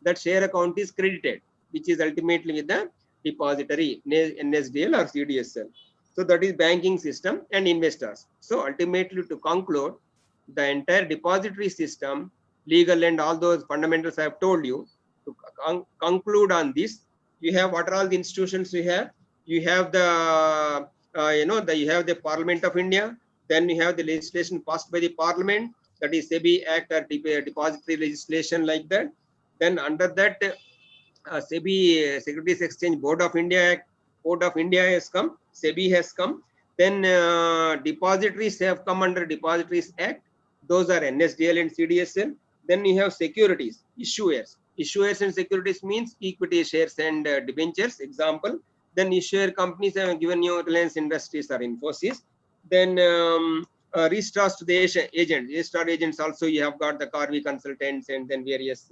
that share account is credited, which is ultimately with the depository, NSDL or CDSL. So that is banking system and investors. So ultimately, to conclude, the entire depository system, legal and all those fundamentals I have told you, to conclude on this, you have what are all the institutions we have? You have the you have the Parliament of India. Then you have the legislation passed by the Parliament, that is SEBI Act or depository legislation like that. Then under that, SEBI Securities Exchange Board of India Act, Board of India has come, SEBI has come. Then depositories have come under Depositories Act. Those are NSDL and CDSL. Then you have securities, issuers. Issuers and securities means equity shares and debentures, example. Then issuer companies have given you Reliance Industries or Infosys. Then registrars to the agent. Registrar agents also, you have got the Carvey consultants and then various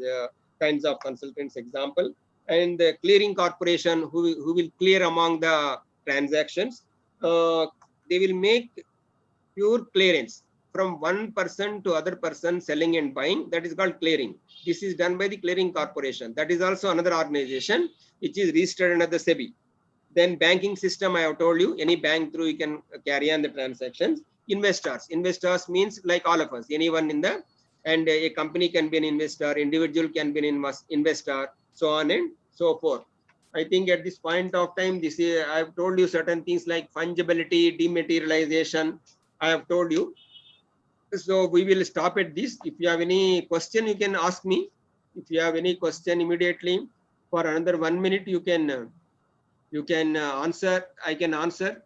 kinds of consultants, example. And the clearing corporation who will clear among the transactions. They will make pure clearance from one person to other person selling and buying. That is called clearing. This is done by the clearing corporation. That is also another organization which is registered under the SEBI. Then banking system, I have told you, any bank through you can carry on the transactions. Investors means like all of us, anyone in the, and a company can be an investor, individual can be an investor, so on and so forth. I think at this point of time, this is, I have told you certain things like fungibility, dematerialization, I have told you. So we will stop at this. If you have any question, you can ask me. If you have any question immediately, for another 1 minute, you can answer. I can answer.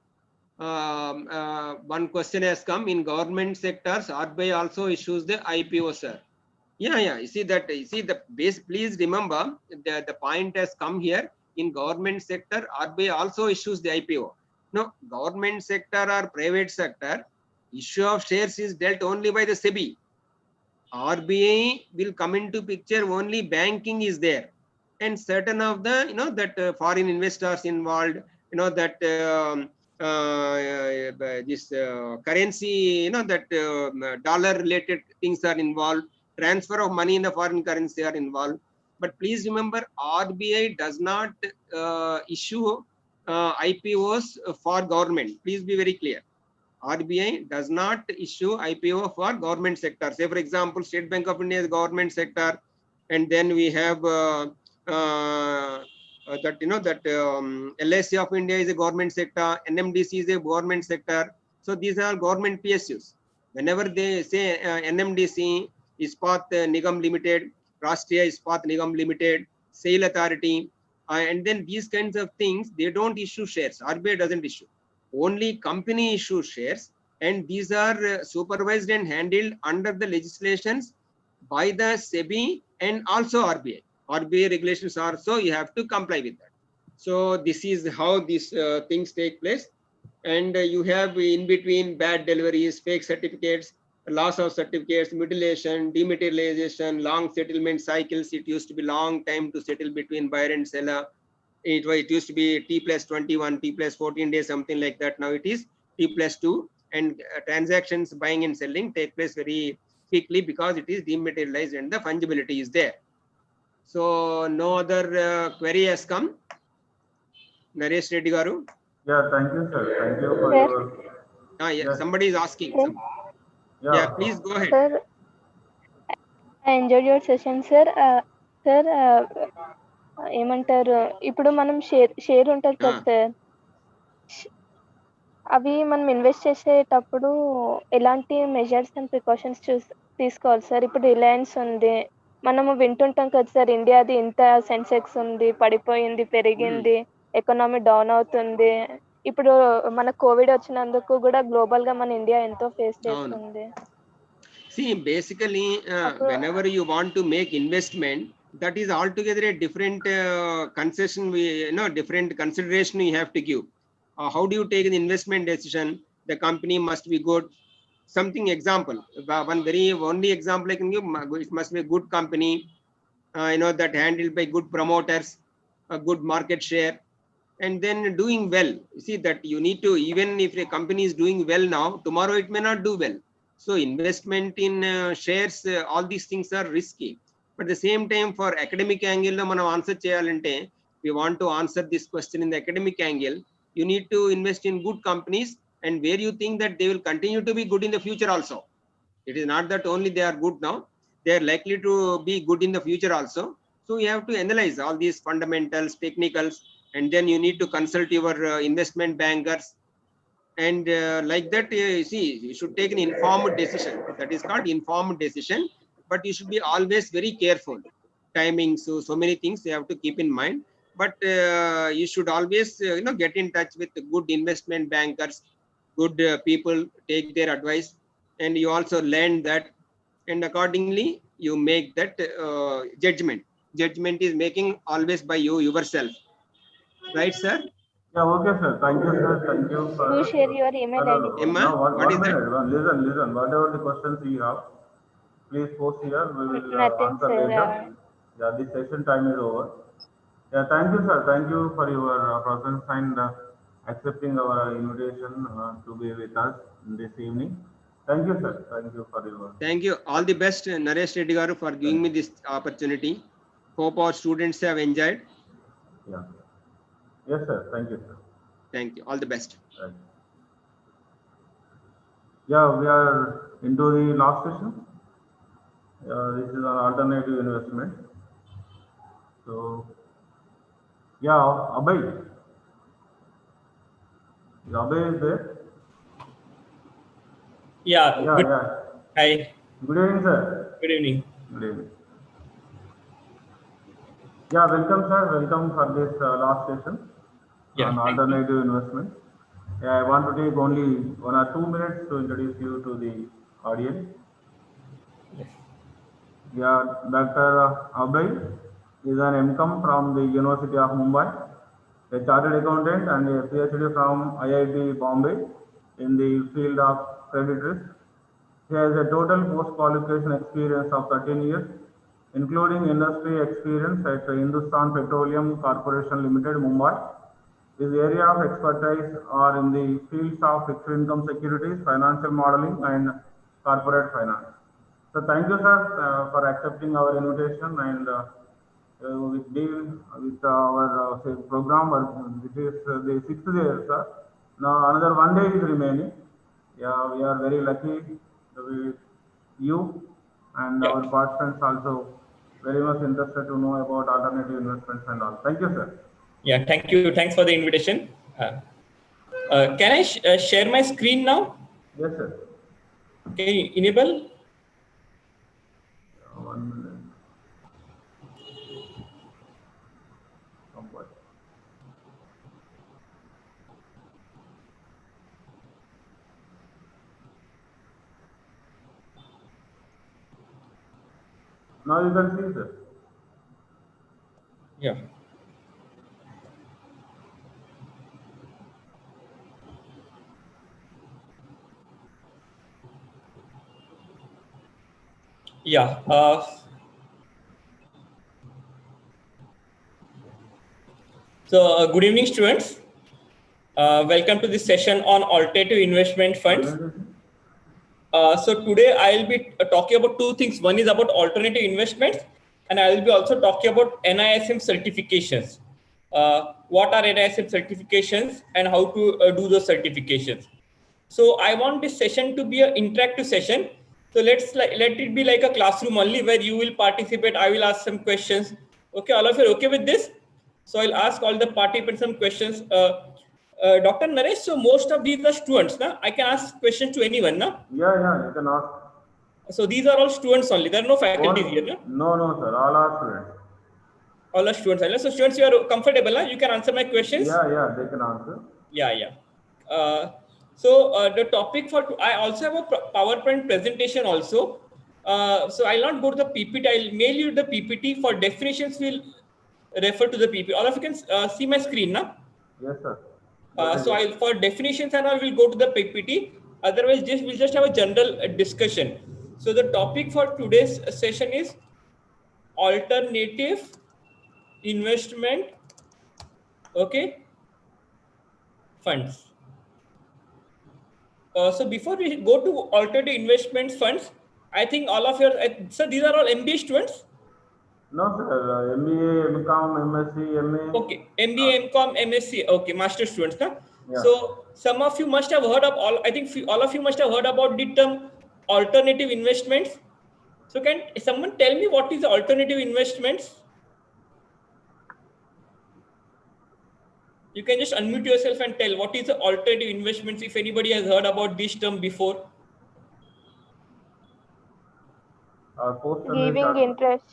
One question has come. In government sectors, RBI also issues the IPO, sir. Yeah. You see that. You see the base. Please remember the point has come here. In government sector, RBI also issues the IPO. No, government sector or private sector, issue of shares is dealt only by the SEBI. RBI will come into picture only banking is there, and certain of the that foreign investors involved, that this currency, that dollar related things are involved, transfer of money in the foreign currency are involved. But please remember, RBI does not issue IPOs for government. Please be very clear. RBI does not issue IPO for government sector. Say, for example, State Bank of India is government sector, and then we have LIC of India is a government sector, NMDC is a government sector. So these are government PSUs. Whenever they say NMDC, Ispat Nigam Limited, Rashtriya Ispat Nigam Limited, Sale Authority, and then these kinds of things, they don't issue shares. RBI doesn't issue. Only company issue shares, and these are supervised and handled under the legislations by the SEBI and also RBI. RBI regulations are, so you have to comply with that. So this is how these things take place. And you have in between bad deliveries, fake certificates, loss of certificates, mutilation, dematerialization, long settlement cycles. It used to be long time to settle between buyer and seller. It used to be T plus 21, T plus 14 days, something like that. Now it is T plus 2, and transactions buying and selling take place very quickly because it is dematerialized and the fungibility is there. So no other query has come. Naresh Reddy Garu. Yeah, thank you, sir. Thank you for Sir. your. Yeah, Yes. somebody is asking. Sir. Yeah, please go ahead. Sir, I enjoyed your session, sir. Sir, ఏమంటారు ఇప్పుడు మనం share ఉంటుంది కదా sir, అవి మనం invest చేసేటప్పుడు ఎలాంటి measures and precautions తీసుకోవాలి సార్? ఇప్పుడు రిలయన్స్ ఉంది, మనము వింటుంటాం కదా సార్, ఇండియాది ఇంత సెన్సెక్స్ ఉంది, పడిపోయింది, పెరిగింది, ఎకనామీ డౌన్ అవుతుంది. ఇప్పుడు మన కోవిడ్ వచ్చినందుకు కూడా గ్లోబల్ గా మన ఇండియా ఎంతో ఫేస్ చేస్తుంది. See, basically, whenever you want to make investment, that is altogether a different concession. Different consideration you have to give. How do you take an investment decision? The company must be good. something example. One very only example I can give, it must be a good company, that handled by good promoters, a good market share, and then doing well. You see that you need to, even if a company is doing well now, tomorrow it may not do well. So investment in shares, all these things are risky. But at the same time, for academic angle, మనం answer చేయాలంటే, we want to answer this question in the academic angle, you need to invest in good companies and where you think that they will continue to be good in the future also. It is not that only they are good now, they are likely to be good in the future also. So you have to analyze all these fundamentals, technicals, and then you need to consult your investment bankers. And like that, you see, you should take an informed decision. That is called informed decision, but you should be always very careful. Timing, so many things you have to keep in mind. But you should always get in touch with good investment bankers, good people, take their advice, and you also learn that, and accordingly you make that judgment. Judgment is making always by you yourself, right, sir? Yeah, okay, sir. Thank you, sir. Thank you for. Do share your email No, ID. no, Emma, no, what is one that? minute. Listen. Whatever the questions you have, please post here. We will Nothing, answer sir. later. Yeah, the session time is over. Yeah, thank you, sir. Thank you for your presence and accepting our invitation to be with us this evening. Thank you, sir. Thank you for your. Thank you. All the best, Naresh Reddy garu, for giving me this opportunity. Hope our students have enjoyed. Yeah. Yes, sir. Thank you, sir. Thank you. All the best. Right. Yeah, we are into the last session. This is an alternative investment. So, yeah, Abhay. Abhay is there? Yeah. Yeah. Hi. Good evening, sir. Good evening. Good evening. Yeah, welcome, sir. Welcome for this last session on alternative investment. Yeah, I want to take only 1 or 2 minutes to introduce you to the audience. Yeah, Dr. Abhay is an MCom from the University of Mumbai, a chartered accountant and a PhD from IIT Bombay in the field of credit risk. He has a total post-qualification experience of 13 years, including industry experience at Hindustan Petroleum Corporation Limited, Mumbai. His area of expertise are in the fields of fixed income securities, financial modeling, and corporate finance. So thank you, sir, for accepting our invitation and with our program, which is the 6th day, sir. Now another 1 day is remaining. Yeah, we are very lucky with you and our participants also very much interested to know about alternative investments and all. Thank you, sir. Yeah, thank you. Thanks for the invitation. Can I share my screen now? Yes, sir. Can you enable? 1 minute. Now you can see, sir. Yeah. Yeah. Good evening, students. Welcome to this session on alternative investment funds. So today I'll be talking about two things. One is about alternative investments, and I will be also talking about NISM certifications. What are NISM certifications and how to do those certifications. So I want this session to be an interactive session. So let it be like a classroom only where you will participate. I will ask some questions. Okay, all of you are okay with this? So I'll ask all the participants some questions. Dr. Naresh, so most of these are students, na? I can ask questions to anyone, na? Yeah, you can ask. So these are all students only. There are no faculties here, na? No, sir. All are students. All are students only. So students, you are comfortable, na? You can answer my questions. Yeah, they can answer. Yeah. The topic for I also have a PowerPoint presentation also. So I'll not go to the PPT. I'll mail you the PPT. For definitions, we'll refer to the PPT. All of you can see my screen, na? Yes, sir. So for definitions and all, we'll go to the PPT. Otherwise, we'll just have a general discussion. So the topic for today's session is alternative investment, okay, funds. So before we go to alternative investment funds, I think all of your, so these are all MBA students? No, sir. MBA, MCOM, MSc, MA. Okay, MBA, MCOM, MSc, okay, master students. Huh? Yeah. So some of you must have heard of I think all of you must have heard about the term alternative investments. So can someone tell me what is alternative investments? You can just unmute yourself and tell what is the alternative investments if anybody has heard about this term before. Giving interest.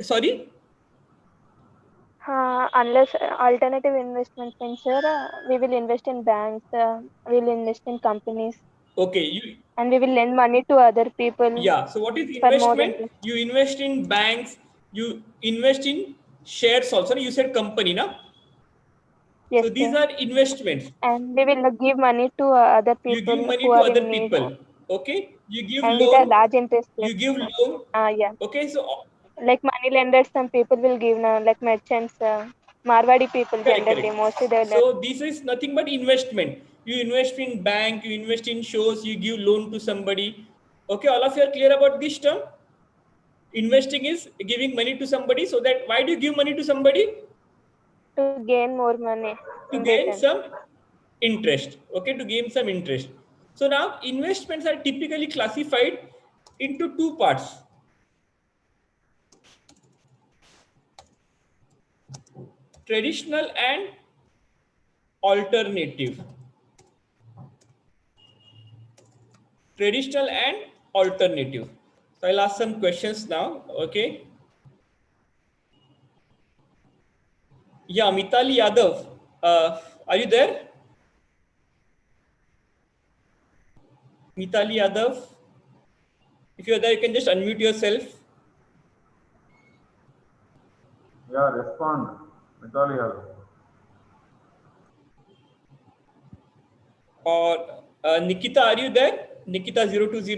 Sorry? Unless alternative investment means, sir, we will invest in banks, we will invest in companies. Okay. And we will lend money to other people. Yeah. So what is for more investment? interest. You invest in banks, you invest in shares also. You said company, na? Yes, so these sir. are investments. And we will give money to other You people give money who to are other in need. people. Okay. You give And with a loan. large interest You rate. give loan. Yeah. Okay. So Like money lenders, some people will give now, like merchants, Marwadi people generally, mostly they So this is nothing but investment. You invest in bank, you invest in shows, you give loan to somebody. Okay, all of you are clear about this term? Investing is giving money to somebody, so that why do you give money to somebody? to gain more money. To In gain return. some interest. Okay, to gain some interest. So now investments are typically classified into two parts. Traditional and alternative. Traditional and alternative. So I'll ask some questions now. Okay. Yeah, Mitali Yadav, are you there? Mitali Yadav, if you're there, you can just unmute yourself. Yeah, respond. Mitali Yadav. Or Nikita, are you there? Nikita 020.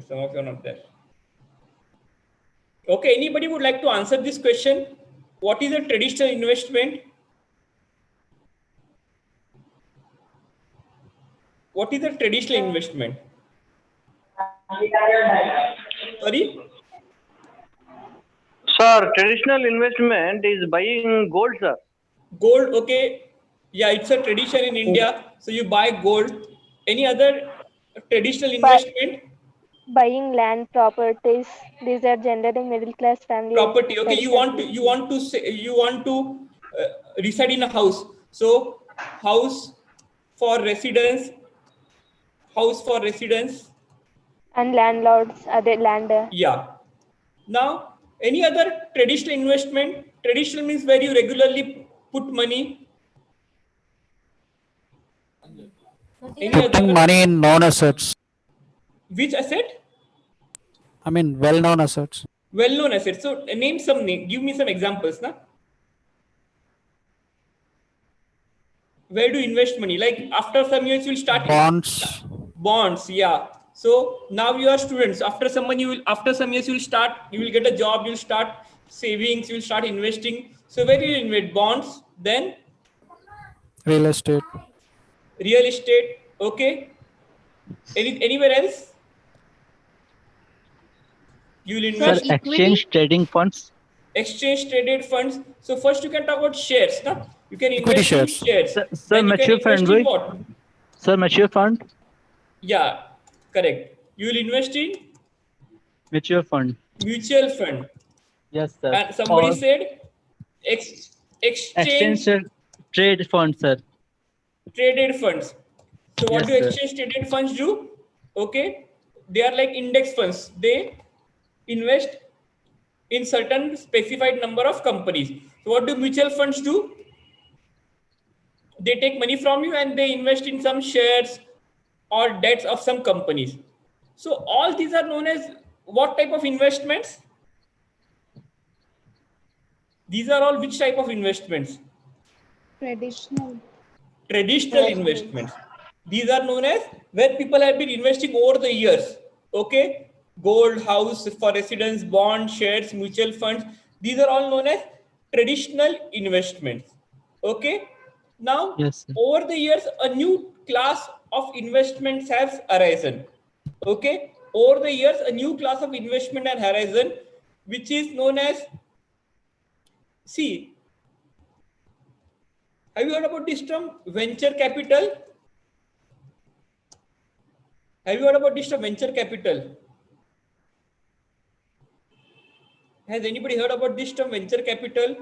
Some of you are not there. Okay, anybody would like to answer this question? What is a traditional investment? What is a traditional investment? Sorry? Sir, traditional investment is buying gold, sir. Gold, okay. Yeah, it's a tradition in India. So you buy gold. Any other traditional investment? Buying land, properties. These are generally middle class families. Property. Okay, you want to reside in a house. So house for residence. House for residence. And landlords, other land. Yeah. Now, any other traditional investment? Traditional means where you regularly put money. Putting money in known assets. Which asset? I mean, well-known assets. Well-known assets. So name some name. Give me some examples, na? Where do you invest money? Like after some years, you'll start Bonds. Bonds, yeah. So now you are students. After some years, you will get a job. You'll start savings. You'll start investing. So where do you invest? Bonds, then Real estate. real estate. Okay. Anywhere else? You will invest. Sir, exchange trading funds. Exchange traded funds. So first you can talk about shares. Na? You can Equity invest in shares. shares. Sir, Then you can mutual invest fund, in right? what? Sir, mutual fund. Yeah, correct. You will invest in Mutual fund. mutual fund. Yes, sir. And somebody said exchange Trade fund, sir. traded funds. So what Yes, do sir. exchange traded funds do? Okay, they are like index funds. They invest in certain specified number of companies. So what do mutual funds do? They take money from you and they invest in some shares or debts of some companies. So all these are known as what type of investments? These are all which type of investments? Traditional investments. These are known as where people have been investing over the years. Okay, gold, house for residence, bond, shares, mutual funds. These are all known as traditional investments. Okay, now Yes, sir. over the years, a new class of investments has arisen. Okay, over the years, a new class of investment has arisen, which is known as, see, have you heard about this term venture capital? Have you heard about this term venture capital? Has anybody heard about this term venture capital?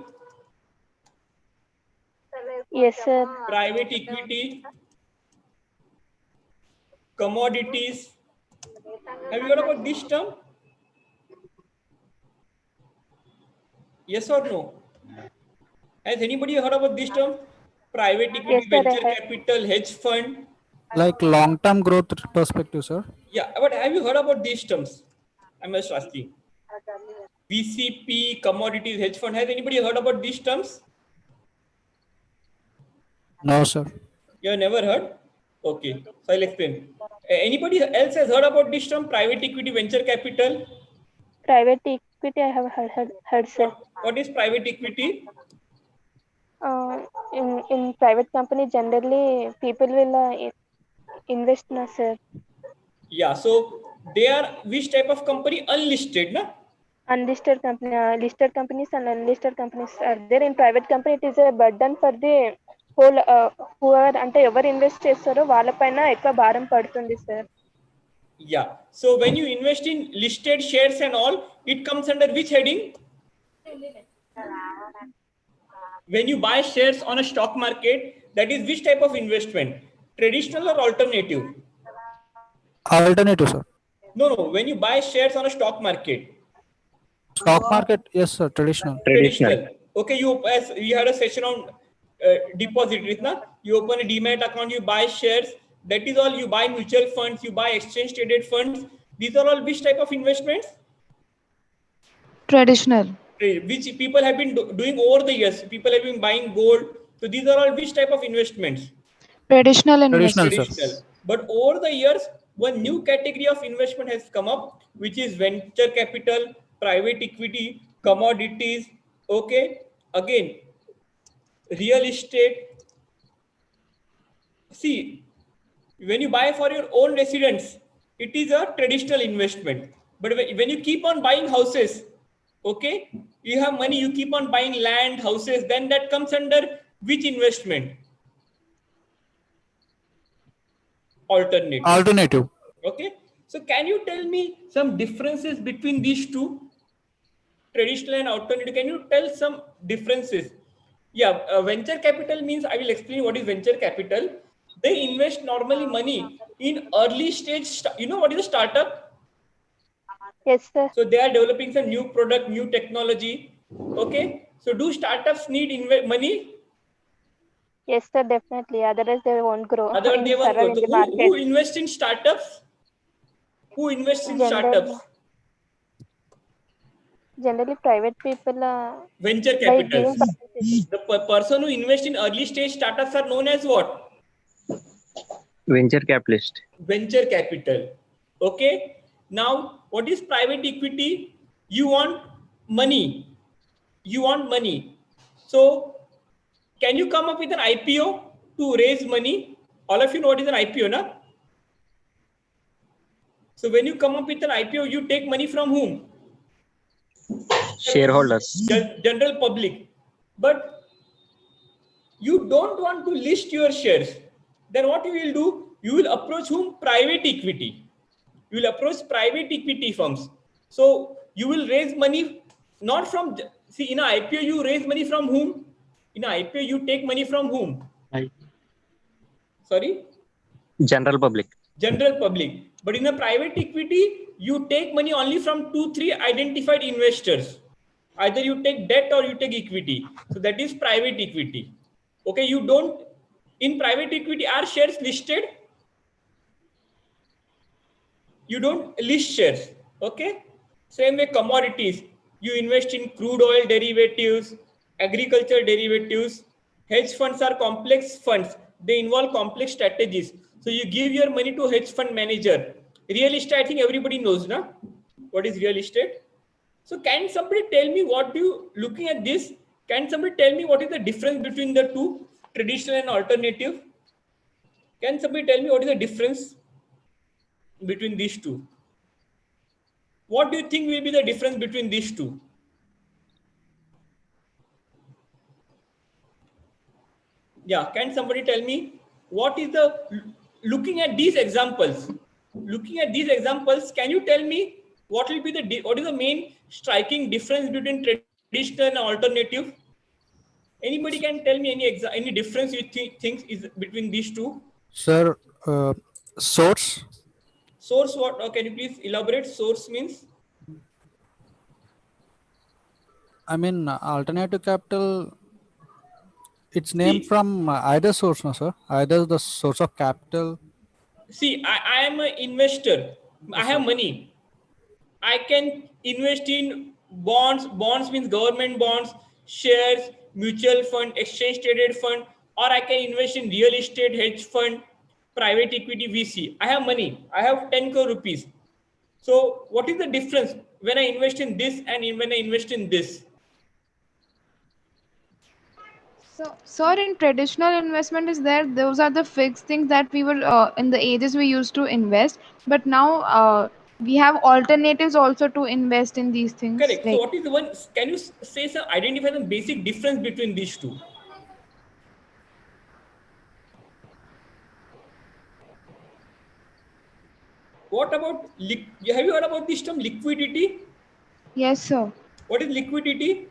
Yes, sir. Private equity, commodities. Have you heard about this term? Yes or no? Has anybody heard about this term? Private equity, Yes, sir. venture capital, hedge fund. Like long-term growth perspective, sir. Yeah, but have you heard about these terms? I'm just asking. VCP, commodities, hedge fund. Has anybody heard about these terms? No, sir. You have never heard? Okay, so I'll explain. Anybody else has heard about this term private equity, venture capital? Private equity, I have heard sir. What is private equity? In private company, generally people will invest, na sir. Yeah, so they are which type of company? Unlisted, na? Unlisted company, listed companies and unlisted companies are there. In private company, it is a burden for the whole whoever అంటే ఎవరు invest చేస్తారో వాళ్ళపైన ఎక్కువ భారం పడుతుంది sir. Yeah, so when you invest in listed shares and all, it comes under which heading? When you buy shares on a stock market, that is which type of investment? Traditional or alternative? Alternative, sir. No, when you buy shares on a stock market. Stock market, yes, sir. Traditional. Okay, as we had a session on depositories, na? You open a demat account, you buy shares. That is all. You buy mutual funds, you buy exchange traded funds. These are all which type of investments? Traditional. Which people have been doing over the years. People have been buying gold. So these are all which type of investments? Traditional investments. Traditional. But over the years, one new category of investment has come up, which is venture capital, private equity, commodities. Okay, again, real estate. See, when you buy for your own residence, it is a traditional investment. But when you keep on buying houses, okay, you have money, you keep on buying land, houses, then that comes under which investment? Alternative. Okay, so can you tell me some differences between these two, traditional and alternative? Can you tell some differences? Yeah, venture capital means, I will explain what is venture capital. They invest normally money in early stage. You know what is a startup? Yes, sir. So they are developing some new product, new technology. Okay, so do startups need money? Yes, sir, definitely. Otherwise, they won't grow. Otherwise, they won't survive grow. in the So market. who invests in startups? Who invests in startups? Generally, private people. Venture by giving capitals. The person who invests in early stage startups are known as what? Venture capitalist. Venture capital. Okay. Now, what is private equity? You want money. You want money. So, can you come up with an IPO to raise money? All of you know what is an IPO, na? So, when you come up with an IPO, you take money from whom? Shareholders. General public. But you don't want to list your shares. Then what you will do? You will approach whom? Private equity. You will approach private equity firms. So you will raise money not from, see, in an IPO you raise money from whom? In an IPO you take money from whom? Sorry? General public. General public. But in a private equity, you take money only from 2-3 identified investors. Either you take debt or you take equity. So that is private equity. Okay, you don't, in private equity, are shares listed? You don't list shares. Okay, same way commodities. You invest in crude oil derivatives, agriculture derivatives, hedge funds are complex funds. They involve complex strategies. So you give your money to a hedge fund manager. Real estate, I think everybody knows, na? What is real estate? So can somebody tell me what do you, looking at this, can somebody tell me what is the difference between the two, traditional and alternative? Can somebody tell me what is the difference between these two? What do you think will be the difference between these two? Yeah, can somebody tell me what is the, looking at these examples, can you tell me what will be the, what is the main striking difference between traditional and alternative? Anybody can tell me any difference you think is between these two? Sir, source. Source what? Can you please elaborate? Source means? I mean, alternative capital. It's named See, from either source, no, sir. Either the source of capital. see, I am an investor. I Yes, have sir. money. I can invest in bonds. Bonds means government bonds, shares, mutual fund, exchange traded fund, or I can invest in real estate, hedge fund, private equity, VC. I have money. I have 10 crore rupees. So what is the difference when I invest in this and when I invest in this? So, sir, in traditional investment is there, those are the fixed things that we were in the ages we used to invest, but now we have alternatives also to invest in these things. Correct. So Like, what is the one, can you say some, identify the basic difference between these two? What about, have you heard about this term liquidity? yes, sir. What is liquidity?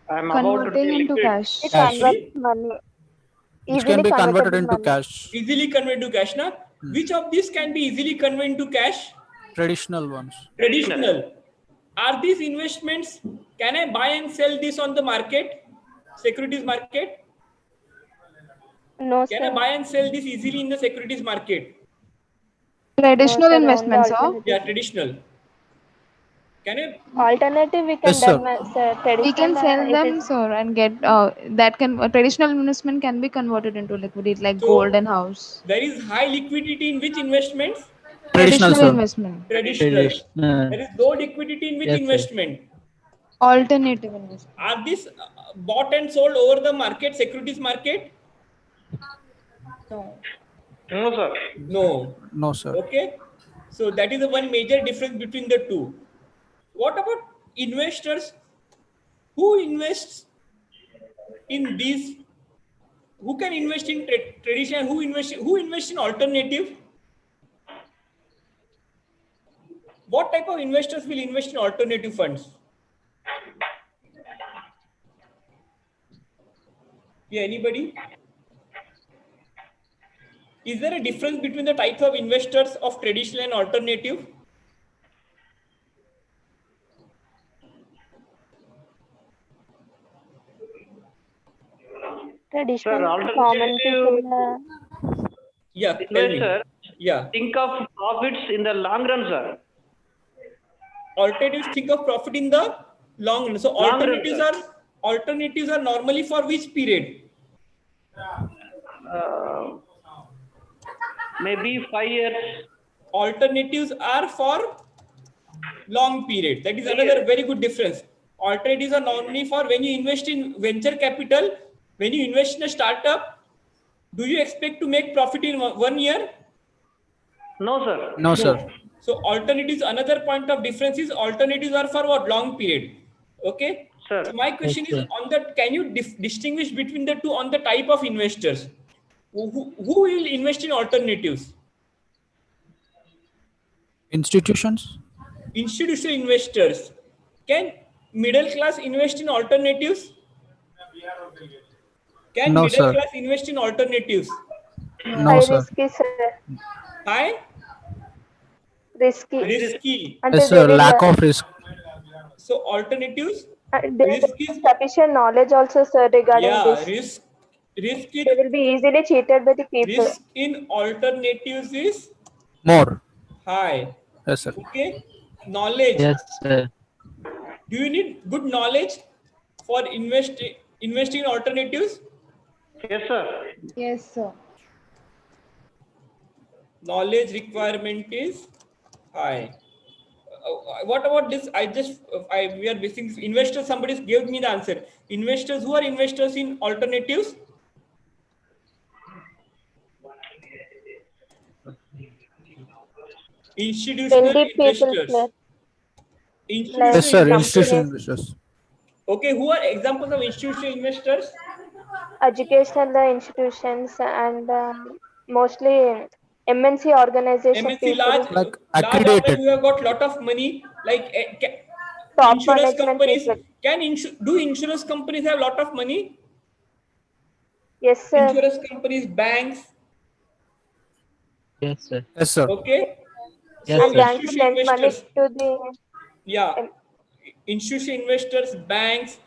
I'm about to Converting say into liquid. cash. It Cash, converts Sorry? money. which can Easily be converted convertible into money. cash. Easily converted to cash, na? Which of these can be easily converted into cash? Traditional ones. Traditional. Are these investments, can I buy and sell this on the market? Securities market? No, Can I sir. buy and sell this easily in the securities market? No, Traditional sir. Only investments, sir. Yeah, alternative. traditional. Can I? Alternative we Yes, can sir. done, sir. We can Traditional, sell it them, is. sir, and get that can traditional investment can be converted into liquidity, like gold So and house. there is high liquidity in which investments? Traditional, Traditional sir. investment. Traditional. Traditional. There is low liquidity in which Yes, sir. investment? Alternative investment. Are these bought and sold over the market, securities market? No. No, sir. No. No, sir. Okay. So that is the one major difference between the two. What about investors who invests in these? Who can invest in traditional? Who invest in alternative? What type of investors will invest in alternative funds? Yeah, anybody? Is there a difference between the types of investors of traditional and alternative? Sir, Traditional common alternative people. Yeah, tell me. investor Yeah. think of profits in the long run, sir. Alternatives think of profit in the long run. So Long run, sir. alternatives are normally for which period? Uh, maybe 5 years. Alternatives are for long period. That is 3 another years. very good difference. Alternatives are normally for when you invest in venture capital, when you invest in a startup, do you expect to make profit in 1 year? No, sir. No, sir. No. So alternatives, another point of difference is alternatives are for what? Long period. Okay. Sir. So my Yes, question is sir. on that, can you distinguish between the two on the type of investors? Who will invest in alternatives? Institutions. Institutional investors. Can middle class invest in alternatives? Can No, middle sir. class invest in alternatives? No, High sir. risky, sir. High Risky. risky. Until Yes, they sir. will Lack of risk. So alternatives, they risk don't is, have sufficient knowledge also, sir, regarding yeah, this. risk is, They will be easily cheated by the people. risk in alternatives is More. high. Yes, sir. Okay. Knowledge. Yes, sir. Do you need good knowledge for investing in alternatives? Yes, sir. Yes, sir. Knowledge requirement is high. What about this? We are basing investors. Somebody gave me the answer. Investors, who are investors in alternatives? Institutional Wealthy people, investors. sir. Yes, Institutional sir. Like investors. Institutional companies, investors. Okay, who are examples of institutional investors? educational institutions, and mostly MNC organization MNC, people, Like large organizations accredited. who have got lot of money, like top insurance management companies. people. Do insurance companies have lot of money? Yes, sir. Insurance companies, banks. Yes, sir. Yes, sir. Okay, Yes, so And sir. banks institutional lend money investors. to the Yeah, um, institutional investors, banks.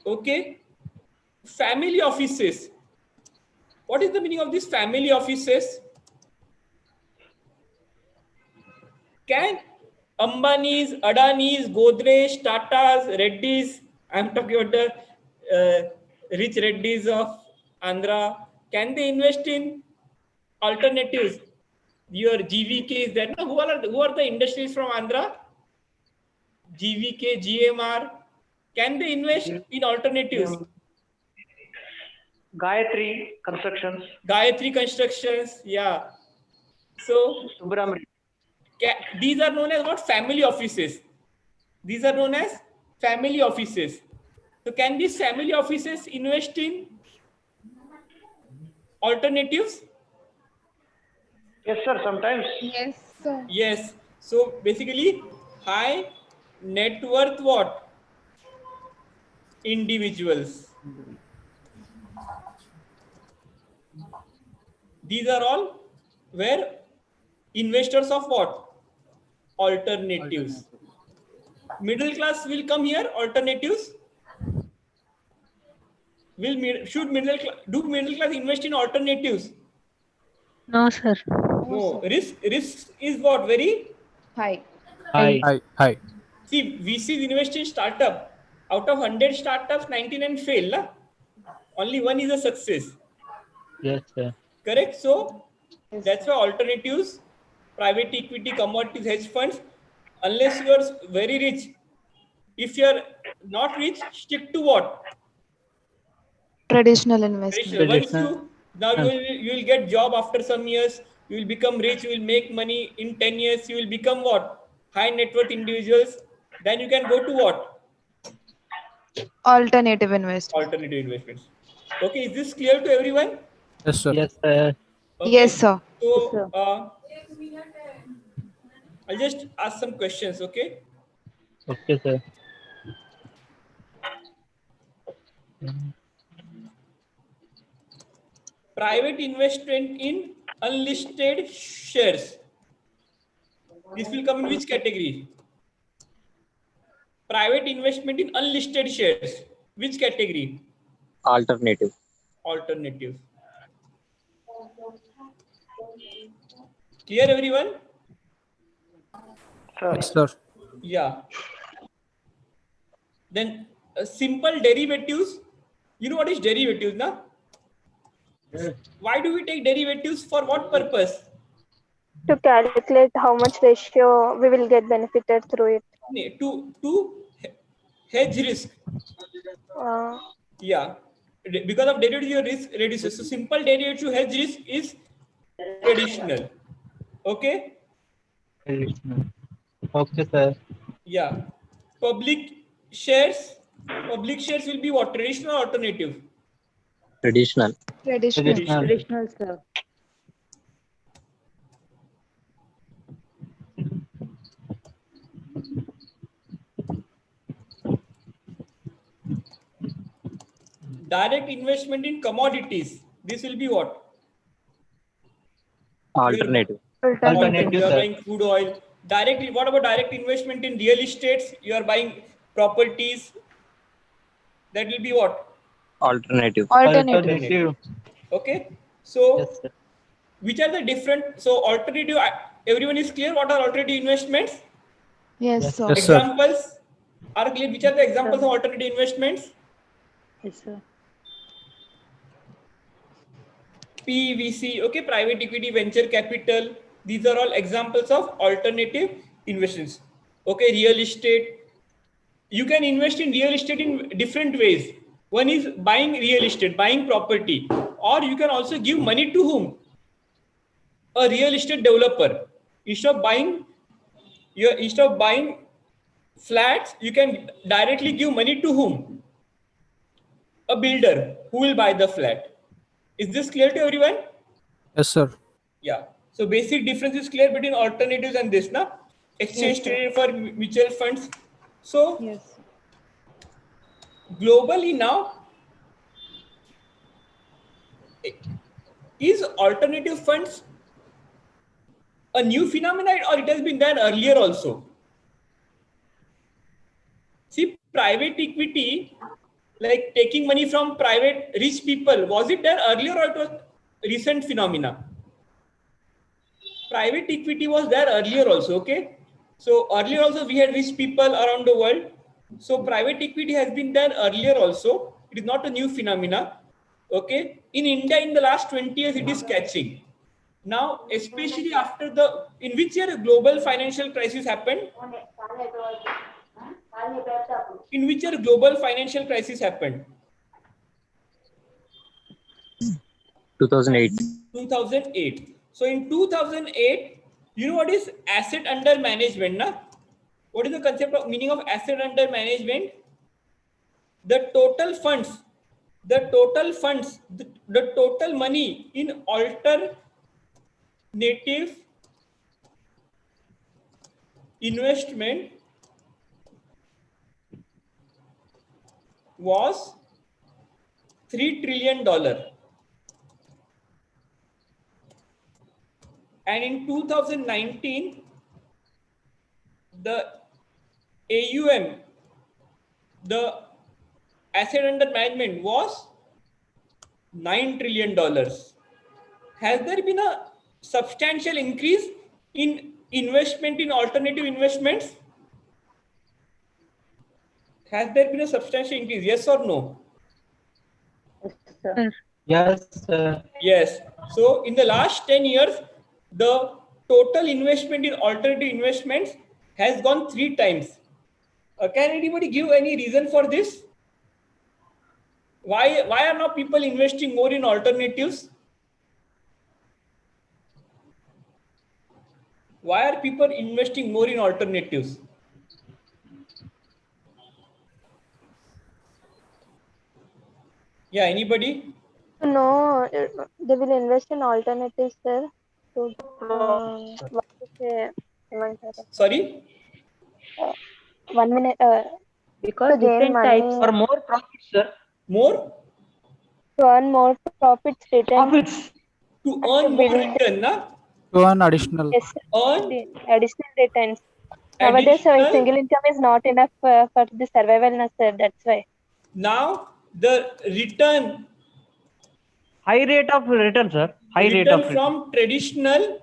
Okay, family offices. What is the meaning of these family offices? Can Ambani's, Adani's, Godrej, Tata's, Reddy's, I'm talking about the rich Reddy's of Andhra, can they invest in alternatives? Your GVK is there. No, who are the industries from Andhra? GVK, GMR. Can they invest in alternatives? Gayatri Constructions. Gayatri Constructions, yeah. So Subram. these are known as what? Family offices. These are known as family offices. So can these family offices invest in alternatives? Yes, sir. Sometimes. Yes, sir. Yes. So basically, high net worth what? Individuals. These are all where investors of what? Alternatives. Middle class will come here. Alternatives. Should middle class invest in alternatives? No, sir. No. Risk is what? Very. Hi. Hi. Hi. Hi. See, VCs invest in startup. Out of 100 startups, 99 fail. Na? Only one is a success. Yes, sir. Correct? So, Yes, that's sir. why alternatives, private equity, commodities, hedge funds, unless you are very rich. If you are not rich, stick to what? Traditional investment. Traditional. Once Traditional. you, now you will get job after some years, you will become rich, you will make money in 10 years, you will become what? High net worth individuals. Then you can go to what? Alternative investment. Alternative investments. Okay, is this clear to everyone? Yes, sir. Yes, sir. Okay. Yes, sir. Yes, So sir. I'll just ask some questions. Okay. Okay, sir. Private investment in unlisted shares. This will come in which category? Private investment in unlisted shares. Which category? Alternative. Alternative. Clear, everyone? Yes, sir. Yeah. Then simple derivatives. You know what is derivatives, na? Why do we take derivatives? For what purpose? to calculate how much ratio we will get benefited through it. To hedge risk. Uh, Yeah. Because of derivative, your risk reduces. So simple derivative hedge risk is traditional. Okay. Traditional. Okay, sir. Yeah. Public shares. Public shares will be what? Traditional or alternative? Traditional. Traditional. Traditional. Traditional, sir. Direct investment in commodities. This will be what? Alternative. alternative. You are Sir. buying crude oil. Directly, what about direct investment in real estates? You are buying properties. That will be what? Alternative. Alternative. Okay. So, Yes, sir. which are the different? So, alternative. Everyone is clear. What are alternative investments? Yes, Yes, sir. Yes, sir. Examples are clear. Which are the examples of alternative investments? Yes, sir. PVC, okay, private equity, venture capital. These are all examples of alternative investments. Okay, real estate. You can invest in real estate in different ways. One is buying real estate, buying property, or you can also give money to whom? A real estate developer. Instead of buying flats, you can directly give money to whom? A builder who will buy the flat. Is this clear to everyone? Yes, sir. Yeah. So basic difference is clear between alternatives and this, na? Exchange Yes, sir. traded for mutual funds. So Yes. globally now, is alternative funds a new phenomenon or it has been there earlier also? See, private equity, like taking money from private rich people, was it there earlier or it was recent phenomena? Private equity was there earlier also, okay? So earlier also we had rich people around the world. So private equity has been there earlier also. It is not a new phenomena, okay? In India, in the last 20 years, it is catching. Now, especially after in which year global financial crisis happened? In which year global financial crisis happened? 2008. 2008. So in 2008, you know what is asset under management, na? What is the concept of meaning of asset under management? The total funds, the total money in alternative investment was $3 trillion. And in 2019, the AUM, the asset under management was $9 trillion. Has there been a substantial increase in investment in alternative investments? Has there been a substantial increase? Yes or no? Yes, sir. Yes, sir. Yes. So in the last 10 years, the total investment in alternative investments has gone 3 times. Can anybody give any reason for this? Why are now people investing more in alternatives? Why are people investing more in alternatives? Yeah, anybody? No, they will invest in alternatives, sir. So, what to say? Sorry? 1 minute. Because To gain different types. money, For more profits, sir. More? to earn more profits, returns, Profits. To and to earn more build. return, na? To an additional. Yes, sir. Earn Additional returns. Nowadays, additional. single income is not enough for the survival, na, sir. That's why. Now the return High rate of return, sir. High rate of return. from traditional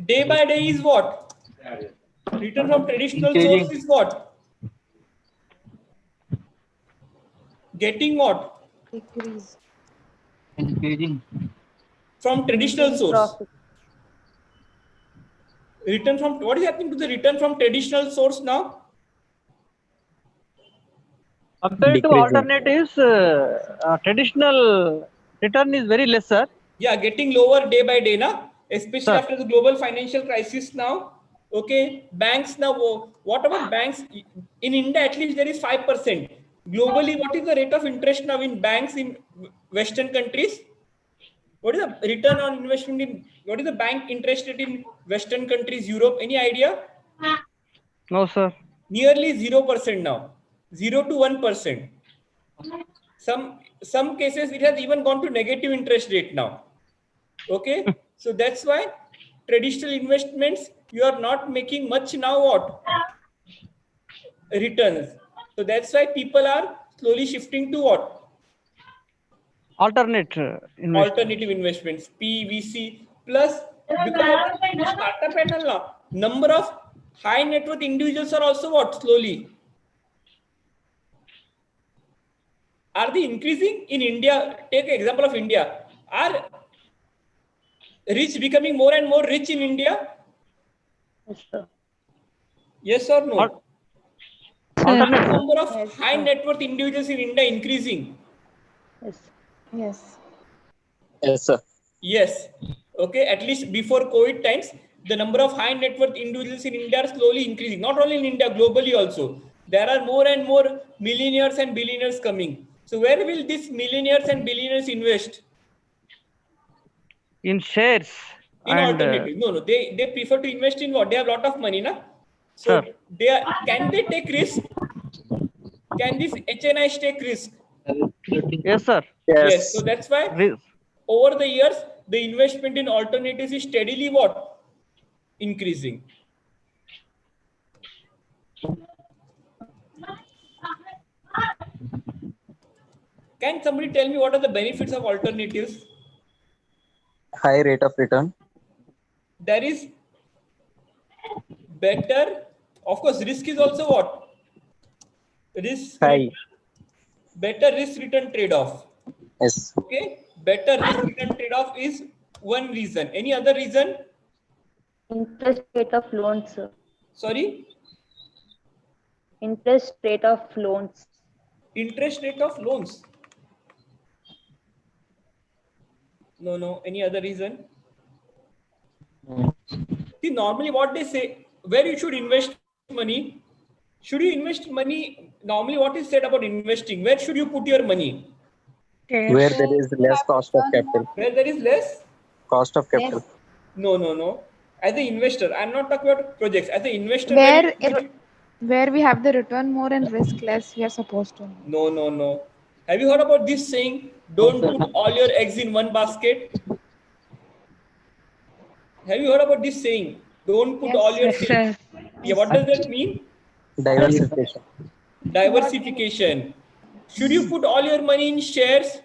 day by day is what? Return from traditional source is what? Getting what? Decrease. Increasing. From traditional Increasing source. profit. Return from, what is happening to the return from traditional source now? Compared to Decreasing. alternatives, traditional return is very less, sir. Yeah, getting lower day by day, na? Especially Sir. after the global financial crisis now. Okay, banks now, what about banks? In India, at least there is 5%. Globally, what is the rate of interest now in banks in Western countries? What is the return on investment in, what is the bank interest rate in Western countries, Europe? Any idea? No, sir. Nearly 0% now, 0 to 1%. Some cases it has even gone to negative interest rate now. Okay, so that's why traditional investments, you are not making much now what? Returns. So that's why people are slowly shifting to what? Alternate investment. Alternative investments, PVC, plus because of the startup panel now, number of high net worth individuals are also what? Slowly. Are they increasing in India? Take an example of India. Are rich becoming more and more rich in India? Yes, sir. Yes or no? Alternate, sir. Number of Yes, high sir. net worth individuals in India increasing. Yes. Yes. Yes, sir. Yes. Okay. At least before COVID times, the number of high net worth individuals in India are slowly increasing. Not only in India, globally also. There are more and more millionaires and billionaires coming. So where will these millionaires and billionaires invest? In shares In and alternative. No, they prefer to invest in what? They have a lot of money, na? So sir. can they take risk? Can these HNIs take risk? Yes, sir. Yes. So Yes. that's why Risk. over the years, the investment in alternatives is steadily what? Increasing. Can somebody tell me what are the benefits of alternatives? High rate of return. There is better, of course, risk is also what? Risk, High. better risk return trade-off. Yes. Okay, better risk return trade-off is one reason. Any other reason? Interest rate of loans, sir. Sorry? Interest rate of loans. Interest rate of loans. No. Any other reason? See, normally what they say, where you should invest money, should you invest money? Normally, what is said about investing? Where should you put your money? Where there is less cost of capital. Where there is less? Cost of capital. No. As an investor, I'm not talking about projects. As an investor, where you put, Where we have the return more and risk less, we are supposed to. no. Have you heard about this saying? Don't put all your eggs in one basket. Have you heard about this saying? Don't put all your eggs. Yeah, what does that mean? Diversification. Diversification. Should you put all your money in shares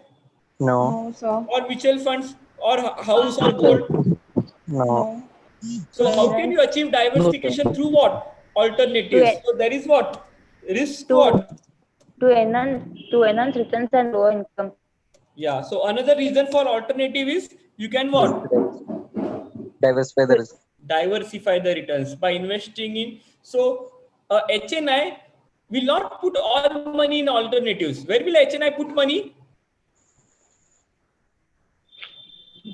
No. No, sir. or mutual funds or house or gold? No. So To how can enhance, you achieve diversification through what? to, Alternatives. en- So there is what? Risk to, what? to enhance returns and low income. Yeah. So another reason for alternative is you can Risk what? diversify the risk. Diversify the returns by investing in. So HNI will not put all money in alternatives. Where will HNI put money?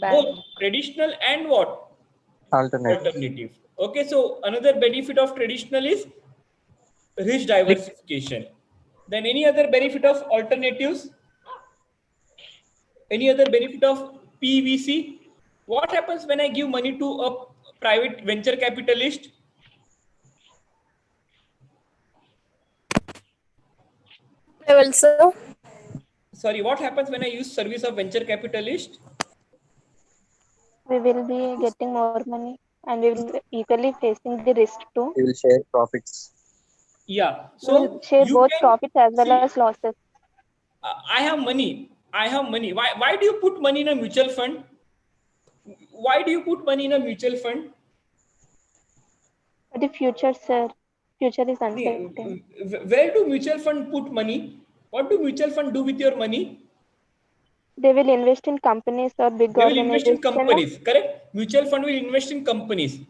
Bank. Both traditional and what? Alternative. Alternative. Okay, so another benefit of traditional is risk diversification. Then any other benefit of alternatives? Any other benefit of PVC? What happens when I give money to a private venture capitalist? Level, sir. Sorry, what happens when I use service of venture capitalist? We will be getting more money and we will be equally facing the risk too. We will share profits. Yeah. We will So share you both can profits as well see, as losses. I have money. Why do you put money in a mutual fund? Why do you put money in a mutual fund? But the future, sir, future is uncertain. Where do mutual fund put money? What do mutual fund do with your money? They will invest in companies or big They will invest in organizations companies, correct? Mutual fund will invest in companies.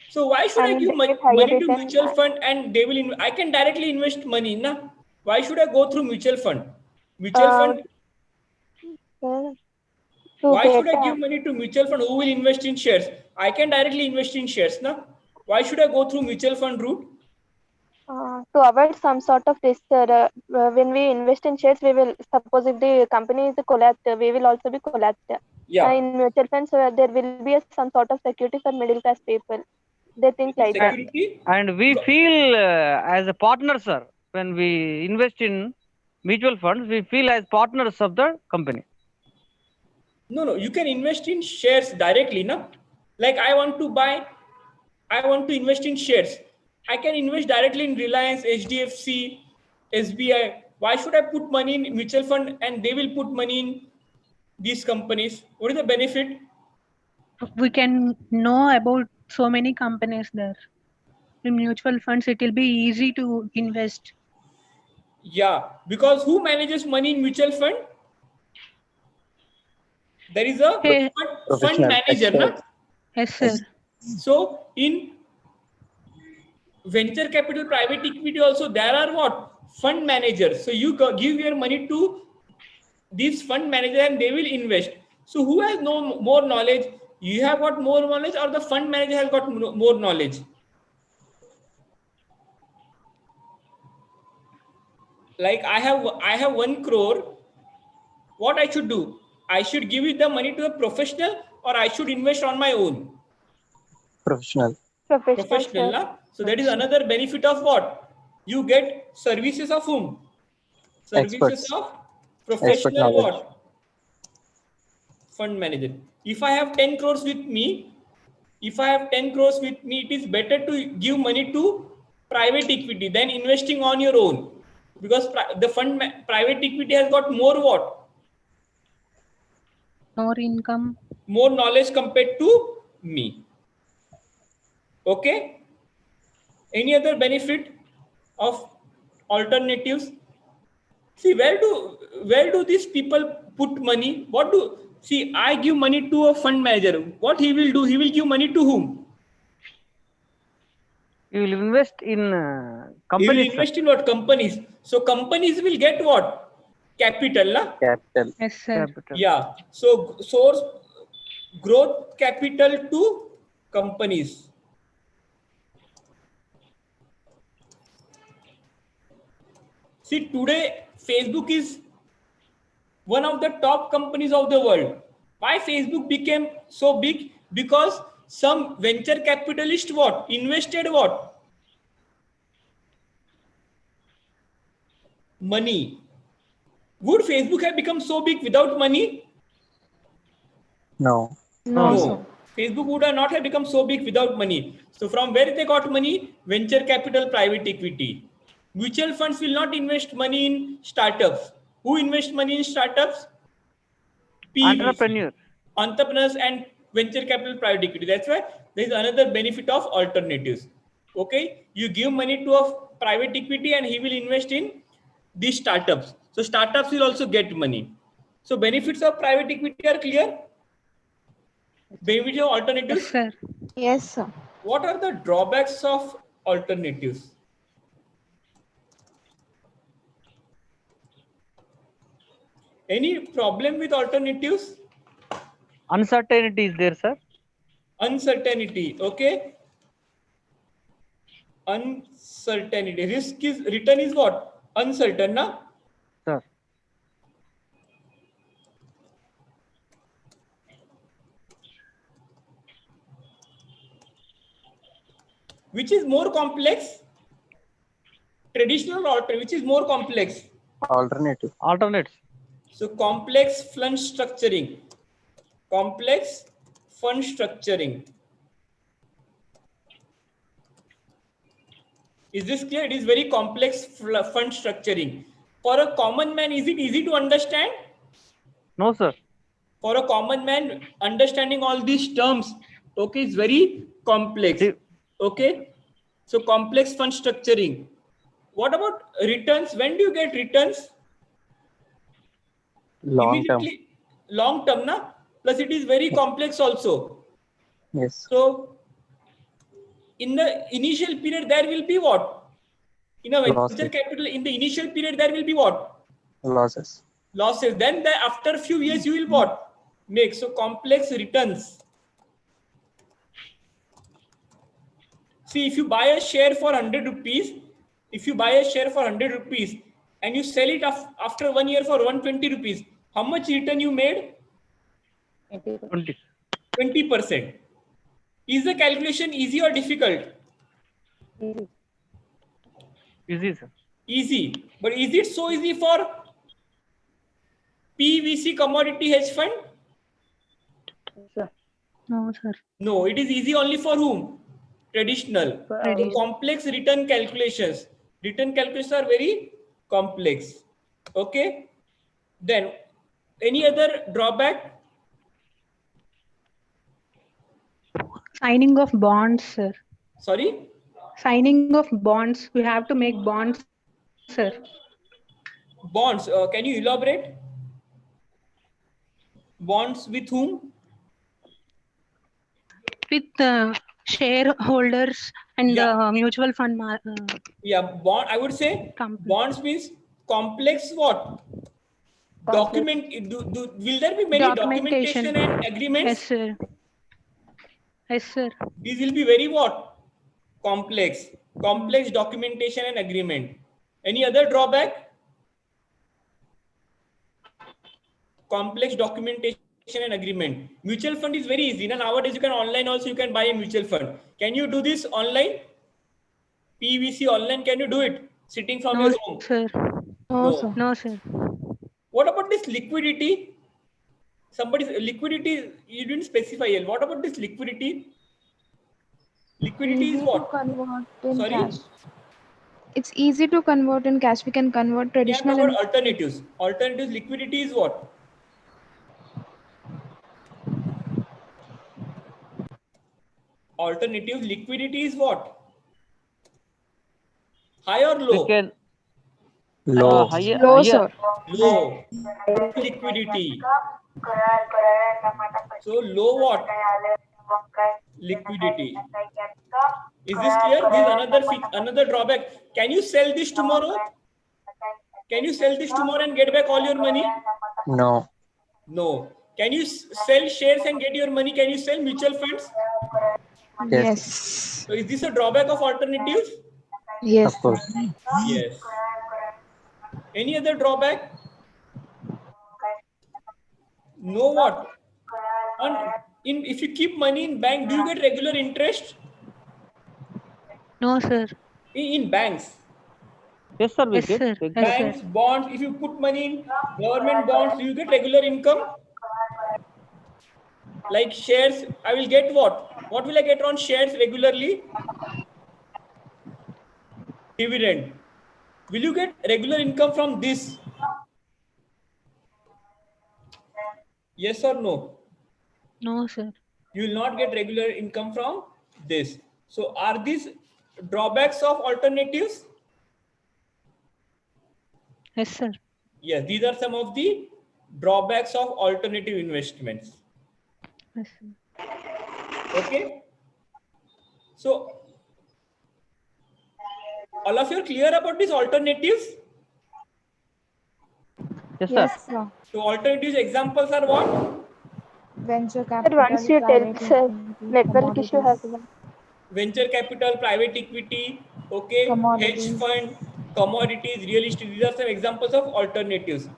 So why should I and give they get higher money to return. mutual fund and they will? I can directly invest money, na? Why should I go through mutual fund? Mutual Uh, fund. to Why get should I give money to mutual fund who will invest in shares? I can directly invest in shares, na? Why should I go through mutual fund route? to avoid some sort of risk, sir, when we invest in shares, we will suppose if the company is collapsed, we will also be collapsed. Yeah. In mutual funds, there will be some sort of security for middle class people. They think like that. Security. And we feel as a partner, sir, when we invest in mutual funds, we feel as partners of the company. No. You can invest in shares directly, na? Like I want to invest in shares. I can invest directly in Reliance, HDFC, SBI. Why should I put money in mutual fund and they will put money in these companies? What is the benefit? We can know about so many companies there. In mutual funds, it will be easy to invest. Yeah, because who manages money in mutual fund? There is a Hey. fund Professional, manager, na? expert. Yes, sir. So in venture capital, private equity also, there are what? Fund managers. So you give your money to this fund manager and they will invest. So who has more knowledge? You have got more knowledge or the fund manager has got more knowledge? Like I have 1 crore. What I should do? I should give it the money to a professional or I should invest on my own? Professional. Professional, na? So that is another benefit of what? You get services of whom? Services Experts. of Expert professional knowledge. what? Fund manager. If I have 10 crores with me, it is better to give money to private equity than investing on your own, because the private equity has got more what? More income. More knowledge compared to me. Okay. Any other benefit of alternatives? See, where do these people put money? I give money to a fund manager. What he will do? He will give money to whom? You will invest in He will companies, sir. invest in what? Companies. So companies will get what? Capital, na? Capital. Yes, sir. Capital. Yeah. So source growth capital to companies. See, today Facebook is one of the top companies of the world. Why Facebook became so big? Because some venture capitalist what? Invested what? Money. Would Facebook have become so big without money? No. No. Facebook would not have become so big without money. So from where they got money? Venture capital, private equity. Mutual funds will not invest money in startups. Who invest money in startups? PVC. Entrepreneurs and venture capital, private equity. That's why there is another benefit of alternatives. Okay, you give money to a private equity and he will invest in these startups. So startups will also get money. So benefits of private equity are clear. Benefits of alternatives. Yes, sir. Yes, sir. What are the drawbacks of alternatives? Any problem with alternatives? Uncertainty is there, sir. Uncertainty. Okay. Uncertainty. Return is what? Uncertain, na? Sir. Which is more complex? Traditional or alternate? Which is more complex? Alternative. Alternates. So complex fund structuring. Complex fund structuring. Is this clear? It is very complex fund structuring. For a common man, is it easy to understand? No, sir. For a common man, understanding all these terms, okay, is very complex. Okay. So complex fund structuring. What about returns? When do you get returns? Long term. Immediately. Long term, na? Plus it is very complex also. Yes. So in the initial period, there will be what? In a venture capital, in the initial period, there will be what? Losses. Losses. Then after a few years, you will what? Make. So complex returns. See, if you buy a share for 100 rupees, and you sell it after 1 year for 120 rupees, how much return you made? 20%. Is the calculation easy or difficult? Easy, sir. Easy. But is it so easy for PVC commodity hedge fund? No, sir. No, it is easy only for whom? Traditional. So complex return calculations. Return calculations are very complex. Okay. Then any other drawback? Signing of bonds, sir. Sorry? Signing of bonds. We have to make bonds, sir. Bonds. Can you elaborate? Bonds with whom? With shareholders and mutual fund. Yeah, bond. I would say bonds means complex what? Document. Will there be many documentation and agreements? Yes, sir. Yes, sir. These will be very what? Complex. Complex documentation and agreement. Any other drawback? Complex documentation and agreement. Mutual fund is very easy. Nowadays you can online also you can buy a mutual fund. Can you do this online? PVC online, can you do it sitting from your home? Sir. No, sir. No, sir. What about this liquidity? Somebody's liquidity, you didn't specify it. What about this liquidity? Liquidity Easy is to what? convert in Sorry? cash. It's easy to convert in cash. We can convert traditional. Can convert alternatives. Alternatives liquidity is what? Alternative liquidity is what? High or low? We can Low. higher. Low, sir. Low liquidity. So low what? Liquidity. Is this clear? This is another drawback. Can you sell this tomorrow? Can you sell this tomorrow and get back all your money? No. No. Can you sell shares and get your money? Can you sell mutual funds? Yes. So is this a drawback of alternatives? Yes. Of course. Yes. Any other drawback? No what? If you keep money in bank, do you get regular interest? No, sir. In banks. Yes, sir. We Yes, get sir. regular. Yes, Banks, bonds, if you put money in government bonds, do you get regular income? Like shares, I will get what? What will I get on shares regularly? Dividend. Will you get regular income from this? Yes or no? No, sir. You will not get regular income from this. So are these drawbacks of alternatives? Yes, sir. Yes, these are some of the drawbacks of alternative investments. Yes, sir. Okay. So all of you are clear about these alternatives? Yes, sir. So alternatives examples are what? Venture Sir, capital. once you tell, sir, network issue has been. Venture capital, private equity, okay, hedge Commodities. fund, commodities, real estate. These are some examples of alternatives.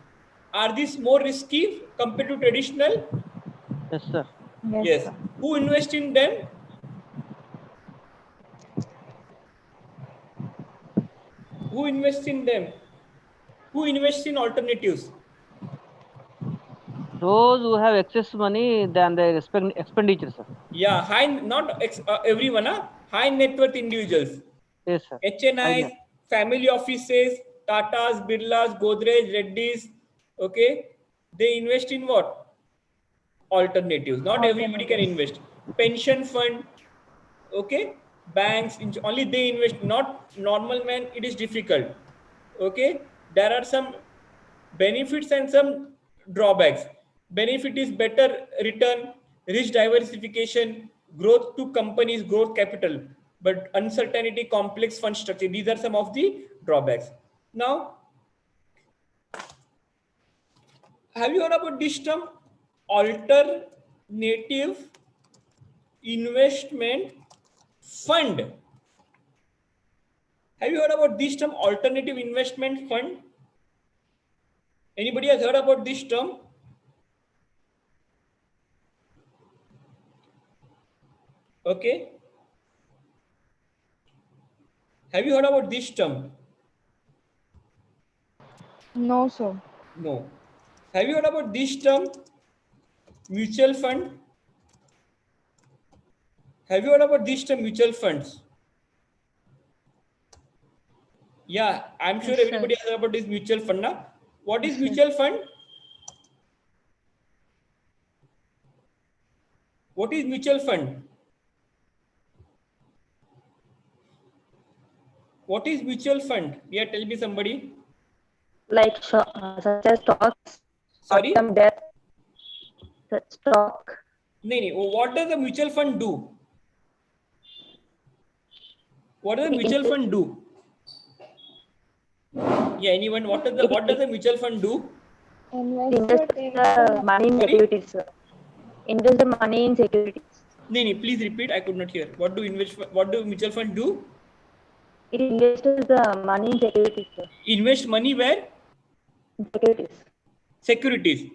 Are these more risky compared to traditional? Yes, sir. Yes. Who invest in them? Who invests in them? Who invests in alternatives? Those who have excess money than their expenditure, sir. Yeah, not everyone, high net worth individuals. Yes, sir. HNIs, family offices, Tatas, Birlas, Godrej, Reddy's, okay, they invest in what? Alternatives. Not everybody can invest. Pension fund, okay, banks, only they invest, not normal man, it is difficult. Okay, there are some benefits and some drawbacks. Benefit is better return, risk diversification, growth to companies, growth capital, but uncertainty, complex fund structure. These are some of the drawbacks. Now, have you heard about this term? Alternative investment fund. Have you heard about this term, alternative investment fund? Anybody has heard about this term? Okay. Have you heard about this term? No, sir. No. Have you heard about this term? Mutual fund? Have you heard about this term, mutual funds? Yeah, I'm sure Yes, everybody sir. has heard about this mutual fund now. What is Yes, sir. mutual fund? What is mutual fund? What is mutual fund? Yeah, tell me somebody. Like such as stocks, Sorry? short-term debt. stock. What does the mutual fund do? What does the mutual fund do? Yeah, anyone? What does the mutual fund do? Invest the money in securities, sir. Invest the money in securities. Please repeat. I could not hear. What do mutual fund do? It invests the money in securities, sir. Invest money where? Securities. Securities.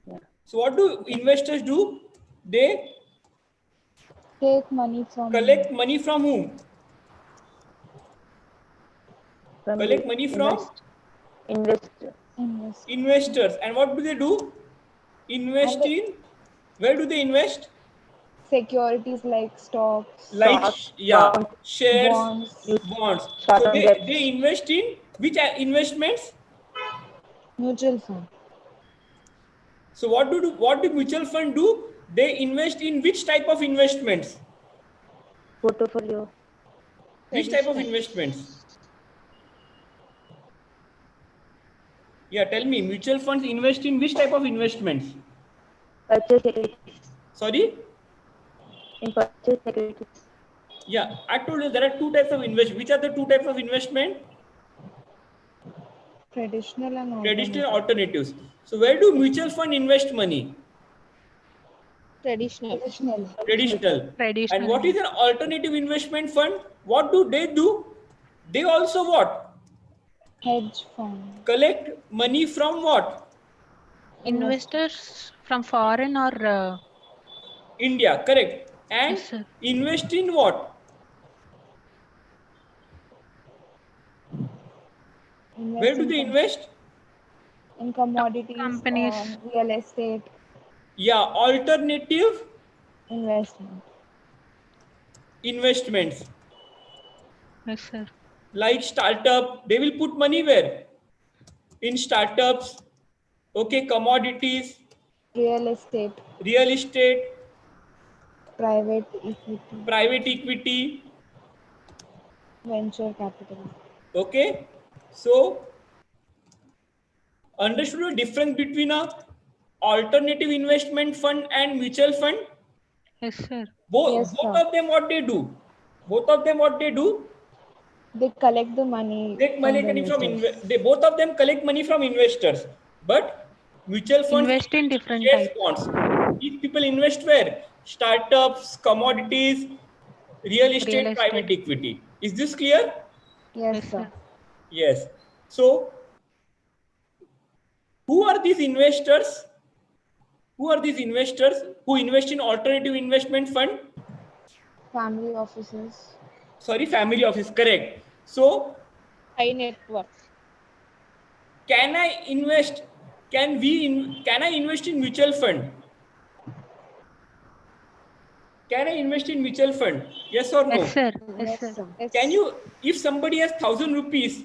Yeah. So what do investors do? They Take money from collect money from whom? Collect money from investors. And what do they do? Invest in, where do they invest? securities like stocks, Like shares, bonds. So they debt. invest in which investments? mutual fund. So what do mutual fund do? They invest in which type of investments? Portfolio. Which type of investments? Yeah, tell me. Mutual funds invest in which type of investments? Purchase securities. Sorry? In purchase securities. Yeah, I told you there are two types of investment. Which are the two types of investment? Traditional and Traditional alternatives. So where do mutual fund invest money? Traditional. Traditional. And what Traditionally. is an alternative investment fund? What do? They also what? Hedge fund. Collect money from what? Investors from foreign or India, correct. And yes, sir. invest in what? Where do they invest? In commodities, Companies. real estate, Yeah, alternative investments. Yes, sir. Like startup, they will put money where? In startups. Okay, commodities, real estate, real estate, private equity, private equity. venture capital. Okay, so understood the difference between a alternative investment fund and mutual fund? Yes, sir. Both of them what they do? Both of them what they do? They collect the money Take from money the investors. they both of them collect money from investors, but mutual funds Invest in different shares types. bonds. These people invest where? Startups, commodities, real Real estate, private estate. equity. Is this clear? Yes, Yes, sir. sir. Yes. So who are these investors? Who are these investors who invest in alternative investment fund? Family offices. Sorry, family office, correct. So High net worth. can I invest? Can I invest in mutual fund? Can I invest in mutual fund? Yes or Yes, no? sir. Yes, sir. Can you, if somebody has 1,000 rupees,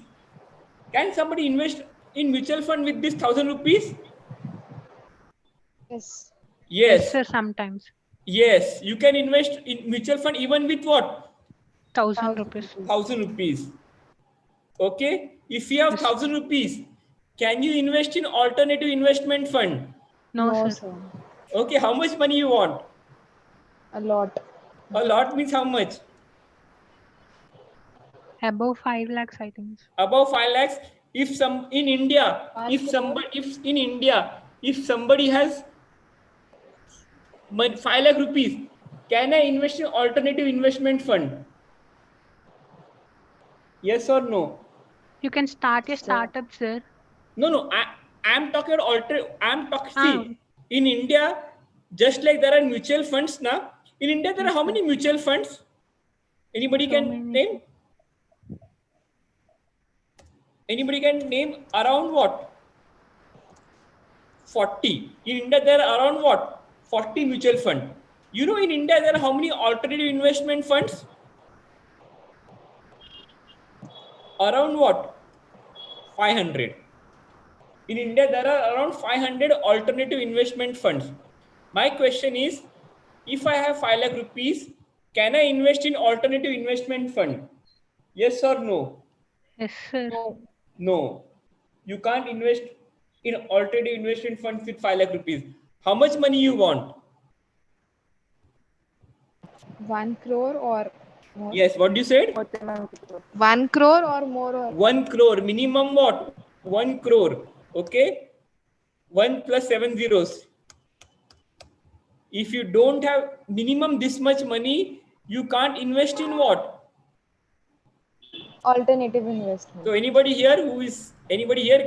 can somebody invest in mutual fund with this 1,000 rupees? Yes. Yes, Yes. sir. Sometimes. Yes. You can invest in mutual fund even with what? 1,000 rupees. 1,000 rupees. Okay. If you have Yes. 1,000 rupees, can you invest in alternative investment fund? No, sir. Okay. How much money you want? A lot. A lot means how much? Above 5 lakhs, I think. Above 5 lakhs. If some in India, if somebody has 5 lakh rupees, can I invest in alternative investment fund? Yes or no? You can start a startup, sir. No. I'm talking about see, in India, just like there are mutual funds now. In India, there are how many mutual funds? Anybody So can many. name? Anybody can name around what? 40. In India, there are around what? 40 mutual fund. You know, in India, there are how many alternative investment funds? Around what? 500. In India, there are around 500 alternative investment funds. My question is, if I have 5 lakh rupees, can I invest in alternative investment fund? Yes or no? Yes, sir. No. You can't invest in alternative investment funds with 5 lakh rupees. How much money you want? 1 crore or more? Yes, what you said? 1 crore or more? Or 1 crore, minimum what? 1 crore, okay? 1 plus 7 zeros. If you don't have minimum this much money, you can't invest in what? alternative investment. So anybody here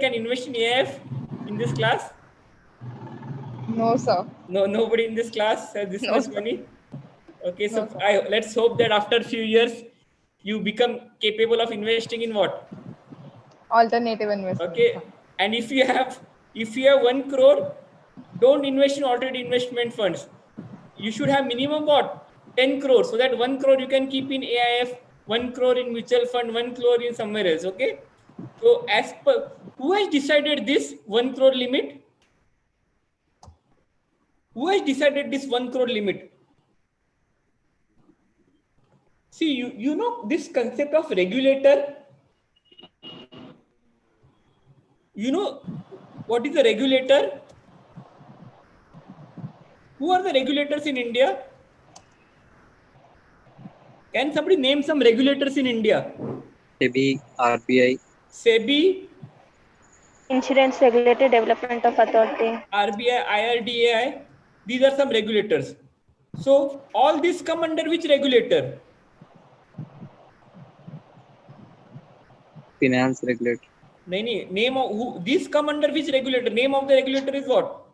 can invest in AIF in this class? No, sir. No, nobody in this class has this No, much sir. money. Okay, No, so sir. let's hope that after a few years you become capable of investing in what? Alternative investment. Okay, and if you have 1 crore, don't invest in alternative investment funds. You should have minimum what? 10 crore, so that 1 crore you can keep in AIF, 1 crore in mutual fund, 1 crore in somewhere else. Okay, so as per who has decided this 1 crore limit? Who has decided this 1 crore limit? See, you know this concept of regulator. You know what is a regulator? Who are the regulators in India? Can somebody name some regulators in India? SEBI, RBI. SEBI, Insurance Regulatory Development of Authority. RBI, IRDAI. These are some regulators. So all these come under which regulator? Finance regulator. Name of who? These come under which regulator? Name of the regulator is what?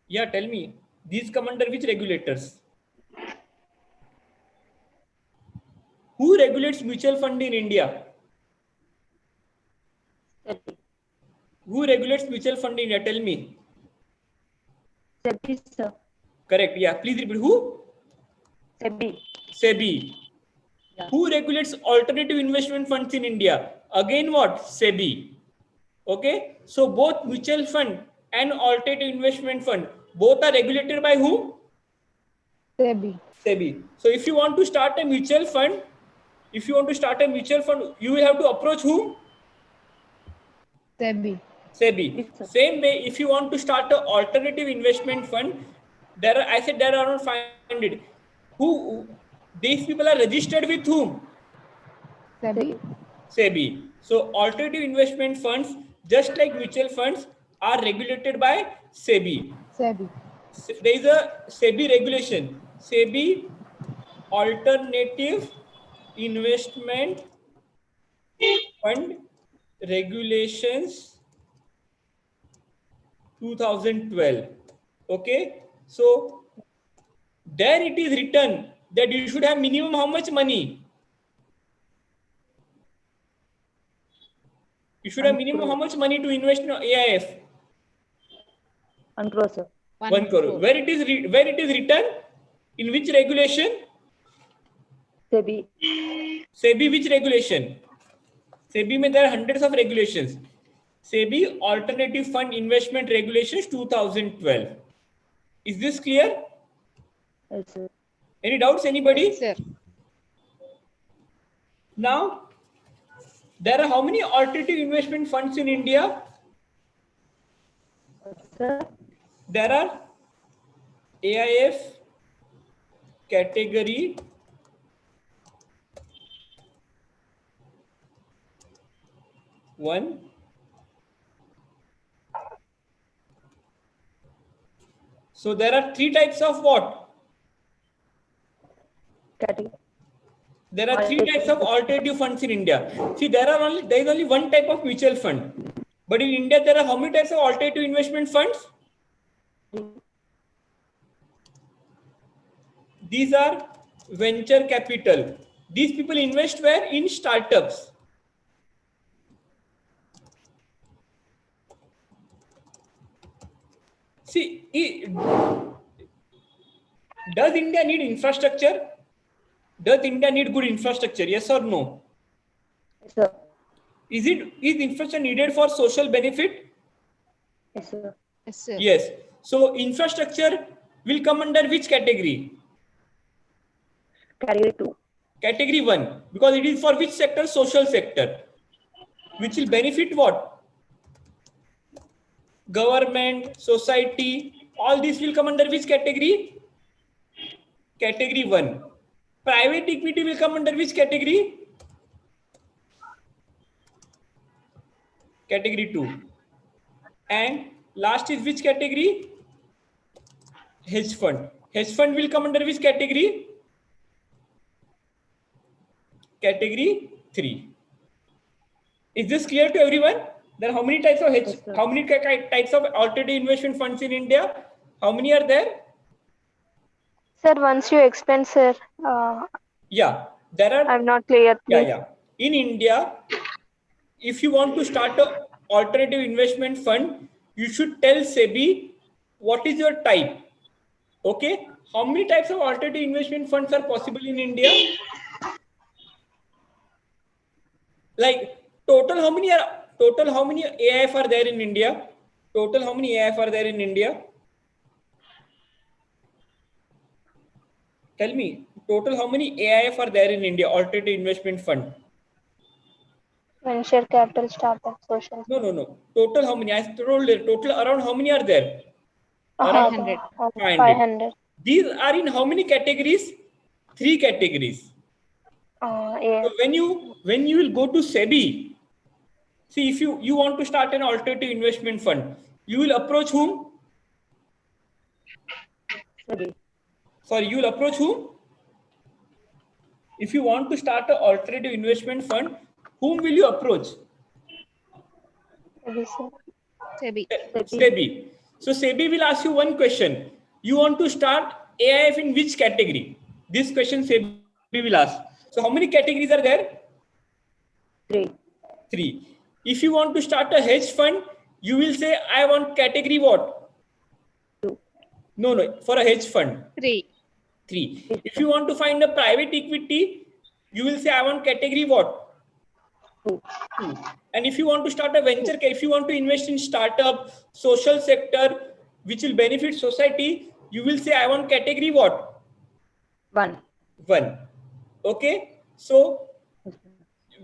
Yeah, tell me. These come under which regulators? Who regulates mutual fund in India? Who regulates mutual fund in India? Tell me. SEBI, sir. Correct. Yeah. Please repeat. Who? SEBI. SEBI. Yeah. Who regulates alternative investment funds in India? Again, what? SEBI. Okay. So both mutual fund and alternative investment fund both are regulated by who? SEBI. SEBI. So if you want to start a mutual fund, you will have to approach who? SEBI. SEBI. Same way, if you want to start an alternative investment fund, there are around 500. These people are registered with whom? SEBI. SEBI. So alternative investment funds, just like mutual funds, are regulated by SEBI. SEBI. There is a SEBI regulation. SEBI Alternative Investment Fund Regulations 2012. Okay, so there it is written that you should have minimum how much money? You should have minimum how much money to invest in AIF? 1 crore, sir. 1 crore. Where it is written? In which regulation? SEBI. SEBI which regulation? SEBI mein there are hundreds of regulations. SEBI Alternative Fund Investment Regulations 2012. Is this clear? Yes, sir. Any doubts, anybody? Yes, sir. Now, there are how many alternative investment funds in India? Sir. There are AIF category 1. So there are 3 types of what? Category. There are 3 types of alternative funds in India. See, there is only one type of mutual fund. But in India, there are how many types of alternative investment funds? These are venture capital. These people invest where? In startups. See, does India need infrastructure? Does India need good infrastructure? Yes or no? Yes, sir. Is infrastructure needed for social benefit? Yes, sir. Yes, sir. Yes. So infrastructure will come under which category? Category 2. Category 1. Because it is for which sector? Social sector. Which will benefit what? government, society, all these will come under which category? Category 1. Private equity will come under which category? Category 2. And last is which category? Hedge fund. Hedge fund will come under which category? Category 3. Is this clear to everyone? There are how many types of hedge? How many types of alternative investment funds in India? How many are there? Sir, once you explain, sir, Yeah, there are. I'm not clear, please. Yeah. In India, if you want to start an alternative investment fund, you should tell SEBI what is your type. Okay. How many types of alternative investment funds are possible in India? Like total how many AIF are there in India? Total how many AIF are there in India? Tell me, total how many AIF are there in India, alternative investment fund? Venture capital, startup, social. No. Total how many? I told you, total around how many are there? Around 500. 500. These are in how many categories? 3 categories. Yeah. So when you will go to SEBI, see if you want to start an alternative investment fund, you will approach whom? SEBI. Sorry, you will approach whom? If you want to start an alternative investment fund, whom will you approach? SEBI. SEBI. So SEBI will ask you one question. You want to start AIF in which category? This question SEBI will ask. So how many categories are there? 3. If you want to start a hedge fund, you will say, I want category what? 2. No. For a hedge fund. 3. 3. If you want to find a private equity, you will say, I want category what? 2. And if you want to start a venture, if you want to invest in startup, social sector, which will benefit society, you will say, I want category what? 1. Okay. So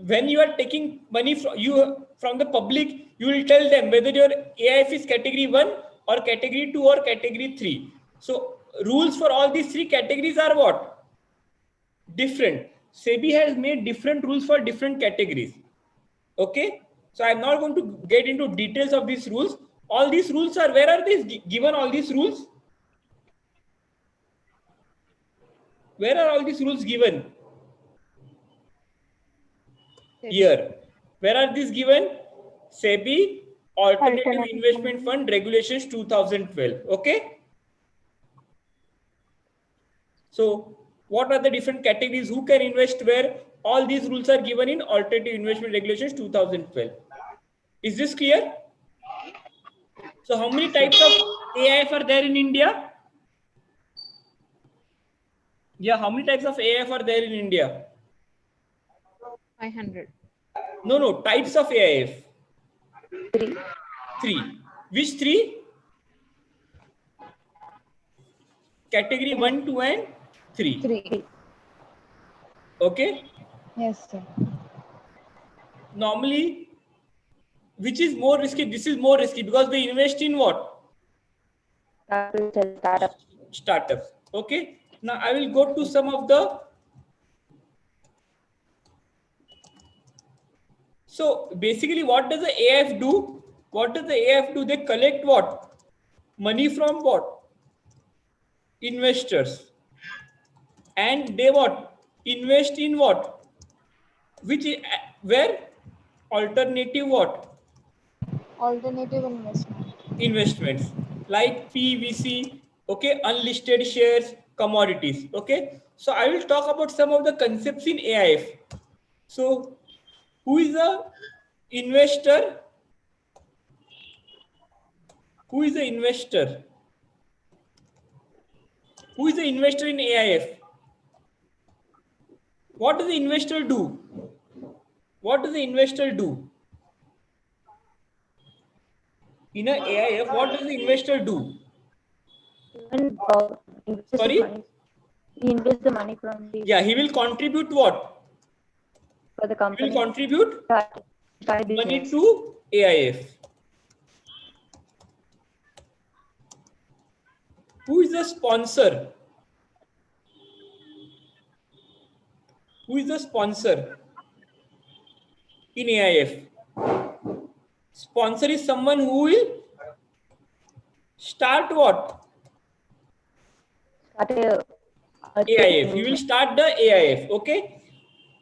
when you are taking money from the public, you will tell them whether your AIF is category 1 or category 2 or category 3. So rules for all these 3 categories are what? Different. SEBI has made different rules for different categories. Okay. So I'm not going to get into details of these rules. All these rules are, where are these given, all these rules? Where are all these rules given? Here. Where are these given? SEBI Alternative Investment Fund Regulations 2012. Okay. So what are the different categories? Who can invest where? All these rules are given in Alternative Investment Regulations 2012. Is this clear? So how many types of AIF are there in India? Yeah, how many types of AIF are there in India? 500. No, types of AIF. 3. Which 3? Category 1, 2 and 3. 3. Okay. Yes, sir. Normally, which is more risky? This is more risky because they invest in what? Startups. Okay. Now I will go to some of the. So basically, what does the AIF do? What does the AIF do? They collect what? Money from what? Investors. And they what? Invest in what? Which is, where? Alternative what? Alternative investment. Investments like PVC, okay, unlisted shares, commodities. Okay. So I will talk about some of the concepts in AIF. So who is the investor? Who is the investor? Who is the investor in AIF? What does the investor do? What does the investor do? In an AIF, what does the investor do? Sorry? He invests the money from the. Yeah, he will contribute what? For the company. He will contribute money to AIF. Who is the sponsor? Who is the sponsor in AIF? Sponsor is someone who will start what? AIF. He will start the AIF. Okay.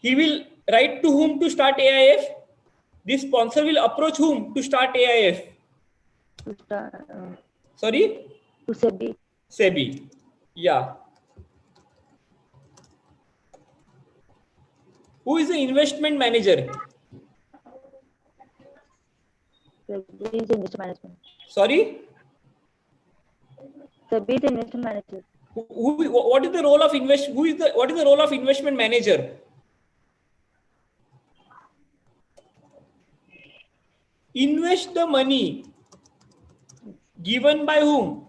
He will write to whom to start AIF? This sponsor will approach whom to start AIF? Sorry? To SEBI. SEBI. Yeah. Who is the investment manager? SEBI is the investment management. Sorry? SEBI is the investment manager. What is the role of what is the role of investment manager? Invest the money given by whom?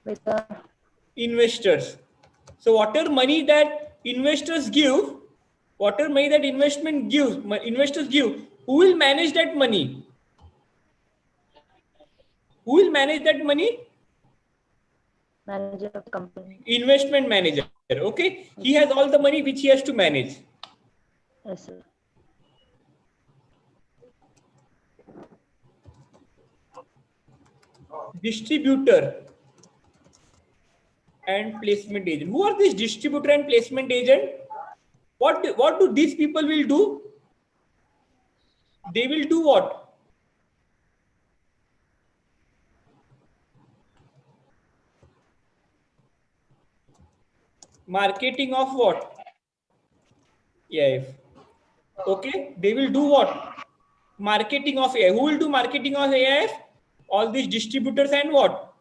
With the Investors. So whatever money that investors give, whatever money that investors give, who will manage that money? Who will manage that money? manager of the company. Investment manager. Okay. He has all the money which he has to manage. Yes, sir. Distributor and placement agent. Who are these distributor and placement agent? What do these people will do? They will do what? Marketing of what? AIF. Okay. They will do what? Marketing of AIF. Who will do marketing of AIF? All these distributors and what?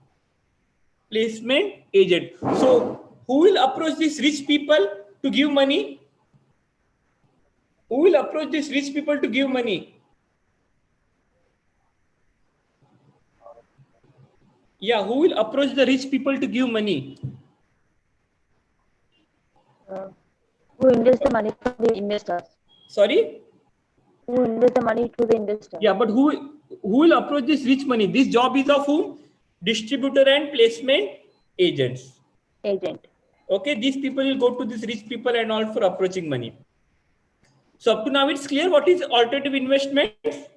Placement agent. So who will approach these rich people to give money? Who will approach these rich people to give money? Yeah, who will approach the rich people to give money? Who invest the money to the investors? Sorry? Who invest the money to the investors? Yeah, but who will approach this rich money? This job is of whom? Distributor and placement agents. Agent. Okay, these people will go to these rich people and all for approaching money. So up to now it's clear what is alternative investment? Yes,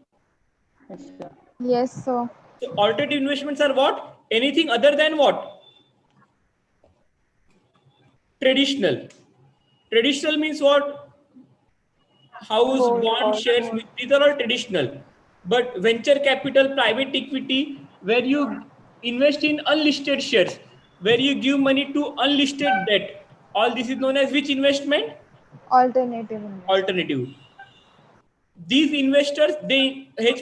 sir. Yes, sir. So alternative investments are what? Anything other than what? Traditional. Traditional means what? House, Gold bond, or shares, these are all traditional. But venture capital, private equity, where you invest in unlisted shares, where you give money to unlisted debt, all this is known as which investment? Alternative investment. Alternative. These investors,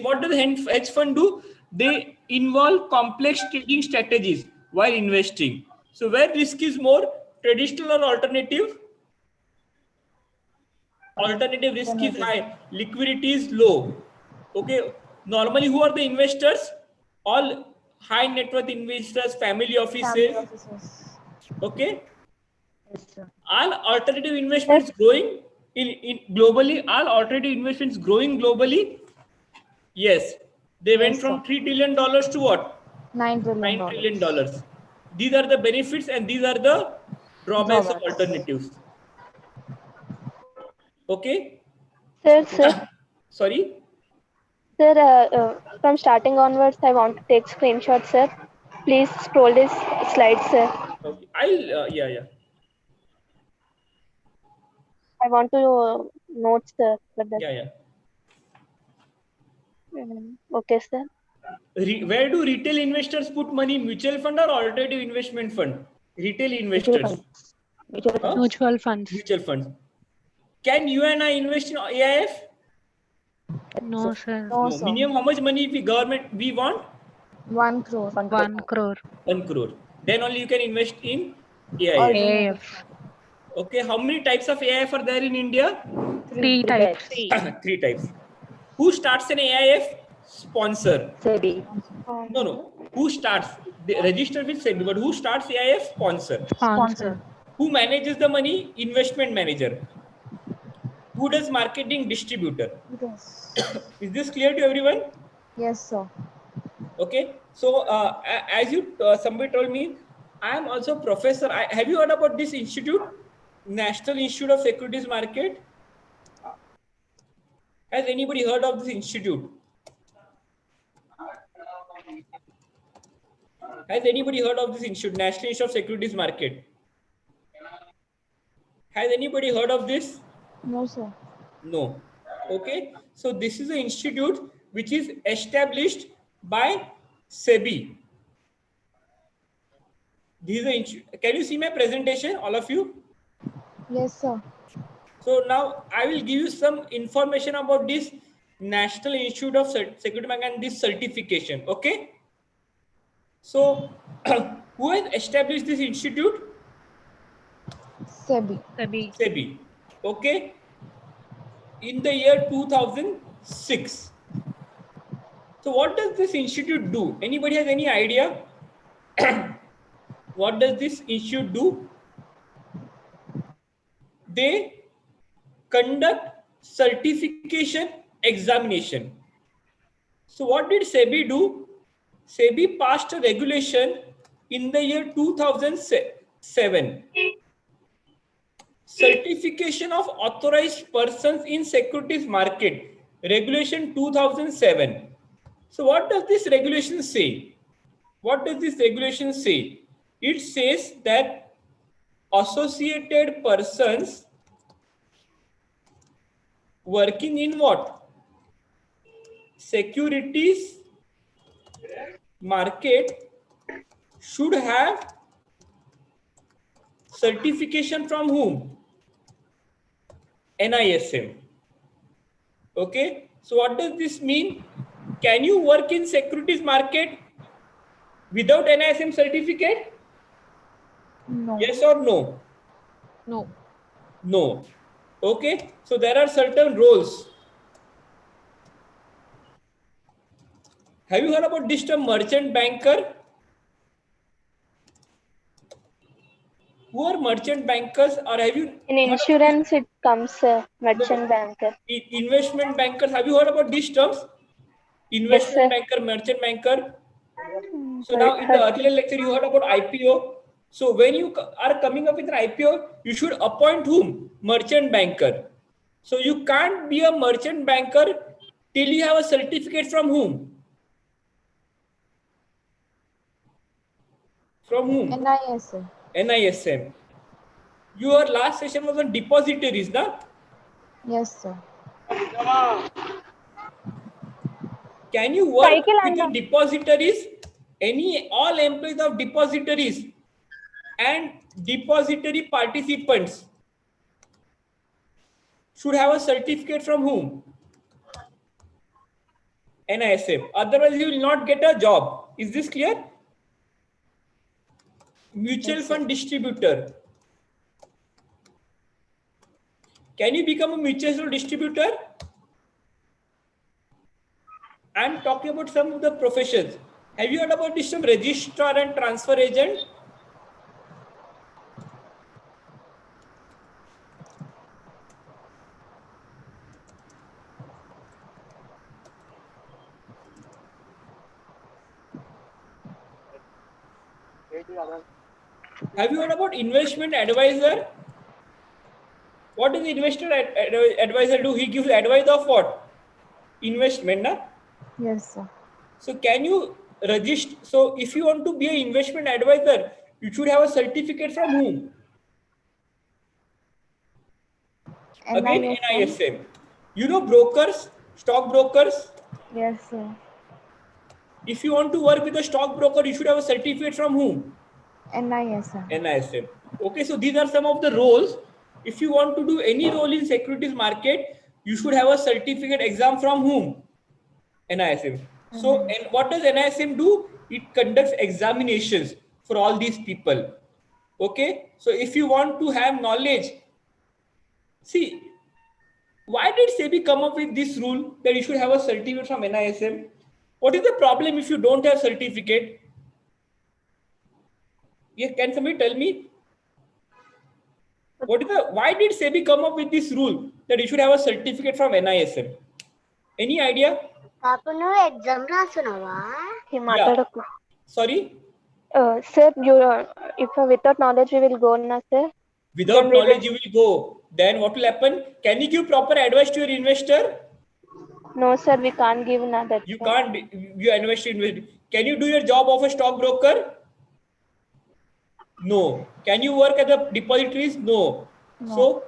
what does hedge fund do? They involve complex trading strategies while investing. So where risk is more, traditional or alternative? Alternative risk is high, liquidity is low. Okay, normally who are the investors? All high net worth investors, family offices. Okay, Yes, sir. all alternative investments growing in globally. All alternative investments growing globally. Yes, they went from $3 trillion to what? $9 trillion. $9 trillion. These are the benefits and these are the drawbacks of alternatives. Okay. Sir, Sorry. sir, from starting onwards, I want to take screenshots, sir. Please scroll this slide, sir. Okay. I'll yeah. I want to note, sir, for that. Yeah. Okay, sir. Where do retail investors put money? Mutual fund or alternative investment fund? Retail investors. Mutual funds. Mutual funds. Can you and I invest in AIF? No, sir. No. Minimum how much money we want? 1 crore. 1 crore. 1 crore. Then only you can invest in AIF. AIF. Okay. How many types of AIF are there in India? 3 types. 3 types. Who starts an AIF? Sponsor. SEBI. No. Who starts? They register with SEBI, but who starts AIF? Sponsor. Sponsor. Who manages the money? Investment manager. Who does marketing? Distributor. Yes. Is this clear to everyone? Yes, sir. Okay. So as you somebody told me, I am also professor. Have you heard about this institute? National Institute of Securities Market? Has anybody heard of this institute? Has anybody heard of this institute, National Institute of Securities Market? Has anybody heard of this? No, sir. No. Okay. So this is an institute which is established by SEBI. This is can you see my presentation, all of you? Yes, sir. So now I will give you some information about this National Institute of Security Market and this certification. Okay. So who has established this institute? SEBI. SEBI. Okay. In the year 2006. So what does this institute do? Anybody has any idea? What does this institute do? They conduct certification examination. So what did SEBI do? SEBI passed a regulation in the year 2007. Certification of authorized persons in securities market, regulation 2007. So what does this regulation say? What does this regulation say? It says that associated persons working in what? Securities market should have certification from whom? NISM. Okay. So what does this mean? Can you work in securities market without NISM certificate? No. Yes or no? No. No. Okay. So there are certain roles. Have you heard about this term merchant banker? Who are merchant bankers, or have you In insurance, it comes merchant banker. investment bankers? Have you heard about these terms? Investment banker, merchant banker. So now in the earlier lecture, you heard about IPO. So when you are coming up with an IPO, you should appoint whom? Merchant banker. So you can't be a merchant banker till you have a certificate from whom? From whom? NISM. NISM. Your last session was on depositories, na? Yes, sir. Can you work with the depositories? All employees of depositories and depository participants should have a certificate from whom? NISM. Otherwise, you will not get a job. Is this clear? Mutual fund distributor. Can you become a mutual fund distributor? I am talking about some of the professions. Have you heard about this term registrar and transfer agent? Have you heard about investment advisor? What does the investment advisor do? He gives advice of what? Investment, na? Yes, sir. So can you register? So if you want to be an investment advisor, you should have a certificate from whom? Again, NISM. You know brokers, stock brokers? Yes, sir. If you want to work with a stockbroker, you should have a certificate from whom? NISM. NISM. Okay, so these are some of the roles. If you want to do any role in securities market, you should have a certificate exam from whom? NISM. So, and what does NISM do? It conducts examinations for all these people. Okay, so if you want to have knowledge, see, why did SEBI come up with this rule that you should have a certificate from NISM? What is the problem if you don't have certificate? Yeah, can somebody tell me? Why did SEBI come up with this rule that you should have a certificate from NISM? Any idea? Papu, నువ్వు exam రాస్తున్నావా? Yeah. Sorry? Sir, if without knowledge we will go, na sir. Without Then we knowledge, will- you will go. Then what will happen? Can you give proper advice to your investor? No, sir, we can't give na that. You can't. You invest. Can you do your job of a stockbroker? No. Can you work at the depositories? No. So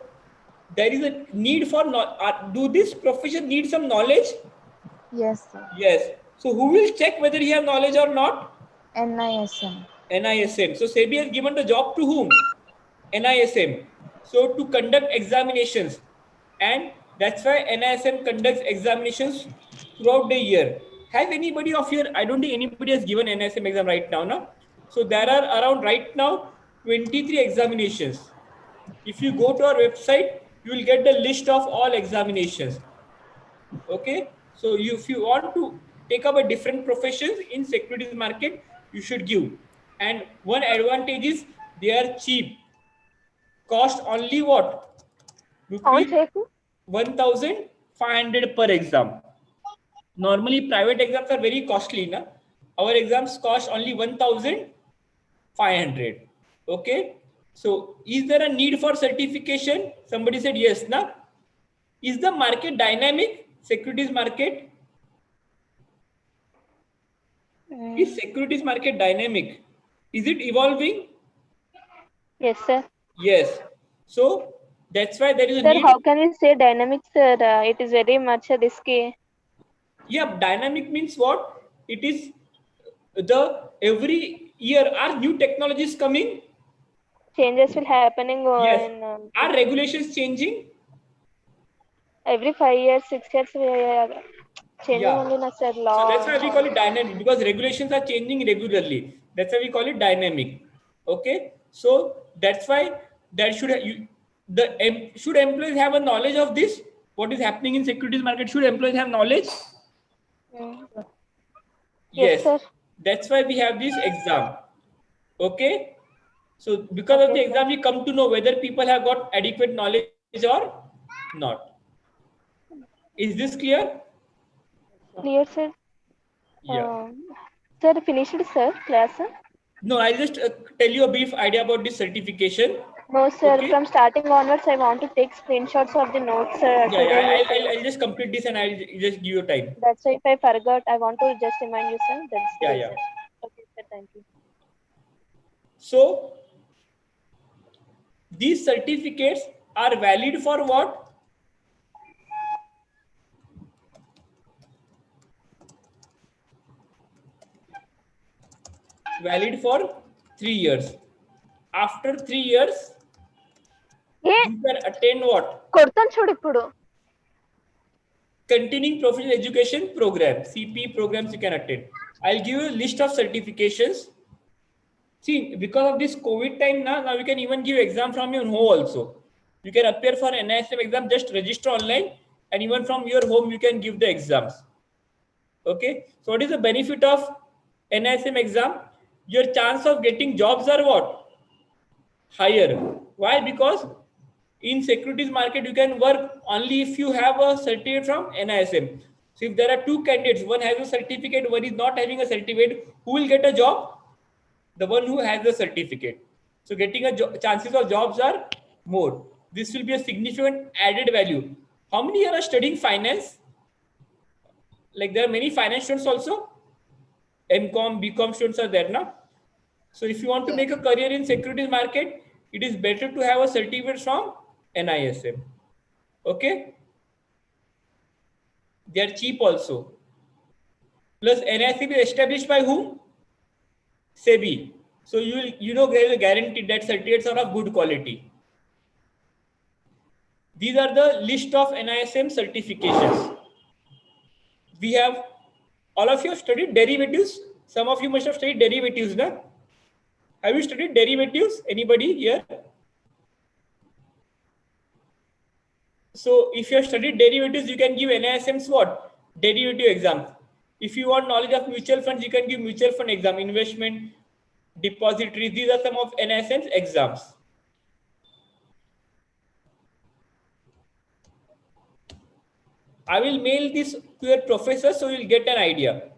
there is a need for do this profession need some knowledge? Yes, sir. Yes. So who will check whether he has knowledge or not? NISM. NISM. So SEBI has given the job to whom? NISM. So to conduct examinations, and that's why NISM conducts examinations throughout the year. Has anybody of your, I don't think anybody has given NISM exam right now, no? So there are around right now 23 examinations. If you go to our website, you will get the list of all examinations. Okay, so if you want to take up a different professions in securities market, you should give. And one advantage is they are cheap. Cost only what? Rupees 1,500 per exam. Normally private exams are very costly, na? Our exams cost only 1,500. Okay, so is there a need for certification? Somebody said yes, na? Is the market dynamic? Securities market? Is securities market dynamic? Is it evolving? Yes, sir. Yes. So that's why there is a Sir, need. how can we say dynamic, sir? It is very much risky. Yeah, dynamic means what? It is the every year are new technologies coming. Changes will happening Yes. in Are regulations changing? every 5 years, 6 years, we are changing Yeah. only na sir So law. that's why we call it dynamic, because regulations are changing regularly. That's why we call it dynamic. Okay. So that's why that should should employees have a knowledge of this? What is happening in securities market? Should employees have knowledge? Yes, sir. That's why we have this exam. Okay. So because of the exam, we come to know whether people have got adequate knowledge or not. Is this clear? Clear, sir. Yeah. Sir, finished, sir, class? No, I'll just tell you a brief idea about this certification. No, sir. Okay. From starting onwards, I want to take screenshots of the notes, sir. Yeah, Today you said. I'll just complete this and I'll just give you time. That's why if I forgot, I want to just remind you, sir. That's the reason. Okay, sir. Thank you. So these certificates are valid for what? Valid for 3 years. After 3 years, you can attend what? Continuing professional education program, CP programs you can attend. I'll give you a list of certifications. See, because of this COVID time now you can even give exam from your home also. You can appear for NISM exam, just register online, and even from your home you can give the exams. Okay, so what is the benefit of NISM exam? Your chance of getting jobs are what? Higher. Why? Because in securities market you can work only if you have a certificate from NISM. So if there are two candidates, one has a certificate, one is not having a certificate, who will get a job? The one who has the certificate. So getting a chances of jobs are more. This will be a significant added value. How many are studying finance? Like there are many finance students also. MCom, BCom students are there now. So if you want to make a career in securities market, it is better to have a certificate from NISM. Okay. They are cheap also. Plus NISM is established by whom? SEBI. So you know there is a guarantee that certificates are of good quality. These are the list of NISM certifications. We have, all of you have studied derivatives. Some of you must have studied derivatives, no? Have you studied derivatives? Anybody here? So if you have studied derivatives, you can give NISM's what? Derivative exams. If you want knowledge of mutual funds, you can give mutual fund exam, investment, depositories. These are some of NISM's exams. I will mail this to your professor so you'll get an idea.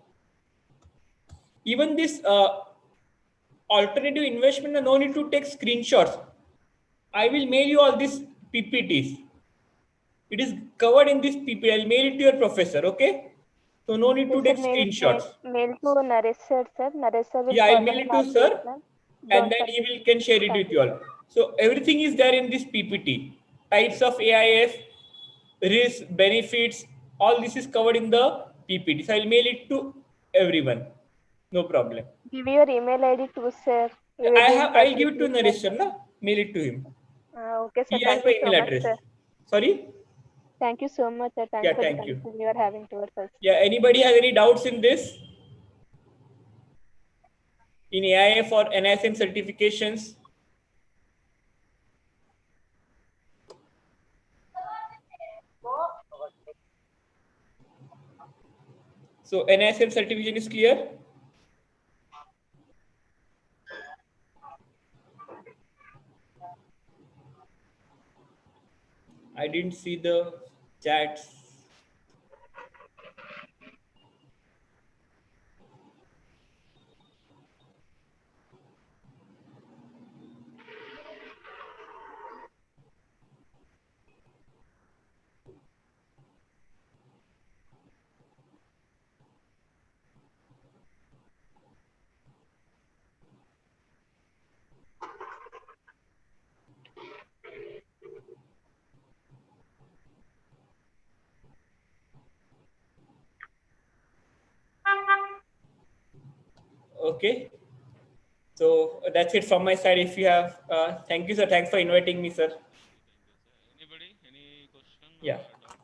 Even this alternative investment, no need to take screenshots. I will mail you all these PPTs. It is covered in this PPT. I'll mail it to your professor, okay? So no need to Yes, sir. take screenshots. Mail to Naresh sir, sir. Naresh sir will Yeah, I'll further mail it to clarify sir, them. and Don't then he forget. will can share it Thank with you all. So everything is there in this PPT. Types of AIF, risks, benefits, all this is covered in the PPT. So I'll mail it to everyone. No problem. Give your email ID too, sir. We will be in touch I'll give with it to you, sir. Naresh sir, na? Mail it to him. Okay, sir. He has Thank my you so email much, address. sir. Sorry? Thank you so much, sir. Thanks Yeah, for the thank you. concern you are having towards us. Yeah, anybody has any doubts in this? In AIF or NISM certifications? So NISM certification is clear? I didn't see the chats. Okay. So that's it from my side. If you have, thank you, sir. Thanks for inviting me, sir. Anybody? Any question Yeah. or doubt?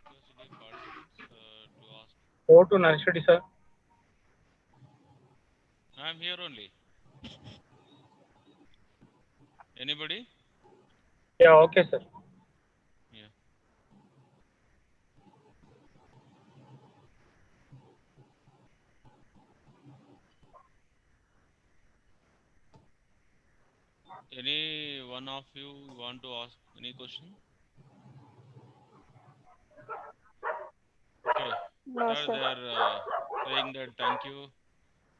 Request the participants to ask. Over to Nareshwari, sir. I'm here only. Anybody? Yeah, okay, sir. Yeah. Any one of you want to ask any question? Okay. No, Sir, sir. they are saying that thank you.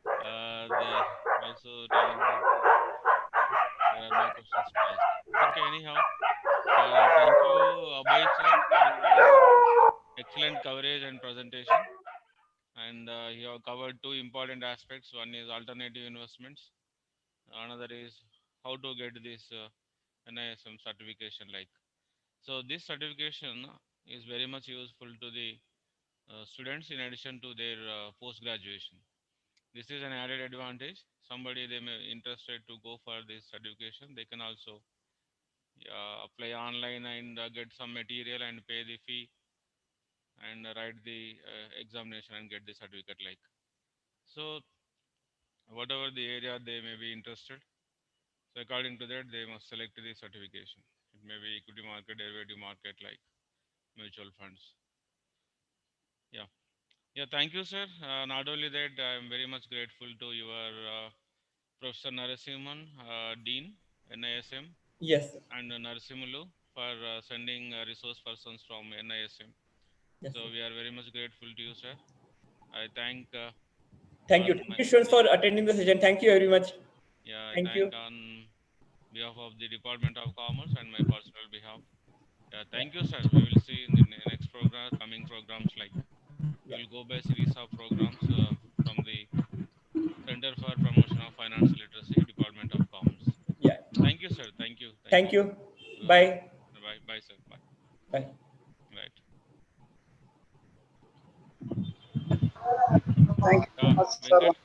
They are also telling that there are no questions to ask. Okay, anyhow, thank you, Abhay sir, for your excellent coverage and presentation. And you have covered two important aspects. One is alternative investments. Another is how to get this NISM certification like. So this certification is very much useful to the students in addition to their post-graduation. This is an added advantage. Somebody they may interested to go for this certification, they can also apply online and get some material and pay the fee and write the examination and get the certificate like. So whatever the area they may be interested, so according to that they must select the certification. It may be equity market, derivative market like mutual funds. Yeah. Yeah, thank you, sir. Not only that, I am very much grateful to your Professor Narasimhan, Dean, NISM, Yes, sir. and Narasimulu for sending resource persons from NISM. Yes, So sir. we are very much grateful to you, sir. I thank Thank you. on Thank my you, students, for attending the session. Thank you very much. yeah, I Thank you. thank on behalf of the Department of Commerce and my personal behalf. Yeah, thank you, sir. We will see in the next program, coming programs like we will go by series of programs from the Center for Promotion of Financial Literacy, Department of Commerce. Yeah. Thank you, sir. Thank you. Thank you. Bye. Bye. Bye, sir. Bye. Bye. Right. Thank you so much, sir. Venkat.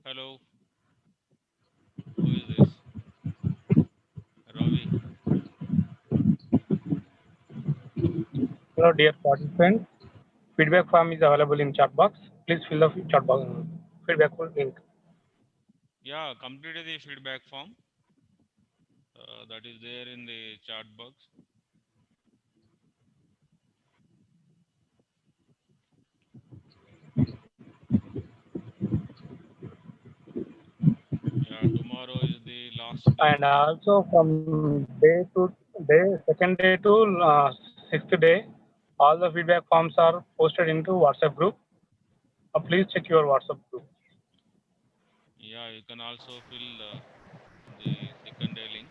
Hello. Who is this? Ravi. Hello, dear participants. Feedback form is available in chat box. Please fill the chat box feedback link. Yeah, completed the feedback form. That is there in the chat box. Yeah, tomorrow is the last day. And also from day to day, second day to sixth day, All the feedback forms are posted into WhatsApp group. Please check your WhatsApp group. Yeah, you can also fill the second day link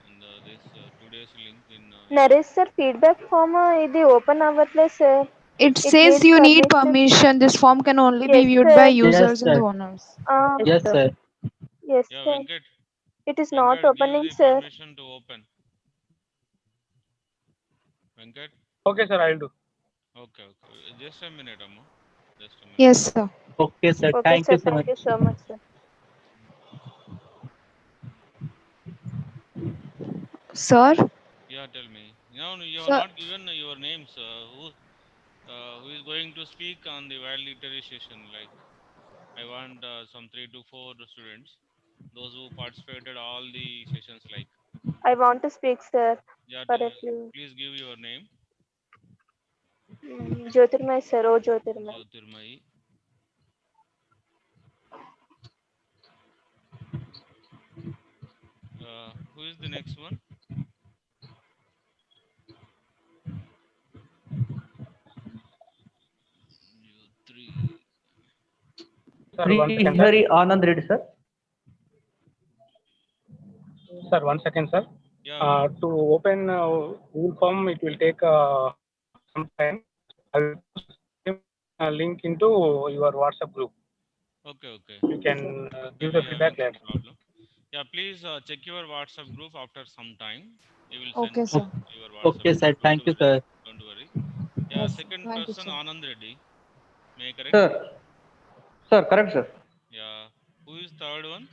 and this 2 days link in Naresh sir feedback form ఇది open అవ్వట్లేదు sir. It It says needs you need permission. permission. This form can only be Yes, viewed sir. by Yes, users and sir. the owners. Yes, sir. Yes, yeah, sir. Venkat. It is not Venkat, give opening, the sir. permission to open. Venkat. Okay, sir, I'll do. Okay, okay. Just a minute, Amma. Just a minute. Yes, sir. Okay, sir. Okay, Thank sir. you so Thank much. you so much, sir. Sir? Yeah, tell me. No, no, you have Sir. not given your names. Who is going to speak on the wild literary session? Like, I want some 3 to 4 students, those who participated all the sessions. Like, I want to speak, sir, yeah, for a few. please give your name. Jyotirmay, sir. Oh, Jyotirmay. Jyotirmai. Who is the next one? Three. Sir, 1 second, sir. Hari Anand Reddy, sir. Sir, 1 second, sir. Yeah. To open Google form, it will take some time. I will post a link into your WhatsApp group. Okay, okay. You can Okay, give we the having feedback some later. problem. Yeah, please check your WhatsApp group after some time. You will send Okay, sir. your WhatsApp Okay, sir. group. Don't Thank you, worry. sir. Don't worry. Yeah, Yes, second thank you, person sir. Anand Reddy. May I correct? Sir. Sir, correct, sir. Yeah. Who is third one?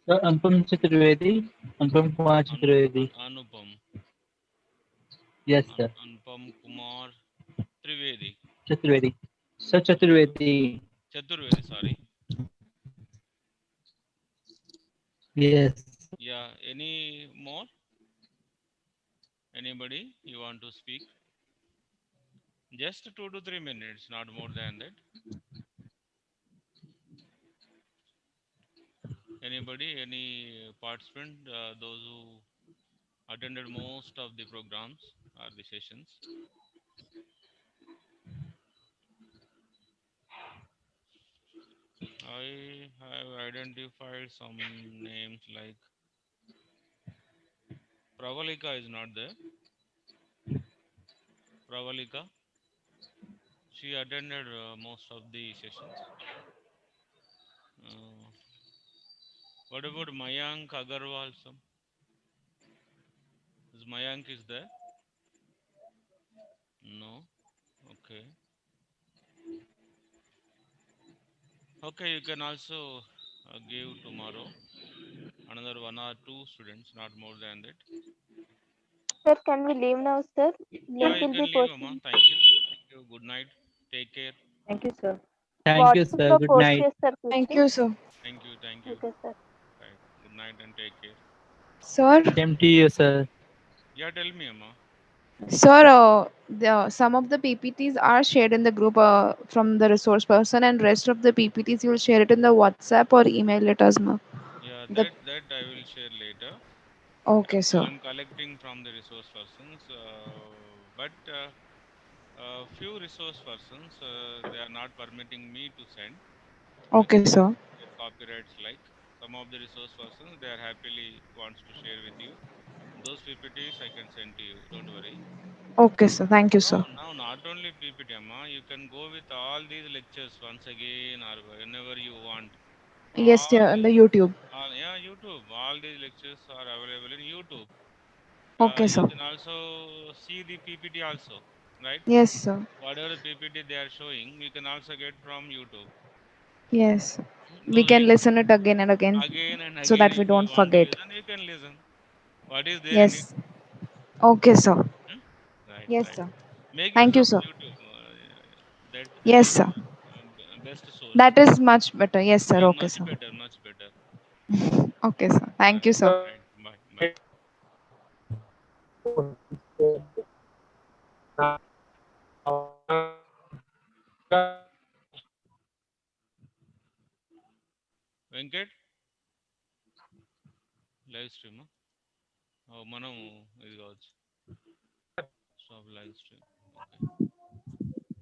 Sir, Anupam Chaturvedi. Anupam Kumar Chaturvedi. Anupam. Yes, sir. Anupam Kumar Trivedi. Chaturvedi. Sir Chaturvedi. Chaturvedi, sorry. Yes. Yeah. Any more? Anybody you want to speak? Just 2 to 3 minutes, not more than that. Anybody, any participant, those who attended most of the programs or the sessions? I have identified some names like Pravalika is not there. Pravalika, she attended most of the sessions. Uh, what about Mayank Agarwal? Some is Mayank is there? No. Okay. Okay, you can also give tomorrow another 1 or 2 students, not more than that. Sir, can we leave now, sir? Yeah, Link you will can be leave, posted. Amma. Thank you. Thank you. Good night. Take care. Thank you, sir. Thank you, WhatsApp sir. లో Good post night. చేస్తారు Thank please. you, sir. Thank you. Thank you. Okay, sir. Right. Good night and take care. Sir? Same to you, sir. Yeah, tell me, Amma. Sir, some of the PPTs are shared in the group from the resource person, and rest of the PPTs you will share it in the WhatsApp or email. Let us know. Yeah, The that I will share later. okay, sir. I'm collecting from the resource persons, but few resource persons they are not permitting me to send Okay, because sir. their copyrights. Like some of the resource persons, they are happily wants to share with you. Those PPTs I can send to you. Don't worry. Okay, sir. Thank you, No, sir. now not only PPT, Amma, you can go with all these lectures once again or whenever you want. Yes, All sir. On the YouTube. yeah, YouTube. All these lectures are available in YouTube. Okay, You sir. can also see the PPT also, right? Yes, sir. Whatever PPT they are showing, you can also get from YouTube. Yes. We Those can links listen it again and again, again and so again, that we if you don't want to forget. listen, you can listen. What is there in it? Yes. Okay, sir. Hmm? Right, Yes, right. sir. Make use Thank you, of sir. YouTube. That Yes, is sir. best source. That is much better. Yes, sir. Okay, Much sir. better, much better. Okay, sir. Thank you, Right, sir. right. Bye, bye. Venkat, live stream. మనం ఇది కావచ్చు Stop live stream. Okay.